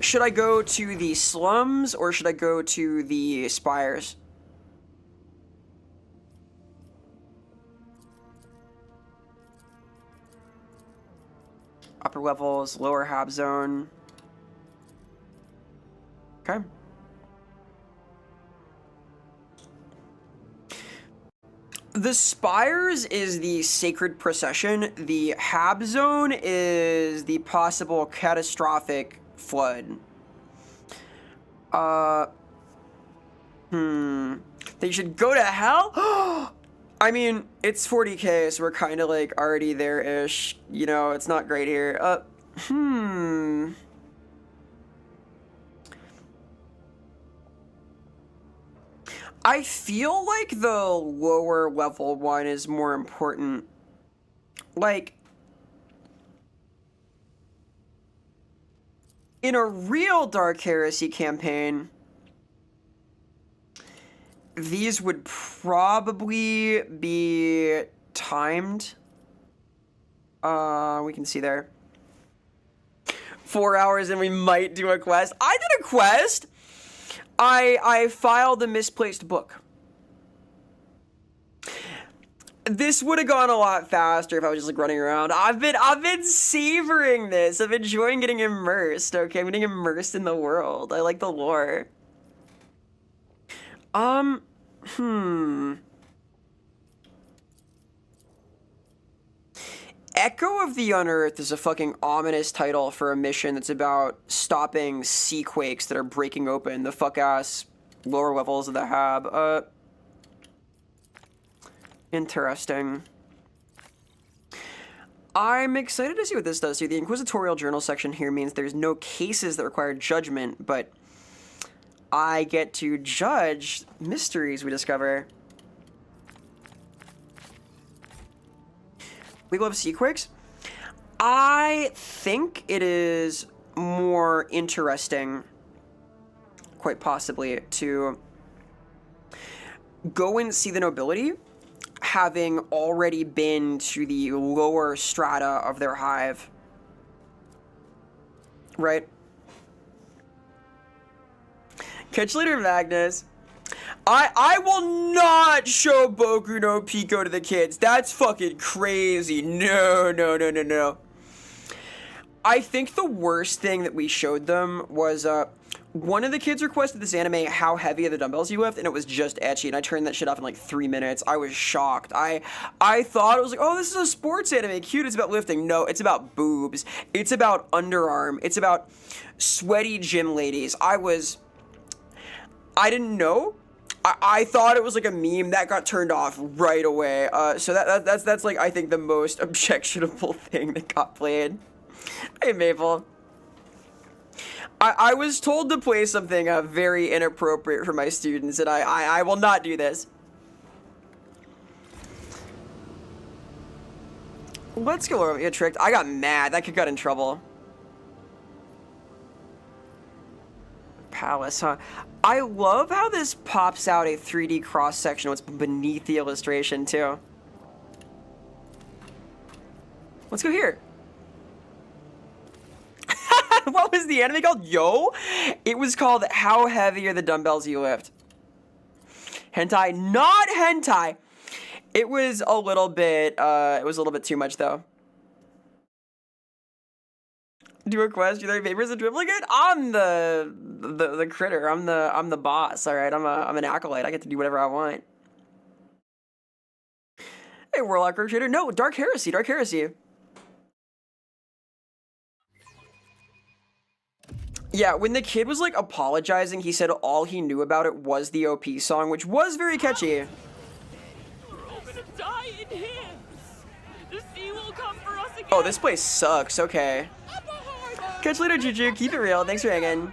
Should I go to the slums or should I go to the spires? Upper levels, lower hab zone. Okay. The spires is the sacred procession. The hab zone is the possible catastrophic flood. They should go to hell? I mean, it's 40k, so we're kind of like already there-ish. You know, it's not great here. I feel like the lower level one is more important. Like, in a real Dark Heresy campaign, these would probably be timed. We can see there. 4 hours and we might do a quest. I did a quest! I filed a misplaced book. This would have gone a lot faster if I was just like running around. I've been savoring this. I'm enjoying getting immersed, okay? I'm getting immersed in the world. I like the lore. Echo of the Unearthed is a fucking ominous title for a mission that's about stopping sea quakes that are breaking open the fuck-ass lower levels of the hab. Interesting. I'm excited to see what this does. See, the Inquisitorial Journal section here means there's no cases that require judgment, but I get to judge mysteries we discover. We love seaquakes. I think it is more interesting, quite possibly, to go and see the nobility, having already been to the lower strata of their hive. Right? Catch later, Magnus. I will not show Boku no Pico to the kids. That's fucking crazy. No, no, no, no, no. I think the worst thing that we showed them was one of the kids requested this anime, How Heavy Are the Dumbbells You Lift, and it was just ecchi, and I turned that shit off in like 3 minutes. I was shocked. I thought it was like, oh, this is a sports anime, cute, it's about lifting. No, it's about boobs. It's about underarm. It's about sweaty gym ladies. I didn't know. I thought it was like a meme that got turned off right away. So that's like, I think the most objectionable thing that got played. Hey, Maple. I was told to play something very inappropriate for my students, and I will not do this. Let's go over get tricked. I got mad. That kid got in trouble. Palace, huh? I love how this pops out a 3D cross-section what's beneath the illustration, too. Let's go here. What was the anime called? Yo? It was called How Heavy Are the Dumbbells You Lift? Hentai. Not hentai! It was a little bit too much, though. Do a quest, do their favors and dribbling it? I'm the critter. I'm the boss. All right, I'm an acolyte. I get to do whatever I want. Hey, Warlock Trader. No, Dark Heresy. Dark Heresy. Yeah, when the kid was like apologizing, he said all he knew about it was the OP song, which was very catchy. We're all gonna die in here. The sea will come for us again. Oh, this place sucks. Okay. Catch you later, Juju. Keep it real. Thanks for hanging.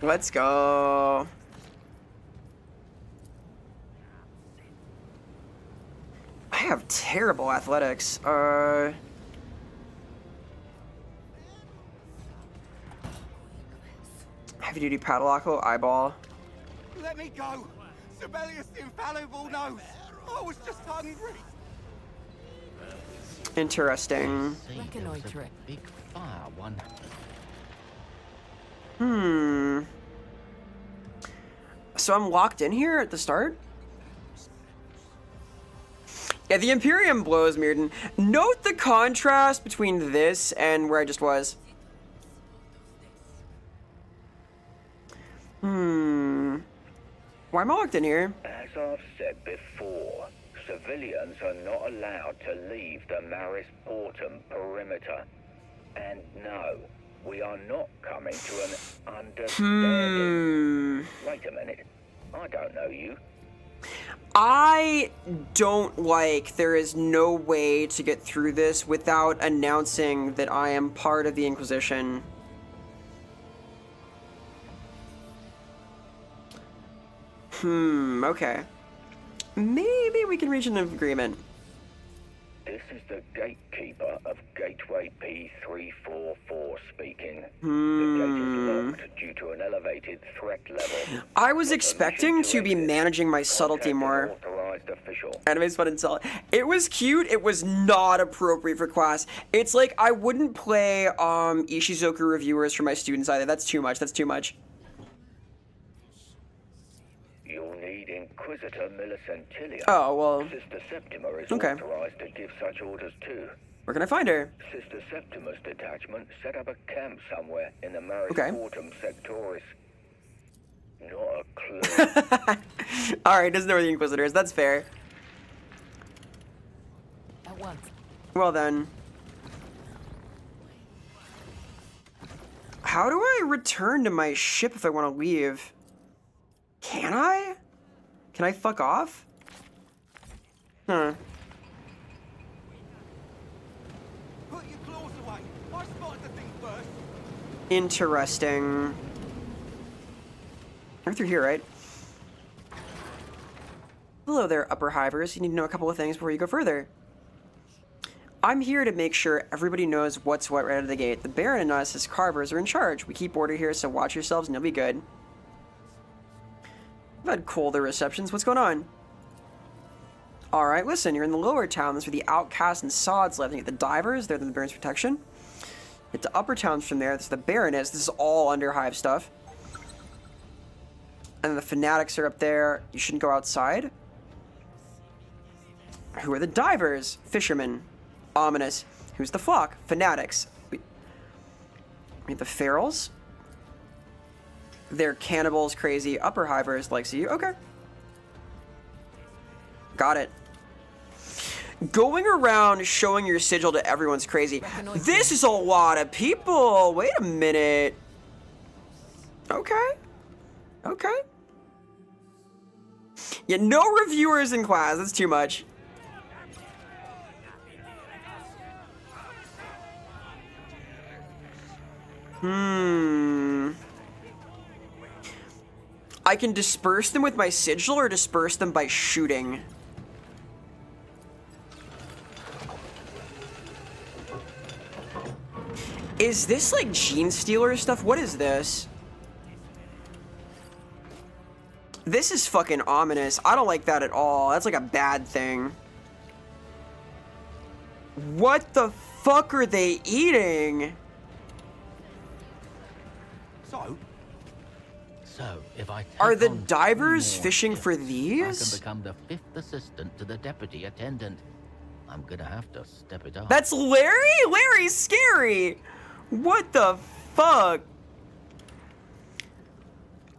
Let's go. I have terrible athletics. Heavy duty paddle eyeball. Let me go. Sibelius the Infallible knows. I was just hungry. Interesting. Reconnoitering. Big fire one. So I'm locked in here at the start? Yeah, the Imperium blows, Mirden. Note the contrast between this and where I just was. Why am I locked in here? As I've said before, civilians are not allowed to leave the Maris Portum perimeter. And no, we are not coming to an understanding. Wait a minute, I don't know you. I don't like there is no way to get through this without announcing that I am part of the Inquisition. Okay. Maybe we can reach an agreement. This is the gatekeeper of Gateway P344 speaking. The gate is locked due to an elevated threat level. I was expecting to be managing my subtlety more. Authorized official. Anime's fun and solid. It was cute. It was not appropriate for class. It's like I wouldn't play Ishizoku reviewers for my students either. That's too much. That's too much. You'll need Inquisitor Millicentilia. Oh, well. Sister Septima is Okay. authorized to give such orders too. Where can I find her? Sister Septima's detachment set up a camp somewhere in the Maris Okay. Portum Sectoris. Not a clue. Alright, doesn't know where the Inquisitor is. That's fair. At once. Well then. How do I return to my ship if I want to leave? Can I? Can I fuck off? Huh. Put your claws away. I spotted the thing first. Interesting. We're through here, right? Hello there, upper hivers. You need to know a couple of things before you go further. I'm here to make sure everybody knows what's what right out of the gate. The Baron and us as carvers are in charge. We keep order here, so watch yourselves and you'll be good. I've had colder receptions. What's going on? Alright, listen, you're in the lower town. That's where the outcasts and sods live. You get the divers, they're the Baron's protection. Get the upper towns from there. That's the Baroness. This is all under Hive stuff. And then the fanatics are up there. You shouldn't go outside. Who are the divers? Fishermen. Ominous. Who's the flock? Fanatics. We have the ferals. They're cannibals, crazy. Upper Hivers, likes you. Okay. Got it. Going around showing your sigil to everyone's crazy. This is a lot of people. Wait a minute. Okay. Okay. Yeah, no reviewers in class. That's too much. I can disperse them with my sigil or disperse them by shooting. Is this like Gene Stealer stuff? What is this? This is fucking ominous. I don't like that at all. That's like a bad thing. What the fuck are they eating? So, if I Are take the on divers more fishing for shifts, I these? can become the 5th assistant to the deputy attendant. I'm gonna have to step it up. That's Larry? Larry's scary. What the fuck?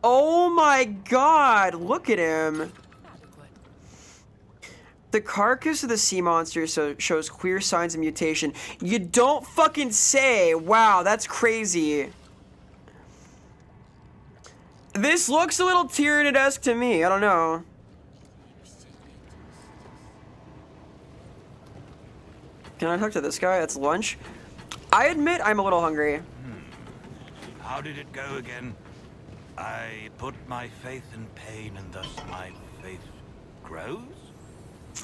Oh my god, look at him. The carcass of the sea monster shows clear signs of mutation. You don't fucking say. Wow, that's crazy. This looks a little Tyranid-esque to me. I don't know. Can I talk to this guy? It's lunch. I admit I'm a little hungry. How did it go again? I put my faith in pain and thus my faith grows?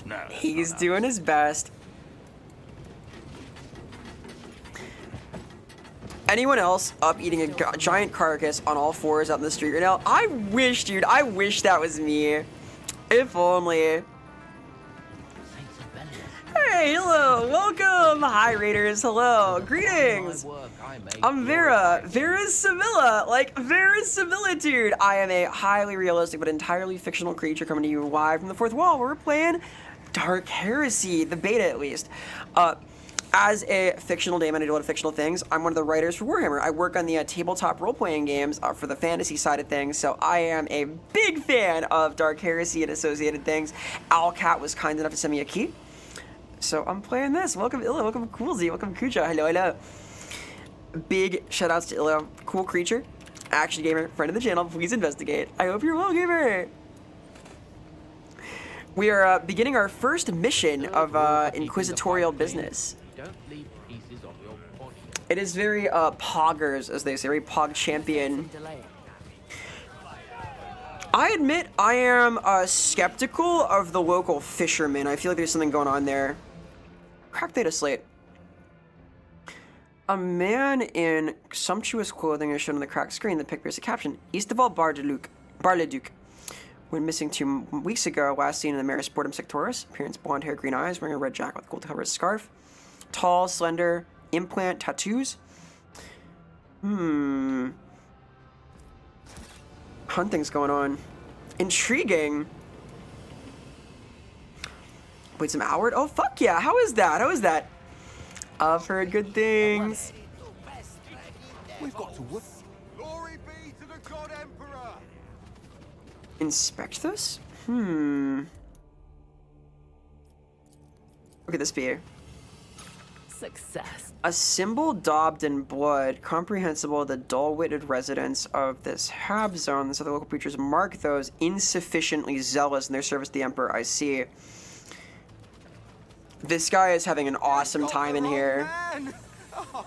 No. that's He's not doing his best. Anyone else up eating a giant carcass on all fours out in the street right now? I wish, dude, I wish that was me. If only. Hey, hello, welcome. Hi, Raiders, hello, greetings. I'm Vera. Vera's Sevilla, like Vera's similitude. I am a highly realistic but entirely fictional creature coming to you live from the fourth wall where we're playing Dark Heresy, the beta at least. As a fictional daemon, I do a lot of fictional things. I'm one of the writers for Warhammer. I work on the tabletop role-playing games for the fantasy side of things, so I am a big fan of Dark Heresy and associated things. Owlcat was kind enough to send me a key, so I'm playing this. Welcome Illa, welcome Coolzy, welcome Kuja, hello, hello. Big shout-outs to Illa, cool creature, action gamer, friend of the channel, please investigate. I hope you're well, gamer. We are beginning our first mission of inquisitorial business. It is very poggers, as they say, very pog champion. I admit I am skeptical of the local fishermen. I feel like there's something going on there. Crack data slate. A man in sumptuous clothing is shown on the cracked screen. The pic bears a caption: Eastival Bar-le-Duc. Went missing 2 weeks ago, last seen in the Maris Sportum Sectoris. Appearance: blonde hair, green eyes, wearing a red jacket with gold to cover his scarf. Tall, slender, implant tattoos. Hunting's going on. Intriguing. Wait, some Howard? Oh, fuck yeah. How is that? How is that? I've heard good things. We've got to work. Glory be to the God Emperor. Inspect this? Look at this beer. Success. A symbol daubed in blood, comprehensible to the dull-witted residents of this Hab zone. So the local preachers mark those insufficiently zealous in their service to the Emperor. I see. This guy is having an awesome time in here. Oh,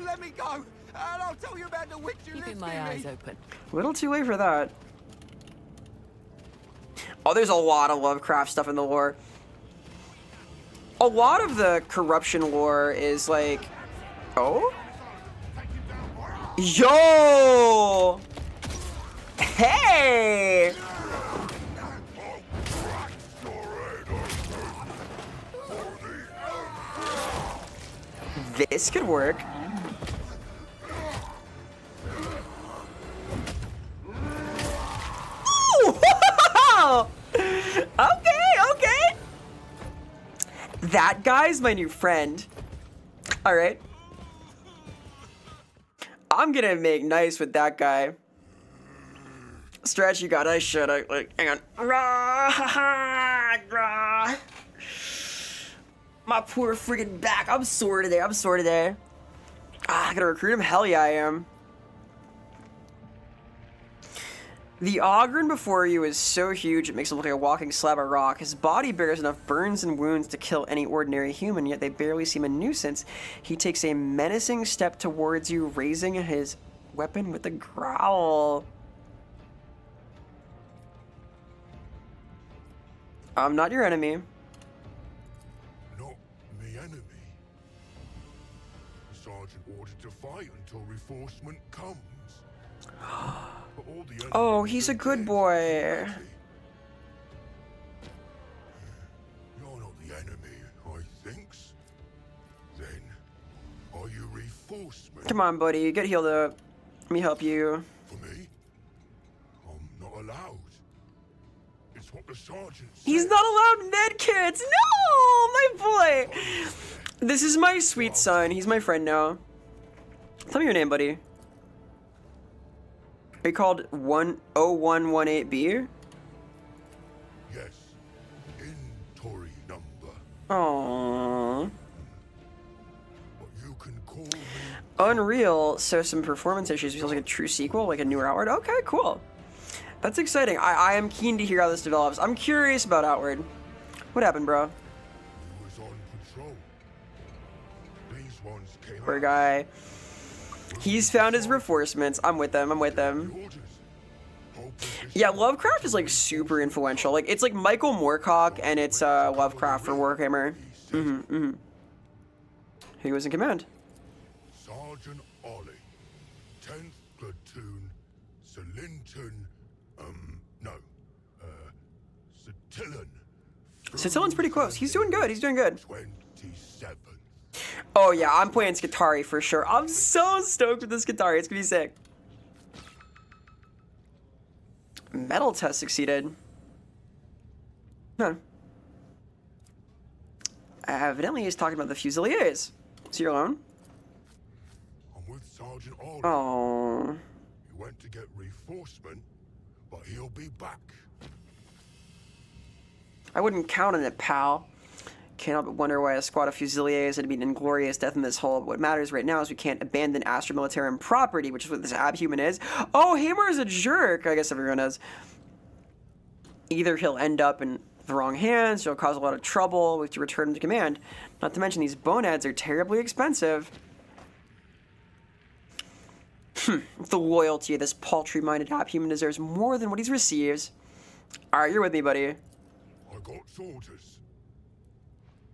let me go, and I'll tell you about the witch you Keeping lived my in eyes me. open. A little too late for that. Oh, there's a lot of Lovecraft stuff in the lore. A lot of the corruption lore is like... Oh? Yo! Hey! this could work. Ooh, okay. That guy's my new friend. All right. I'm gonna make nice with that guy. Stretch, you got it. Like, hang on. Rah. My poor freaking back. I'm sore today. I gotta recruit him. Hell yeah, I am. The Ogren before you is so huge it makes him look like a walking slab of rock. His body bears enough burns and wounds to kill any ordinary human, yet they barely seem a nuisance. He takes a menacing step towards you, raising his weapon with a growl. I'm not your enemy. Not me enemy. The sergeant ordered to fight until reinforcement comes. Oh, he's a good boy. You're not the enemy, I thinks. Then, are you reinforcement? Come on, buddy. Get healed up. Let me help you. For me? I'm not allowed. It's what the sergeant said. He's not allowed med kits. No, my boy. This is my sweet son. He's my friend now. Tell me your name, buddy. Are you called 0118B? Yes. Inventory number. Aww. But you can call me. Unreal. So some performance issues. Feels like a true sequel, like a newer Outward. Okay, cool. That's exciting. I am keen to hear how this develops. I'm curious about Outward. What happened, bro? He was on patrol. These ones came Poor out. guy. He's found his reinforcements. I'm with them. The orders. Yeah, Lovecraft is like super influential. Like it's like Michael Moorcock and it's Lovecraft for Warhammer. He was in command. Sergeant Ollie, 10th platoon, Salinton, Satillan. Satillan's pretty close. He's doing good. 27th. Oh yeah, I'm playing Skitarii for sure. I'm so stoked with this Skitarii. It's gonna be sick. Metal test succeeded. Huh. Evidently he's talking about the Fusiliers. So you're alone? I'm with Sergeant Ollie. Oh. He went to get reinforcement, but he'll be back. I wouldn't count on it, pal. Can't help but wonder why a squad of Fusiliers had to be an inglorious death in this hole. But what matters right now is we can't abandon Astra Militarum property, which is what this abhuman is. Oh, Hammer is a jerk. I guess everyone is. Either he'll end up in the wrong hands, or he'll cause a lot of trouble with to return him to command. Not to mention these boneheads are terribly expensive. The loyalty of this paltry-minded abhuman deserves more than what he receives. All right, you're with me, buddy. I got orders.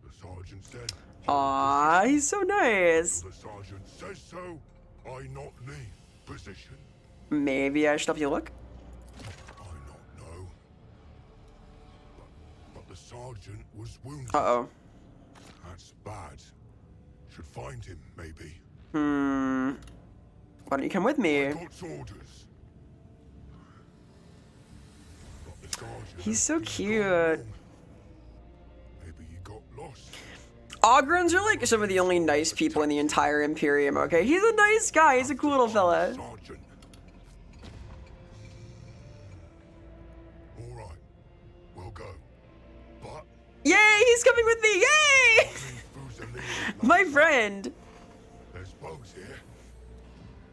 The sergeant said. Aw, he's so nice. The sergeant says so. I not leave position. Maybe I should help you look? I not know. But the sergeant was wounded. Uh-oh. That's bad. Should find him, maybe. Why don't you come with me? I got orders. But the sergeant He's so had been cute. gone wrong. Maybe he got lost. Ogrons are like some of the only nice people in the entire Imperium, okay? He's a nice guy. He's a cool little fella. Sergeant. All right, we'll go. But Yay, he's coming with me. Yay! My friend. there's bugs here.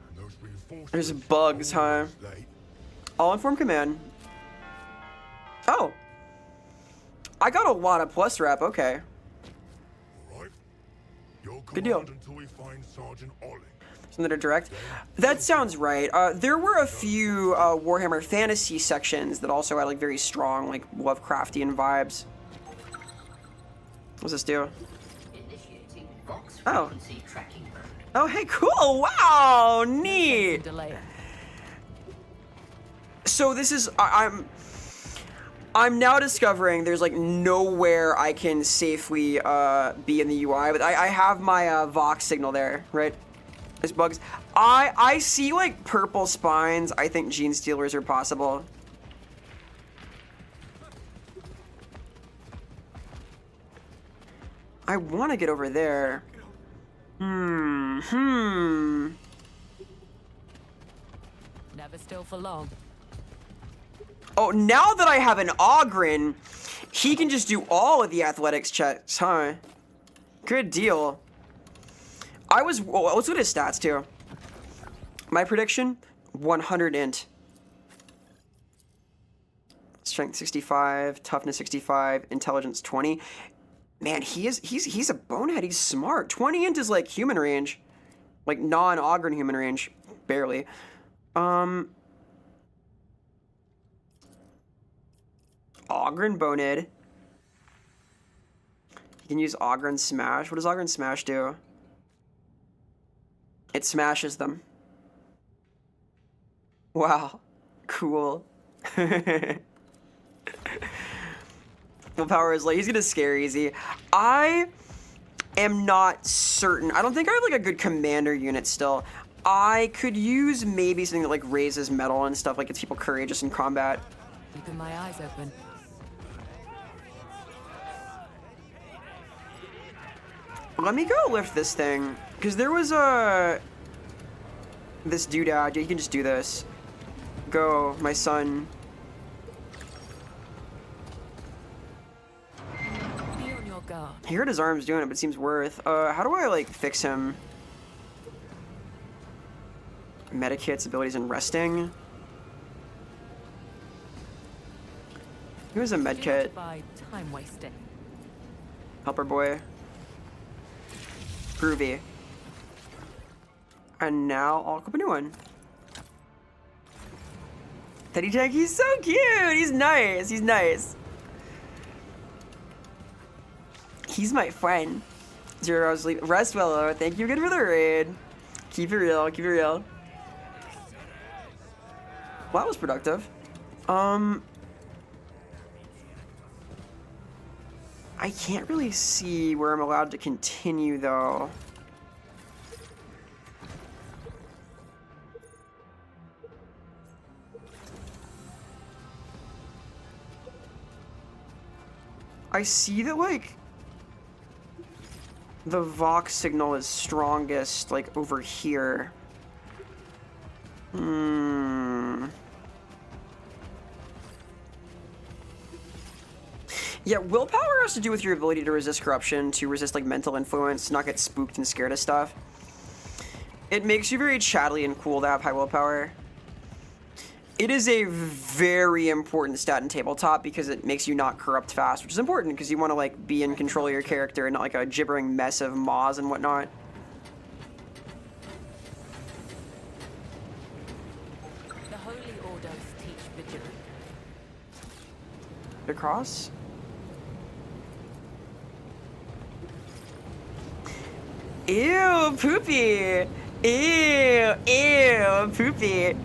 And those reinforcements There's bugs, huh? always late. All informed command. Oh. I got a lot of plus rep, okay. All right. You'll Good deal. command until we find Sergeant Ollie. Something to direct? That sounds right. There were a few Warhammer Fantasy sections that also had like very strong like Lovecraftian vibes. What's this do? Initiating Vox Oh. frequency tracking mode. Oh, hey, cool! Wow, neat. Delay. So this is I'm now discovering there's like nowhere I can safely be in the UI, but I have my Vox signal there, right? There's bugs. I see like purple spines. I think gene stealers are possible. I want to get over there. Never still for long. Oh, now that I have an Ogren, he can just do all of the athletics checks, huh? Good deal. Let's look at his stats, too. My prediction, 100 int. Strength 65, toughness 65, intelligence 20. Man, he's a bonehead. He's smart. 20 int is like human range. Like non-Ogren human range. Barely. Ogren Bonehead. You can use Ogren Smash. What does Ogren Smash do? It smashes them. Wow. Cool. Willpower is like, he's gonna scare easy. I am not certain. I don't think I have like a good commander unit still. I could use maybe something that like raises metal and stuff, like gets people courageous in combat. Keeping my eyes open. Let me go lift this thing, because there was this doodad. You can just do this. Go, my son. Be on your guard. He hurt his arms doing it, but it seems worth. How do I like fix him? Medikits, abilities, and resting. Here's a medkit. By time wasting. Helper boy. Groovy. And now I'll equip a new one. Teddy Tank, he's so cute! He's nice, he's nice. He's my friend. 0 hours sleep. Rest well, thank you again for the raid. Keep it real, keep it real. Well, that was productive. I can't really see where I'm allowed to continue, though. I see that, like, the Vox signal is strongest, like, over here. Yeah, willpower has to do with your ability to resist corruption, to resist, like, mental influence, to not get spooked and scared of stuff. It makes you very chatty and cool to have high willpower. It is a very important stat in tabletop because it makes you not corrupt fast, which is important because you want to, like, be in control of your character and not, like, a gibbering mess of maws and whatnot. The holy orders teach vigilance. Across? Ew, poopy! Ew, ew, poopy!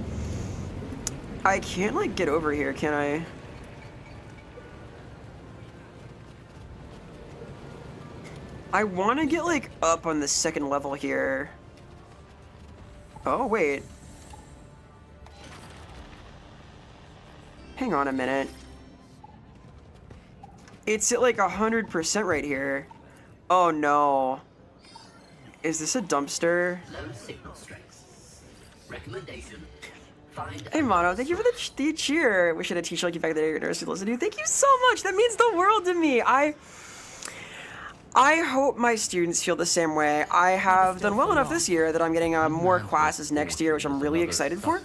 I can't, like, get over here, can I? I want to get, like, up on the second level here. Oh, wait. Hang on a minute. It's at, like, 100% right here. Oh, no. Is this a dumpster? Low signal strength. Recommendation. Hey, Mono, thank you for the cheer. We should have teacher like you back there. Your nurse to listen to. Thank you so much. That means the world to me. I hope my students feel the same way. I have done well enough this year that I'm getting more classes next year, which I'm really excited for.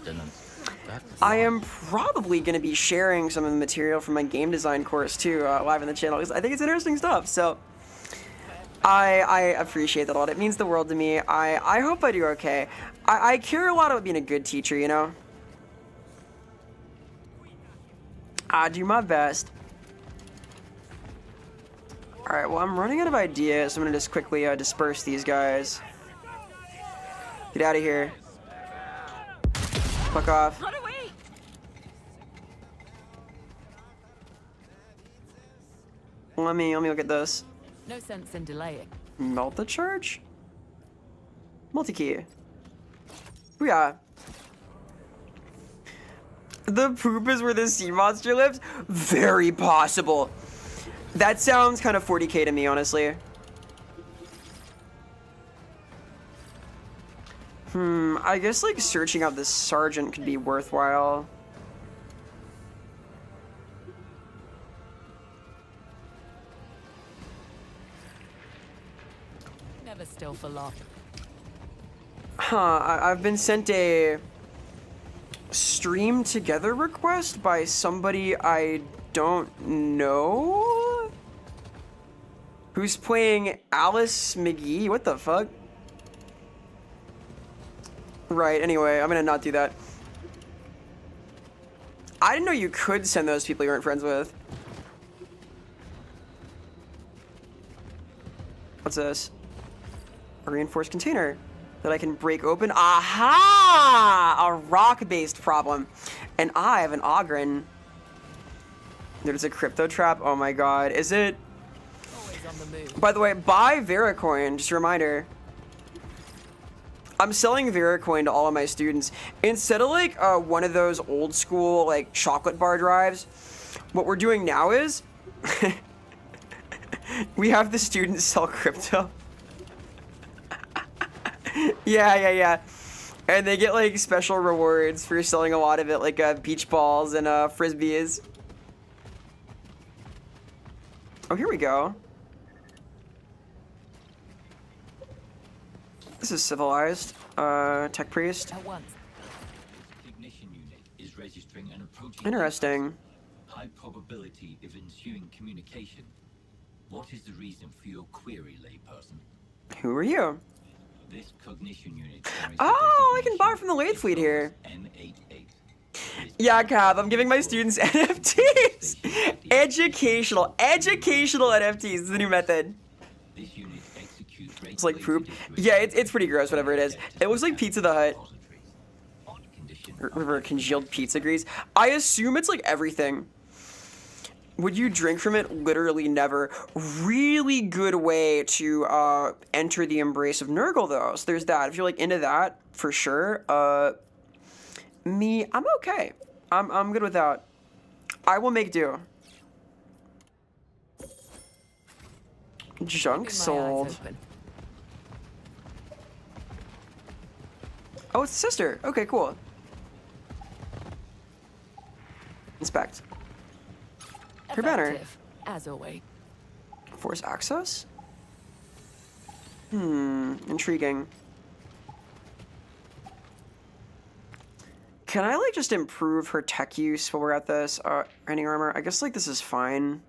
I am probably going to be sharing some of the material from my game design course, too, live on the channel, because I think it's interesting stuff. So I appreciate that a lot. It means the world to me. I hope I do okay. I care a lot about being a good teacher, you know? I do my best. Alright, well, I'm running out of ideas, so I'm gonna just quickly disperse these guys. Get out of here. Fuck off. Run away! Let me look at this. No sense in delaying. Melt the charge? Multi-key. Yeah. The poop is where the sea monster lives? Very possible. That sounds kind of 40k to me, honestly. I guess like searching out this sergeant could be worthwhile. Never still for long. I've been sent a stream together request by somebody I don't know? Who's playing Alice McGee? What the fuck? Right, anyway, I'm gonna not do that. I didn't know you could send those people you weren't friends with. What's this? A reinforced container that I can break open. Aha! A rock-based problem. And I have an Ogren. There's a crypto trap. Oh my god. Is it? Always on the move. By the way, buy Veracoin. Just a reminder. I'm selling Veracoin to all of my students. Instead of like one of those old school like chocolate bar drives, what we're doing now is we have the students sell crypto. Yeah. And they get like special rewards for selling a lot of it, like beach balls and frisbees. Oh, here we go. This is civilized. Tech priest. At once. Ignition unit is registering an approaching. Interesting. High probability of ensuing communication. What is the reason for your query, layperson? Who are you? This cognition unit. Oh, I can buy from the Lathe Fleet here. N88. Yeah, Cav, I'm giving my students NFTs. Educational NFTs is the new method. This unit executes. It's like poop. Yeah, it's pretty gross, whatever it is. It looks like Pizza the Hut. Or congealed pizza grease. I assume it's like everything. Would you drink from it? Literally never. Really good way to enter the embrace of Nurgle, though. So there's that. If you're like into that, for sure. Me, I'm okay. I'm good with that. I will make do. Junk sold. Oh, it's a sister. Okay, cool. Inspect. Her banner. Effective, as always. Force access? Intriguing. Can I, like, just improve her tech use while we're at this? Any armor? I guess, like, this is fine.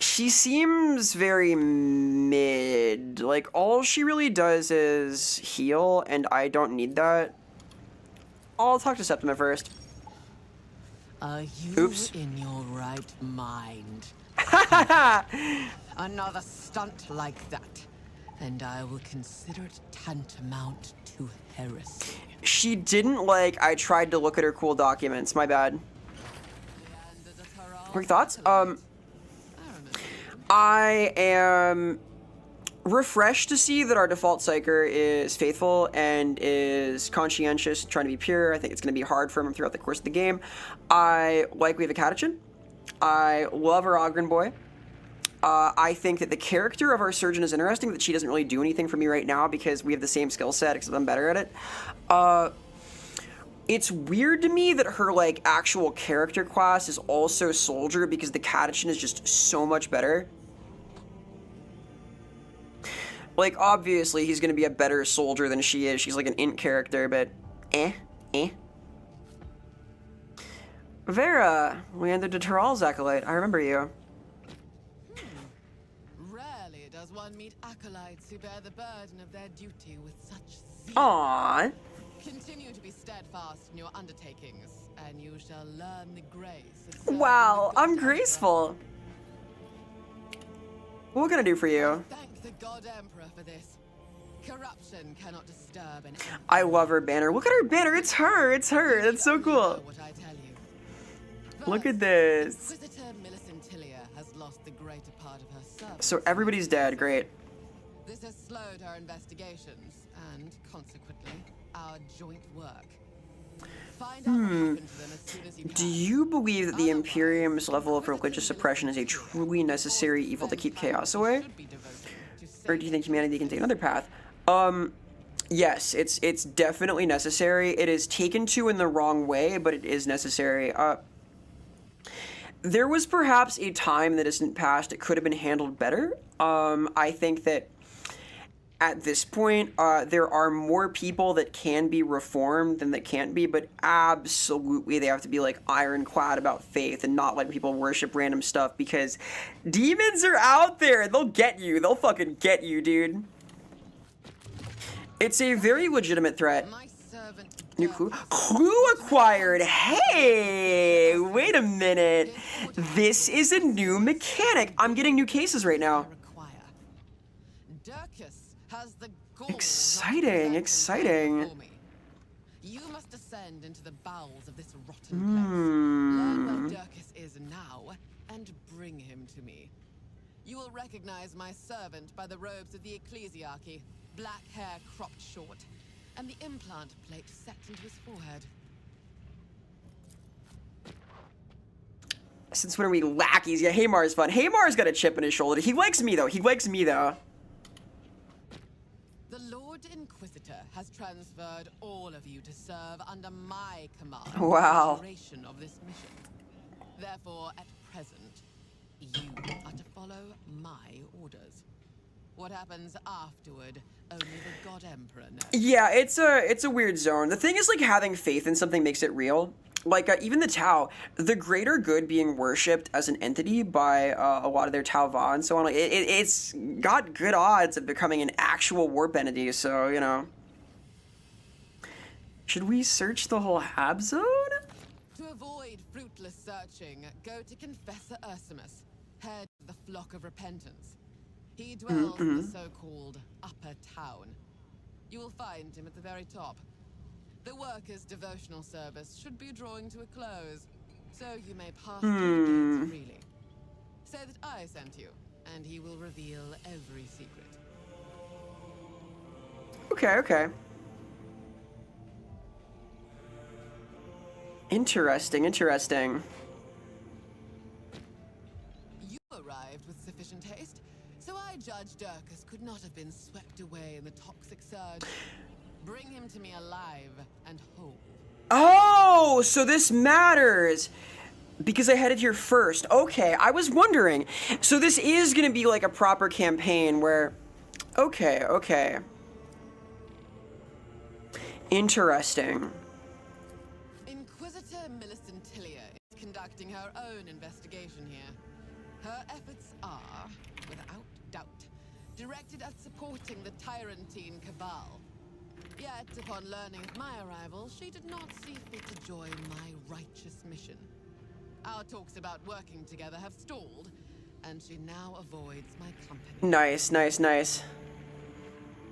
She seems very mid. Like, all she really does is heal, and I don't need that. I'll talk to Septima first. Are you Oops. in your right mind? Another stunt like that, and I will consider it tantamount to heresy. She didn't like I tried to look at her cool documents. My bad. Quick thoughts? I am refreshed to see that our default psyker is faithful and is conscientious, trying to be pure. I think it's going to be hard for him throughout the course of the game. I like we have a Catachin. I love our Ogren boy. I think that the character of our surgeon is interesting, that she doesn't really do anything for me right now because we have the same skill set, except I'm better at it. It's weird to me that her, like, actual character class is also soldier because the Catachin is just so much better. Like, obviously, he's going to be a better soldier than she is. She's like an int character, but Vera, we entered the Tyrell's acolyte. I remember you. Rarely does one meet acolytes who bear the burden of their duty with such zeal. Aww. Continue to be steadfast in your undertakings, and you shall learn the grace of serving Wow, the I'm God graceful. What can I do for you? Emperor. Thank the God Emperor for this. Corruption cannot disturb an emperor. I love her banner. Look at her banner. It's her. It's her. That's so cool. What I tell you. Look at this. Inquisitor Millicentilia has lost the greater part of her service. So everybody's dead. Great. This has slowed our investigations and, consequently, our joint work. Find out what happened to them as soon as you can. Do you believe that the Imperium's level of religious suppression is a truly necessary evil to keep chaos away? Or do you think humanity can take another path? Yes, it's definitely necessary. It is taken to in the wrong way, but it is necessary. There was perhaps a time that isn't past it could have been handled better. I think that at this point, there are more people that can be reformed than that can't be, but absolutely they have to be like ironclad about faith and not let people worship random stuff, because demons are out there. They'll get you. They'll fucking get you, dude. It's a very legitimate threat. New clue? Clue acquired! Hey! Wait a minute. This is a new mechanic. I'm getting new cases right now. Exciting, exciting. You must descend into the bowels of this rotten place. Learn where Dirkus is now, and bring him to me. You will recognize my servant by the robes of the ecclesiarchy, black hair cropped short, and the implant plate set into his forehead. Since when are we lackeys? Yeah, Haymar's fun. Haymar's got a chip in his shoulder. He likes me, though. He likes me, though. The Lord Inquisitor has transferred all of you to serve under my command. Wow. For the duration of this mission. Therefore, at present, you are to follow my orders. What happens afterward, only the God Emperor knows. Yeah, it's a weird zone. The thing is, like, having faith in something makes it real. Like, even the Tau, the greater good being worshipped as an entity by a lot of their Tau Va and so on, like, it's got good odds of becoming an actual warp entity, so, you know. Should we search the whole Hab Zone? To avoid fruitless searching, go to Confessor Ursimus, head of the Flock of Repentance. He dwells in the so-called Upper Town. You will find him at the very top. The workers' devotional service should be drawing to a close, so you may pass through the gates freely. Say that I sent you, and he will reveal every secret. Okay, okay. Interesting, interesting. You arrived with sufficient haste, so I judge Dirkus could not have been swept away in the toxic surge. Bring him to me alive and whole. Oh, so this matters. Because I headed here first. Okay, I was wondering. So this is going to be like a proper campaign where... Okay, okay. Interesting. Inquisitor Millicentilia is conducting her own investigation here. Her efforts are, without doubt, directed at supporting the Tyrantine Cabal. Yet, upon learning of my arrival, she did not see fit to join my righteous mission. Our talks about working together have stalled, and she now avoids my company. Nice, nice, nice.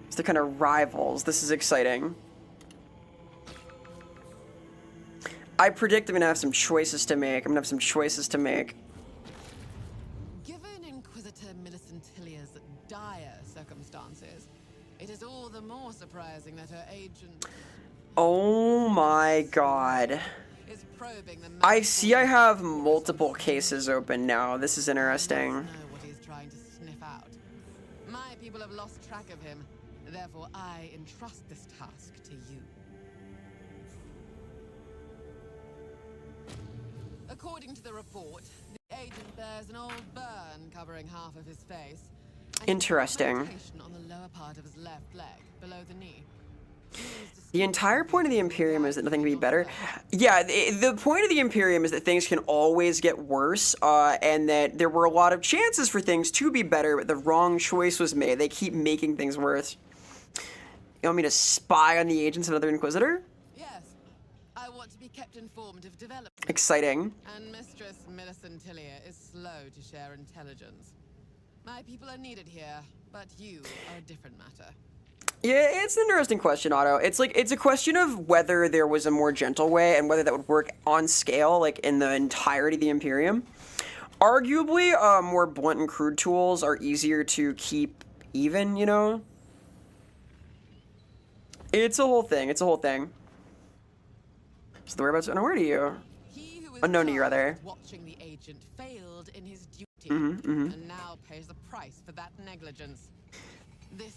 So they're kind of rivals. This is exciting. I predict I'm going to have some choices to make. Given Inquisitor Millicentilia's dire circumstances, it is all the more surprising that her agent... Oh my god. ...is probing the... I see I have multiple cases open now. This is interesting. Know what he's trying to sniff out. My people have lost track of him. Therefore, I entrust this task to you. According to the report, the agent bears an old burn covering half of his face. Interesting. On the lower part of his left leg, below the knee. The entire point of the Imperium is that nothing can be better. Yeah, the point of the Imperium is that things can always get worse, and that there were a lot of chances for things to be better, but the wrong choice was made. They keep making things worse. You want me to spy on the agents of another Inquisitor? Yes. I want to be kept informed of developments. Exciting. And Mistress Millicentilia is slow to share intelligence. My people are needed here, but you are a different matter. Yeah, it's an interesting question, Otto. It's like, it's a question of whether there was a more gentle way and whether that would work on scale, like in the entirety of the Imperium. Arguably, more blunt and crude tools are easier to keep even, you know? It's a whole thing. It's a whole thing. So the whereabouts, and where do you? Unknown to you, rather. Watching the agent failed in his duty, Mm-hmm. and now pays the price for that negligence. This,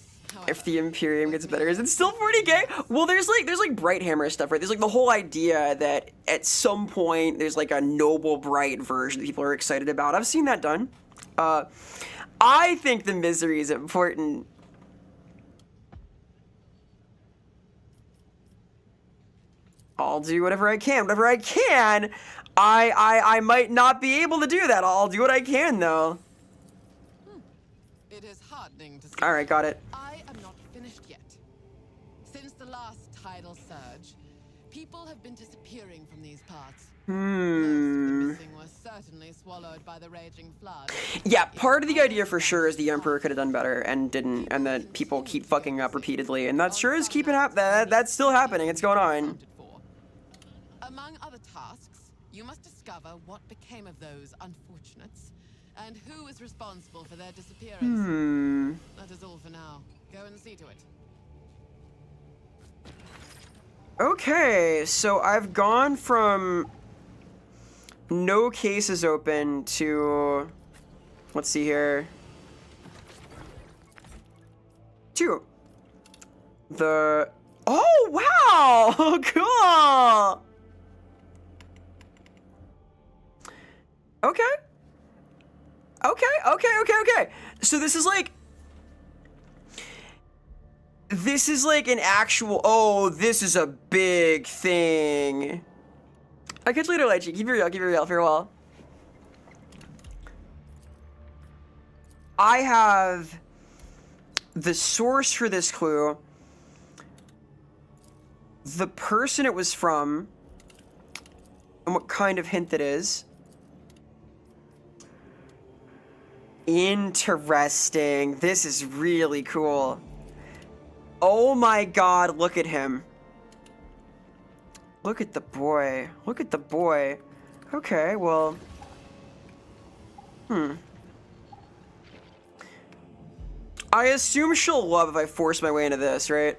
If the Imperium gets better, is it still 40k? Well, there's like Bright Hammer stuff, right? There's like the whole idea that at some point there's like a noble bright version that people are excited about. I've seen that done. I think the misery is important. I'll do whatever I can. Whatever I can. I might not be able to do that. I'll do what I can, though. It is heartening to see. All right, got it. I am not finished yet. Since the last tidal surge, people have been disappearing from these parts. Most of the missing were certainly swallowed by the raging flood. Yeah, part of the idea for sure is the Emperor could have done better and didn't, and that people keep fucking up repeatedly, and that sure is keeping up. That's still happening. It's going on. Among other tasks, you must discover what became of those unfortunates and who is responsible for their disappearance. That is all for now. Go and see to it. Okay, so I've gone from no cases open to, let's see here, 2. Oh, wow, cool. Okay. Okay. So this is like an actual, oh, this is a big thing. I'll catch you later, Lychee. Keep it real, farewell. I have the source for this clue, the person it was from, and what kind of hint it is. Interesting. This is really cool. Oh my god, look at him. Look at the boy. Look at the boy. Okay, well. I assume she'll love if I force my way into this, right?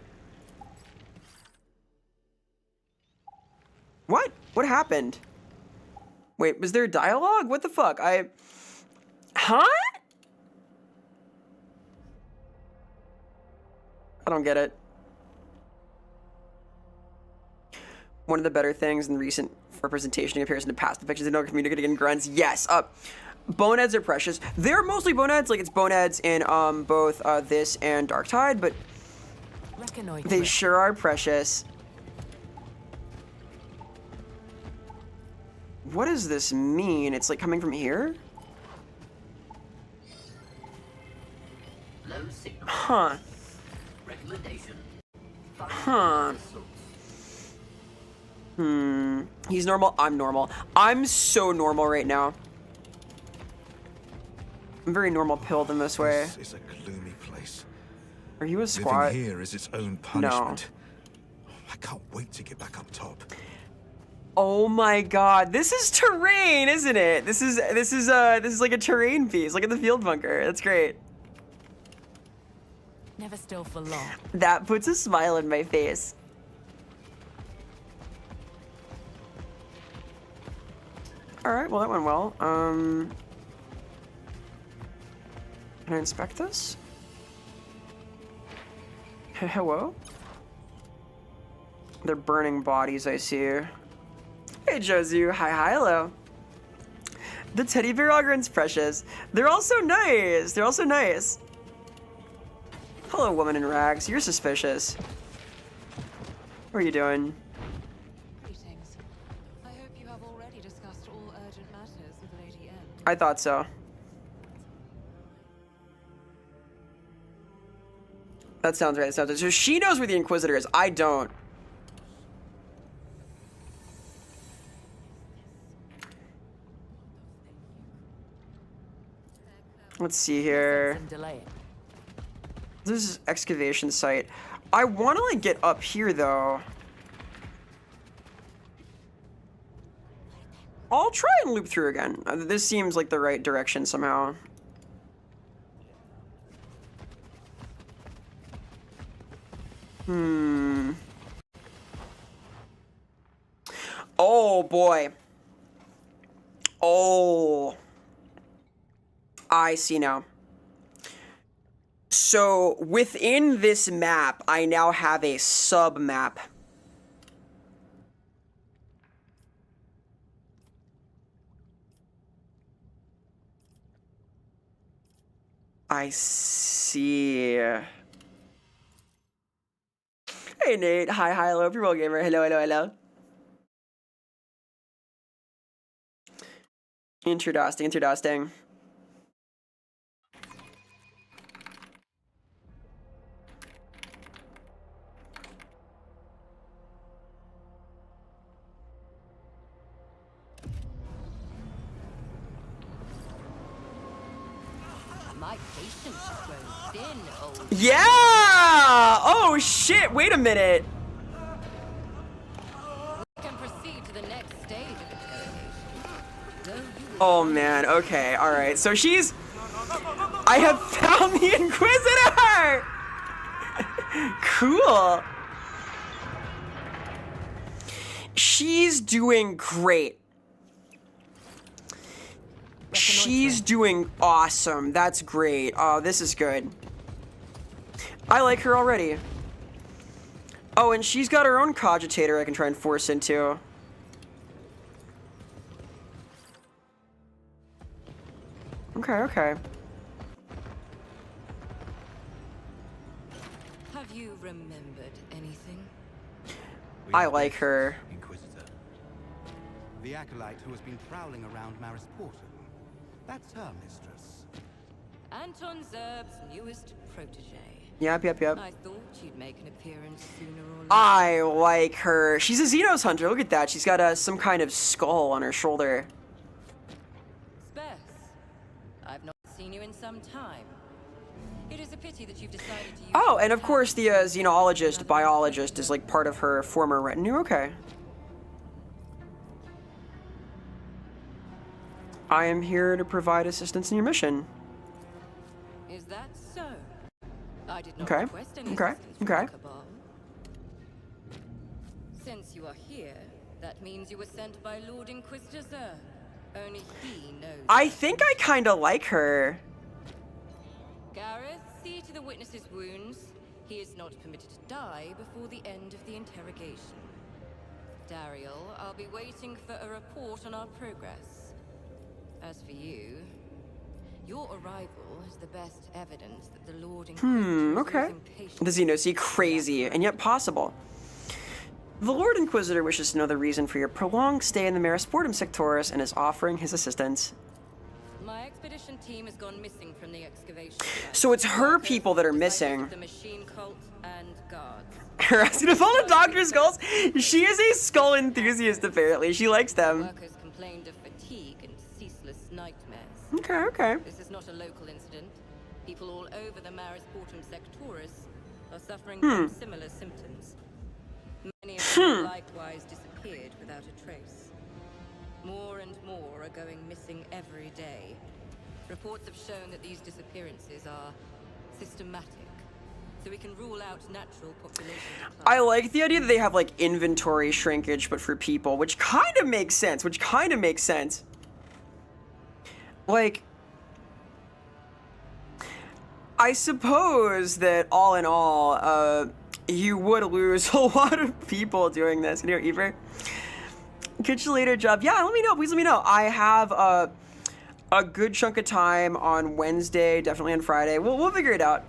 What? What happened? Wait, was there dialogue? What the fuck? Huh? I don't get it. One of the better things in recent representation in comparison to past depictions of no communicating in grunts. Yes, boneheads are precious. They're mostly boneheads, like it's boneheads in both this and Darktide, but they sure are precious. What does this mean? It's like coming from here? Huh. Huh. He's normal. I'm normal. I'm so normal right now. I'm very normal pilled in this way. This is a gloomy place. Are you a squat? Living here is its own punishment. No. I can't wait to get back up top. Oh my god, this is terrain, isn't it? This is like a terrain piece. Look at the field bunker. That's great. Never still for long. That puts a smile on my face. All right, well that went well. Can I inspect this? Hello? They're burning bodies, I see. Hey, Jozu. Hi, hello. The teddy bear Ogryn's precious. They're all so nice. They're all so nice. Hello, woman in rags. You're suspicious. What are you doing? Greetings. I hope you have already discussed all urgent matters with Lady M. I thought so. That sounds right. That sounds right. So she knows where the Inquisitor is. I don't. Let's see here. This is excavation site. I want to, like, get up here, though. I'll try and loop through again. This seems like the right direction somehow. Oh, boy. Oh. I see now. So, within this map, I now have a sub-map. I see. Hey, Nate. Hi, hello, everyone, gamer. Hello, hello, hello. Interesting. My patience has grown thin, old. Yeah! Oh, shit. Wait a minute. We can proceed to the next stage of interrogation. Oh, man. Okay. All right. So she's... I have found the Inquisitor! Cool. She's doing great. She's doing awesome. That's great. Oh, this is good. I like her already. Oh, and she's got her own cogitator I can try and force into. Okay. Have you remembered anything? I like her. Inquisitor. The acolyte who has been prowling around Maris Portum. That's her mistress. Anton Zerb's newest protege. Yep. I thought she'd make an appearance sooner or later. I like her. She's a Xenos hunter. Look at that. She's got some kind of skull on her shoulder. Spess, I've not seen you in some time. It is a pity that you've decided to use... Oh, and of course the xenologist, biologist is like part of her former retinue. Okay. I am here to provide assistance in your mission. Is that so? I did not Okay. request any Okay. assistance from Okay. the Cabal. Since you are here, that means you were sent by Lord Inquisitor Zer. Only he knows. I think I kind of like her. Gareth, see to the witness's wounds. He is not permitted to die before the end of the interrogation. Dariel, I'll be waiting for a report on our progress. As for you, your arrival is the best evidence that the Lord Inquisitor Okay. is impatient. The Xenosi crazy and yet possible. The Lord Inquisitor wishes to know the reason for your prolonged stay in the Maris Portum Sectoris and is offering his assistance. My expedition team has gone missing from the excavation. So it's her people that are missing. The machine cult and guards. Harassing of all the Doctor Skulls. She is a skull enthusiast, apparently. She likes them. Workers complained of fatigue and ceaseless nightmares. Okay. This is not a local incident. People all over the Maris Portum Sectoris are suffering from similar symptoms. Many of them likewise disappeared without a trace. More and more are going missing every day. Reports have shown that these disappearances are systematic, so we can rule out natural population decline. I like the idea that they have like inventory shrinkage, but for people, which kind of makes sense. Like, I suppose that all in all, you would lose a lot of people doing this. Can you hear Eber? Catch you later, Job. Yeah, let me know. Please let me know. I have a good chunk of time on Wednesday, definitely on Friday. We'll figure it out.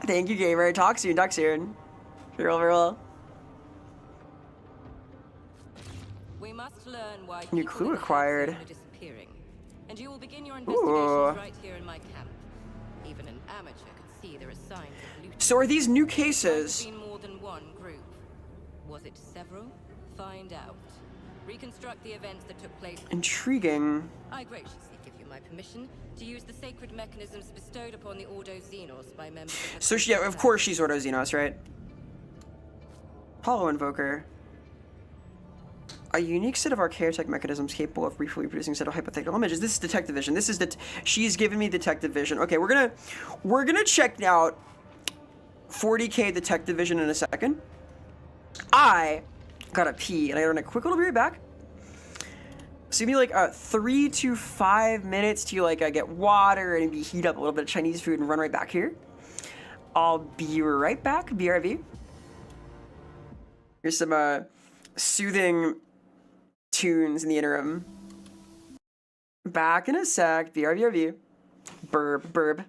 Thank you, gamer. Talk soon. Very well. We must learn why New people clue in the acquired. Head Zone are disappearing, and you will begin your investigations right here in my camp. Even an amateur can see there are signs of looting. So are these new There cases? must have been more than one group. Was it several? Find out. Reconstruct the events that took place. Intriguing. I graciously give you my permission to use the sacred mechanisms bestowed upon the Ordo Xenos by members of the... So she, yeah, of course she's Ordo Xenos, right? Hollow Invoker. A unique set of archaeotech mechanisms capable of briefly reproducing a set of hypothetical images. This is detective vision. This is she's given me detective vision. Okay, we're gonna check out 40k detective vision in a second. I gotta pee, and I got a quick little be right back. So give me like 3 to 5 minutes to like get water and heat up a little bit of Chinese food and run right back here. I'll be right back. BRB. Here's some soothing tunes in the interim. Back in a sec. BRB. Burb.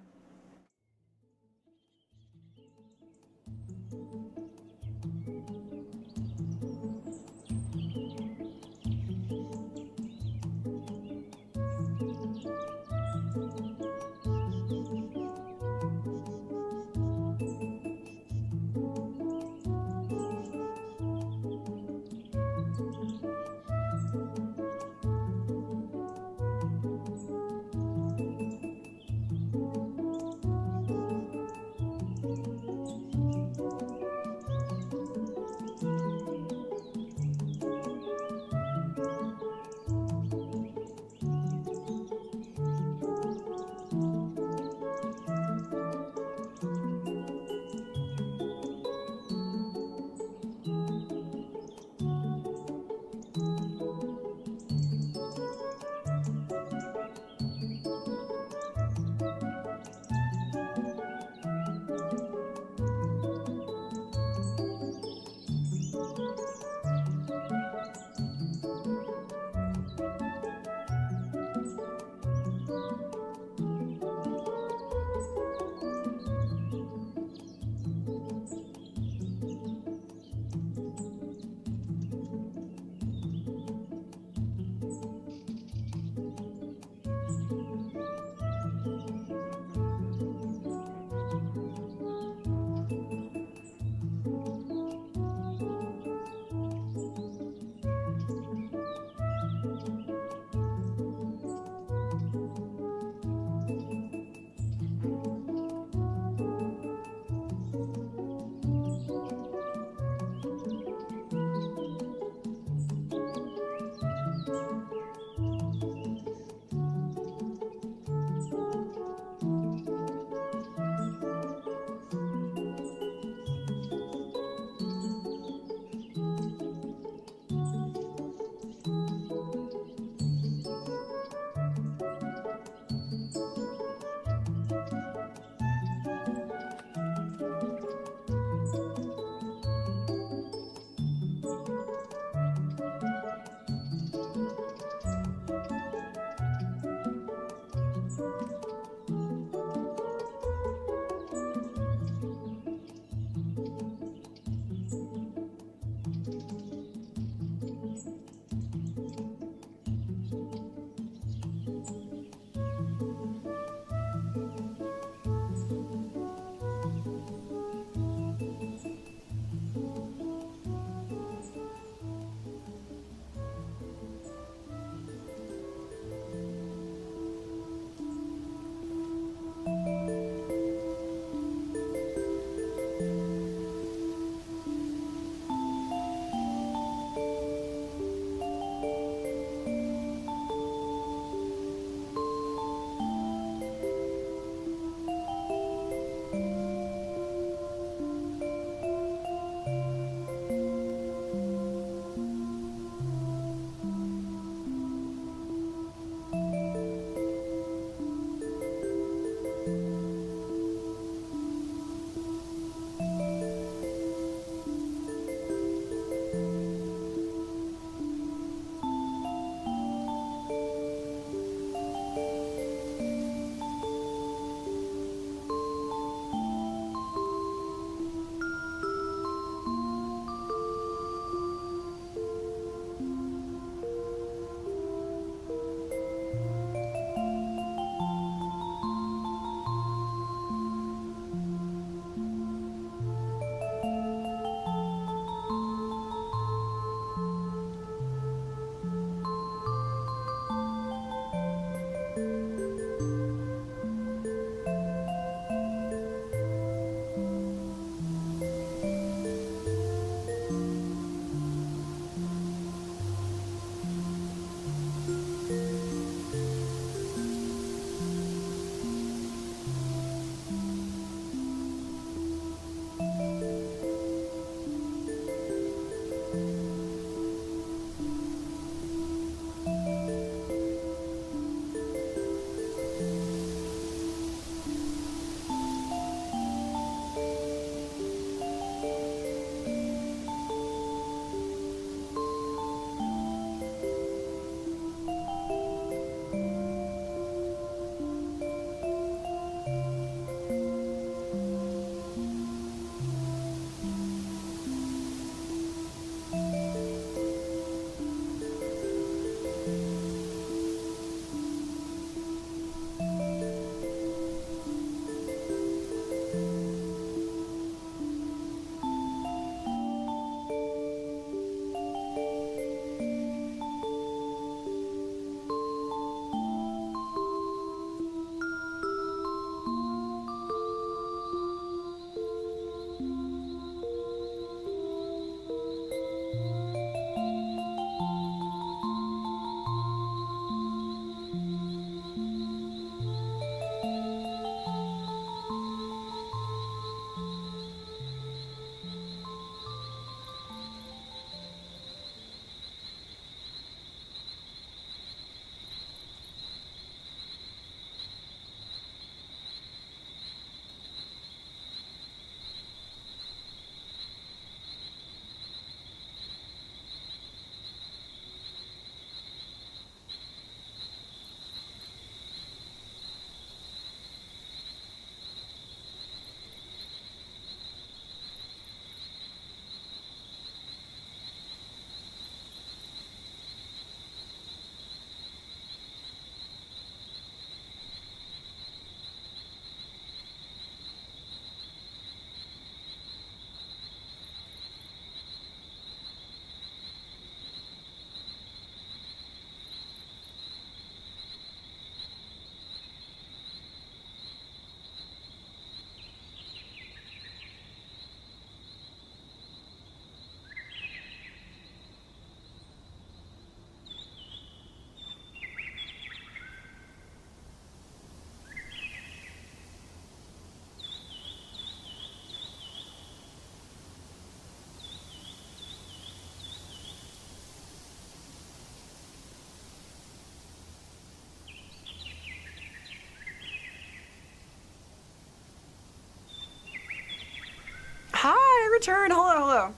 return. Hello, hello.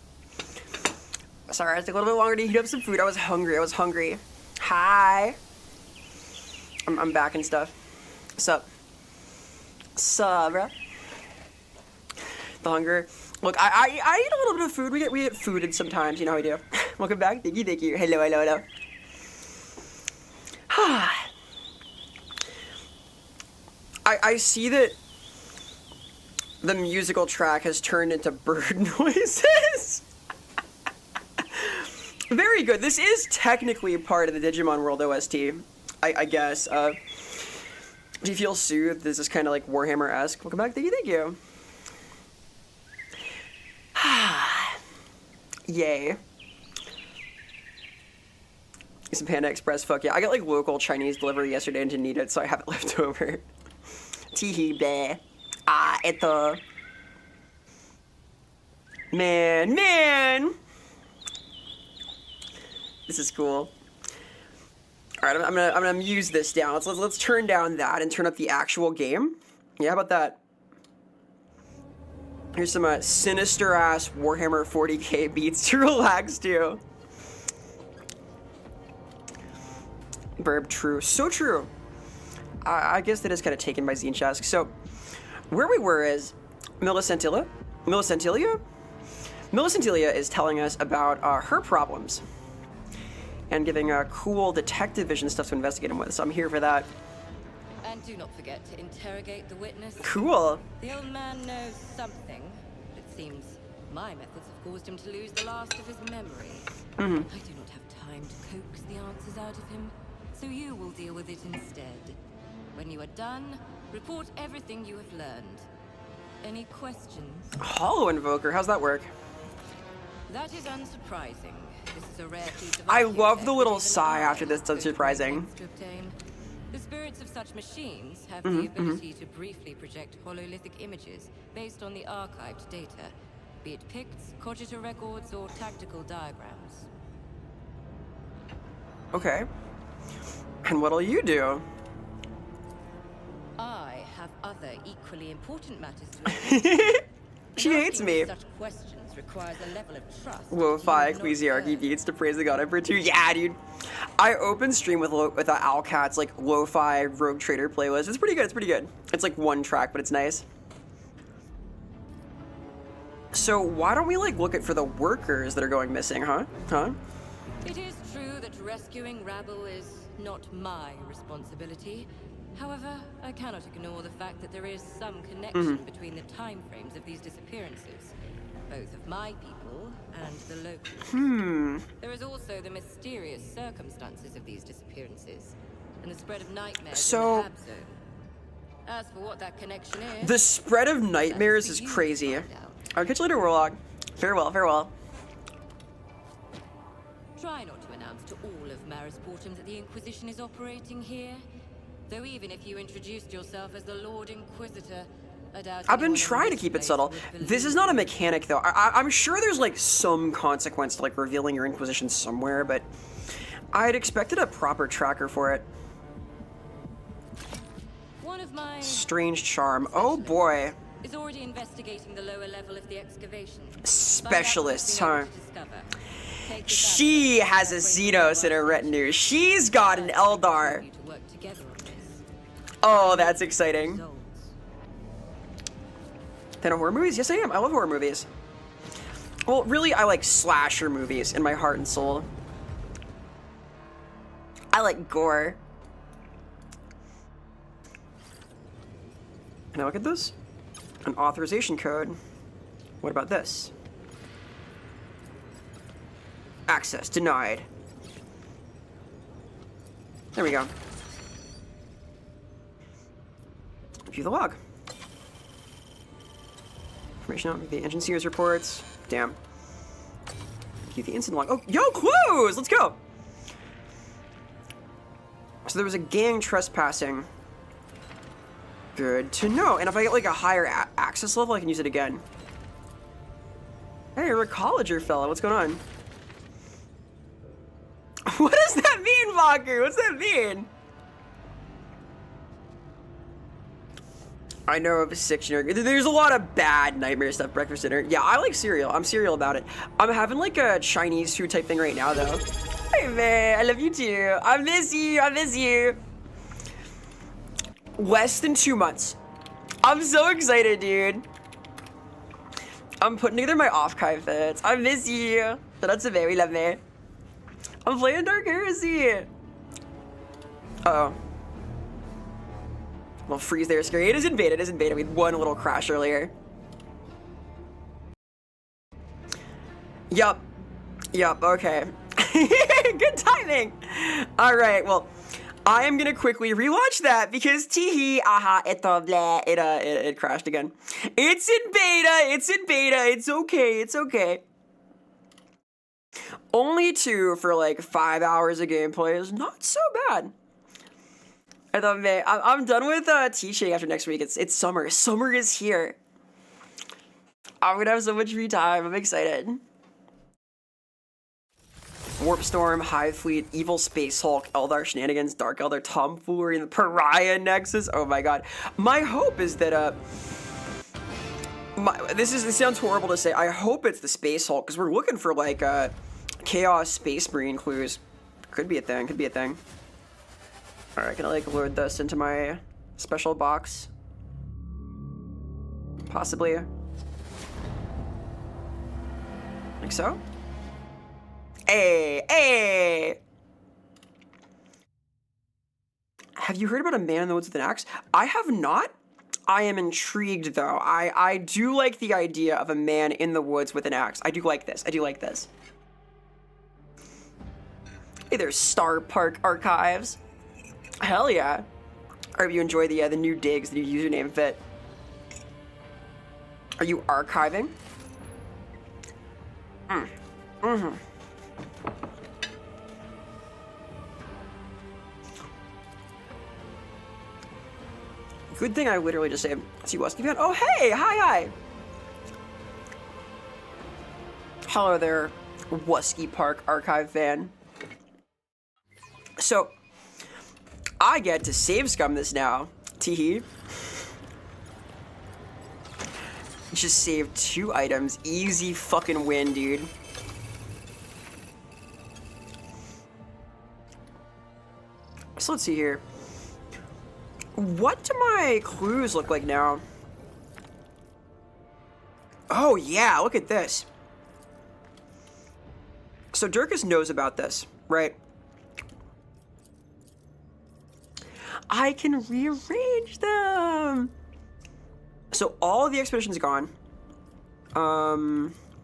Sorry, it took a little bit longer to heat up some food. I was hungry. Hi. I'm back and stuff. Sup, bro? The hunger. Look, I eat a little bit of food. We get fooded sometimes. You know how we do. Welcome back. Thank you. Hello. I see that the musical track has turned into bird noises. Very good. This is technically part of the Digimon World OST, I guess. Do you feel soothed? This is kind of like Warhammer-esque. Welcome back. Thank you. Yay. Some Panda Express. Fuck yeah. I got like local Chinese delivery yesterday and didn't need it, so I have it left over. Teehee bleh. Eto. Man. This is cool. All right, I'm gonna muse this down. Let's turn down that and turn up the actual game. Yeah, how about that? Here's some sinister ass Warhammer 40k beats to relax to. Burb, true, so true. I guess that is kind of taken by Zinchask. So, where we were is Millicentilia is telling us about her problems and giving cool detective vision stuff to investigate him with. So I'm here for that. And do not forget to interrogate the witness. Cool. The old man knows something. It seems my methods have caused him to lose the last of his memory. I do not have time to coax the answers out of him, so you will deal with it instead. When you are done, report everything you have learned. Any questions? Hollow Invoker, how's that work? That is unsurprising. This is a rare piece of I love the little sigh after this, that's surprising. The spirits of such machines have the ability to briefly project hololithic images based on the archived data, be it pics, cogita records, or tactical diagrams. Okay. And what'll you do? I have other equally important matters to attend. She hates me. Such questions requires a level of trust. Lo-fi ecclesiarchy beats to praise the god Emperor 2. Yeah, dude. I open stream with Alcat's like lo-fi Rogue Trader playlist. It's pretty good. It's like one track, but it's nice. So why don't we like look for the workers that are going missing, huh? It is true that rescuing rabble is not my responsibility. However, I cannot ignore the fact that there is some connection between the time frames of these disappearances, both of my people and the locals. There is also the mysterious circumstances of these disappearances and the spread of nightmares in the Hab Zone. As for what that connection is, the spread of nightmares is crazy. I'll catch you later, Warlock. Farewell. Try not to announce to all of Maris Portum that the Inquisition is operating here. Though even if you introduced yourself as the Lord Inquisitor, I doubt I've been trying to keep it subtle. This is not a mechanic, though. I'm sure there's like some consequence to like revealing your Inquisition somewhere, but I'd expected a proper tracker for it. One of my strange charm. Oh boy. Is already investigating the lower level of the excavation. Specialists, huh? She has a Xenos in her retinue. She's got an Eldar. Oh, that's exciting. Fan of horror movies? Yes, I am. I love horror movies. Well, really, I like slasher movies in my heart and soul. I like gore. Can I look at this? An authorization code. What about this? Access denied. There we go. View the log. Information out, the engine series reports. Damn. View the incident log. Oh, yo, clues! Let's go! So there was a gang trespassing. Good to know. And if I get like a higher access level, I can use it again. Hey, you're a colleger fella. What's going on? What does that mean, Walker? What's that mean? I know of a 6-year. There's a lot of bad nightmare stuff. Breakfast, dinner. Yeah, I like cereal. I'm cereal about it. I'm having like a Chinese food type thing right now, though. Hey man, I love you too. I miss you. I miss you. Less than 2 months. I'm so excited, dude. I'm putting together my off-kai fits. I miss you. Shout out to Very Love Me. I'm playing Dark Heresy. Uh-oh. Well, freeze there, scary. It is in beta. It is in beta. We had one little crash earlier. Yup. Yup, okay. Good timing. All right, well, I am gonna quickly relaunch that because teehee, aha, it crashed again. It's in beta. It's in beta. It's okay. It's okay. Only 2 for like 5 hours of gameplay is not so bad. I thought, man, I'm done with teaching after next week. It's summer. Summer is here. I'm gonna have so much free time. I'm excited. Warp Storm, Hive Fleet, Evil Space Hulk, Eldar Shenanigans, Dark Eldar Tomfoolery, and the Pariah Nexus. Oh my god. My hope is that this sounds horrible to say. I hope it's the Space Hulk because we're looking for like Chaos Space Marine clues. Could be a thing. Could be a thing. All right, can I like load this into my special box? Possibly. Like so. Hey, hey! Have you heard about a man in the woods with an axe? I have not. I am intrigued though. I do like the idea of a man in the woods with an axe. I do like this. I do like this. Hey, there's Star Park Archives. Hell yeah. I hope you enjoy the new digs, the new username fit. Are you archiving? Mm-hmm. Good thing I literally just said, see Wesky fan. Oh, hey, hi. Hello there, Wusky Park Archive fan. So, I get to save scum this now. Teehee. Just saved 2 items. Easy fucking win, dude. So let's see here. What do my clues look like now? Oh yeah, look at this. So Durkis knows about this, right? I can rearrange them. So all the expeditions gone.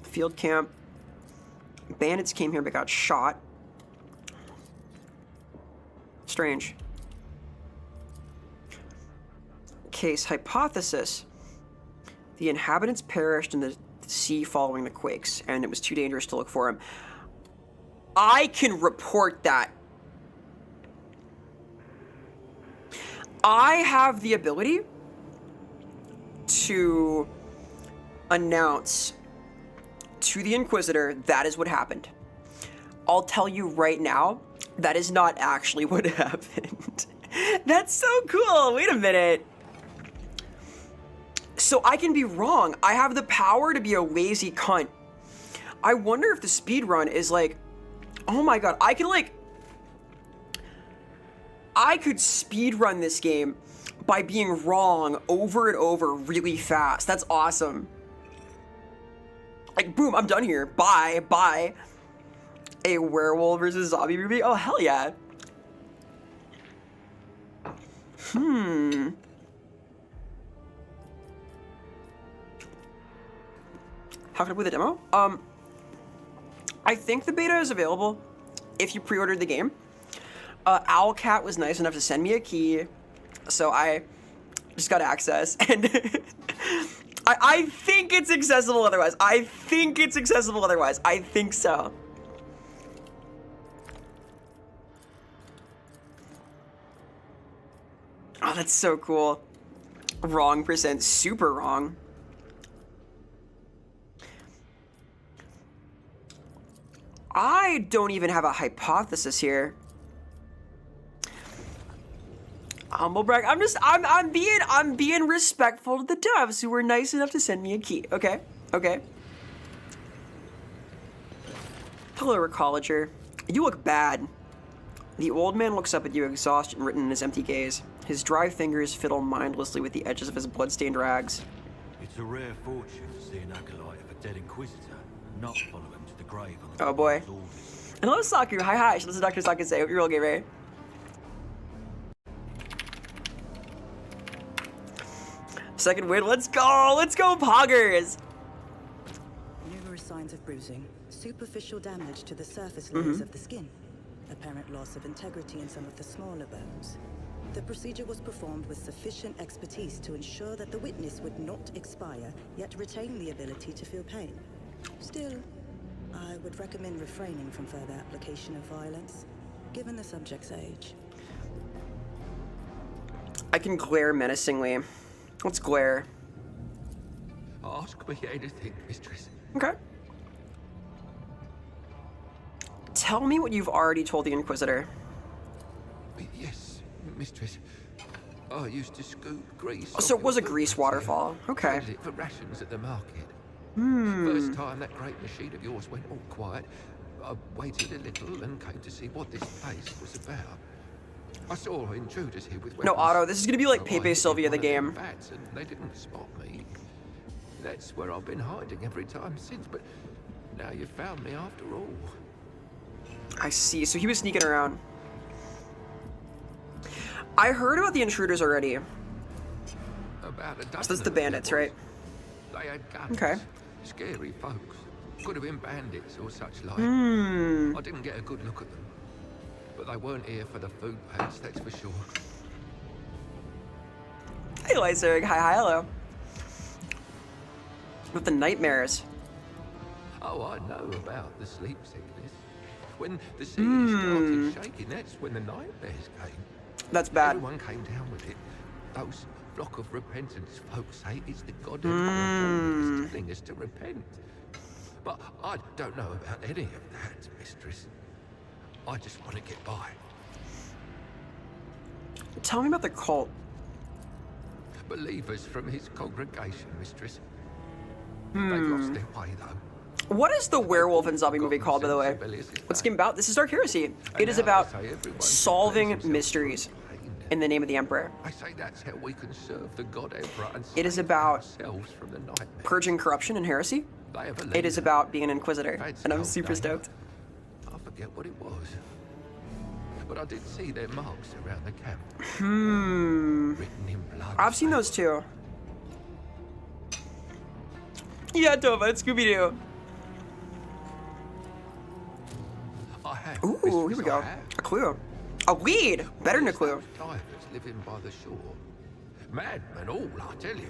Field camp. Bandits came here but got shot. Strange. Case hypothesis. The inhabitants perished in the sea following the quakes, and it was too dangerous to look for them. I can report that. I have the ability to announce to the Inquisitor that is what happened. I'll tell you right now, that is not actually what happened. That's so cool. Wait a minute. So I can be wrong. I have the power to be a lazy cunt. I wonder if the speed run is like, oh my god, I could speed run this game by being wrong over and over really fast. That's awesome. Like, boom, I'm done here. Bye, bye. A werewolf versus zombie movie? Oh, hell yeah. How can I play the demo? I think the beta is available if you pre-ordered the game. Owlcat was nice enough to send me a key, so I just got access, and I think it's accessible otherwise. I think so. Oh, that's so cool. Wrong percent, super wrong. I don't even have a hypothesis here. humble brag. I'm being respectful to the devs who were nice enough to send me a key. Okay, okay. Hello, Recolager. You look bad. The old man looks up at you, exhaustion written in his empty gaze. His dry fingers fiddle mindlessly with the edges of his bloodstained rags. It's a rare fortune to see an acolyte of a dead inquisitor, not follow him to the grave on the Oh boy. Lord's orders. And hello, Saku. Hi. This is Dr. Saku say. Hope you're all okay, right? Second win. Let's go. Let's go, Poggers. Numerous signs of bruising, superficial damage to the surface layers of the skin, apparent loss of integrity in some of the smaller bones. The procedure was performed with sufficient expertise to ensure that the witness would not expire, yet retain the ability to feel pain. Still, I would recommend refraining from further application of violence, given the subject's age. I can glare menacingly. Let's glare. Ask me anything, mistress. Okay. Tell me what you've already told the Inquisitor. Yes, mistress. I used to scoop grease. Oh, so it was a grease waterfall. Okay. Traded it for rations at the market. Hmm. First time that great machine of yours went all quiet, I waited a little and came to see what this place was about. I saw intruders here with weapons. No, Otto, this is gonna be like So I Pepe hit Sylvia the one of them game. bats and they didn't spot me. That's where I've been hiding every time since, but now you found me after all. I see. So he was sneaking around. I heard about the intruders already. About a dozen So that's the of them bandits, there right? was. They had guns. Okay. Scary folks. Could have been bandits or such like. Hmm. I didn't get a good look at them. But they weren't here for the food pants, that's for sure. Hey, Lyserg. Hi, hello. With the nightmares. Oh, I know about the sleep sickness. When the sea started shaking, that's when the nightmares came. That's bad. Everyone came down with it. Those flock of repentance folks say it's the God Emperor telling us to repent. But I don't know about any of that, mistress. I just want to get by. Tell me about the cult. Believers from his congregation, mistress. They've lost their way, though. What is the werewolf and zombie movie called, by the way? What's the game about? This is Dark Heresy. It is about solving mysteries in the name of the Emperor. I say that's how we can serve the God Emperor and It is save about ourselves from the nightmare. purging corruption and heresy. They have a It is leader. about being an Inquisitor, Fancy and I'm old super name. stoked. I forget what it was. But I did see their marks around the camp. Written in blood. I've seen those too. Yeah, Tova, it's Scooby-Doo. I have. Ooh, here we mistress, go. I have. A clue. A lead! Better than a clue. Divers living by the shore. Madmen all, I tell you.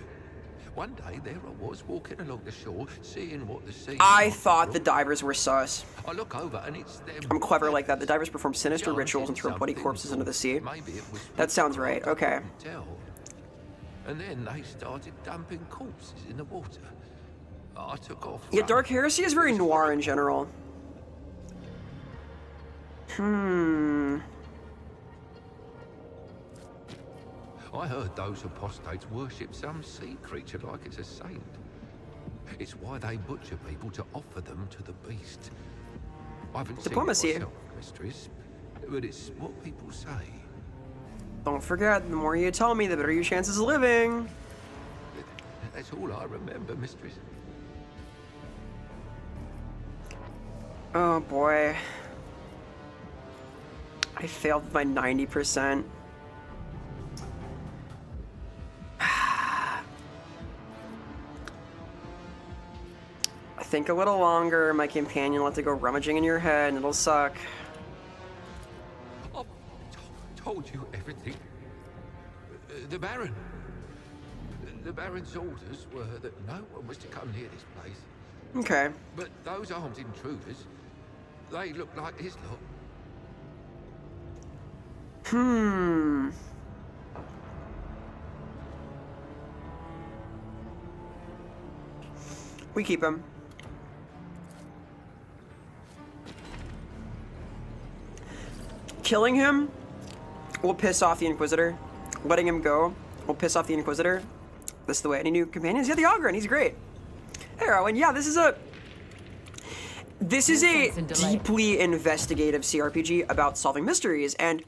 One day there I was walking along the shore, seeing what the sea. I thought the divers were sus. I look over and it's them. I'm clever like that. The divers perform sinister Chanting rituals and throw bloody something corpses into the sea. Maybe it was That sounds right. Okay. tell. And then they started dumping corpses in the water. I took off. Yeah, Dark Heresy is very noir in general. I heard those apostates worship some sea creature like it's a saint. It's why they butcher people to offer them to the beast. I haven't Diplomacy. seen it myself, mistress, but it's what people say. Don't forget, the more you tell me, the better your chances of living. That's all I remember, mistress. Oh boy. I failed by 90%. Think a little longer, my companion will have to go rummaging in your head and it'll suck. I've told you everything. The Baron. The Baron's orders were that no one was to come near this place. Okay. But those armed intruders, they look like his lot. We keep him. Killing him will piss off the Inquisitor. letting him go will piss off the Inquisitor. This is the way. Any new companions? Yeah, the Ogryn, he's great. Hey, Erwin, yeah, this is a deeply investigative CRPG about solving mysteries, and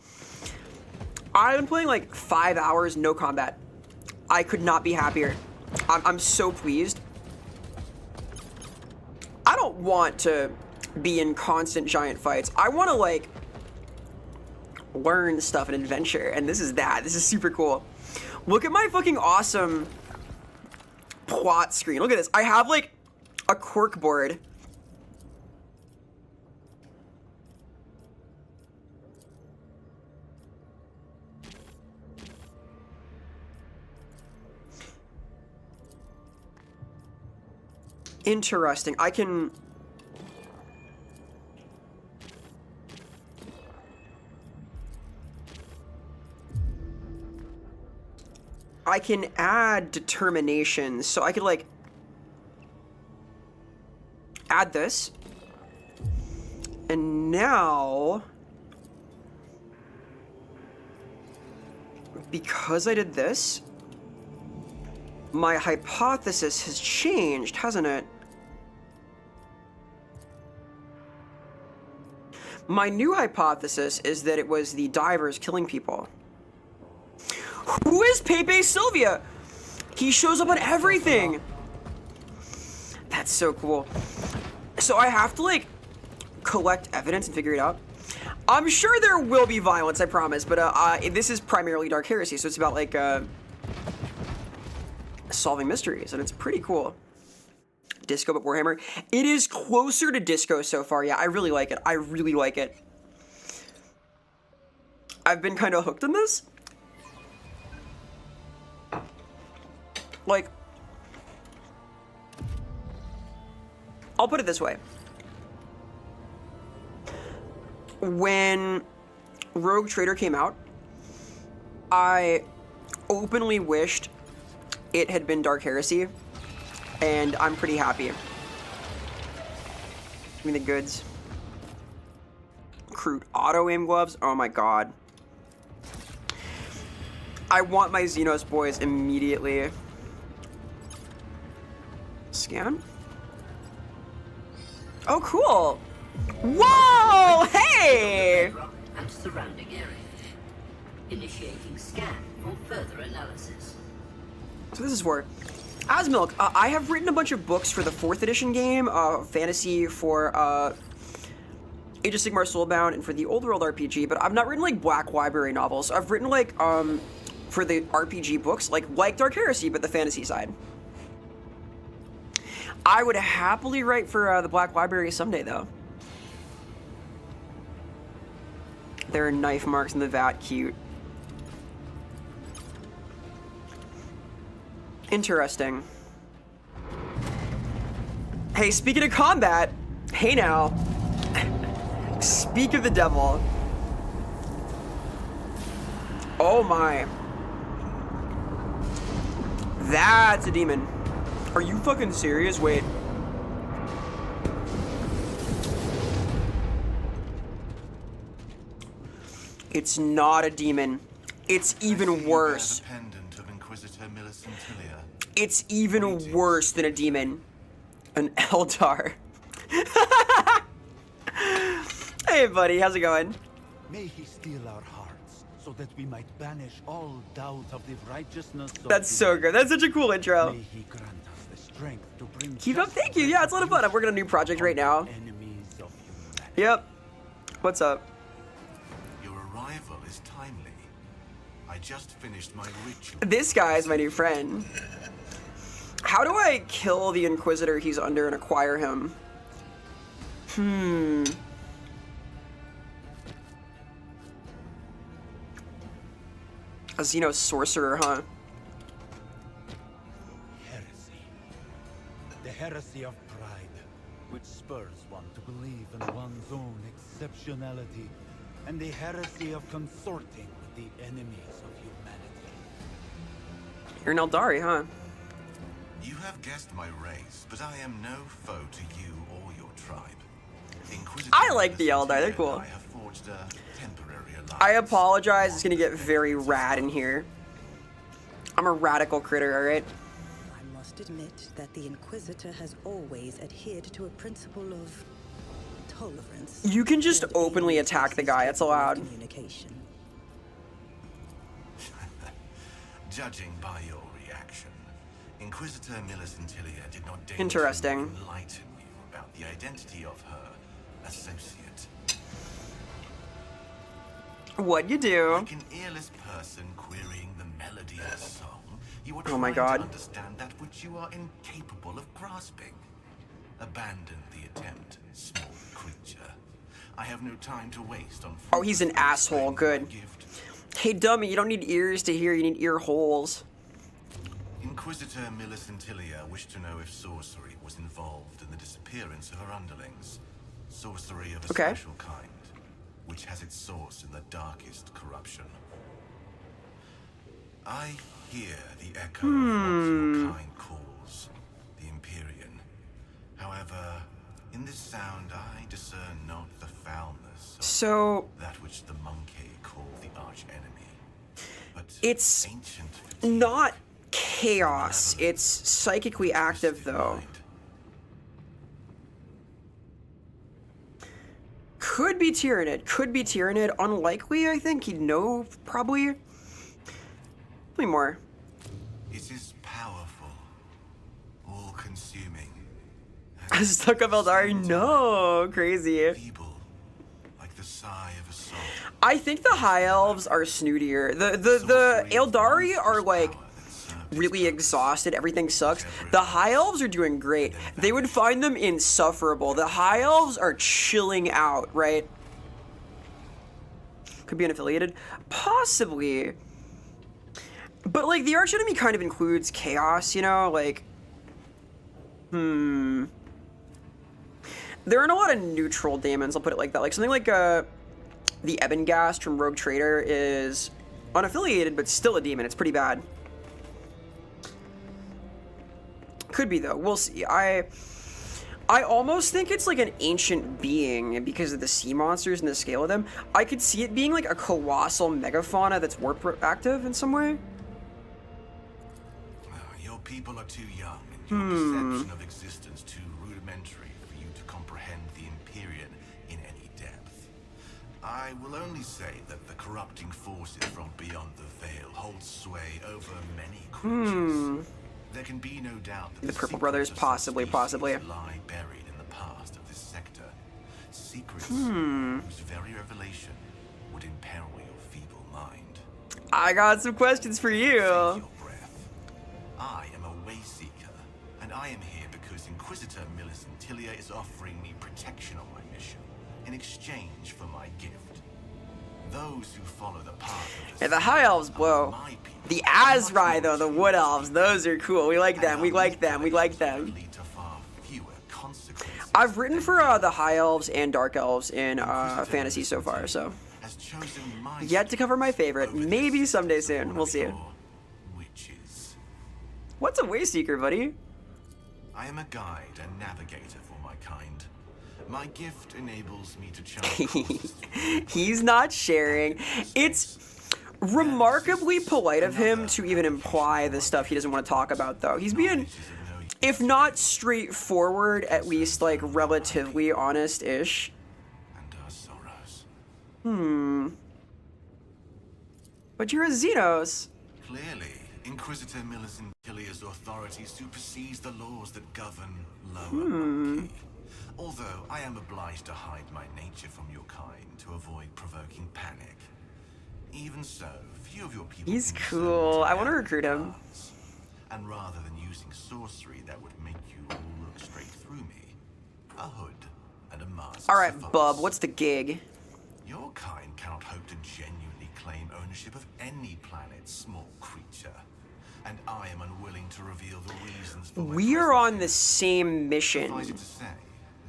I've been playing like 5 hours, no combat. I could not be happier. I'm so pleased. I don't want to be in constant giant fights. I want to like learn stuff and adventure, and this is that. This is super cool. Look at my fucking awesome plot screen. Look at this. I have like a cork board. Interesting. I can add determinations, so I could like add this, and now because I did this, my hypothesis has changed, hasn't it? My new hypothesis is that it was the divers killing people. Who is Pepe Sylvia? He shows up on everything. That's so cool. So I have to like collect evidence and figure it out. I'm sure there will be violence, I promise, but this is primarily Dark Heresy, so it's about like solving mysteries, and it's pretty cool. Disco but Warhammer. It is closer to Disco so far. Yeah, I really like it. I really like it. I've been kind of hooked on this. Like, I'll put it this way. When Rogue Trader came out, I openly wished it had been Dark Heresy, and I'm pretty happy. Give me the goods. Crude auto-aim gloves. Oh my god. I want my Xenos boys immediately. Scan? Oh, cool. Whoa! Hey! And surrounding area. Initiating scan for further analysis. So this is for Asmilk. I have written a bunch of books for the 4th edition game, fantasy for Age of Sigmar Soulbound, and for the Old World RPG, but I've not written like Black Library novels. I've written like for the RPG books, like Dark Heresy, but the fantasy side. I would happily write for the Black Library someday, though. There are knife marks in the vat. Cute. Interesting. Hey, speaking of combat, hey now. Speak of the devil. Oh my. That's a demon. Are you fucking serious? Wait. It's not a demon. It's even worse. It's even worse than a demon. An Eldar. Hey buddy, how's it going? May he steal our hearts, so that we might banish all doubt of the righteousness of That's so good. That's such a cool intro. May he grant us the strength to bring Keep up, thank you. Yeah, it's a lot of fun. I'm working on a new project right now. Yep. What's up? Your arrival is timely. I just finished my ritual. This guy is my new friend. How do I kill the Inquisitor he's under and acquire him? A Xeno sorcerer, huh? Heresy. The heresy of pride, which spurs one to believe in one's own exceptionality, and the heresy of consorting with the enemies of humanity. You're an Eldari, huh? You have guessed my race, but I am no foe to you or your tribe. I like the Eldar, they're cool. I apologize, it's gonna get very rad in here. I'm a radical critter, alright? I must admit that the Inquisitor has always adhered to a principle of tolerance. You can just toward openly any attack the guy, it's allowed. communication. Judging by your reaction, Inquisitor Millicentilia did not deign Interesting. to enlighten you about the identity of her associate. What'd you do? Like an earless person querying the melody of a song, you are Oh my trying God. to understand that which you are incapable of grasping. Abandon the attempt, small creature. I have no time to waste on. Oh, he's an asshole. Good. Hey, dummy, you don't need ears to hear, you need ear holes. Inquisitor Millicentilia wished to know if sorcery was involved in the disappearance of her underlings. Sorcery of a special kind, which has its source in the darkest corruption. I hear the echo of what your kind calls the Empyrean. However, in this sound I discern not the foulness of that which the monkey call the archenemy, but it's ancient not chaos. It's psychically active, though. Could be Tyrannid. Could be Tyrannid. Unlikely, I think. He'd know, probably. Probably more. It is powerful, all-consuming. Stuck up Eldari? No, crazy. Like the sigh of a soul. I think the High Elves are snootier. The Eldari are like really exhausted. Everything sucks. The High Elves are doing great. They would find them insufferable. The High Elves are chilling out, right? Could be unaffiliated. Possibly. But like the archenemy kind of includes chaos, you know? Like, there aren't a lot of neutral daemons, I'll put it like that. Like something like the Ebengast from Rogue Trader is unaffiliated, but still a demon. It's pretty bad. Could be though. We'll see. I almost think it's like an ancient being because of the sea monsters and the scale of them. I could see it being like a colossal megafauna that's warp active in some way. Your people are too young, and your perception of existence too rudimentary for you to comprehend the Empyrean in any depth. I will only say that the corrupting forces from beyond the veil hold sway over many creatures. There can be no doubt that The Purple Brothers, possibly. lie buried in the past of this sector. Secrets whose very revelation would imperil your feeble mind. I got some questions for you. I am a Wayseeker, and I am here because Inquisitor Millicentilia is offering me protection on my mission in exchange for my gift. Those who follow the path of The High Elves blow. The Azrai, though, the Wood Elves, those are cool. We like them. We like them. We like them. I've written for the High Elves and Dark Elves in Fantasy so far, so yet to cover my favorite. Maybe someday soon. We'll see. What's a Wayseeker, buddy? I am a guide and navigator for my kind. My gift enables me to chart. He's not sharing. It's remarkably polite of him to even imply the stuff he doesn't want to talk about, though. He's being, if not straightforward, at least like relatively honest-ish. But you're a Xenos. Clearly, Inquisitor Millicentilia's authority supersedes the laws that govern lower monkey. Although I am obliged to hide my nature from your kind to avoid provoking panic. Even so, few of your people. He's cool. I want to recruit him. And rather than using sorcery that would make you all look straight through me, a hood and a mask. All right, bub. What's the gig? Your kind cannot hope to genuinely claim ownership of any planet, small creature. And I am unwilling to reveal the reasons for my We are on the same mission. Suffice it to say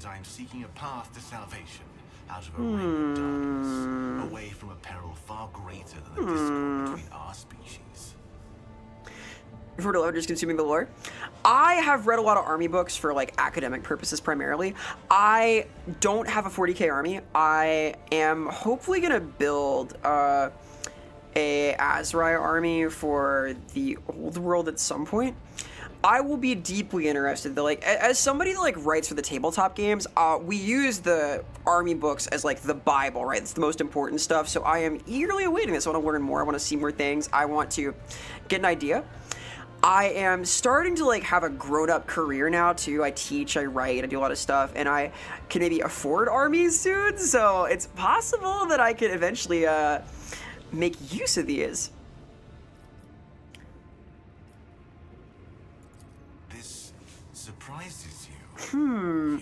that I am seeking a path to salvation out of a reign of darkness, away from a peril far greater than the discord between our species. For the just consuming the lore. I have read a lot of army books for like academic purposes primarily. I don't have a 40k army. I am hopefully gonna build a Azrai army for the old world at some point, I will be deeply interested. Like, as somebody that like writes for the tabletop games, we use the army books as like the Bible, right? It's the most important stuff. So I am eagerly awaiting this. I want to learn more. I want to see more things. I want to get an idea. I am starting to like have a grown-up career now too. I teach, I write, I do a lot of stuff, and I can maybe afford armies soon. So it's possible that I could eventually make use of these. Surprises you.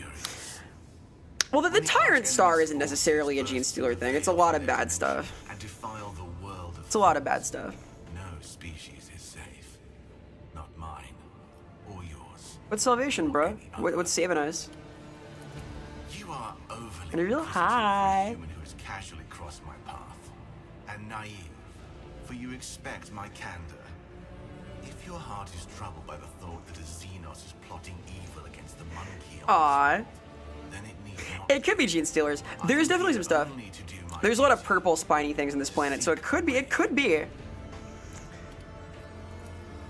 Well, the Tyrant Star isn't necessarily a Genestealer thing. It's a lot of bad stuff. And defile the world of It's a lot of bad stuff. no species is safe. Not mine or yours. What's salvation, bro? What's saving us? You are overly And a real high. human who has casually crossed my path. And naive, for you expect my candor. If your heart is troubled by the thought that a Xenos is plotting evil against the monkey, Aww. then it need not. It could be Genestealers. There's definitely some stuff. There's a lot of purple spiny things on this planet, so it could be.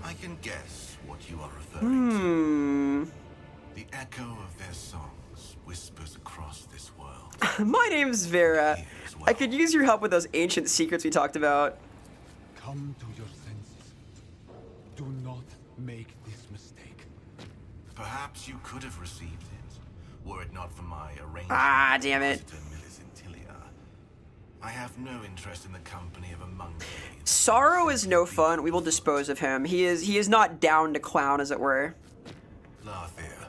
I can guess what you are referring to. The echo of their songs whispers across this world. My name's Vera. I could use your help with those ancient secrets we talked about. Come to your senses. Do not make this mistake. Perhaps you could have received it, were it not for my arrangement. Ah, damn it. I have no interest in the company of a monkey. Sorrow is no fun. We will dispose of him. He is not down to clown, as it were. Larthir.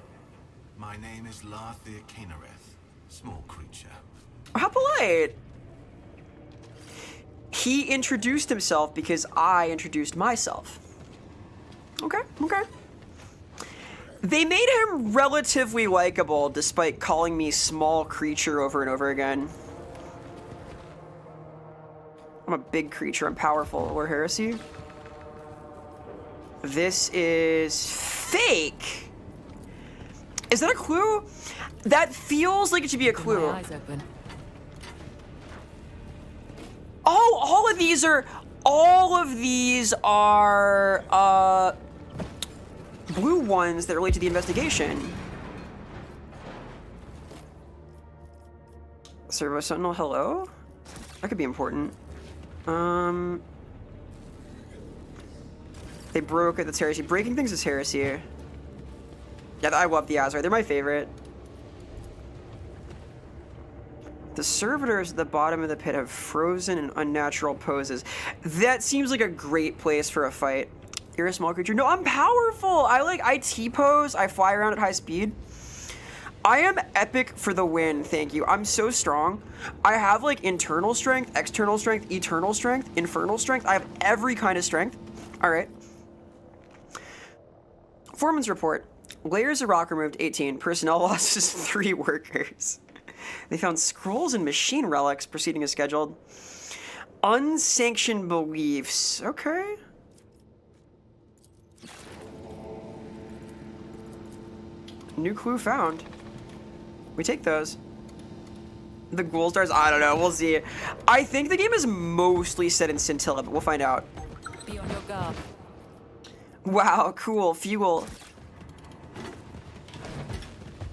My name is Larthir Kanereth. Small creature. How polite. He introduced himself because I introduced myself. Okay. They made him relatively likable despite calling me small creature over and over again. I'm a big creature. I'm powerful. Or Heresy. This is fake. Is that a clue? That feels like it should be a clue. My eyes open. Oh, all of these are blue ones that relate to the investigation. Servo Sentinel, hello? That could be important. They broke it, that's Heresy. Breaking things is Heresy. Yeah, I love the Azrai, they're my favorite. The servitors at the bottom of the pit have frozen and unnatural poses. That seems like a great place for a fight. You're a small creature. No, I'm powerful. I T-pose. I fly around at high speed. I am epic for the win, thank you. I'm so strong. I have like internal strength, external strength, eternal strength, infernal strength. I have every kind of strength. All right. Foreman's report. Layers of rock removed, 18. Personnel losses, 3 workers. They found scrolls and machine relics proceeding as scheduled. Unsanctioned beliefs. Okay. New clue found. We take those. The ghoul stars, I don't know, we'll see. I think the game is mostly set in Scintilla, but we'll find out. Be on your guard. Wow, cool. Fuel.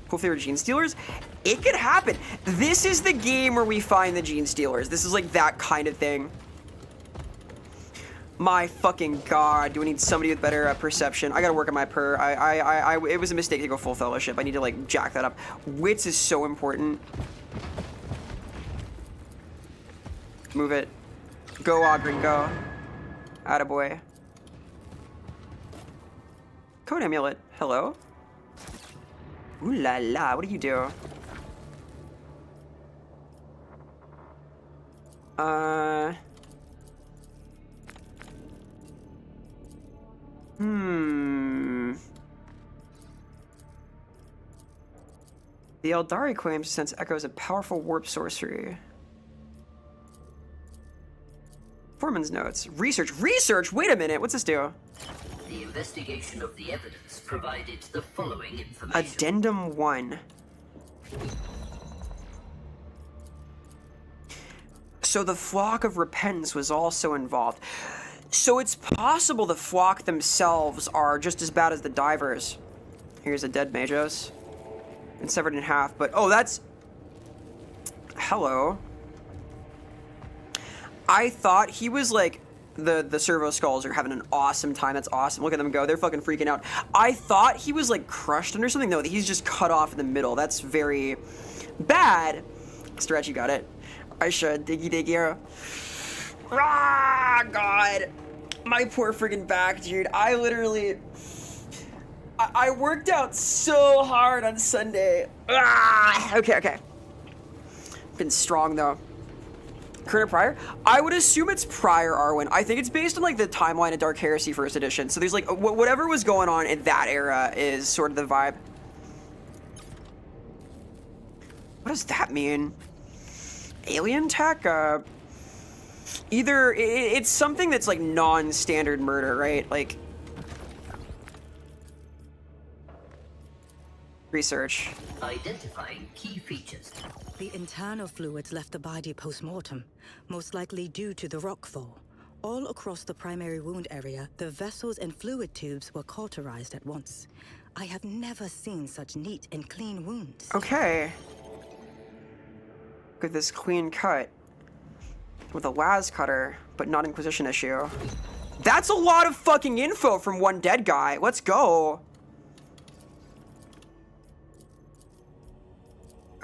Cool if they were Genestealers. It could happen. This is the game where we find the Genestealers. This is like that kind of thing. My fucking god. Do I need somebody with better perception? I gotta work on my per. It was a mistake to go full fellowship. I need to like jack that up. Wits is so important. Move it. Go, Ogren, go. Attaboy. Code Amulet. Hello? Ooh la la. What do you do? The Eldari claims to sense echoes of powerful warp sorcery. Foreman's notes. Research? Wait a minute. What's this do? The investigation of the evidence provided the following information. Addendum 1. So the Flock of Repentance was also involved. So it's possible the Flock themselves are just as bad as the divers. Here's a dead Magos. And severed in half, but oh, that's... Hello. I thought he was like... The servo skulls are having an awesome time. That's awesome. Look at them go. They're fucking freaking out. I thought he was like crushed under something. No, he's just cut off in the middle. That's very bad. Stretch, you got it. I should. Diggy. Ah, God. My poor freaking back, dude. I literally... I worked out so hard on Sunday. Ah, okay. Been strong, though. Current Prior? I would assume it's Prior Arwen. I think it's based on, like, the timeline of Dark Heresy First Edition. So there's, like, whatever was going on in that era is sort of the vibe. What does that mean? Alien tech? Either... It's something that's, like, non-standard murder, right? Like... Research. Identifying key features. The internal fluids left the body post-mortem, most likely due to the rockfall. All across the primary wound area, the vessels and fluid tubes were cauterized at once. I have never seen such neat and clean wounds. Okay. Look at this clean cut. With a las cutter, but not Inquisition issue. That's a lot of fucking info from one dead guy. Let's go.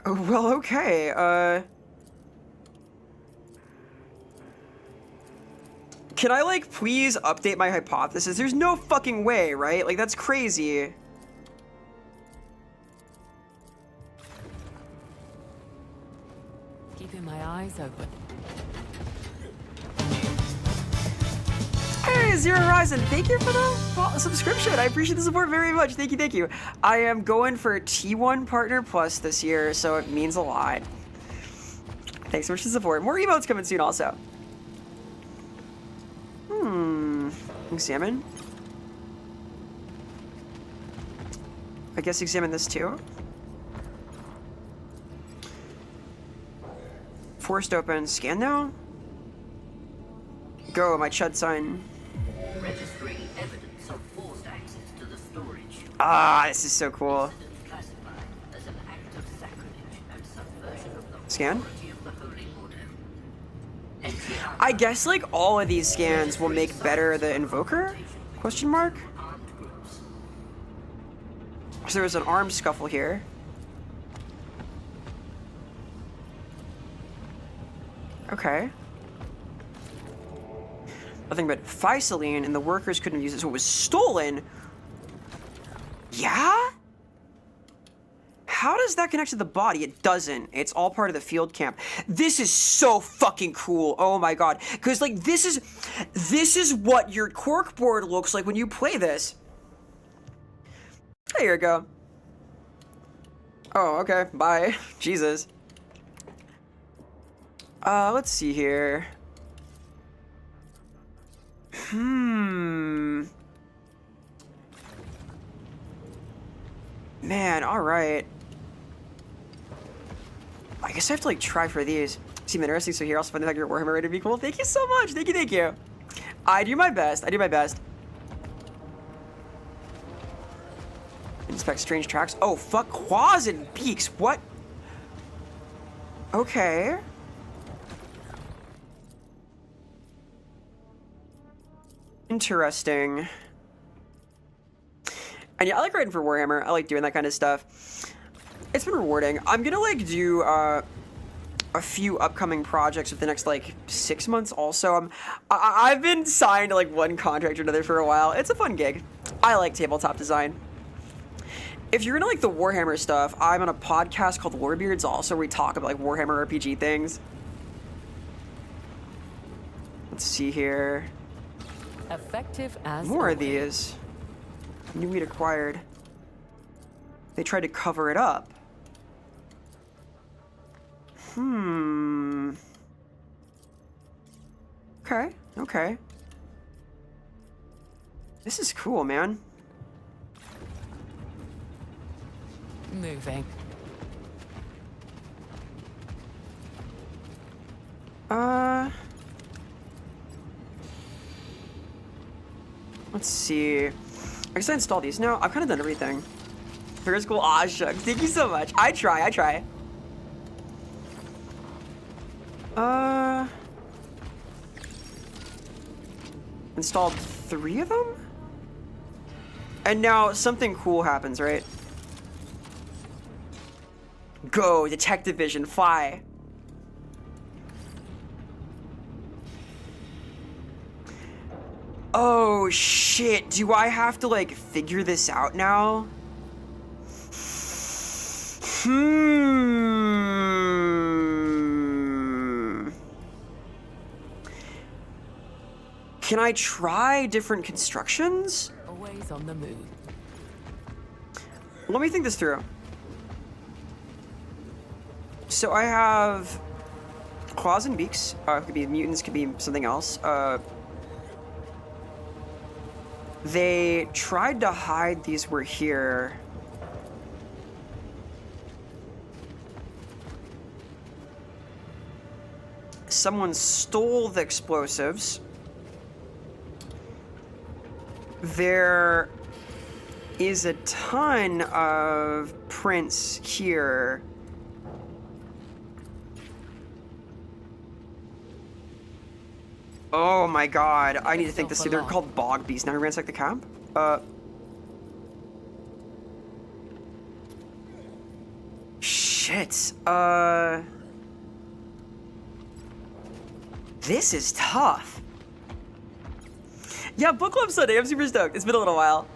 Oh, well, okay, Can I, like, please update my hypothesis? There's no fucking way, right? Like, that's crazy. Keeping my eyes open. Hey, Zero Horizon, thank you for the subscription. I appreciate the support very much. Thank you. I am going for T1 Partner Plus this year, so it means a lot. Thanks so much for the support. More emotes coming soon also. Examine. I guess examine this too. Forced open. Scan now? Go, my chud sign. Registering evidence of forced access to the storage. Ah, this is so cool. Classified as an act of sacrilege and subversion of the Scan? authority of the Holy Order. I guess like all of these scans will make better the Invoker? Question mark? So there was an arm scuffle here. Okay. Nothing but Physaline, and the workers couldn't use it, so it was stolen? Yeah? How does that connect to the body? It doesn't. It's all part of the field camp. This is so fucking cool. Oh my god. Because, like, this is what your corkboard looks like when you play this. There you go. Oh, okay. Bye. Jesus. Let's see here. Man, alright. I guess I have to, like, try for these. Seem interesting, so here also find the fact your Warhammer rated be cool. Thank you so much. Thank you. I do my best. Inspect strange tracks. Oh, fuck. Claws and beaks. What? Okay. Interesting. And yeah, I like writing for Warhammer. I like doing that kind of stuff. It's been rewarding. I'm gonna like do a few upcoming projects with the next like 6 months also. I've been signed to like one contract or another for a while. It's a fun gig. I like tabletop design. If you're into like the Warhammer stuff, I'm on a podcast called Warbeards also, where we talk about like Warhammer RPG things. Let's see here. Effective as more of these. New weed acquired. They tried to cover it up. Okay. This is cool, man. Moving. Let's see. I guess I install these now. I've kind of done everything. Very cool. Aw, shucks. Thank you so much. I try. Installed 3 of them? And now something cool happens, right? Go, detective vision, fly. Oh shit, do I have to like figure this out now? Can I try different constructions? Always on the move. Let me think this through. So I have claws and beaks. Could be mutants, could be something else. They tried to hide these were here. Someone stole the explosives. There is a ton of prints here. Oh my god, I need to think this through. They're called bog beasts. Now we ransack the camp? Shit. This is tough. Yeah, book club Sunday. I'm super stoked. It's been a little while.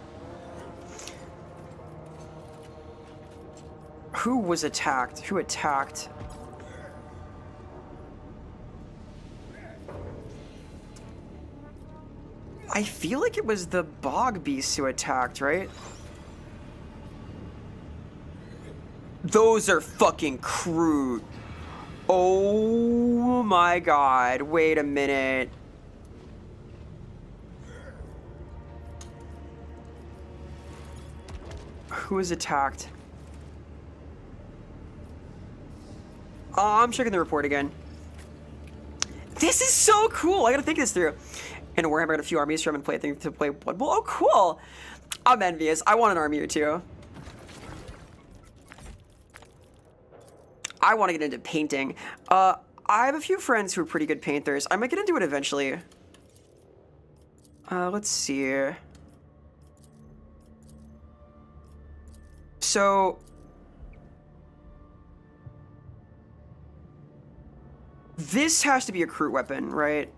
Who was attacked? Who attacked? I feel like it was the bog beasts who attacked, right? Those are fucking crude. Oh my god. Wait a minute. Who was attacked? Oh, I'm checking the report again. This is so cool. I gotta think this through. In Warhammer, I got a few armies from and play things to play Blood Bowl. Oh, cool. I'm envious. I want an army or two. I want to get into painting. I have a few friends who are pretty good painters. I might get into it eventually. Let's see. So this has to be a crew weapon, right?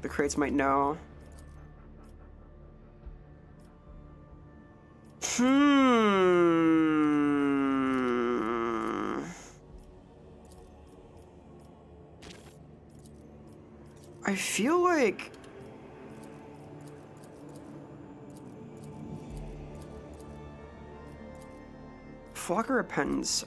The crates might know. I feel like Flock of Repentance.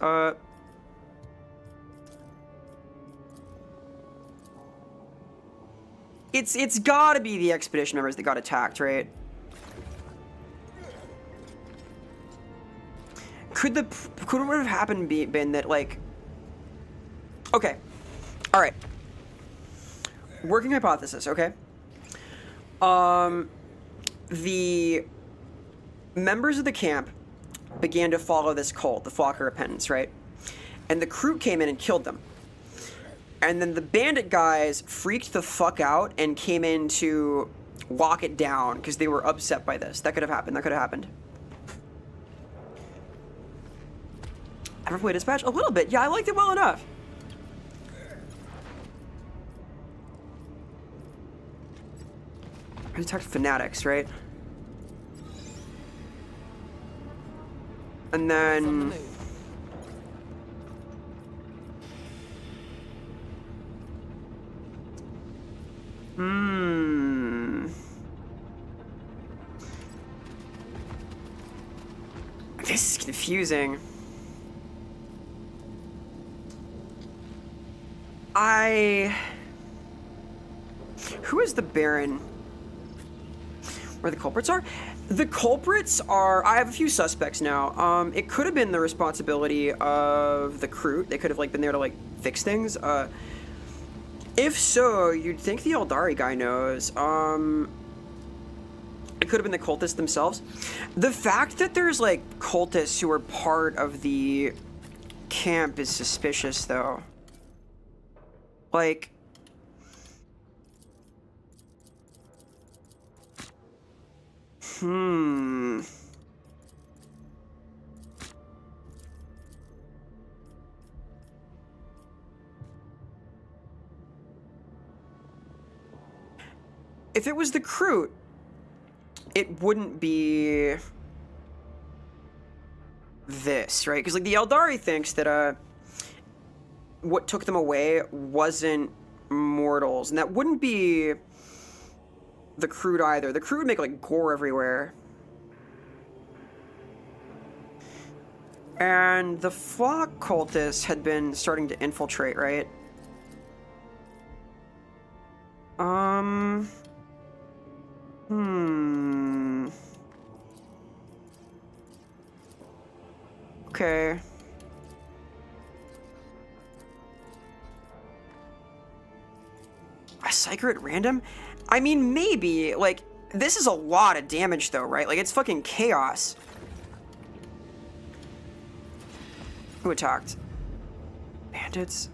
It's gotta be the expedition members that got attacked, right? Could what would have happened been that like, okay, all right, working hypothesis, okay. The members of the camp began to follow this cult, the Flock of Repentance, right? And the crew came in and killed them. And then the bandit guys freaked the fuck out and came in to lock it down because they were upset by this. That could have happened. That could have happened. Ever played Dispatch? A little bit. Yeah, I liked it well enough. I attacked fanatics, right? And then this is confusing. Who is the Baron? Where the culprits are? The culprits are... I have a few suspects now. It could have been the responsibility of the crew. They could have, like, been there to, like, fix things. If so, you'd think the Eldari guy knows. It could have been the cultists themselves. The fact that there's, like, cultists who are part of the camp is suspicious, though. Like... If it was the crew, it wouldn't be this, right? Because, like, the Eldari thinks that, what took them away wasn't mortals, and that wouldn't be the Crude either. The Crude would make, like, gore everywhere. And the flock cultists had been starting to infiltrate, right? Okay. A psyker at random? I mean, maybe. Like, this is a lot of damage, though, right? Like, it's fucking chaos. Who attacked? Bandits?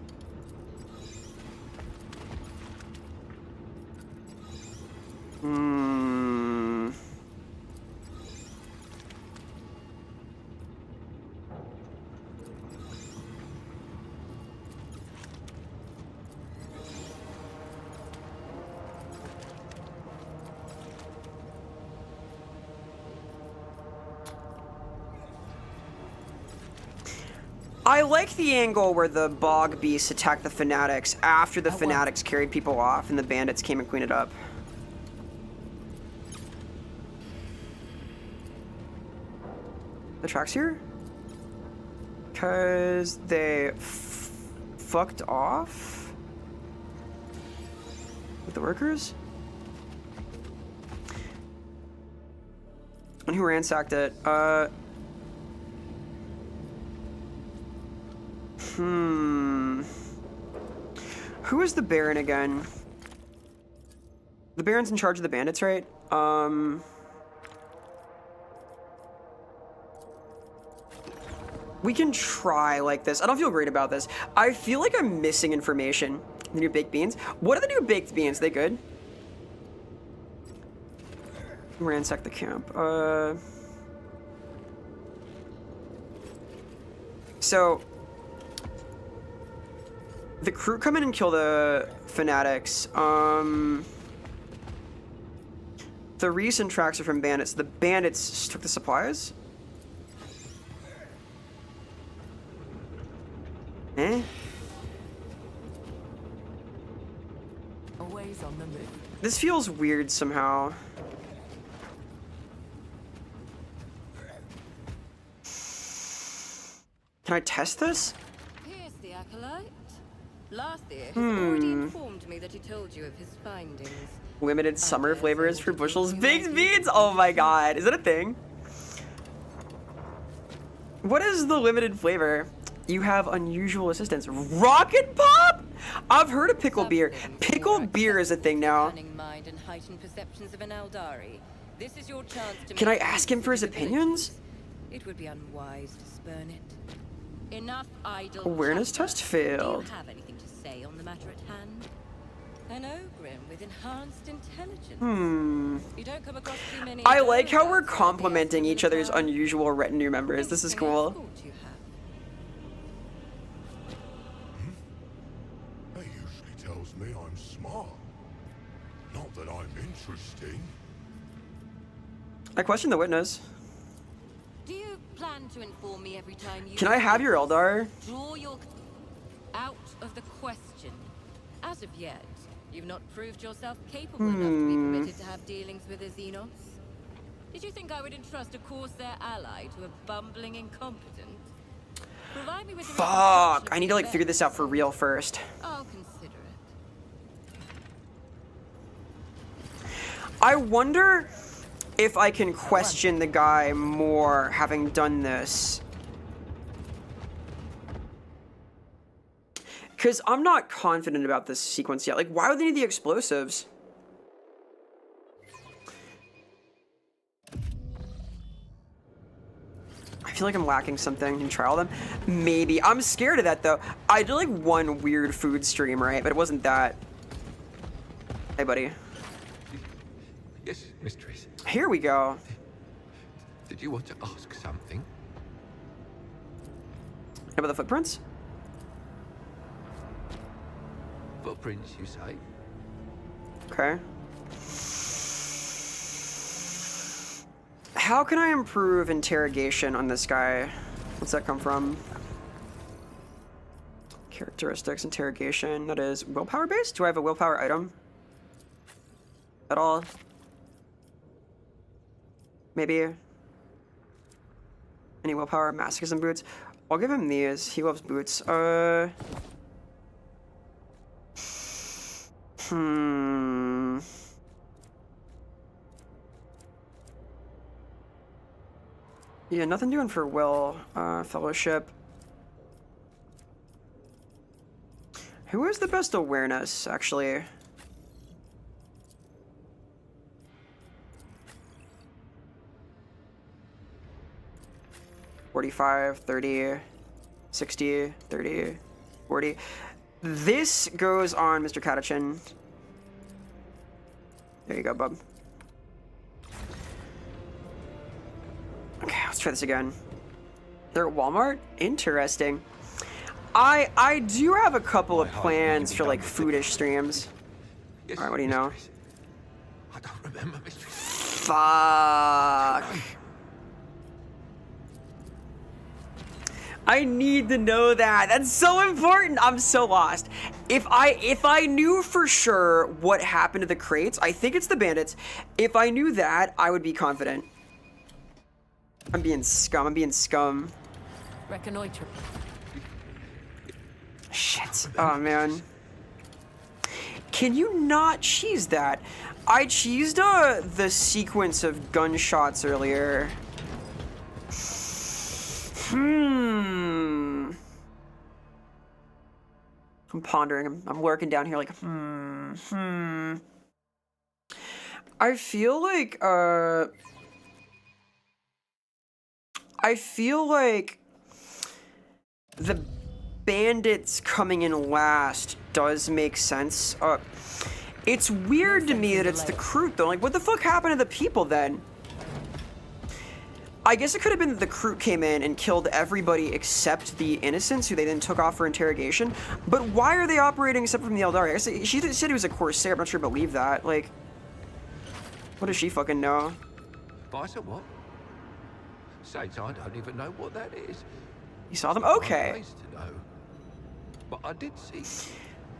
I like the angle where the bog beasts attacked the fanatics after the fanatics carried people off and the bandits came and cleaned it up. The tracks here? Because they fucked off with the workers? And who ransacked it? Who is the Baron again? The Baron's in charge of the bandits, right? We can try like this. I don't feel great about this. I feel like I'm missing information. The new baked beans? What are the new baked beans? They good? Ransack the camp. So... the crew come in and kill the fanatics. The recent tracks are from bandits. The bandits took the supplies? Eh? Always on the move. This feels weird somehow. Can I test this? Here's the acolyte. Last year, he's already informed me that he told you of his findings. Limited summer flavors for bushels. Baked beans? Oh my god. Is that a thing? What is the limited flavor? You have unusual assistance. Rocket Pop? I've heard of pickle beer. Pickle beer is a thing now. Mind and heightened perceptions of an Eldari. This is your chance to Can I ask him for his opinions? It would be unwise to spurn it. Enough idle. Awareness test failed. Do you have anything to say on the matter at hand? An Ogrim with enhanced intelligence. You don't come across too many. I like how we're complimenting each other's unusual retinue members. This is cool. They usually tells me I'm smart. Not that I'm interesting. I question the witness. Do you plan to inform me every time you... Can I have your Eldar? Draw your... out of the question. As of yet, you've not proved yourself capable enough to be permitted to have dealings with the Xenos. Did you think I would entrust a Corsair ally to a bumbling incompetent? Provide me with the Fuck! I need to like figure this out for real first. I'll consider it. I wonder if I can question the guy more having done this. Because I'm not confident about this sequence yet. Like, why would they need the explosives? I feel like I'm lacking something in trial them. Maybe. I'm scared of that, though. I did, like, one weird food stream, right? But it wasn't that. Hey, buddy. Yes, mistress. Here we go. Did you want to ask something? About the footprints? Footprints, you say? Okay. How can I improve interrogation on this guy? What's that come from? Characteristics, interrogation. That is willpower based? Do I have a willpower item? At all? Maybe. Any willpower? Masochism boots? I'll give him these. He loves boots. Yeah, nothing doing for will. Fellowship. Who has the best awareness, actually? $45, $30, $60, $30, $40. This goes on Mr. Katachin. There you go, bub. Okay, let's try this again. They're at Walmart? Interesting. I do have a couple of plans for, like, foodish streams. Yes, Alright, what do you know? I don't remember, mistress. Fuck. I need to know that. That's so important. I'm so lost. If I knew for sure what happened to the crates, I think it's the bandits. If I knew that, I would be confident. I'm being scum. I'm being scum. Reconnoiter. Shit. Oh, man. Can you not cheese that? I cheesed the sequence of gunshots earlier. I'm pondering. I'm lurking down here like, I feel like, the bandits coming in last does make sense. It's weird to me that it's the crew, though. Like, what the fuck happened to the people, then? I guess it could have been that the crew came in and killed everybody except the innocents, who they then took off for interrogation. But why are they operating separate from the Eldari? I guess she said he was a Corsair. I'm not sure I believe that. Like, what does she fucking know? Vice what? Saints, I don't even know what that is. You saw them? Okay. I'm amazed to know. But I did see.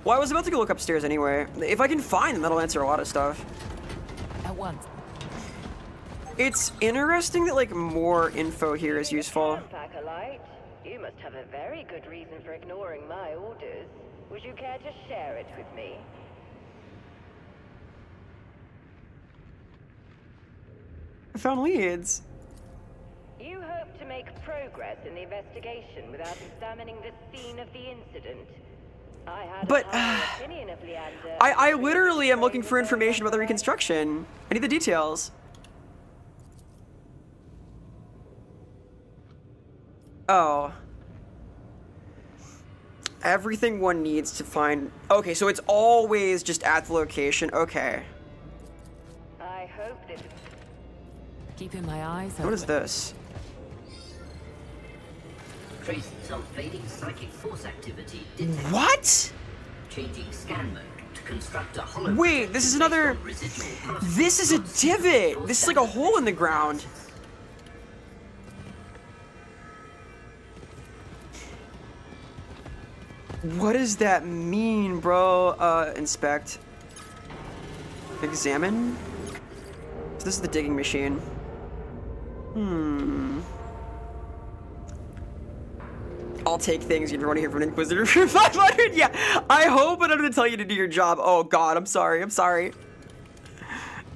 Well, I was about to go look upstairs anyway. If I can find them, that'll answer a lot of stuff. At once. It's interesting that, like, more info here is useful. Acolyte, you must have a very good reason for ignoring my orders. Would you care to share it with me? I found leads. You hope to make progress in the investigation without examining the scene of the incident. But opinion of Leander. I literally am looking for information about the reconstruction. I need the details. Oh. Everything one needs to find. Okay, so it's always just at the location. Okay. I hope this. Keeping my eyes open. What is this? Traces of fading psychic force activity. What? Changing scan mode to construct a hollow. Wait, this is another. This is a divot. This is like a hole in the ground. What does that mean, bro? Inspect. Examine. So this is the digging machine. I'll take things you'd want to hear from an Inquisitor for 500. Yeah, I hope I don't have to tell you to do your job. Oh God, I'm sorry. I'm sorry.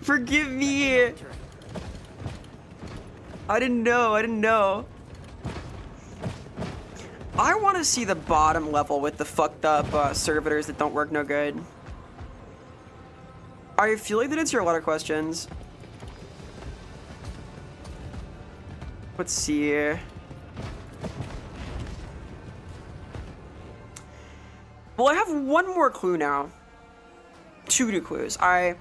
Forgive me. I didn't know. I want to see the bottom level with the fucked up servitors that don't work no good. I feel like that answer a lot of questions. Let's see. Well, I have one more clue now. 2 new clues. I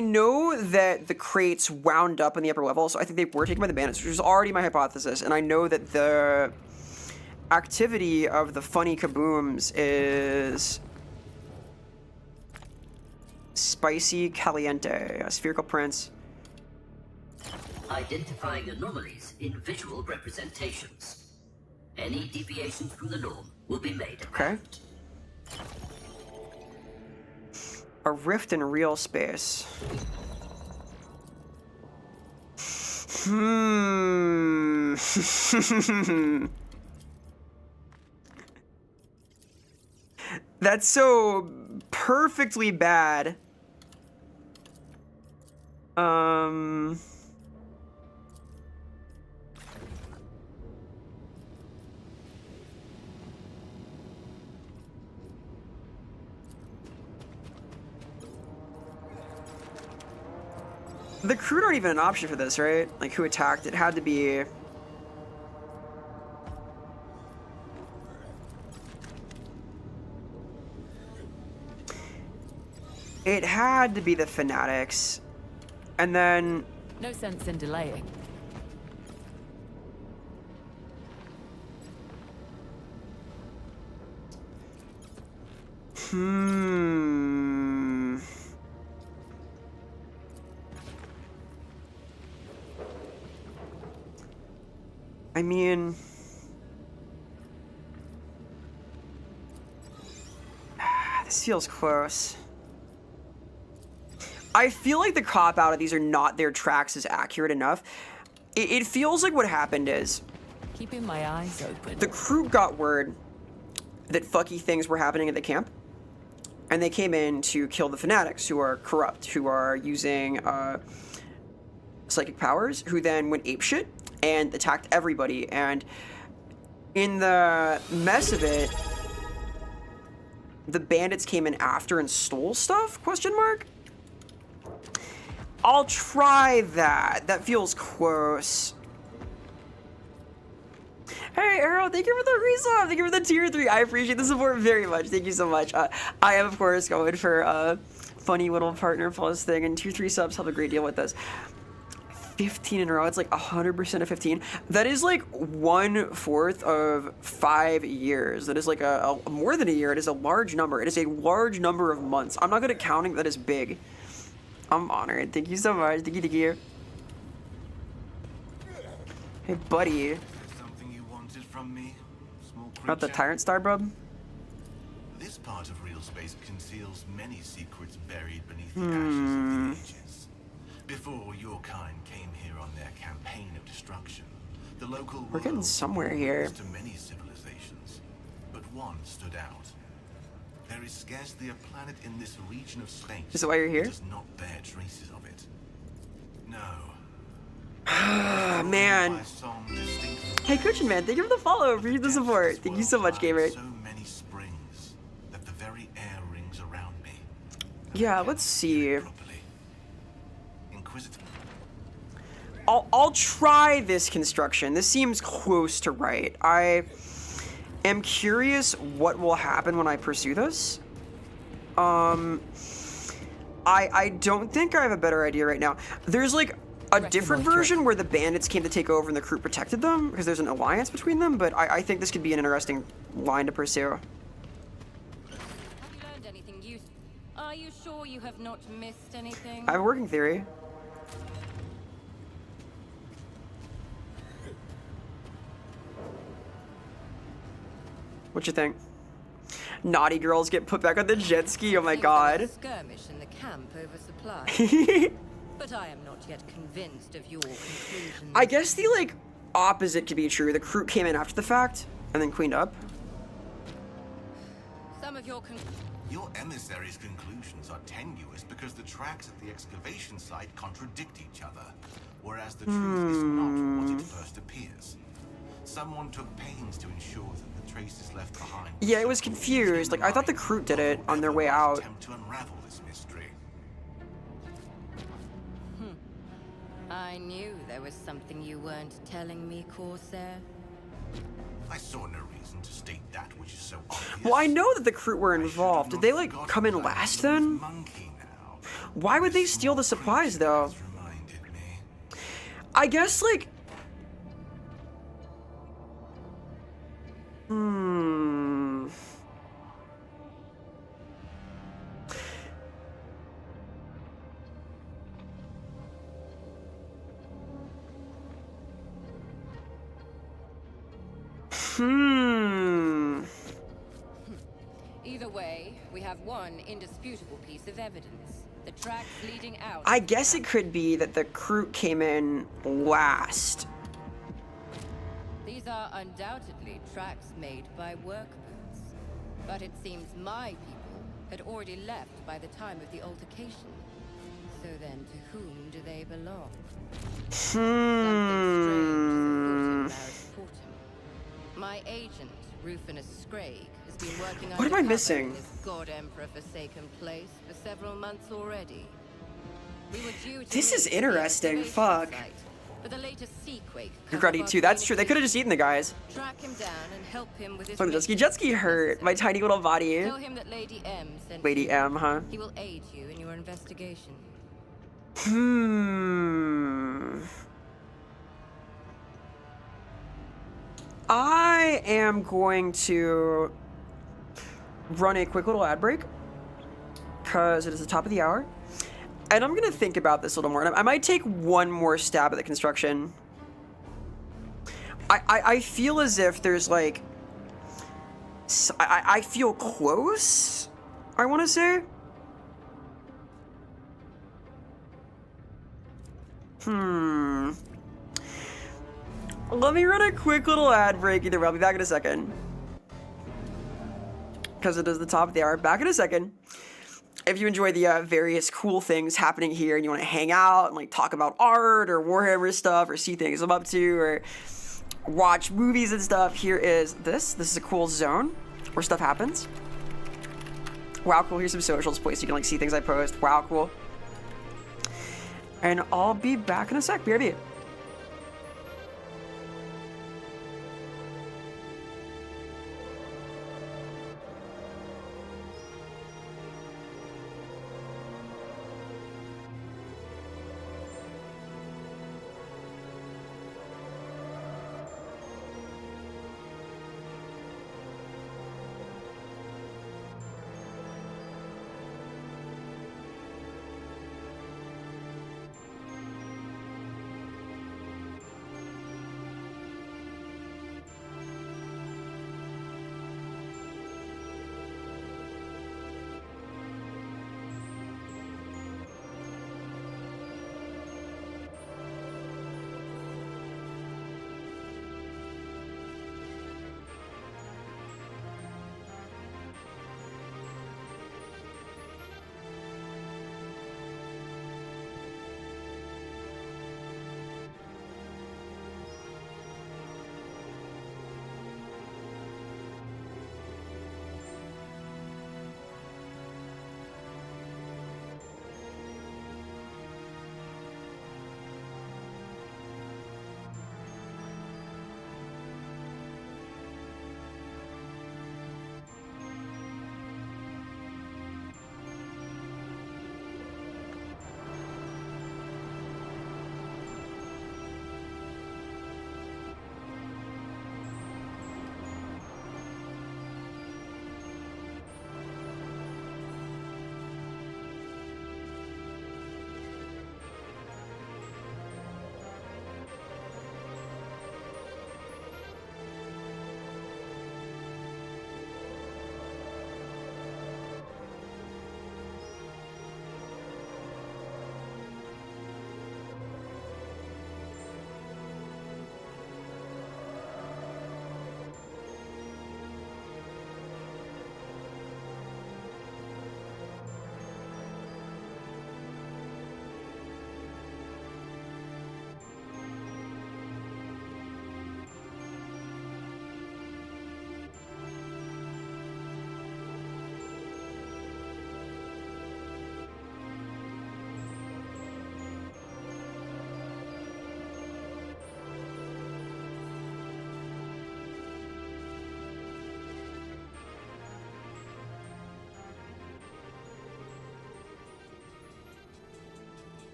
know that the crates wound up in the upper level, so I think they were taken by the bandits, which was already my hypothesis. And I know that the activity of the funny kabooms is spicy caliente, a spherical prince. Identifying anomalies in visual representations. Any deviations from the norm will be made apparent. Okay. A rift in real space. That's so perfectly bad. The crew aren't even an option for this, right? Like, who attacked? It had to be... It had to be the fanatics. And then... No sense in delaying. I mean... This feels close. I feel like the cop-out of these are not their tracks is accurate enough. It feels like what happened is... Keeping my eyes open. The crew got word that fucky things were happening at the camp. And they came in to kill the fanatics, who are corrupt, who are using psychic powers, who then went apeshit and attacked everybody. And in the mess of it, the bandits came in after and stole stuff? Question mark? I'll try that. That feels close. Hey, Arrow, thank you for the resub. Thank you for the tier 3. I appreciate the support very much. Thank you so much. I am, of course, going for a funny little partner plus thing, and tier 3 subs help a great deal with this. 15 in a row. It's like 100% of 15. That is like 1/4 of 5 years. That is like a more than a year. It is a large number. It is a large number of months. I'm not good at counting. That is big. I'm honored. Thank you so much. Thank you, thank you. Hey, buddy. Something you wanted from me, small creature? Not the Tyrant Star, bub? This part of real space conceals many secrets buried beneath the ashes of the ages. Before your kind came here on their campaign of destruction, the local We're getting somewhere here. to many civilizations, but one stood out. There is scarcely a planet in this region of space Is that why you're here? that does not bear traces of it. No. Man. Hey, Cushion Man, thank you for the follow. Appreciate the support. Thank you so much, gamer. So many springs that the very air rings around me. Yeah, let's see. I'll try this construction. This seems close to right. I am curious what will happen when I pursue this. I don't think I have a better idea right now. There's like a different version where the bandits came to take over and the crew protected them because there's an alliance between them, but I think this could be an interesting line to pursue. Have you learned anything useful? Are you sure you have not missed anything? I have a working theory. What you think? Naughty girls get put back on the jet ski. Oh my god. Skirmish in the camp over supplies. But I am not yet convinced of your conclusion. I guess the like opposite could be true. The crew came in after the fact and then cleaned up. Some of your emissary's conclusions are tenuous because the tracks at the excavation site contradict each other. whereas the truth is not what it first appears. Someone took pains to ensure that the traces left behind. Yeah, I was confused. Like, I thought the crew did it on their way out. Attempt to unravel this mystery. I knew there was something you weren't telling me, Corsair. I saw no reason to state that which is so obvious. Well, I know that the crew were involved. Did they, like, come in last then? Why would they steal the supplies, though? I guess, like... Either way, we have one indisputable piece of evidence. The tracks leading out. I guess it could be that the crew came in last. These are undoubtedly tracks made by workboats. But it seems my people had already left by the time of the altercation. So then, to whom do they belong? Something strange is afoot in My agent, Rufinus Scragg, has been working What am I missing? in this God Emperor forsaken place for several months already. We were due to This is meet at the interesting. excavation Fuck. site, but the latest seaquake Regretting too. That's true. They could have just eaten the guys. Track him down and help him with his Oh, the jet ski hurt my tiny little body. Tell him that Lady M sent Lady you. M, huh? He will aid you in your investigation. I am going to run a quick little ad break because it is the top of the hour. And I'm going to think about this a little more. I might take one more stab at the construction. I feel as if there's like... I feel close, I want to say. Let me run a quick little ad break either way. I'll be back in a second. Because it is the top of the hour. Back in a second. If you enjoy the various cool things happening here and you want to hang out and like talk about art or Warhammer stuff or see things I'm up to or watch movies and stuff, here is this. This is a cool zone where stuff happens. Wow, cool. Here's some socials place you can like see things I post. Wow, cool. And I'll be back in a sec. BRB.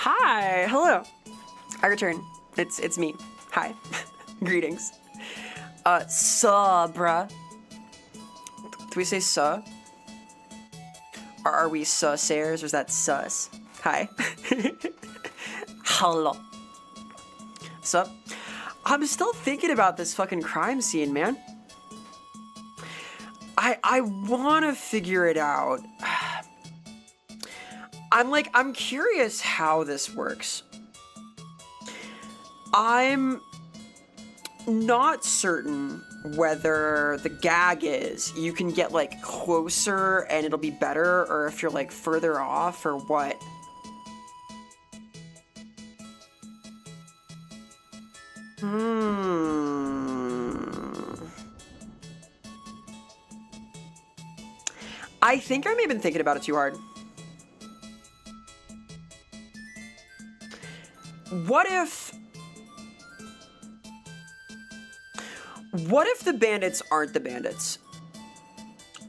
Hi, hello. I return. It's me. Hi. Greetings. Bruh. Do we say suh? Or are we sussers, or is that sus? Hi. Hello. Sup? I'm still thinking about this fucking crime scene, man. I wanna figure it out. I'm curious how this works. I'm not certain whether the gag is you can get like closer and it'll be better, or if you're like further off or what. I think I may have been thinking about it too hard. What if the bandits aren't the bandits?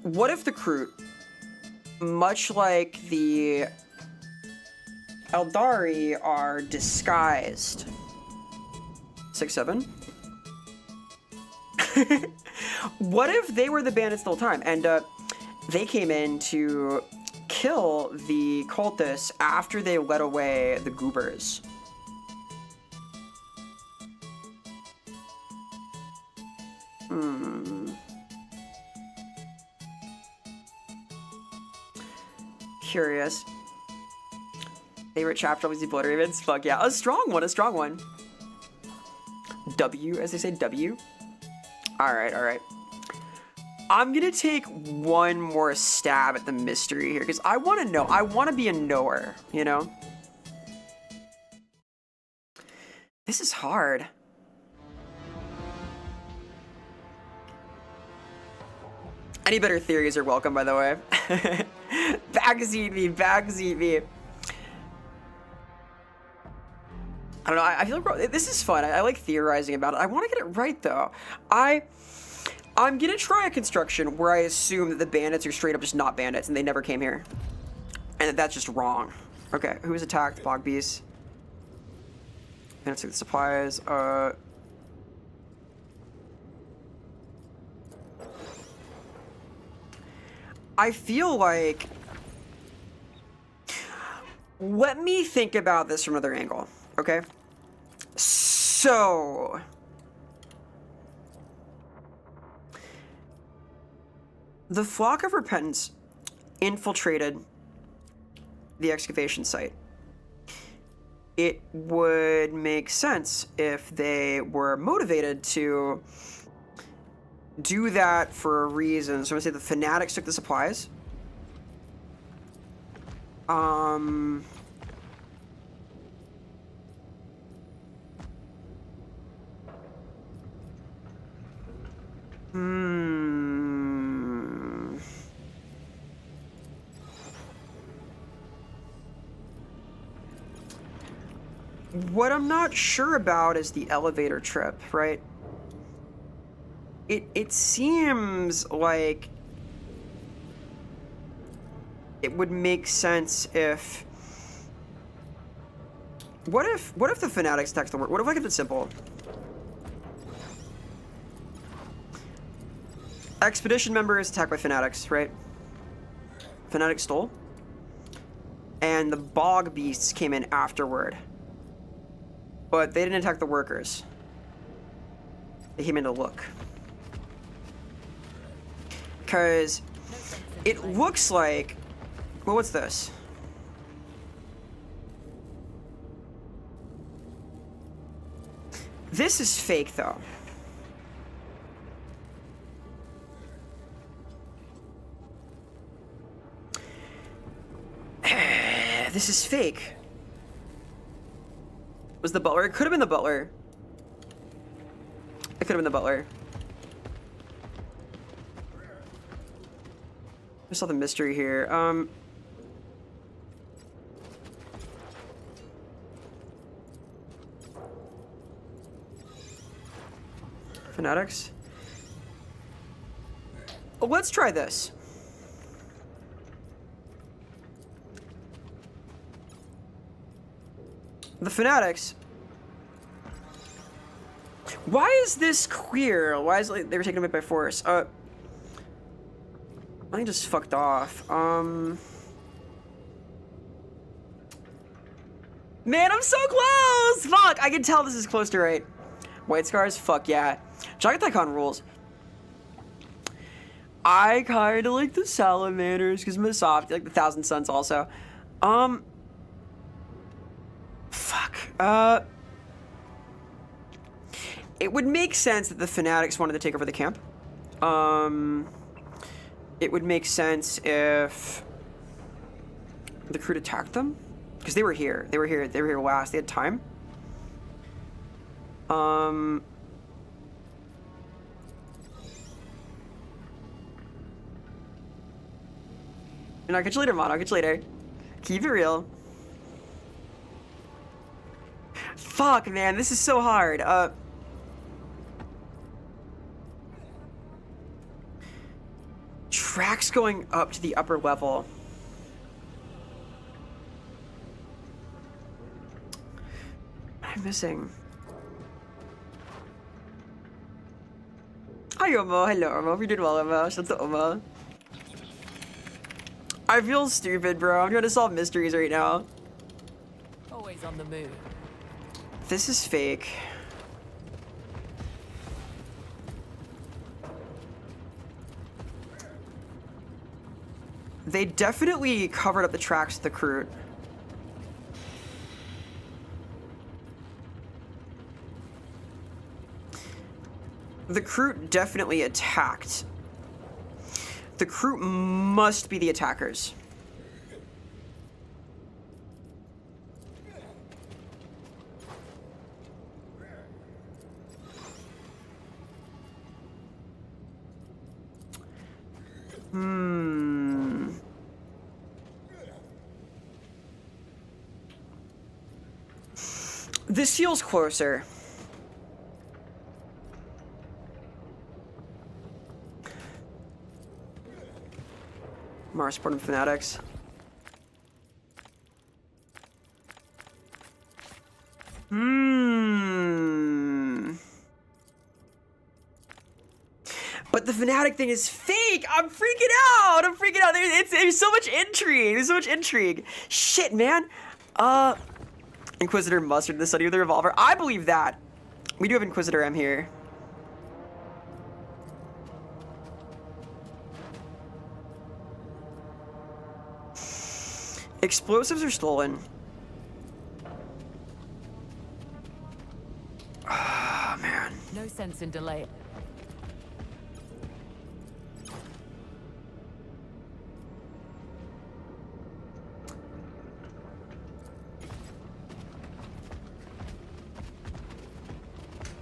What if the crew, much like the Eldari, are disguised? 6-7? What if they were the bandits the whole time, and they came in to kill the cultists after they led away the goobers? Curious. Favorite chapter was the Blood Ravens? Fuck yeah. A strong one, a strong one. W, as they say, W. Alright, alright. I'm gonna take one more stab at the mystery here, because I want to know. I want to be a knower, you know? This is hard. Any better theories are welcome, by the way. Backseat me, backseat me. I don't know, I feel like this is fun. I like theorizing about it. I want to get it right, though. I'm gonna try a construction where I assume that the bandits are straight up just not bandits and they never came here. And that that's just wrong. Okay, who's attacked? Bog beasts. Bandits took the supplies. I feel like... Let me think about this from another angle, okay? So... The Flock of Repentance infiltrated the excavation site. It would make sense if they were motivated to do that for a reason. So I'm gonna say the fanatics took the supplies. What I'm not sure about is the elevator trip, right? It seems like it would make sense if... What if the fanatics attack the work? What if I kept it simple? Expedition members attacked by fanatics, right? Fanatics stole. And the bog beasts came in afterward. But they didn't attack the workers. They came in to look. Because it looks like... Well, what's this? This is fake, though. This is fake. Was the butler? It could have been the butler. It could have been the butler. I saw the mystery here. Fanatics. Oh, let's try this. The Fanatics. Why is this queer? Why is like they were taken away by force? I just fucked off. Man, I'm so close! Fuck, I can tell this is close to right. White Scars? Fuck yeah. Jagathicon rules. I kinda like the Salamanders, because I'm a soft, like the Thousand Suns also. Fuck. It would make sense that the Fanatics wanted to take over the camp. It would make sense if the crew attacked them, because they were here. They were here last. They had time. I'll catch you later, Mon. I'll catch you later. Keep it real. Fuck, man. This is so hard. Tracks going up to the upper level. What am I missing? Hi, Omo. Hello, Omo. You did well, Omo. Shout out to Omo. I feel stupid, bro. I'm trying to solve mysteries right now. Always on the move. This is fake. They definitely covered up the tracks of the crew. The crew definitely attacked. The crew must be the attackers. This feels closer. Mars Sporting Fanatics. But the Fanatic thing is fake! I'm freaking out! I'm freaking out! There's so much intrigue! There's so much intrigue! Shit, man! Inquisitor Mustard, the study of the revolver. I believe that! We do have Inquisitor M here. Explosives are stolen. Ah, man. No sense in delay.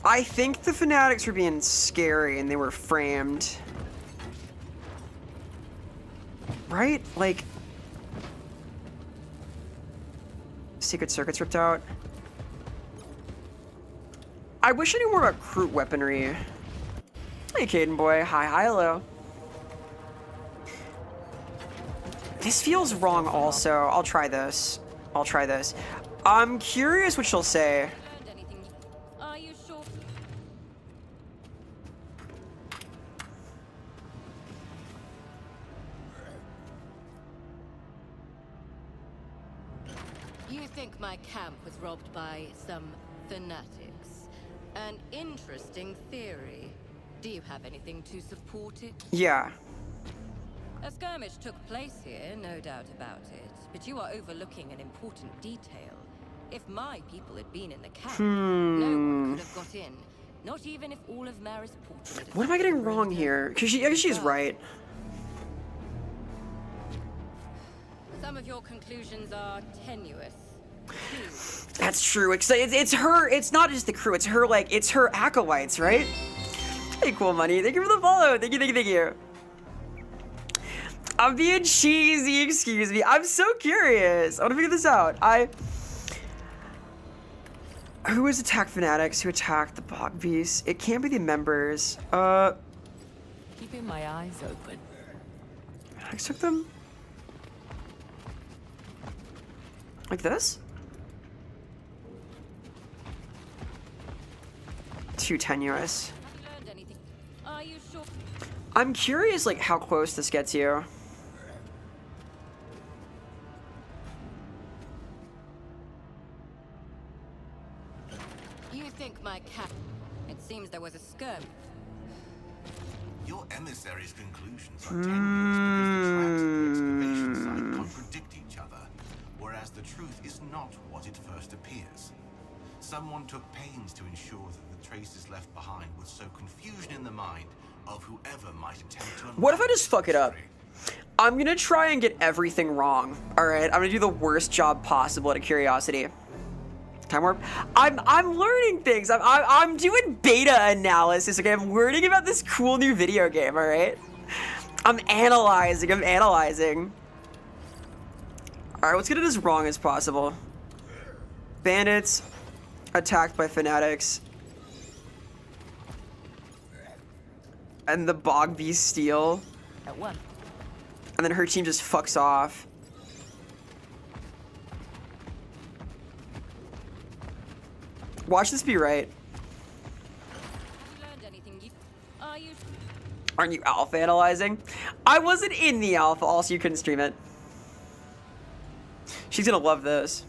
I think the Fanatics were being scary and they were framed. Right? Like... Secret circuits ripped out. I wish I knew more about crew weaponry. Hey, Caden boy. Hi, hello. This feels wrong also. I'll try this. I'll try this. I'm curious what she'll say. Are you sure? You think my camp was robbed by some fanatics? An interesting theory. Do you have anything to support it? Yeah. A skirmish took place here, no doubt about it. But you are overlooking an important detail. If my people had been in the camp, no one could have got in. Not even if all of Maris Portrait. What am I getting wrong here? Because she's right. Some of your conclusions are tenuous. That's true. It's her. It's not just the crew. It's her. Like it's her acolytes, right? Hey, cool money. Thank you for the follow. Thank you. Thank you. Thank you. I'm being cheesy. Excuse me. I'm so curious. I want to figure this out. Who was attacked fanatics? Who attacked the Bog Beast? It can't be the members. Keeping my eyes open. Fanatics took them. Like this? Too tenuous. Learned anything? Are you sure? I'm curious, like, how close this gets you. You think my cat... It seems there was a skirmish. Your emissary's conclusions are tenuous because the tracks of the excavation site contradict each other, whereas the truth is not what it first appears. Someone took pains to ensure that the traces left behind would sow confusion in the mind of whoever might attempt to... What if I just fuck it up? I'm gonna try and get everything wrong. Alright, I'm gonna do the worst job possible out of curiosity. Time warp. I'm learning things. I'm doing beta analysis. Okay, I'm learning about this cool new video game. All right. I'm analyzing. All right, let's get it as wrong as possible. Bandits attacked by fanatics, and the bog beast steal. At one. And then her team just fucks off. Watch this be right. Aren't you alpha analyzing? I wasn't in the alpha, also you couldn't stream it. She's gonna love this.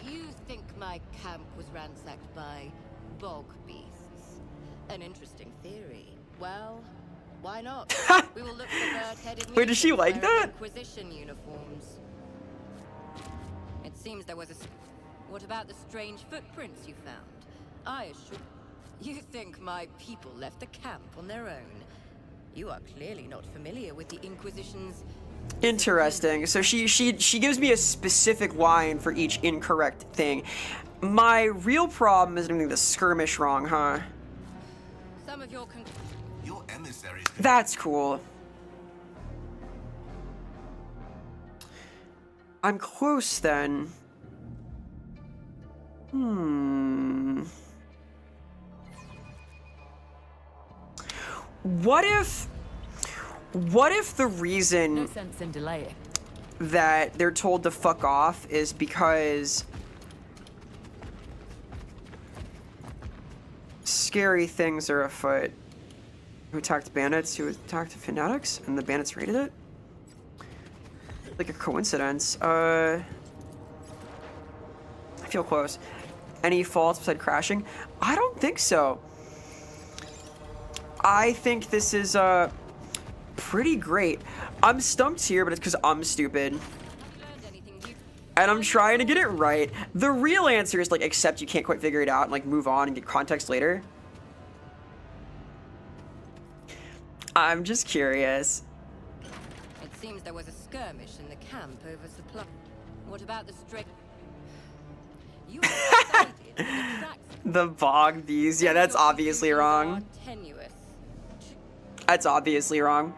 You think my camp was ransacked by bog beasts? An interesting theory. Well, why not? We will look for bird-headed Wait, does she like that? Inquisition uniforms. It seems there was a... What about the strange footprints you found? I assure you think my people left the camp on their own. You are clearly not familiar with the Inquisition's... Interesting. So she gives me a specific line for each incorrect thing. My real problem is doing the skirmish wrong, huh? Some of your emissaries... That's cool. I'm close then. What if the reason No sense in delaying. that they're told to fuck off is because scary things are afoot? Who attacked bandits? Who attacked fanatics? And the bandits raided it? Like a coincidence. I feel close. Any faults beside crashing? I don't think so. I think this is pretty great. I'm stumped here, but it's because I'm stupid. And I'm trying to get it right. The real answer is like accept you can't quite figure it out and like move on and get context later. I'm just curious. It seems there was a skirmish in the camp over supply. What about the stray... You are The bog bees. Yeah, that's obviously wrong. tenuous. That's obviously wrong.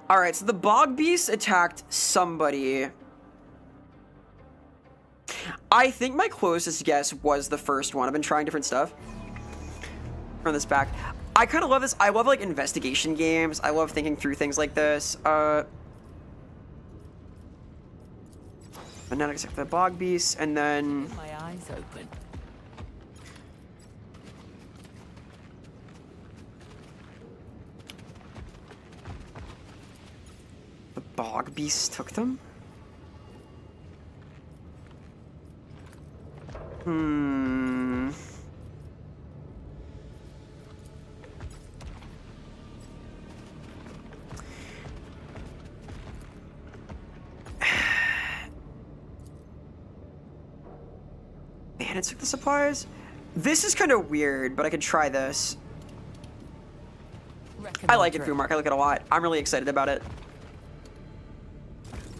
Alright, so the bog beast attacked somebody. I think my closest guess was the first one. I've been trying different stuff. Run this back. I kind of love this. I love like investigation games. I love thinking through things like this. Fanatics like the bog beast, and then My eyes open. the bog beast took them. Bandits took the supplies? This is kind of weird, but I could try this. I like it, Fumark. I like it a lot. I'm really excited about it.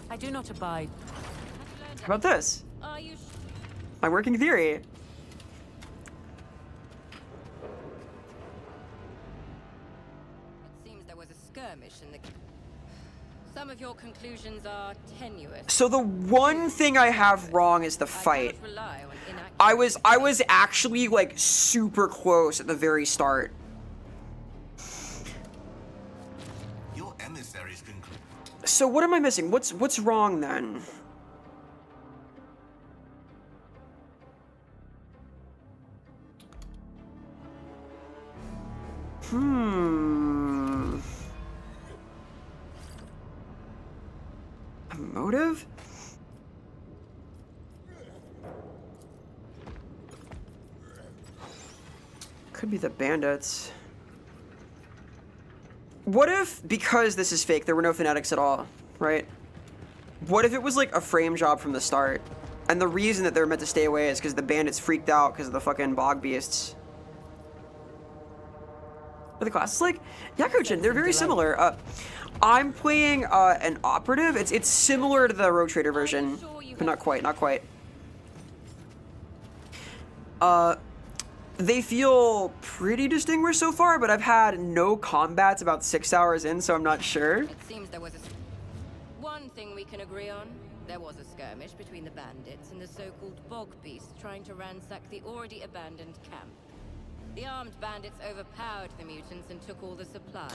I do not abide. How about this? My working theory. It seems there was a skirmish in the... Some of your conclusions are tenuous. So the one thing I have wrong is the fight. I was actually like super close at the very start. Your emissaries conclude. So what am I missing? What's wrong then? A motive? Could be the bandits. What if, because this is fake, there were no fanatics at all, right? What if it was like a frame job from the start? And the reason that they're meant to stay away is because the bandits freaked out because of the fucking bog beasts. Are the classes like? Yeah, Kojin, they're very similar. I'm playing an operative. It's similar to the Rogue Trader version, but not quite, not quite. They feel pretty distinguished so far, but I've had no combats about 6 hours in, so I'm not sure. It seems there was one thing we can agree on. There was a skirmish between the bandits and the so-called bog beasts trying to ransack the already abandoned camp. The armed bandits overpowered the mutants and took all the supplies.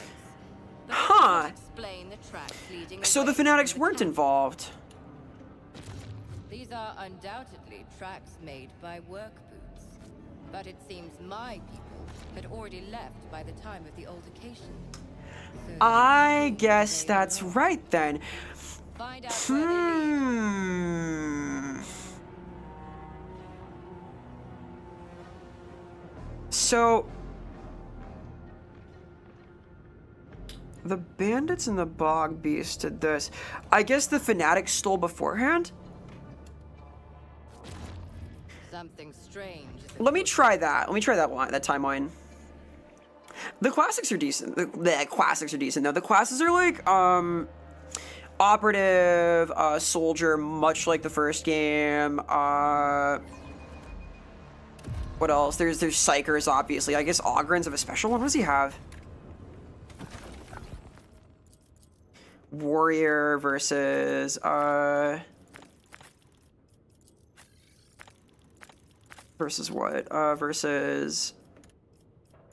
But Huh. Explain the tracks leading So the away fanatics from the weren't camp. involved. These are undoubtedly tracks made by work boots. But it seems my people had already left by the time of the altercation. So I guess that's right then. find out where they lead. So the bandits and the bog beasts did this. I guess the fanatics stole beforehand? Something strange. Let me try that. Let me try that line, that timeline. The classics are decent. The classics are decent though. The classes are like operative, soldier, much like the first game. What else? There's psychers, obviously. I guess Ogrins have a special one. What does he have? Warrior versus versus what? Versus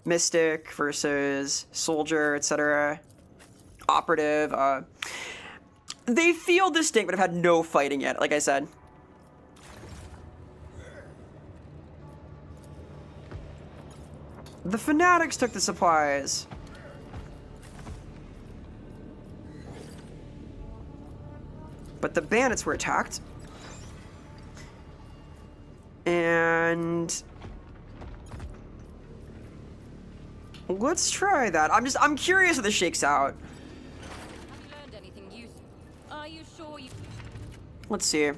Mystic versus Soldier, etc. Operative. They feel distinct, but have had no fighting yet, like I said. The fanatics took the supplies. But the bandits were attacked. And let's try that. I'm curious how this shakes out. Have you learned anything useful? Are you sure you... Let's see.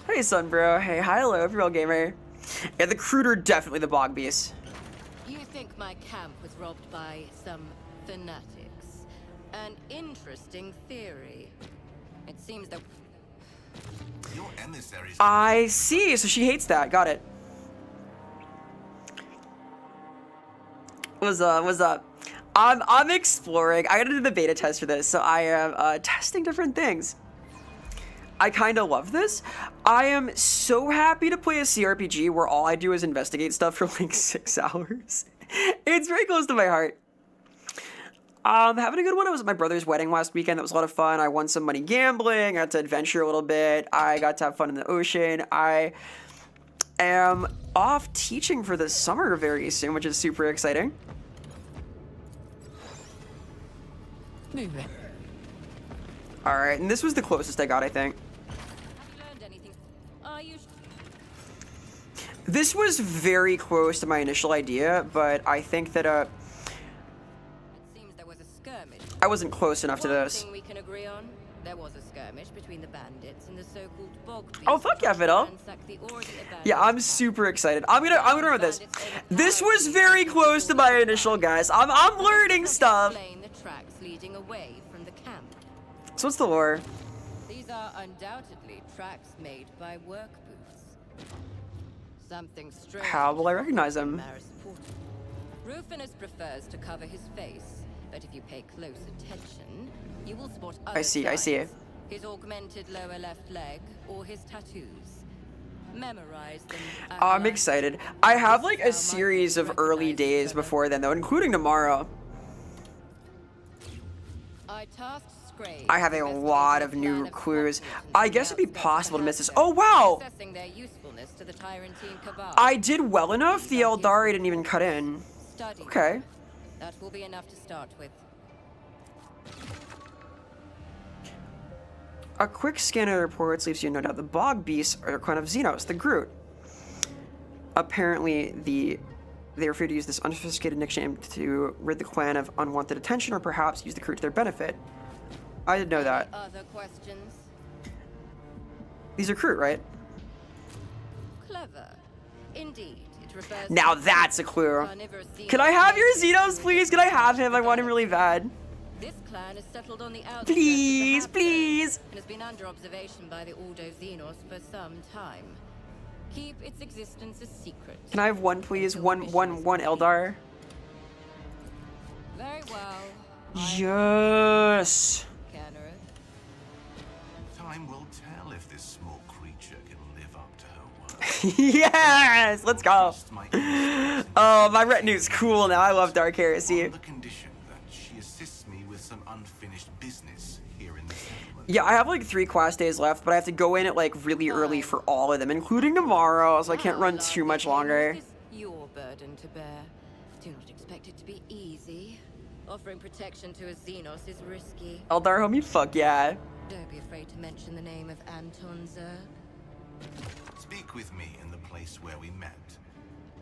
Hey, son, bro. Hey, hi, hello, real gamer. Yeah, the Cruder definitely the bog beast. You think my camp was robbed by some fanatics? An interesting theory. It seems that... Your emissaries... I see. So she hates that. Got it. What's up? What's up? I'm exploring. I gotta do the beta test for this, so I am testing different things. I kind of love this. I am so happy to play a CRPG where all I do is investigate stuff for like 6 hours. It's very close to my heart. Having a good one. I was at my brother's wedding last weekend. That was a lot of fun. I won some money gambling. I got to adventure a little bit. I got to have fun in the ocean. I am off teaching for the summer very soon, which is super exciting. Move it. All right, and this was the closest I got, I think. This was very close to my initial idea, but I think that it seems there was a skirmish. I wasn't close enough to this. One thing we can agree on, there was a skirmish between the bandits and the so-called bog beasts. Oh fuck yeah, Fiddle! Yeah, I'm super excited. I'm gonna run with this. This was very close to my initial, guys. I'm learning stuff. The tracks leading away from the camp. So what's the lore? These are undoubtedly tracks made by work boots. Something strange. How will I recognize him? Rufinus prefers to cover his face, but if you pay close attention, you will spot I see it. His augmented lower left leg or his tattoos. Memorize them. I'm excited. I have like a series of early days before then though, including tomorrow. I have a lot of new clues. I guess it'd be possible to miss this. Oh wow! usefulness to the Tyrantine Cabal. I did well enough. The Eldari didn't even cut in. Study. Okay. That will be enough to start with. A quick scan of the reports leaves you no doubt the bog beasts are a clan of Xenos, the Groot. Apparently, they refer to use this unsophisticated nickname to rid the clan of unwanted attention, or perhaps use the crew to their benefit. I didn't know that. Other questions? These are crew, right? Clever. Indeed. It refers Now to that's a clue. carnivorous Can I have your Xenos, please? Can I have him? I want him really bad. This clan is settled on the outskirts Please, of the please. and has been under observation by the Ordo Xenos for some time. Keep its existence a secret. Can I have one, please? One Eldar. Very well. Yes. Time will tell if this small creature can live up to her word. Yes, let's go. Oh, my retinue's cool now. I love Dark Heresy. On the condition that she assists me with some unfinished business here in the settlement. Yeah, I have like 3 class days left, but I have to go in at like really early for all of them, including tomorrow, so I can't run too much longer. Your burden to bear. Do not expect it to be easy. Offering protection to a Xenos is risky. Eldar homie, fuck yeah. Don't be afraid to mention the name of Anton Zerg. Speak with me in the place where we met.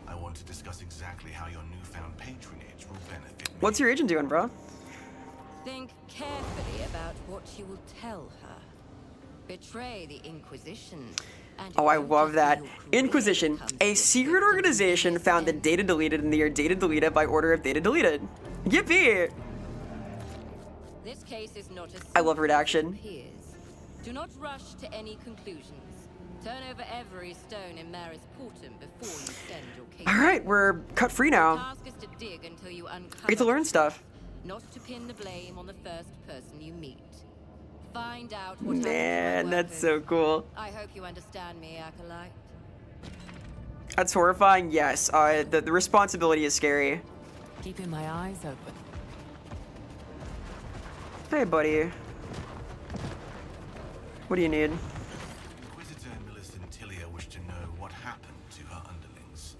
I want to discuss exactly how your newfound patronage will benefit me. What's your agent doing, bro? Think carefully about what you will tell her. Betray the Inquisition. And Oh, I love that. Inquisition, a secret organization found that data deleted in the year data deleted by order of data deleted. Yippee! This case is not as I love redaction. Do not rush to any conclusions. Turn over every stone in Maris Portum before you send your case. Alright, we're cut free The now. task is to dig until you uncover. I get to learn stuff. Not to pin the blame on the first person you meet. Find out what Man, that's so cool. I hope you understand me, Acolyte. That's horrifying, yes. The responsibility is scary. Keeping my eyes open. Hey, buddy. What do you need? Inquisitor Millicent Tillia wished to know what happened to her underlings.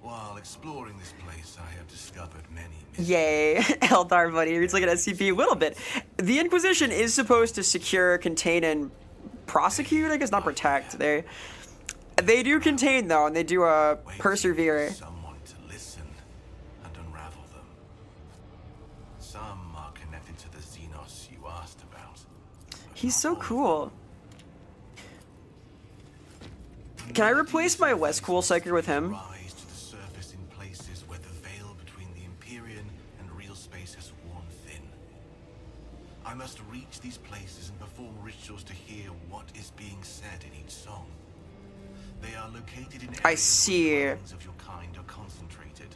While exploring this place, I have discovered many Yay, Eldar buddy. It's like an SCP a little bit. The Inquisition is supposed to secure, contain, and prosecute. I guess not protect. They do contain though, and they do persevere. Someone to listen and unravel them. Some are connected to the Xenos you asked about. He's so cool. Can I replace my less cool psyker with him? Rise to the surface in places where the veil between the Empyrean and real space has worn thin. I must reach these places and perform rituals to hear what is being said in each song. They are located in I see. where the minds of your kind are concentrated.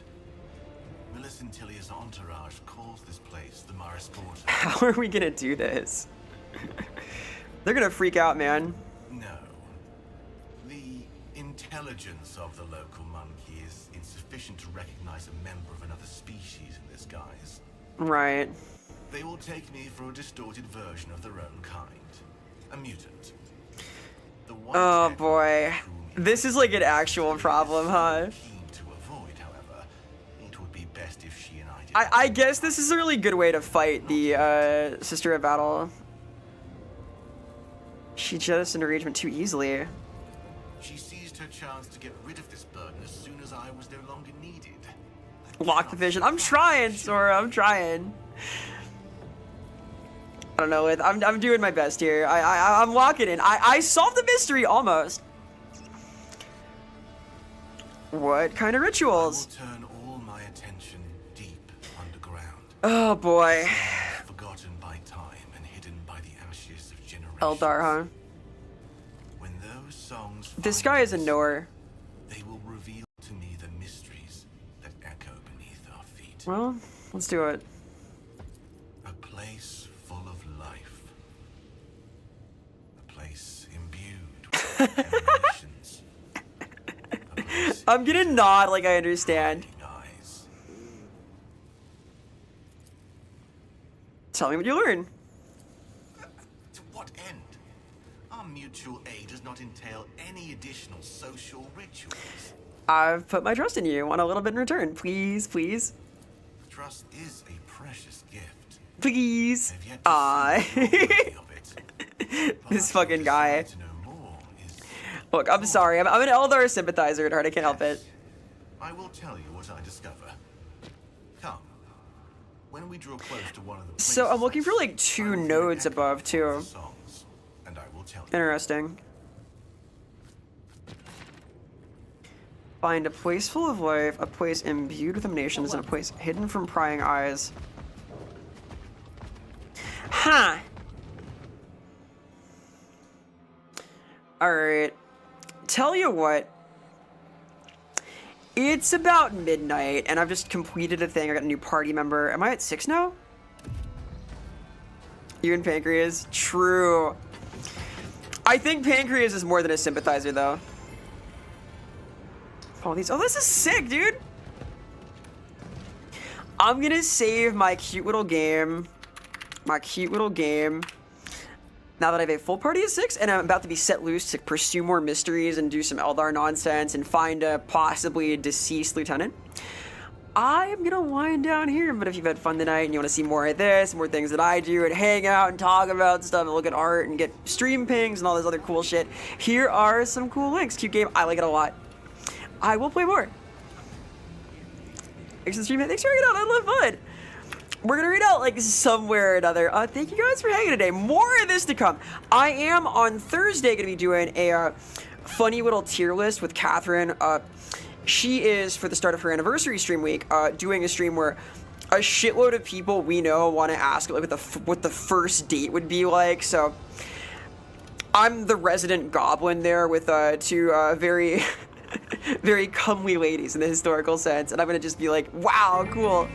Millicent Tillia's entourage calls this place the Maris Portum. How are we gonna do this? They're gonna freak out, man. No. The intelligence of the local monkey is insufficient to recognize a member of another species in this guise. Right. They will take me for a distorted version of their own kind. A mutant. The one Oh boy. This is like an actual problem, huh? to avoid, however, it would be best if she and I did. I guess this is a really good way to fight the Sister of Battle. She jettisoned her arrangement too easily. She seized her chance to get rid of this burden as soon as I was no longer needed. Lock the vision. I'm trying, Sora. I'm trying. I don't know. I'm doing my best here. I'm locking in. I solved the mystery almost. What kind of rituals? I will turn all my attention deep underground. Oh boy. Forgotten by time and hidden by the ashes of generations. Eldar, huh? When those songs This guy is a knower. they will reveal to me the mysteries that echo beneath our feet. Well, let's do it. A place full of life. A place imbued with emanations. I'm gonna nod like I understand. Tell me what you learn. To what end? Our mutual aid has not entail any additional social rituals. I've put my trust in you. Want a little bit in return, please, please. Trust is a precious gift. Please. This fucking guy. Look, I'm sorry. I'm an Eldar sympathizer at heart. I can't help it. I will tell you what I discover. Come. When we draw close to one of the So I'm looking for like 2 nodes above too. and I will tell you. Interesting. Find a place full of life, a place imbued with emanations, and a place hidden from prying eyes. Huh. Alright. Tell you what. It's about midnight, and I've just completed a thing. I got a new party member. Am I at 6 now? You and Pancreas? True. I think Pancreas is more than a sympathizer, though. Oh, this is sick, dude. I'm gonna save my cute little game. Now that I have a full party of 6, and I'm about to be set loose to pursue more mysteries and do some Eldar nonsense and find a possibly deceased lieutenant. I am gonna wind down here, but if you've had fun tonight and you want to see more of this, more things that I do, and hang out and talk about stuff and look at art and get stream pings and all this other cool shit, here are some cool links. Cute game. I like it a lot. I will play more. Thanks for the stream. Thanks for hanging out. I love fun. We're gonna read out like somewhere or another. Thank you guys for hanging today. More of this to come. I am on Thursday gonna be doing a funny little tier list with Catherine. She is, for the start of her anniversary stream week, doing a stream where a shitload of people we know want to ask like what the first date would be like. So I'm the resident goblin there with 2 very very comely ladies in the historical sense, and I'm gonna just be like, wow, cool.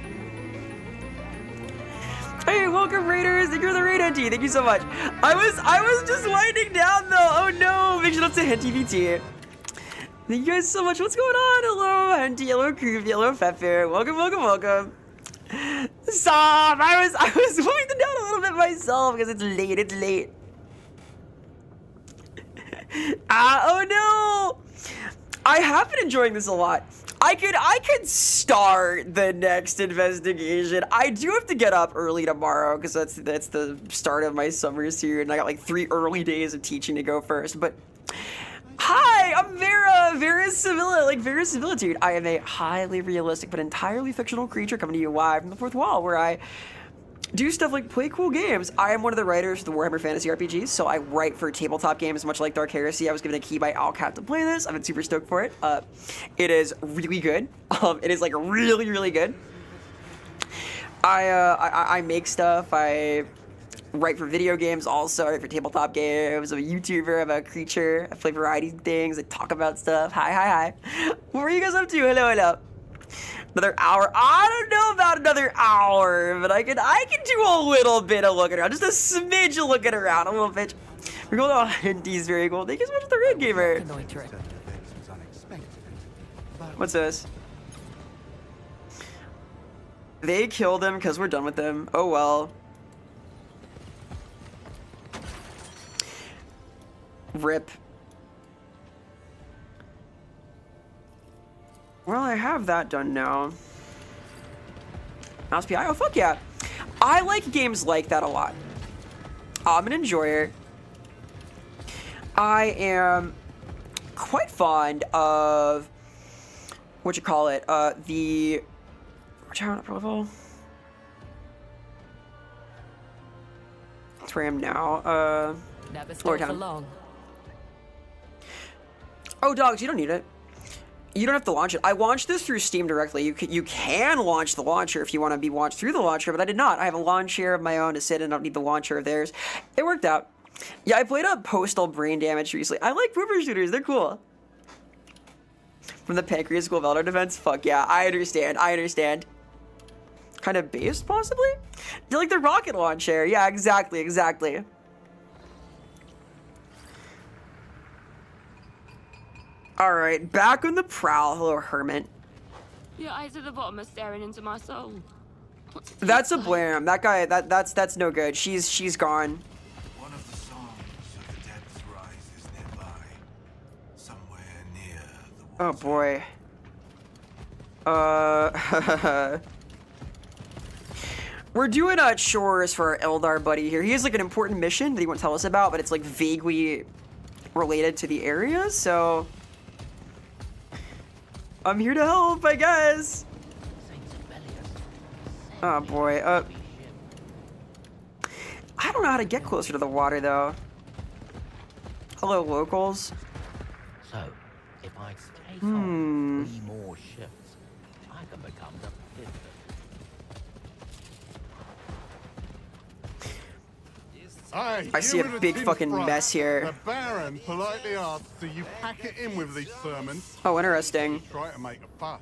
Hey, welcome Raiders! Thank you for the raid, Henty. Thank you so much. I was just winding down though. Oh no! Make sure not to Henty VT. Thank you guys so much. What's going on? Hello, Henty. Hello, Groovy. Hello, Pepper. Welcome, welcome, welcome. Stop! I was winding down a little bit myself because it's late. It's late. Oh no! I have been enjoying this a lot. I could start the next investigation. I do have to get up early tomorrow because that's the start of my summer here, and I got like 3 early days of teaching to go first. But hi, I'm Vera Civilitude. I am a highly realistic but entirely fictional creature coming to you live from the 4th wall, where I do stuff like play cool games. I am one of the writers for the Warhammer Fantasy RPGs, so I write for tabletop games much like Dark Heresy. I was given a key by Alcat to play this. I've been super stoked for it. It is really good. It is like really, really good. I make stuff. I write for video games also. I write for tabletop games. I'm a YouTuber. I'm a creature. I play variety of things. I talk about stuff. Hi. What were you guys up to? Hello. Another hour. I don't know about another hour, but I can do a little bit of looking around. Just a smidge of looking around, a little bit. We're going on Henty's very cool. Thank you so much for the Red Gamer. What's this? They killed him because we're done with them. Oh well. Rip. Well, I have that done now. Mouse PI? Oh, fuck yeah. I like games like that a lot. I'm an enjoyer. I am quite fond of, the, which one upper level? That's where I am now. Never stop for long. Oh, dogs, you don't need it. You don't have to launch it. I launched this through Steam directly. You can launch the launcher if you want to be launched through the launcher, but I did not. I have a launch share of my own to sit and I don't need the launcher of theirs. It worked out. Yeah, I played a Postal Brain Damage recently. I like pooper shooters. They're cool. From the Pancreas School of Elder Defense? Fuck yeah. I understand. Kind of based, possibly? You like the rocket launcher? Yeah, exactly. Alright, back on the prowl. Hello, Hermit. Your eyes at the bottom are staring into my soul. That's a blam. That guy, that's no good. She's gone. One of the songs of the depths rises nearby. Oh boy. We're doing chores for our Eldar buddy here. He has like an important mission that he won't tell us about, but it's like vaguely related to the area, so I'm here to help, I guess. Oh boy. I don't know how to get closer to the water though. Hello, locals. So, if I take on 3 more shifts, I can become the 5th. I see a big fucking mess here. The Baron politely asks that you pack it in with these sermons. Oh, interesting. Try to make a fuss.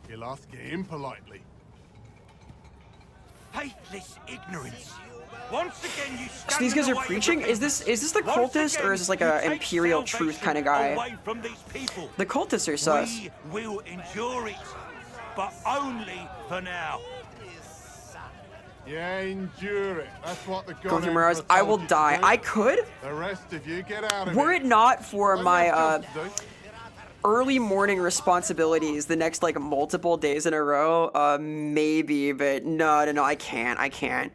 He'll ask it in politely. Faithless ignorance. Once again, you So these guys are preaching? Is this the cultist, or is this like a imperial truth kind of guy? The cultists are sus. We will endure it, but only for now. Yeah, endure it. That's what the God Go through Mirage. I will die. I could. The rest of you get out of Were it not for my early morning responsibilities the next like multiple days in a row, maybe, but no, I can't.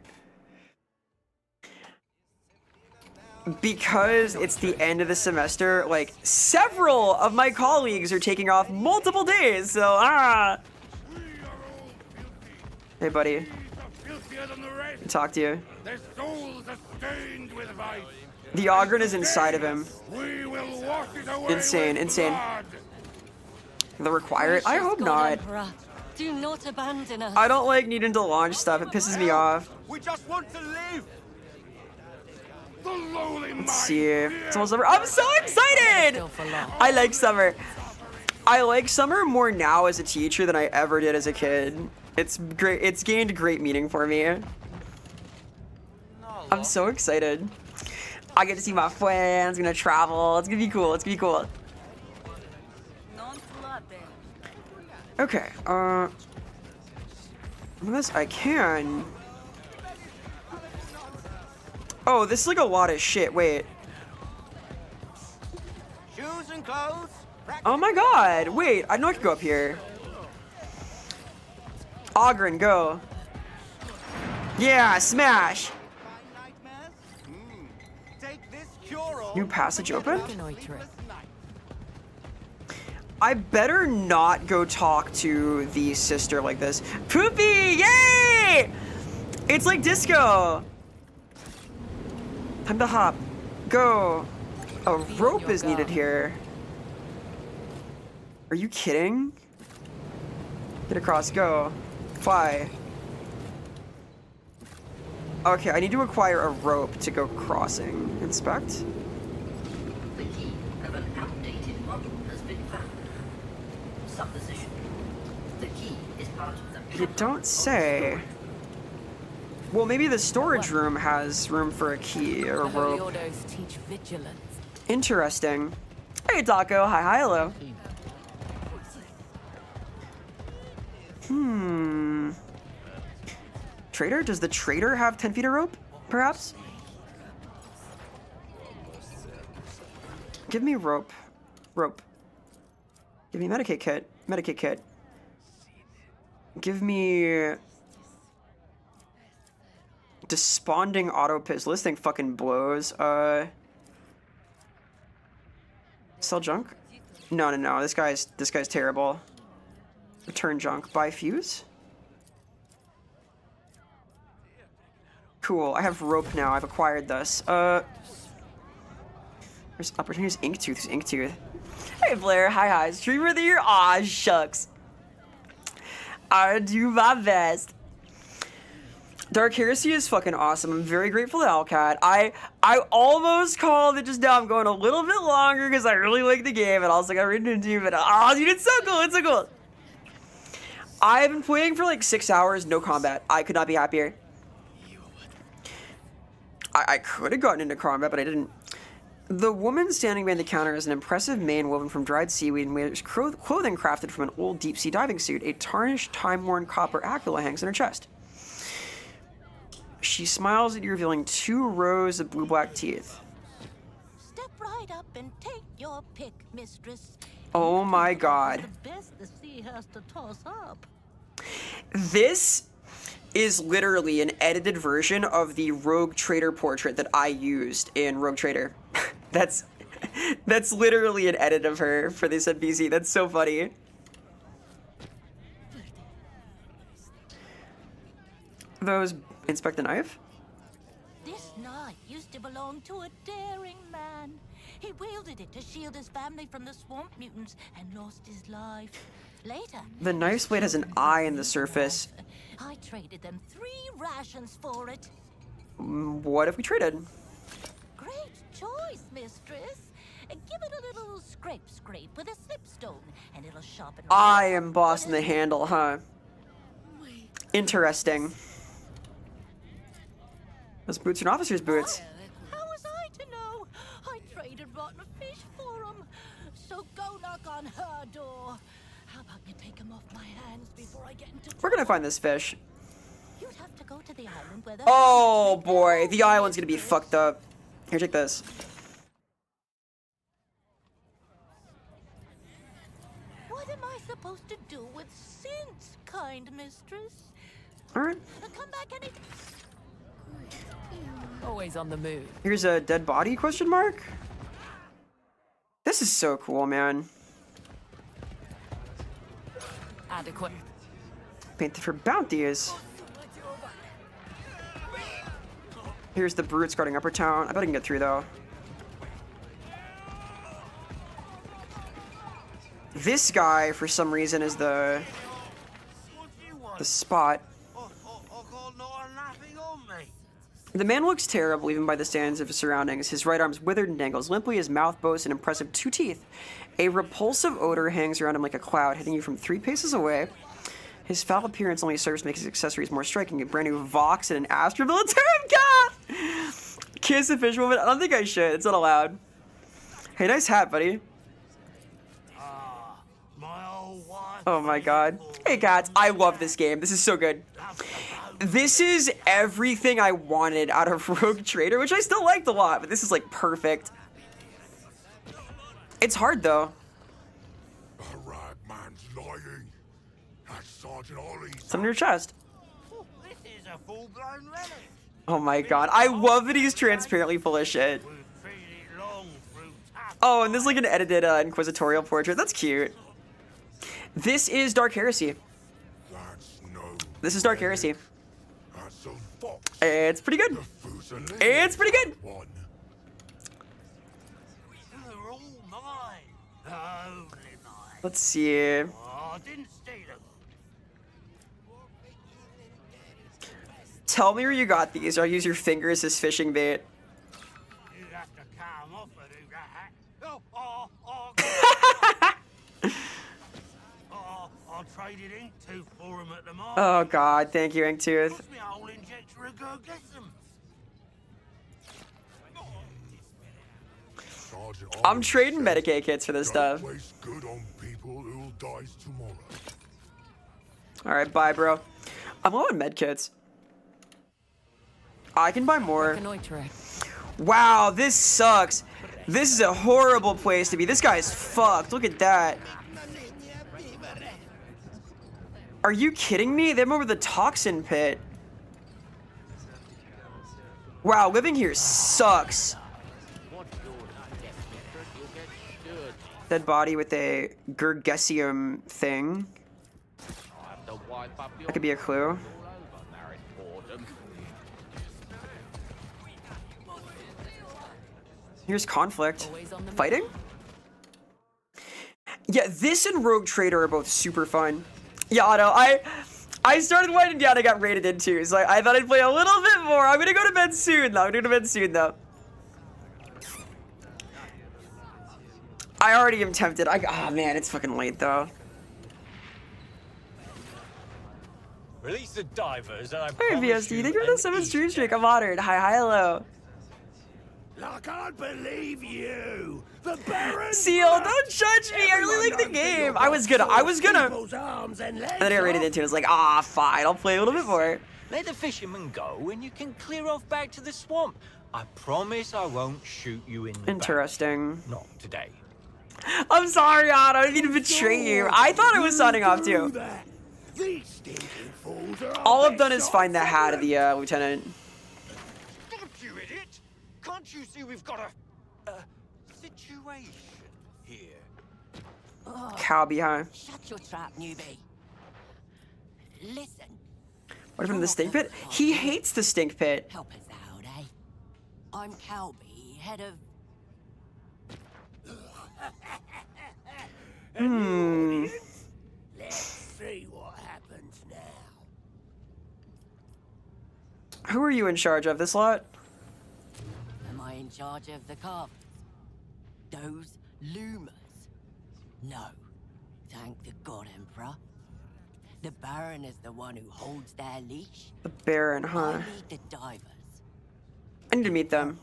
Because it's the end of the semester, like several of my colleagues are taking off multiple days, so Hey buddy. Talk to you. Their souls are stained with vice. The Ogren is inside of him. We will wash it away Insane. with blood. They'll require it? I hope not. Do not abandon us. I don't like needing to launch stuff. It pisses me off. We just want to live. The lowly Let's see. It's almost over. I'm so excited! I like summer. I like summer more now as a teacher than I ever did as a kid. It's great. It's gained great meaning for me. I'm so excited. I get to see my friends. Gonna travel. It's gonna be cool. Okay. This I can. Oh, this is like a lot of shit. Wait. Shoes and clothes. Oh my god. Wait, I know I can go up here. Ogren, go. Yeah, smash. New passage open? I better not go talk to the sister like this. Poopy! Yay! It's like disco. Time to hop. Go. A rope is needed here. Are you kidding? Get across, go. Fly. Okay, I need to acquire a rope to go crossing. Inspect. The key of an outdated model has been found. Supposition. The key is part of the... You don't say. Well, maybe the storage room has room for a key or a rope. Teach vigilance. Interesting. Hey, Taco. Hi, hello. Trader? Does the trader have 10 feet of rope, perhaps? Give me rope. Rope. Give me Medikit kit. Medikit kit. Give me... Desponding auto pistol. This thing fucking blows. Sell junk? No. This guy's terrible. Return junk. Buy fuse? Cool. I have rope now. I've acquired this. There's opportunities. Inktooth. Inktooth. Hey Blair. Hi. Streamer of the year. Aw, shucks. I do my best. Dark Heresy is fucking awesome. I'm very grateful to Alcat. I almost called it just now. I'm going a little bit longer because I really like the game and also got written into it. Oh, dude, it's so cool. It's so cool. I've been playing for like 6 hours, no combat. I could not be happier. I could have gotten into combat, but I didn't. The woman standing behind the counter is an impressive mane woven from dried seaweed and wears clothing crafted from an old deep-sea diving suit. A tarnished, time-worn copper aquila hangs in her chest. She smiles at you, revealing 2 rows of blue-black teeth. Step right up and take your pick, mistress. Oh my god. The best the sea has to toss up. This is literally an edited version of the Rogue Trader portrait that I used in Rogue Trader. That's literally an edit of her for this NPC. That's so funny. Those inspect the knife? This knife used to belong to a daring man. He wielded it to shield his family from the swamp mutants and lost his life. Later, The knife's blade has an eye in the surface. I traded them 3 rations for it. What if we traded? Great choice, mistress. Give it a little scrape with a slipstone, and it'll sharpen. I am bossing the handle, huh? Interesting. Those boots are an officer's boots. How was I to know? I traded rotten fish for 'em. So go knock on her door. How about you take 'em off my hands before I get into trouble? We're gonna find this fish. You'd have to go to the island where the Oh boy, the island's gonna be fucked up. Here, take this. What am I supposed to do with sense, kind mistress? Alright. Come back any. Always on the move. Here's a dead body, question mark? This is so cool, man. Adequate. Painted for bounties. Here's the brutes guarding Upper Town. I bet I can get through, though. This guy, for some reason, is the spot. The man looks terrible, even by the standards of his surroundings. His right arm's withered and dangles limply. His mouth boasts an impressive 2 teeth. A repulsive odor hangs around him like a cloud, hitting you from 3 paces away. His foul appearance only serves to make his accessories more striking. A brand new Vox and an Astra Militarum cap! Kiss a fish woman? I don't think I should. It's not allowed. Hey, nice hat, buddy. Oh my god. Hey, cats. I love this game. This is so good. This is everything I wanted out of Rogue Trader, which I still liked a lot, but this is like perfect. It's hard though. Man's lying. That's Sergeant Ollie's. It's on your chest. This is a full-blown relic. Oh my god. I love that he's transparently full of shit. Oh, and this is like an edited inquisitorial portrait. That's cute. This is Dark Heresy. This is Dark Heresy. It's pretty good. It's pretty good. Let's see. Tell me where you got these, or I'll use your fingers as fishing bait. I'll trade it Ink Tooth for him at the market. Oh god, thank you, Ink Tooth. Cost me a whole injector of go get them. I'm trading Medicaid kits for this stuff. Good on people who'll die tomorrow. Alright, bye, bro. I'm low on med kits. I can buy more. Wow, this sucks. This is a horrible place to be. This guy's fucked. Look at that. Are you kidding me? They have him over the toxin pit. Wow, living here sucks. Dead body with a Gergesium thing. That could be a clue. Here's conflict. Fighting? Yeah, this and Rogue Trader are both super fun. Yeah, Otto, I started winding down, I got raided into, so I thought I'd play a little bit more. I'm gonna go to bed soon, though. I already am tempted. Oh man, it's fucking late, though. Release the divers, and I Hey, VSD, thank you for the 7 stream streak. I'm honored. Hi, hello. I can't believe you! The Baron! Seal, don't judge me. I really like the game. I was gonna. And then I got raided into it. I was like, fine. I'll play a little bit more. Let the fishermen go, and you can clear off back to the swamp. I promise I won't shoot you in the Interesting. back. Not today. I'm sorry, Otto. I didn't mean to betray you. I thought I was signing off too. All I've done is find the hat of the lieutenant. Stop, you idiot! Can't you see we've got a situation here? Cow behind. Shut your trap, newbie. Listen. What from the stink pit? He hates the stink pit. Help us out, eh? I'm Calby, head of... Let's see what happens now. Who are you in charge of this lot? Am I in charge of the carvers? Those loomers? No. Thank the God Emperor. The Baron is the one who holds their leash. The Baron, huh? I need the divers. I need to meet them.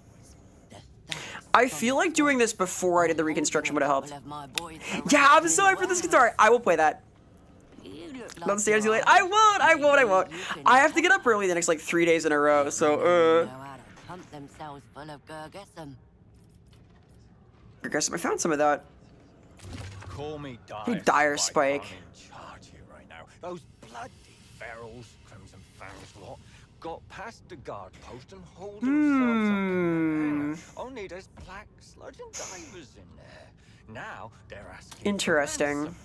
I feel like doing this before I did the reconstruction would have helped. Yeah, I'm sorry for this guitar. I will play that. Don't stay too late. I won't. I have to get up early the next like 3 days in a row, so Pump themselves full of Gergesum. I guess I found some of that. Call me Hey, Dire Spike. I'm in charge here right now. Those bloody ferals, Crimson Fangs lot, got past the guard post and hauled themselves up the hangar. Only there's black sludge and divers in there. Now they're asking. Interesting. For ransom.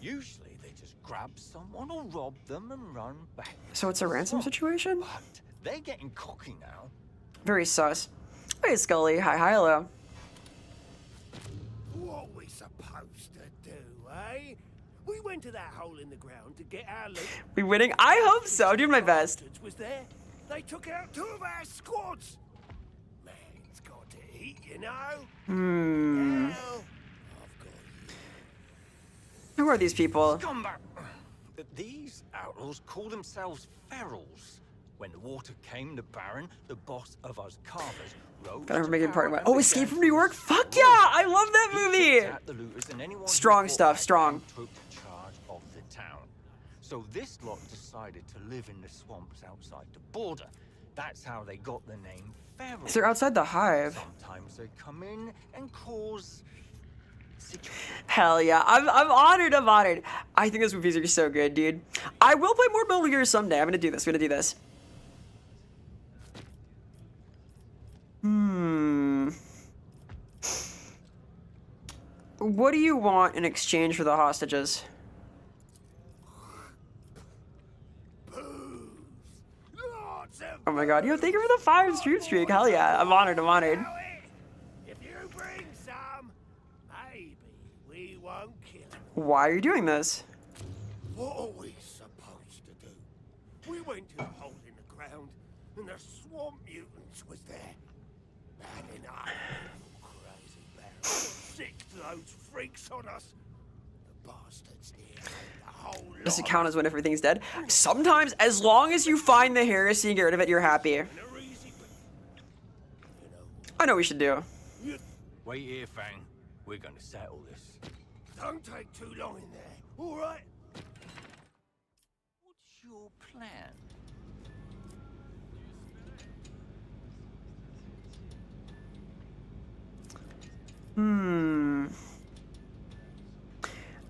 Usually they just grab someone or rob them and run back. So it's a ransom situation? But they're getting cocky now. Very sus. Hey, Scully. Hi, hello. What we supposed to do, eh? We went to that hole in the ground to get our loot. We winning? I hope so. I'm doing my best. Was there? They took out 2 of our squads. Man's got to eat, you know. Now, Who are these people? Scumbag. These outlaws call themselves ferals. When the water came, the Baron, the boss of us carvers, rode Gotta make it part of my. Oh, Escape from New York? Fuck yeah! I love that movie! Strong stuff, strong. Took charge of the town. So this lot decided to live in the swamps outside the border. That's how they got the name ferals. They're outside the hive. Sometimes they come in and cause... Hell yeah. I'm honored. I think those movies are so good, dude. I will play more Metal Gear someday. I'm gonna do this. What do you want in exchange for the hostages? Oh my god, yo, thank you for the 5 streak. Hell yeah, I'm honored. if you bring some, maybe we won't kill him. Why are you doing this? What are we supposed to do? We went to a hole in the ground, and the swamp mutants was there. Bad enough. Crazy Baron. Sicked those freaks on us. The bastards here. The whole lot. Does it count as when everything's dead? Sometimes, as long as you find the heresy and get rid of it, you're happy. I know what we should do. Wait here, Fang. We're gonna settle this. Don't take too long in there, all right? What's your plan?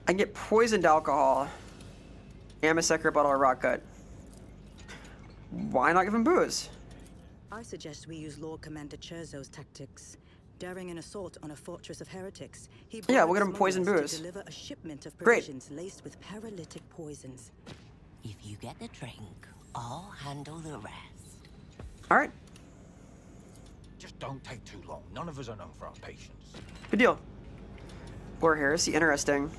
I can get poisoned alcohol. And a second bottle of rock gut. Why not give him booze? I suggest we use Lord Commander Cherzo's tactics. During an assault on a fortress of heretics, he we'll get him poison smugglers booze. to deliver a shipment of Great. provisions laced with paralytic poisons. If you get the drink, I'll handle the rest. All right. Just don't take too long. None of us are known for our patience. Good deal. Lord Heresy, interesting.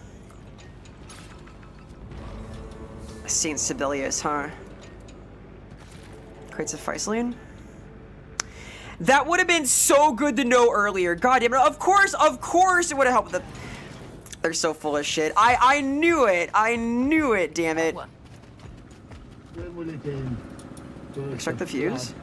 Saint Sibelius, huh? Crates of Physaline? That would have been so good to know earlier. God damn it. Of course it would have helped with the... They're so full of shit. I knew it. Damn it. Extract the fuse.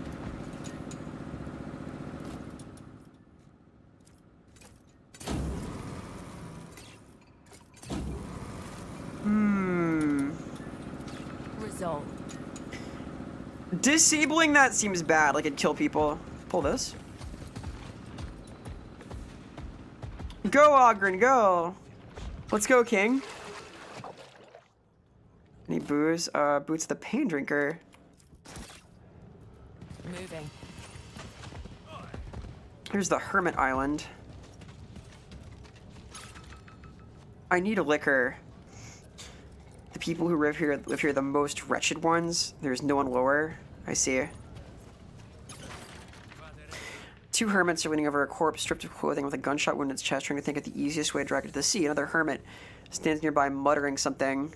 Result. Disabling that seems bad, like it'd kill people. Pull this. Go, Ogren, go. Let's go, King. Any booze? Boots the Pain Drinker. Moving. Here's the Hermit Island. I need a liquor. The people who live here are the most wretched ones. There's no one lower. I see. Two hermits are leaning over a corpse stripped of clothing with a gunshot wound in its chest, trying to think of the easiest way to drag it to the sea. Another hermit stands nearby muttering something.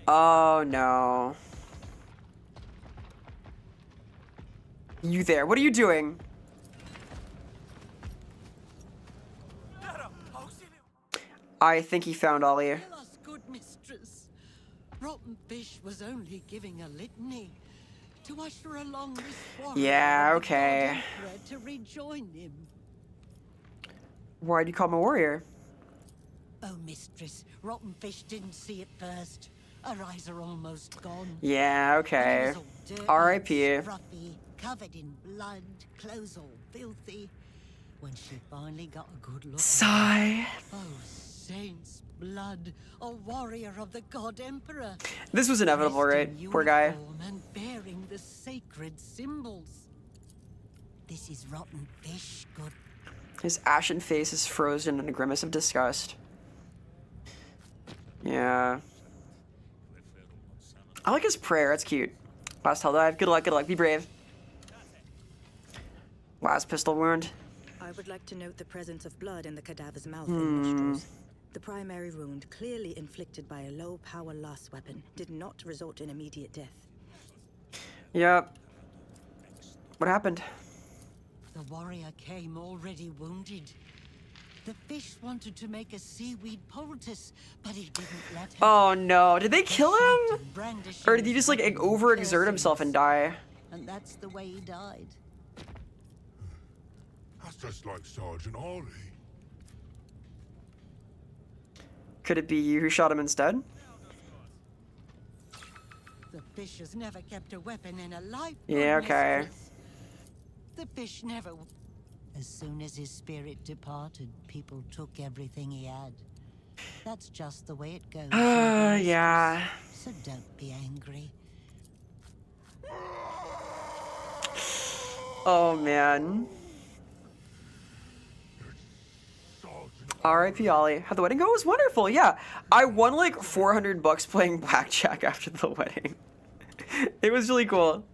Oh no. You there? What are you doing? I think he found Ollie. Tell us, good mistress. Rotten Fish was only giving a litany to usher along this warrior Yeah, of the okay. God Emperor to rejoin him. Why'd you call him a warrior? Oh, mistress, Rotten Fish didn't see it first. Her eyes are almost gone. Yeah, okay. He was all dirty, R.I.P. scruffy, covered in blood, clothes all filthy. When she finally got a good look Sigh. at him, oh, saint's blood, a warrior of the God Emperor. This was inevitable, dressed right? in Poor guy. uniform and bearing the sacred symbols. This is Rotten Fish, good. His ashen face is frozen in a grimace of disgust. Yeah. I like his prayer. It's cute. Last hell dive. Good luck, good luck. Be brave. Last pistol wound. I would like to note the presence of blood in the cadaver's mouth and nostrils. The primary wound, clearly inflicted by a low-power last weapon, did not result in immediate death. Yep. What happened? The warrior came already wounded. The fish wanted to make a seaweed poultice, but he didn't let him. Oh no, did they kill him? Or did he just like overexert himself and die? And that's the way he died. That's just like Sergeant Ollie. Could it be you who shot him instead? The fish has never kept a weapon in a life. Yeah, okay. mistress. The fish never. As soon as his spirit departed, people took everything he had. That's just the way it goes. Yeah. So don't be angry. Oh man. R.I.P. Ollie. How'd the wedding go? It was wonderful, yeah. I won like $400 playing blackjack after the wedding. It was really cool.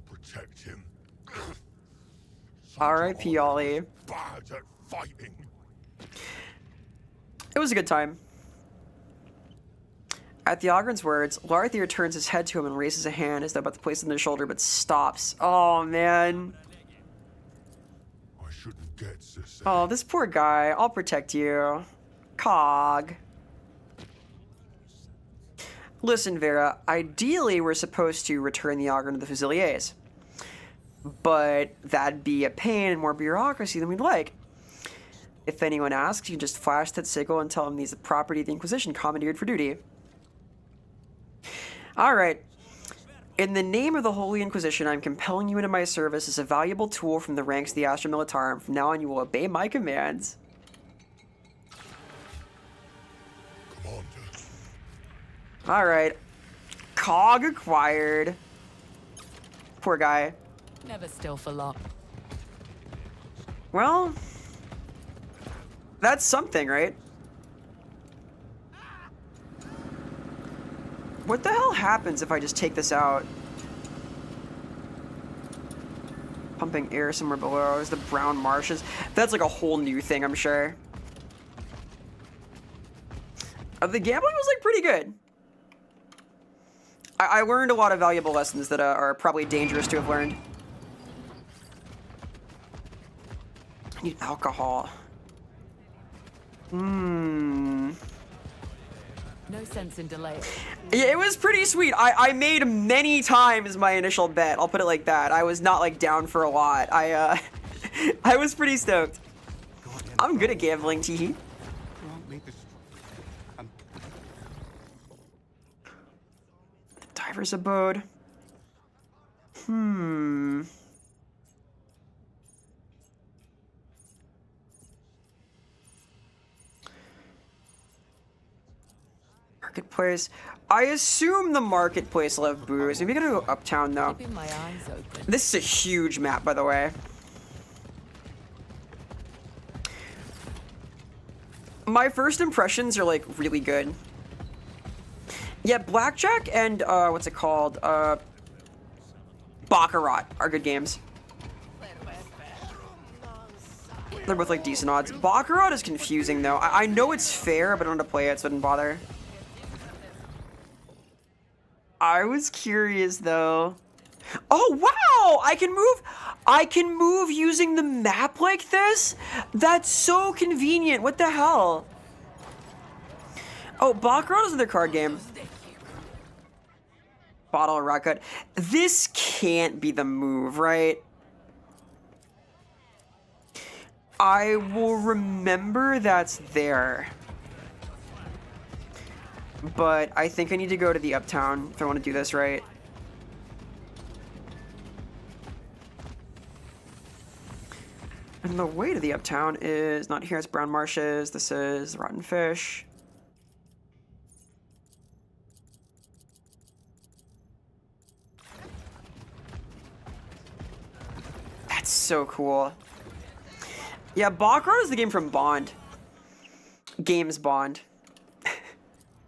Protect him. R.I.P. Ollie. Bad at fighting. It was a good time. At the Ogren's words, Larthier turns his head to him and raises a hand as though about to place it on his shoulder, but stops. Oh, man. I shouldn't get so sad. Oh, this poor guy. I'll protect you. Cog. Listen, Vera, ideally we're supposed to return the Ogren to the Fusiliers. But that'd be a pain and more bureaucracy than we'd like. If anyone asks, you can just flash that signal and tell them he's the property of the Inquisition commandeered for duty. Alright. In the name of the Holy Inquisition, I'm compelling you into my service as a valuable tool from the ranks of the Astra Militarum. From now on, you will obey my commands. Alright. Cog acquired. Poor guy. Never still for long. Well, that's something, right? What the hell happens if I just take this out? Pumping air somewhere below. There's the brown marshes. That's like a whole new thing, I'm sure. The gambling was like pretty good. I learned a lot of valuable lessons that are probably dangerous to have learned. I need alcohol. No sense in delay. Yeah, it was pretty sweet. I made many times my initial bet. I'll put it like that. I was not like down for a lot. I was pretty stoked. I'm good at gambling, teehee. Diver's abode. Marketplace. I assume the marketplace will have booze. Maybe we gotta go uptown though. Keeping my eyes open. This is a huge map, by the way. My first impressions are like really good. Yeah, Blackjack and what's it called? Baccarat are good games. They're both like decent odds. Baccarat is confusing though. I know it's fair, but I don't know how to play it, so I didn't bother. I was curious though. Oh wow! I can move using the map like this? That's so convenient. What the hell? Oh, Baccarat is another card game. Bottle Rocket. This can't be the move, right? I will remember that's there. But I think I need to go to the uptown if I want to do this right. And the way to the uptown is not here, it's Brown Marshes. This is Rotten Fish. That's so cool. Yeah, Baccarat is the game from Bond. Games Bond.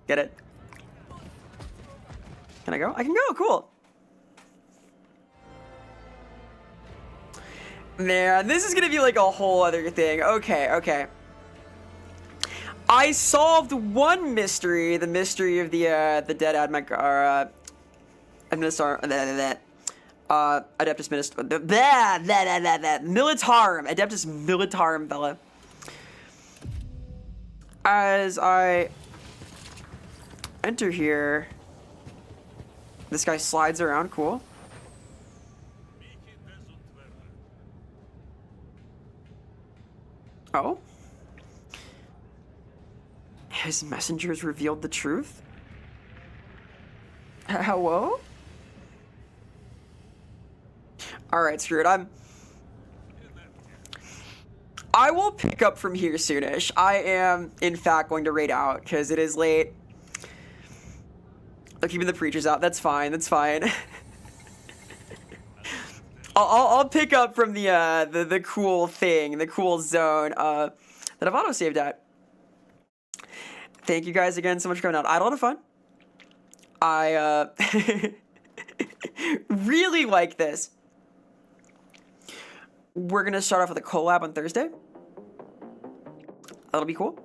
Get it? Can I go? I can go, cool. Man, this is gonna be like a whole other thing. Okay, okay. I solved one mystery, the mystery of the dead Admech, Adeptus Militarum, Adeptus Militarum, fella. As I enter here, this guy slides around, cool. Oh? His messengers revealed the truth? Hello? Alright, screw it. I will pick up from here soonish. I am, in fact, going to raid out, because it is late. I'm keeping the preachers out. That's fine. That's fine. I'll pick up from the cool thing, the cool zone that I've auto-saved at. Thank you guys again so much for coming out. I had a lot of fun. I really like this. We're gonna start off with a collab on Thursday. That'll be cool.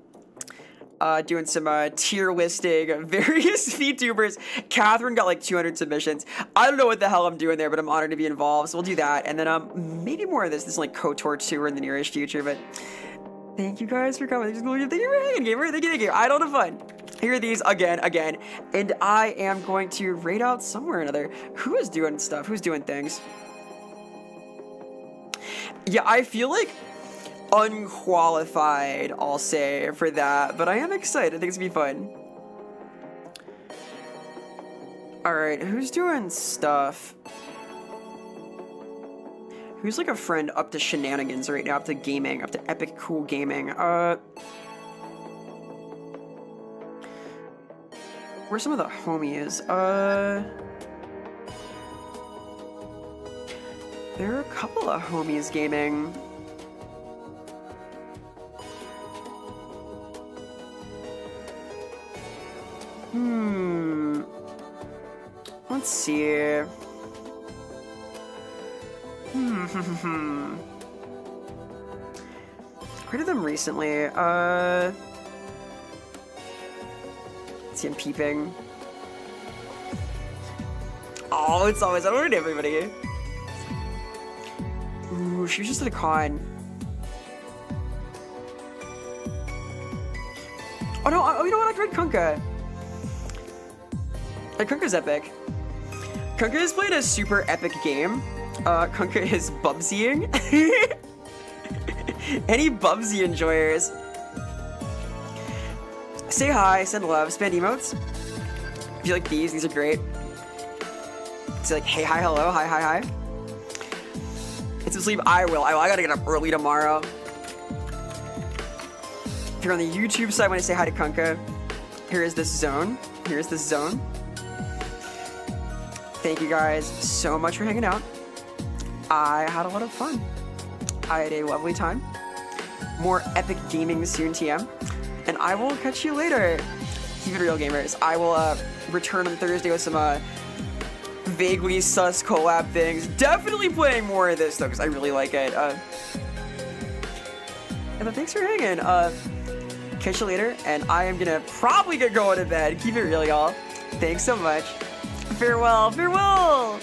Doing some tier listing of various VTubers. Catherine got like 200 submissions. I don't know what the hell I'm doing there, but I'm honored to be involved, so we'll do that. And then maybe more of this. This is like KOTOR 2 in the nearest future, but thank you guys for coming. Thank you for hanging, gamer. Thank you. I had a lot of fun. Here are these again, and I am going to raid out somewhere or another. Who is doing stuff? Who's doing things? Yeah, I feel like unqualified, I'll say, for that, but I am excited. I think it's gonna be fun. Alright, who's doing stuff? Who's like a friend up to shenanigans right now, up to gaming, up to epic cool gaming? Where's some of the homies? There are a couple of homies gaming. Let's see. Heard of them recently. Let's see, I'm peeping. Oh, it's always over to everybody. Ooh, she was just at a con. Oh no, you know what? I read Kunkka. Kunkka's epic. Kunkka has played a super epic game. Kunkka is Bubsying. Any Bubsy enjoyers? Say hi, send love, spam emotes. If you like these are great. It's like, hey, hi, hello, hi, hi, hi. Get some sleep. I will. I gotta get up early tomorrow. If you're on the YouTube side, when I say hi to Kunkka, here is this zone. Here's this zone. Thank you guys so much for hanging out. I had a lot of fun. I had a lovely time. More epic gaming soon, TM. And I will catch you later. Keep it real, gamers. I will return on Thursday with some vaguely sus collab things. Definitely playing more of this though, because I really like it. And then thanks for hanging. Catch you later, and I am gonna probably get going to bed. Keep it real, y'all. Thanks so much. Farewell, farewell!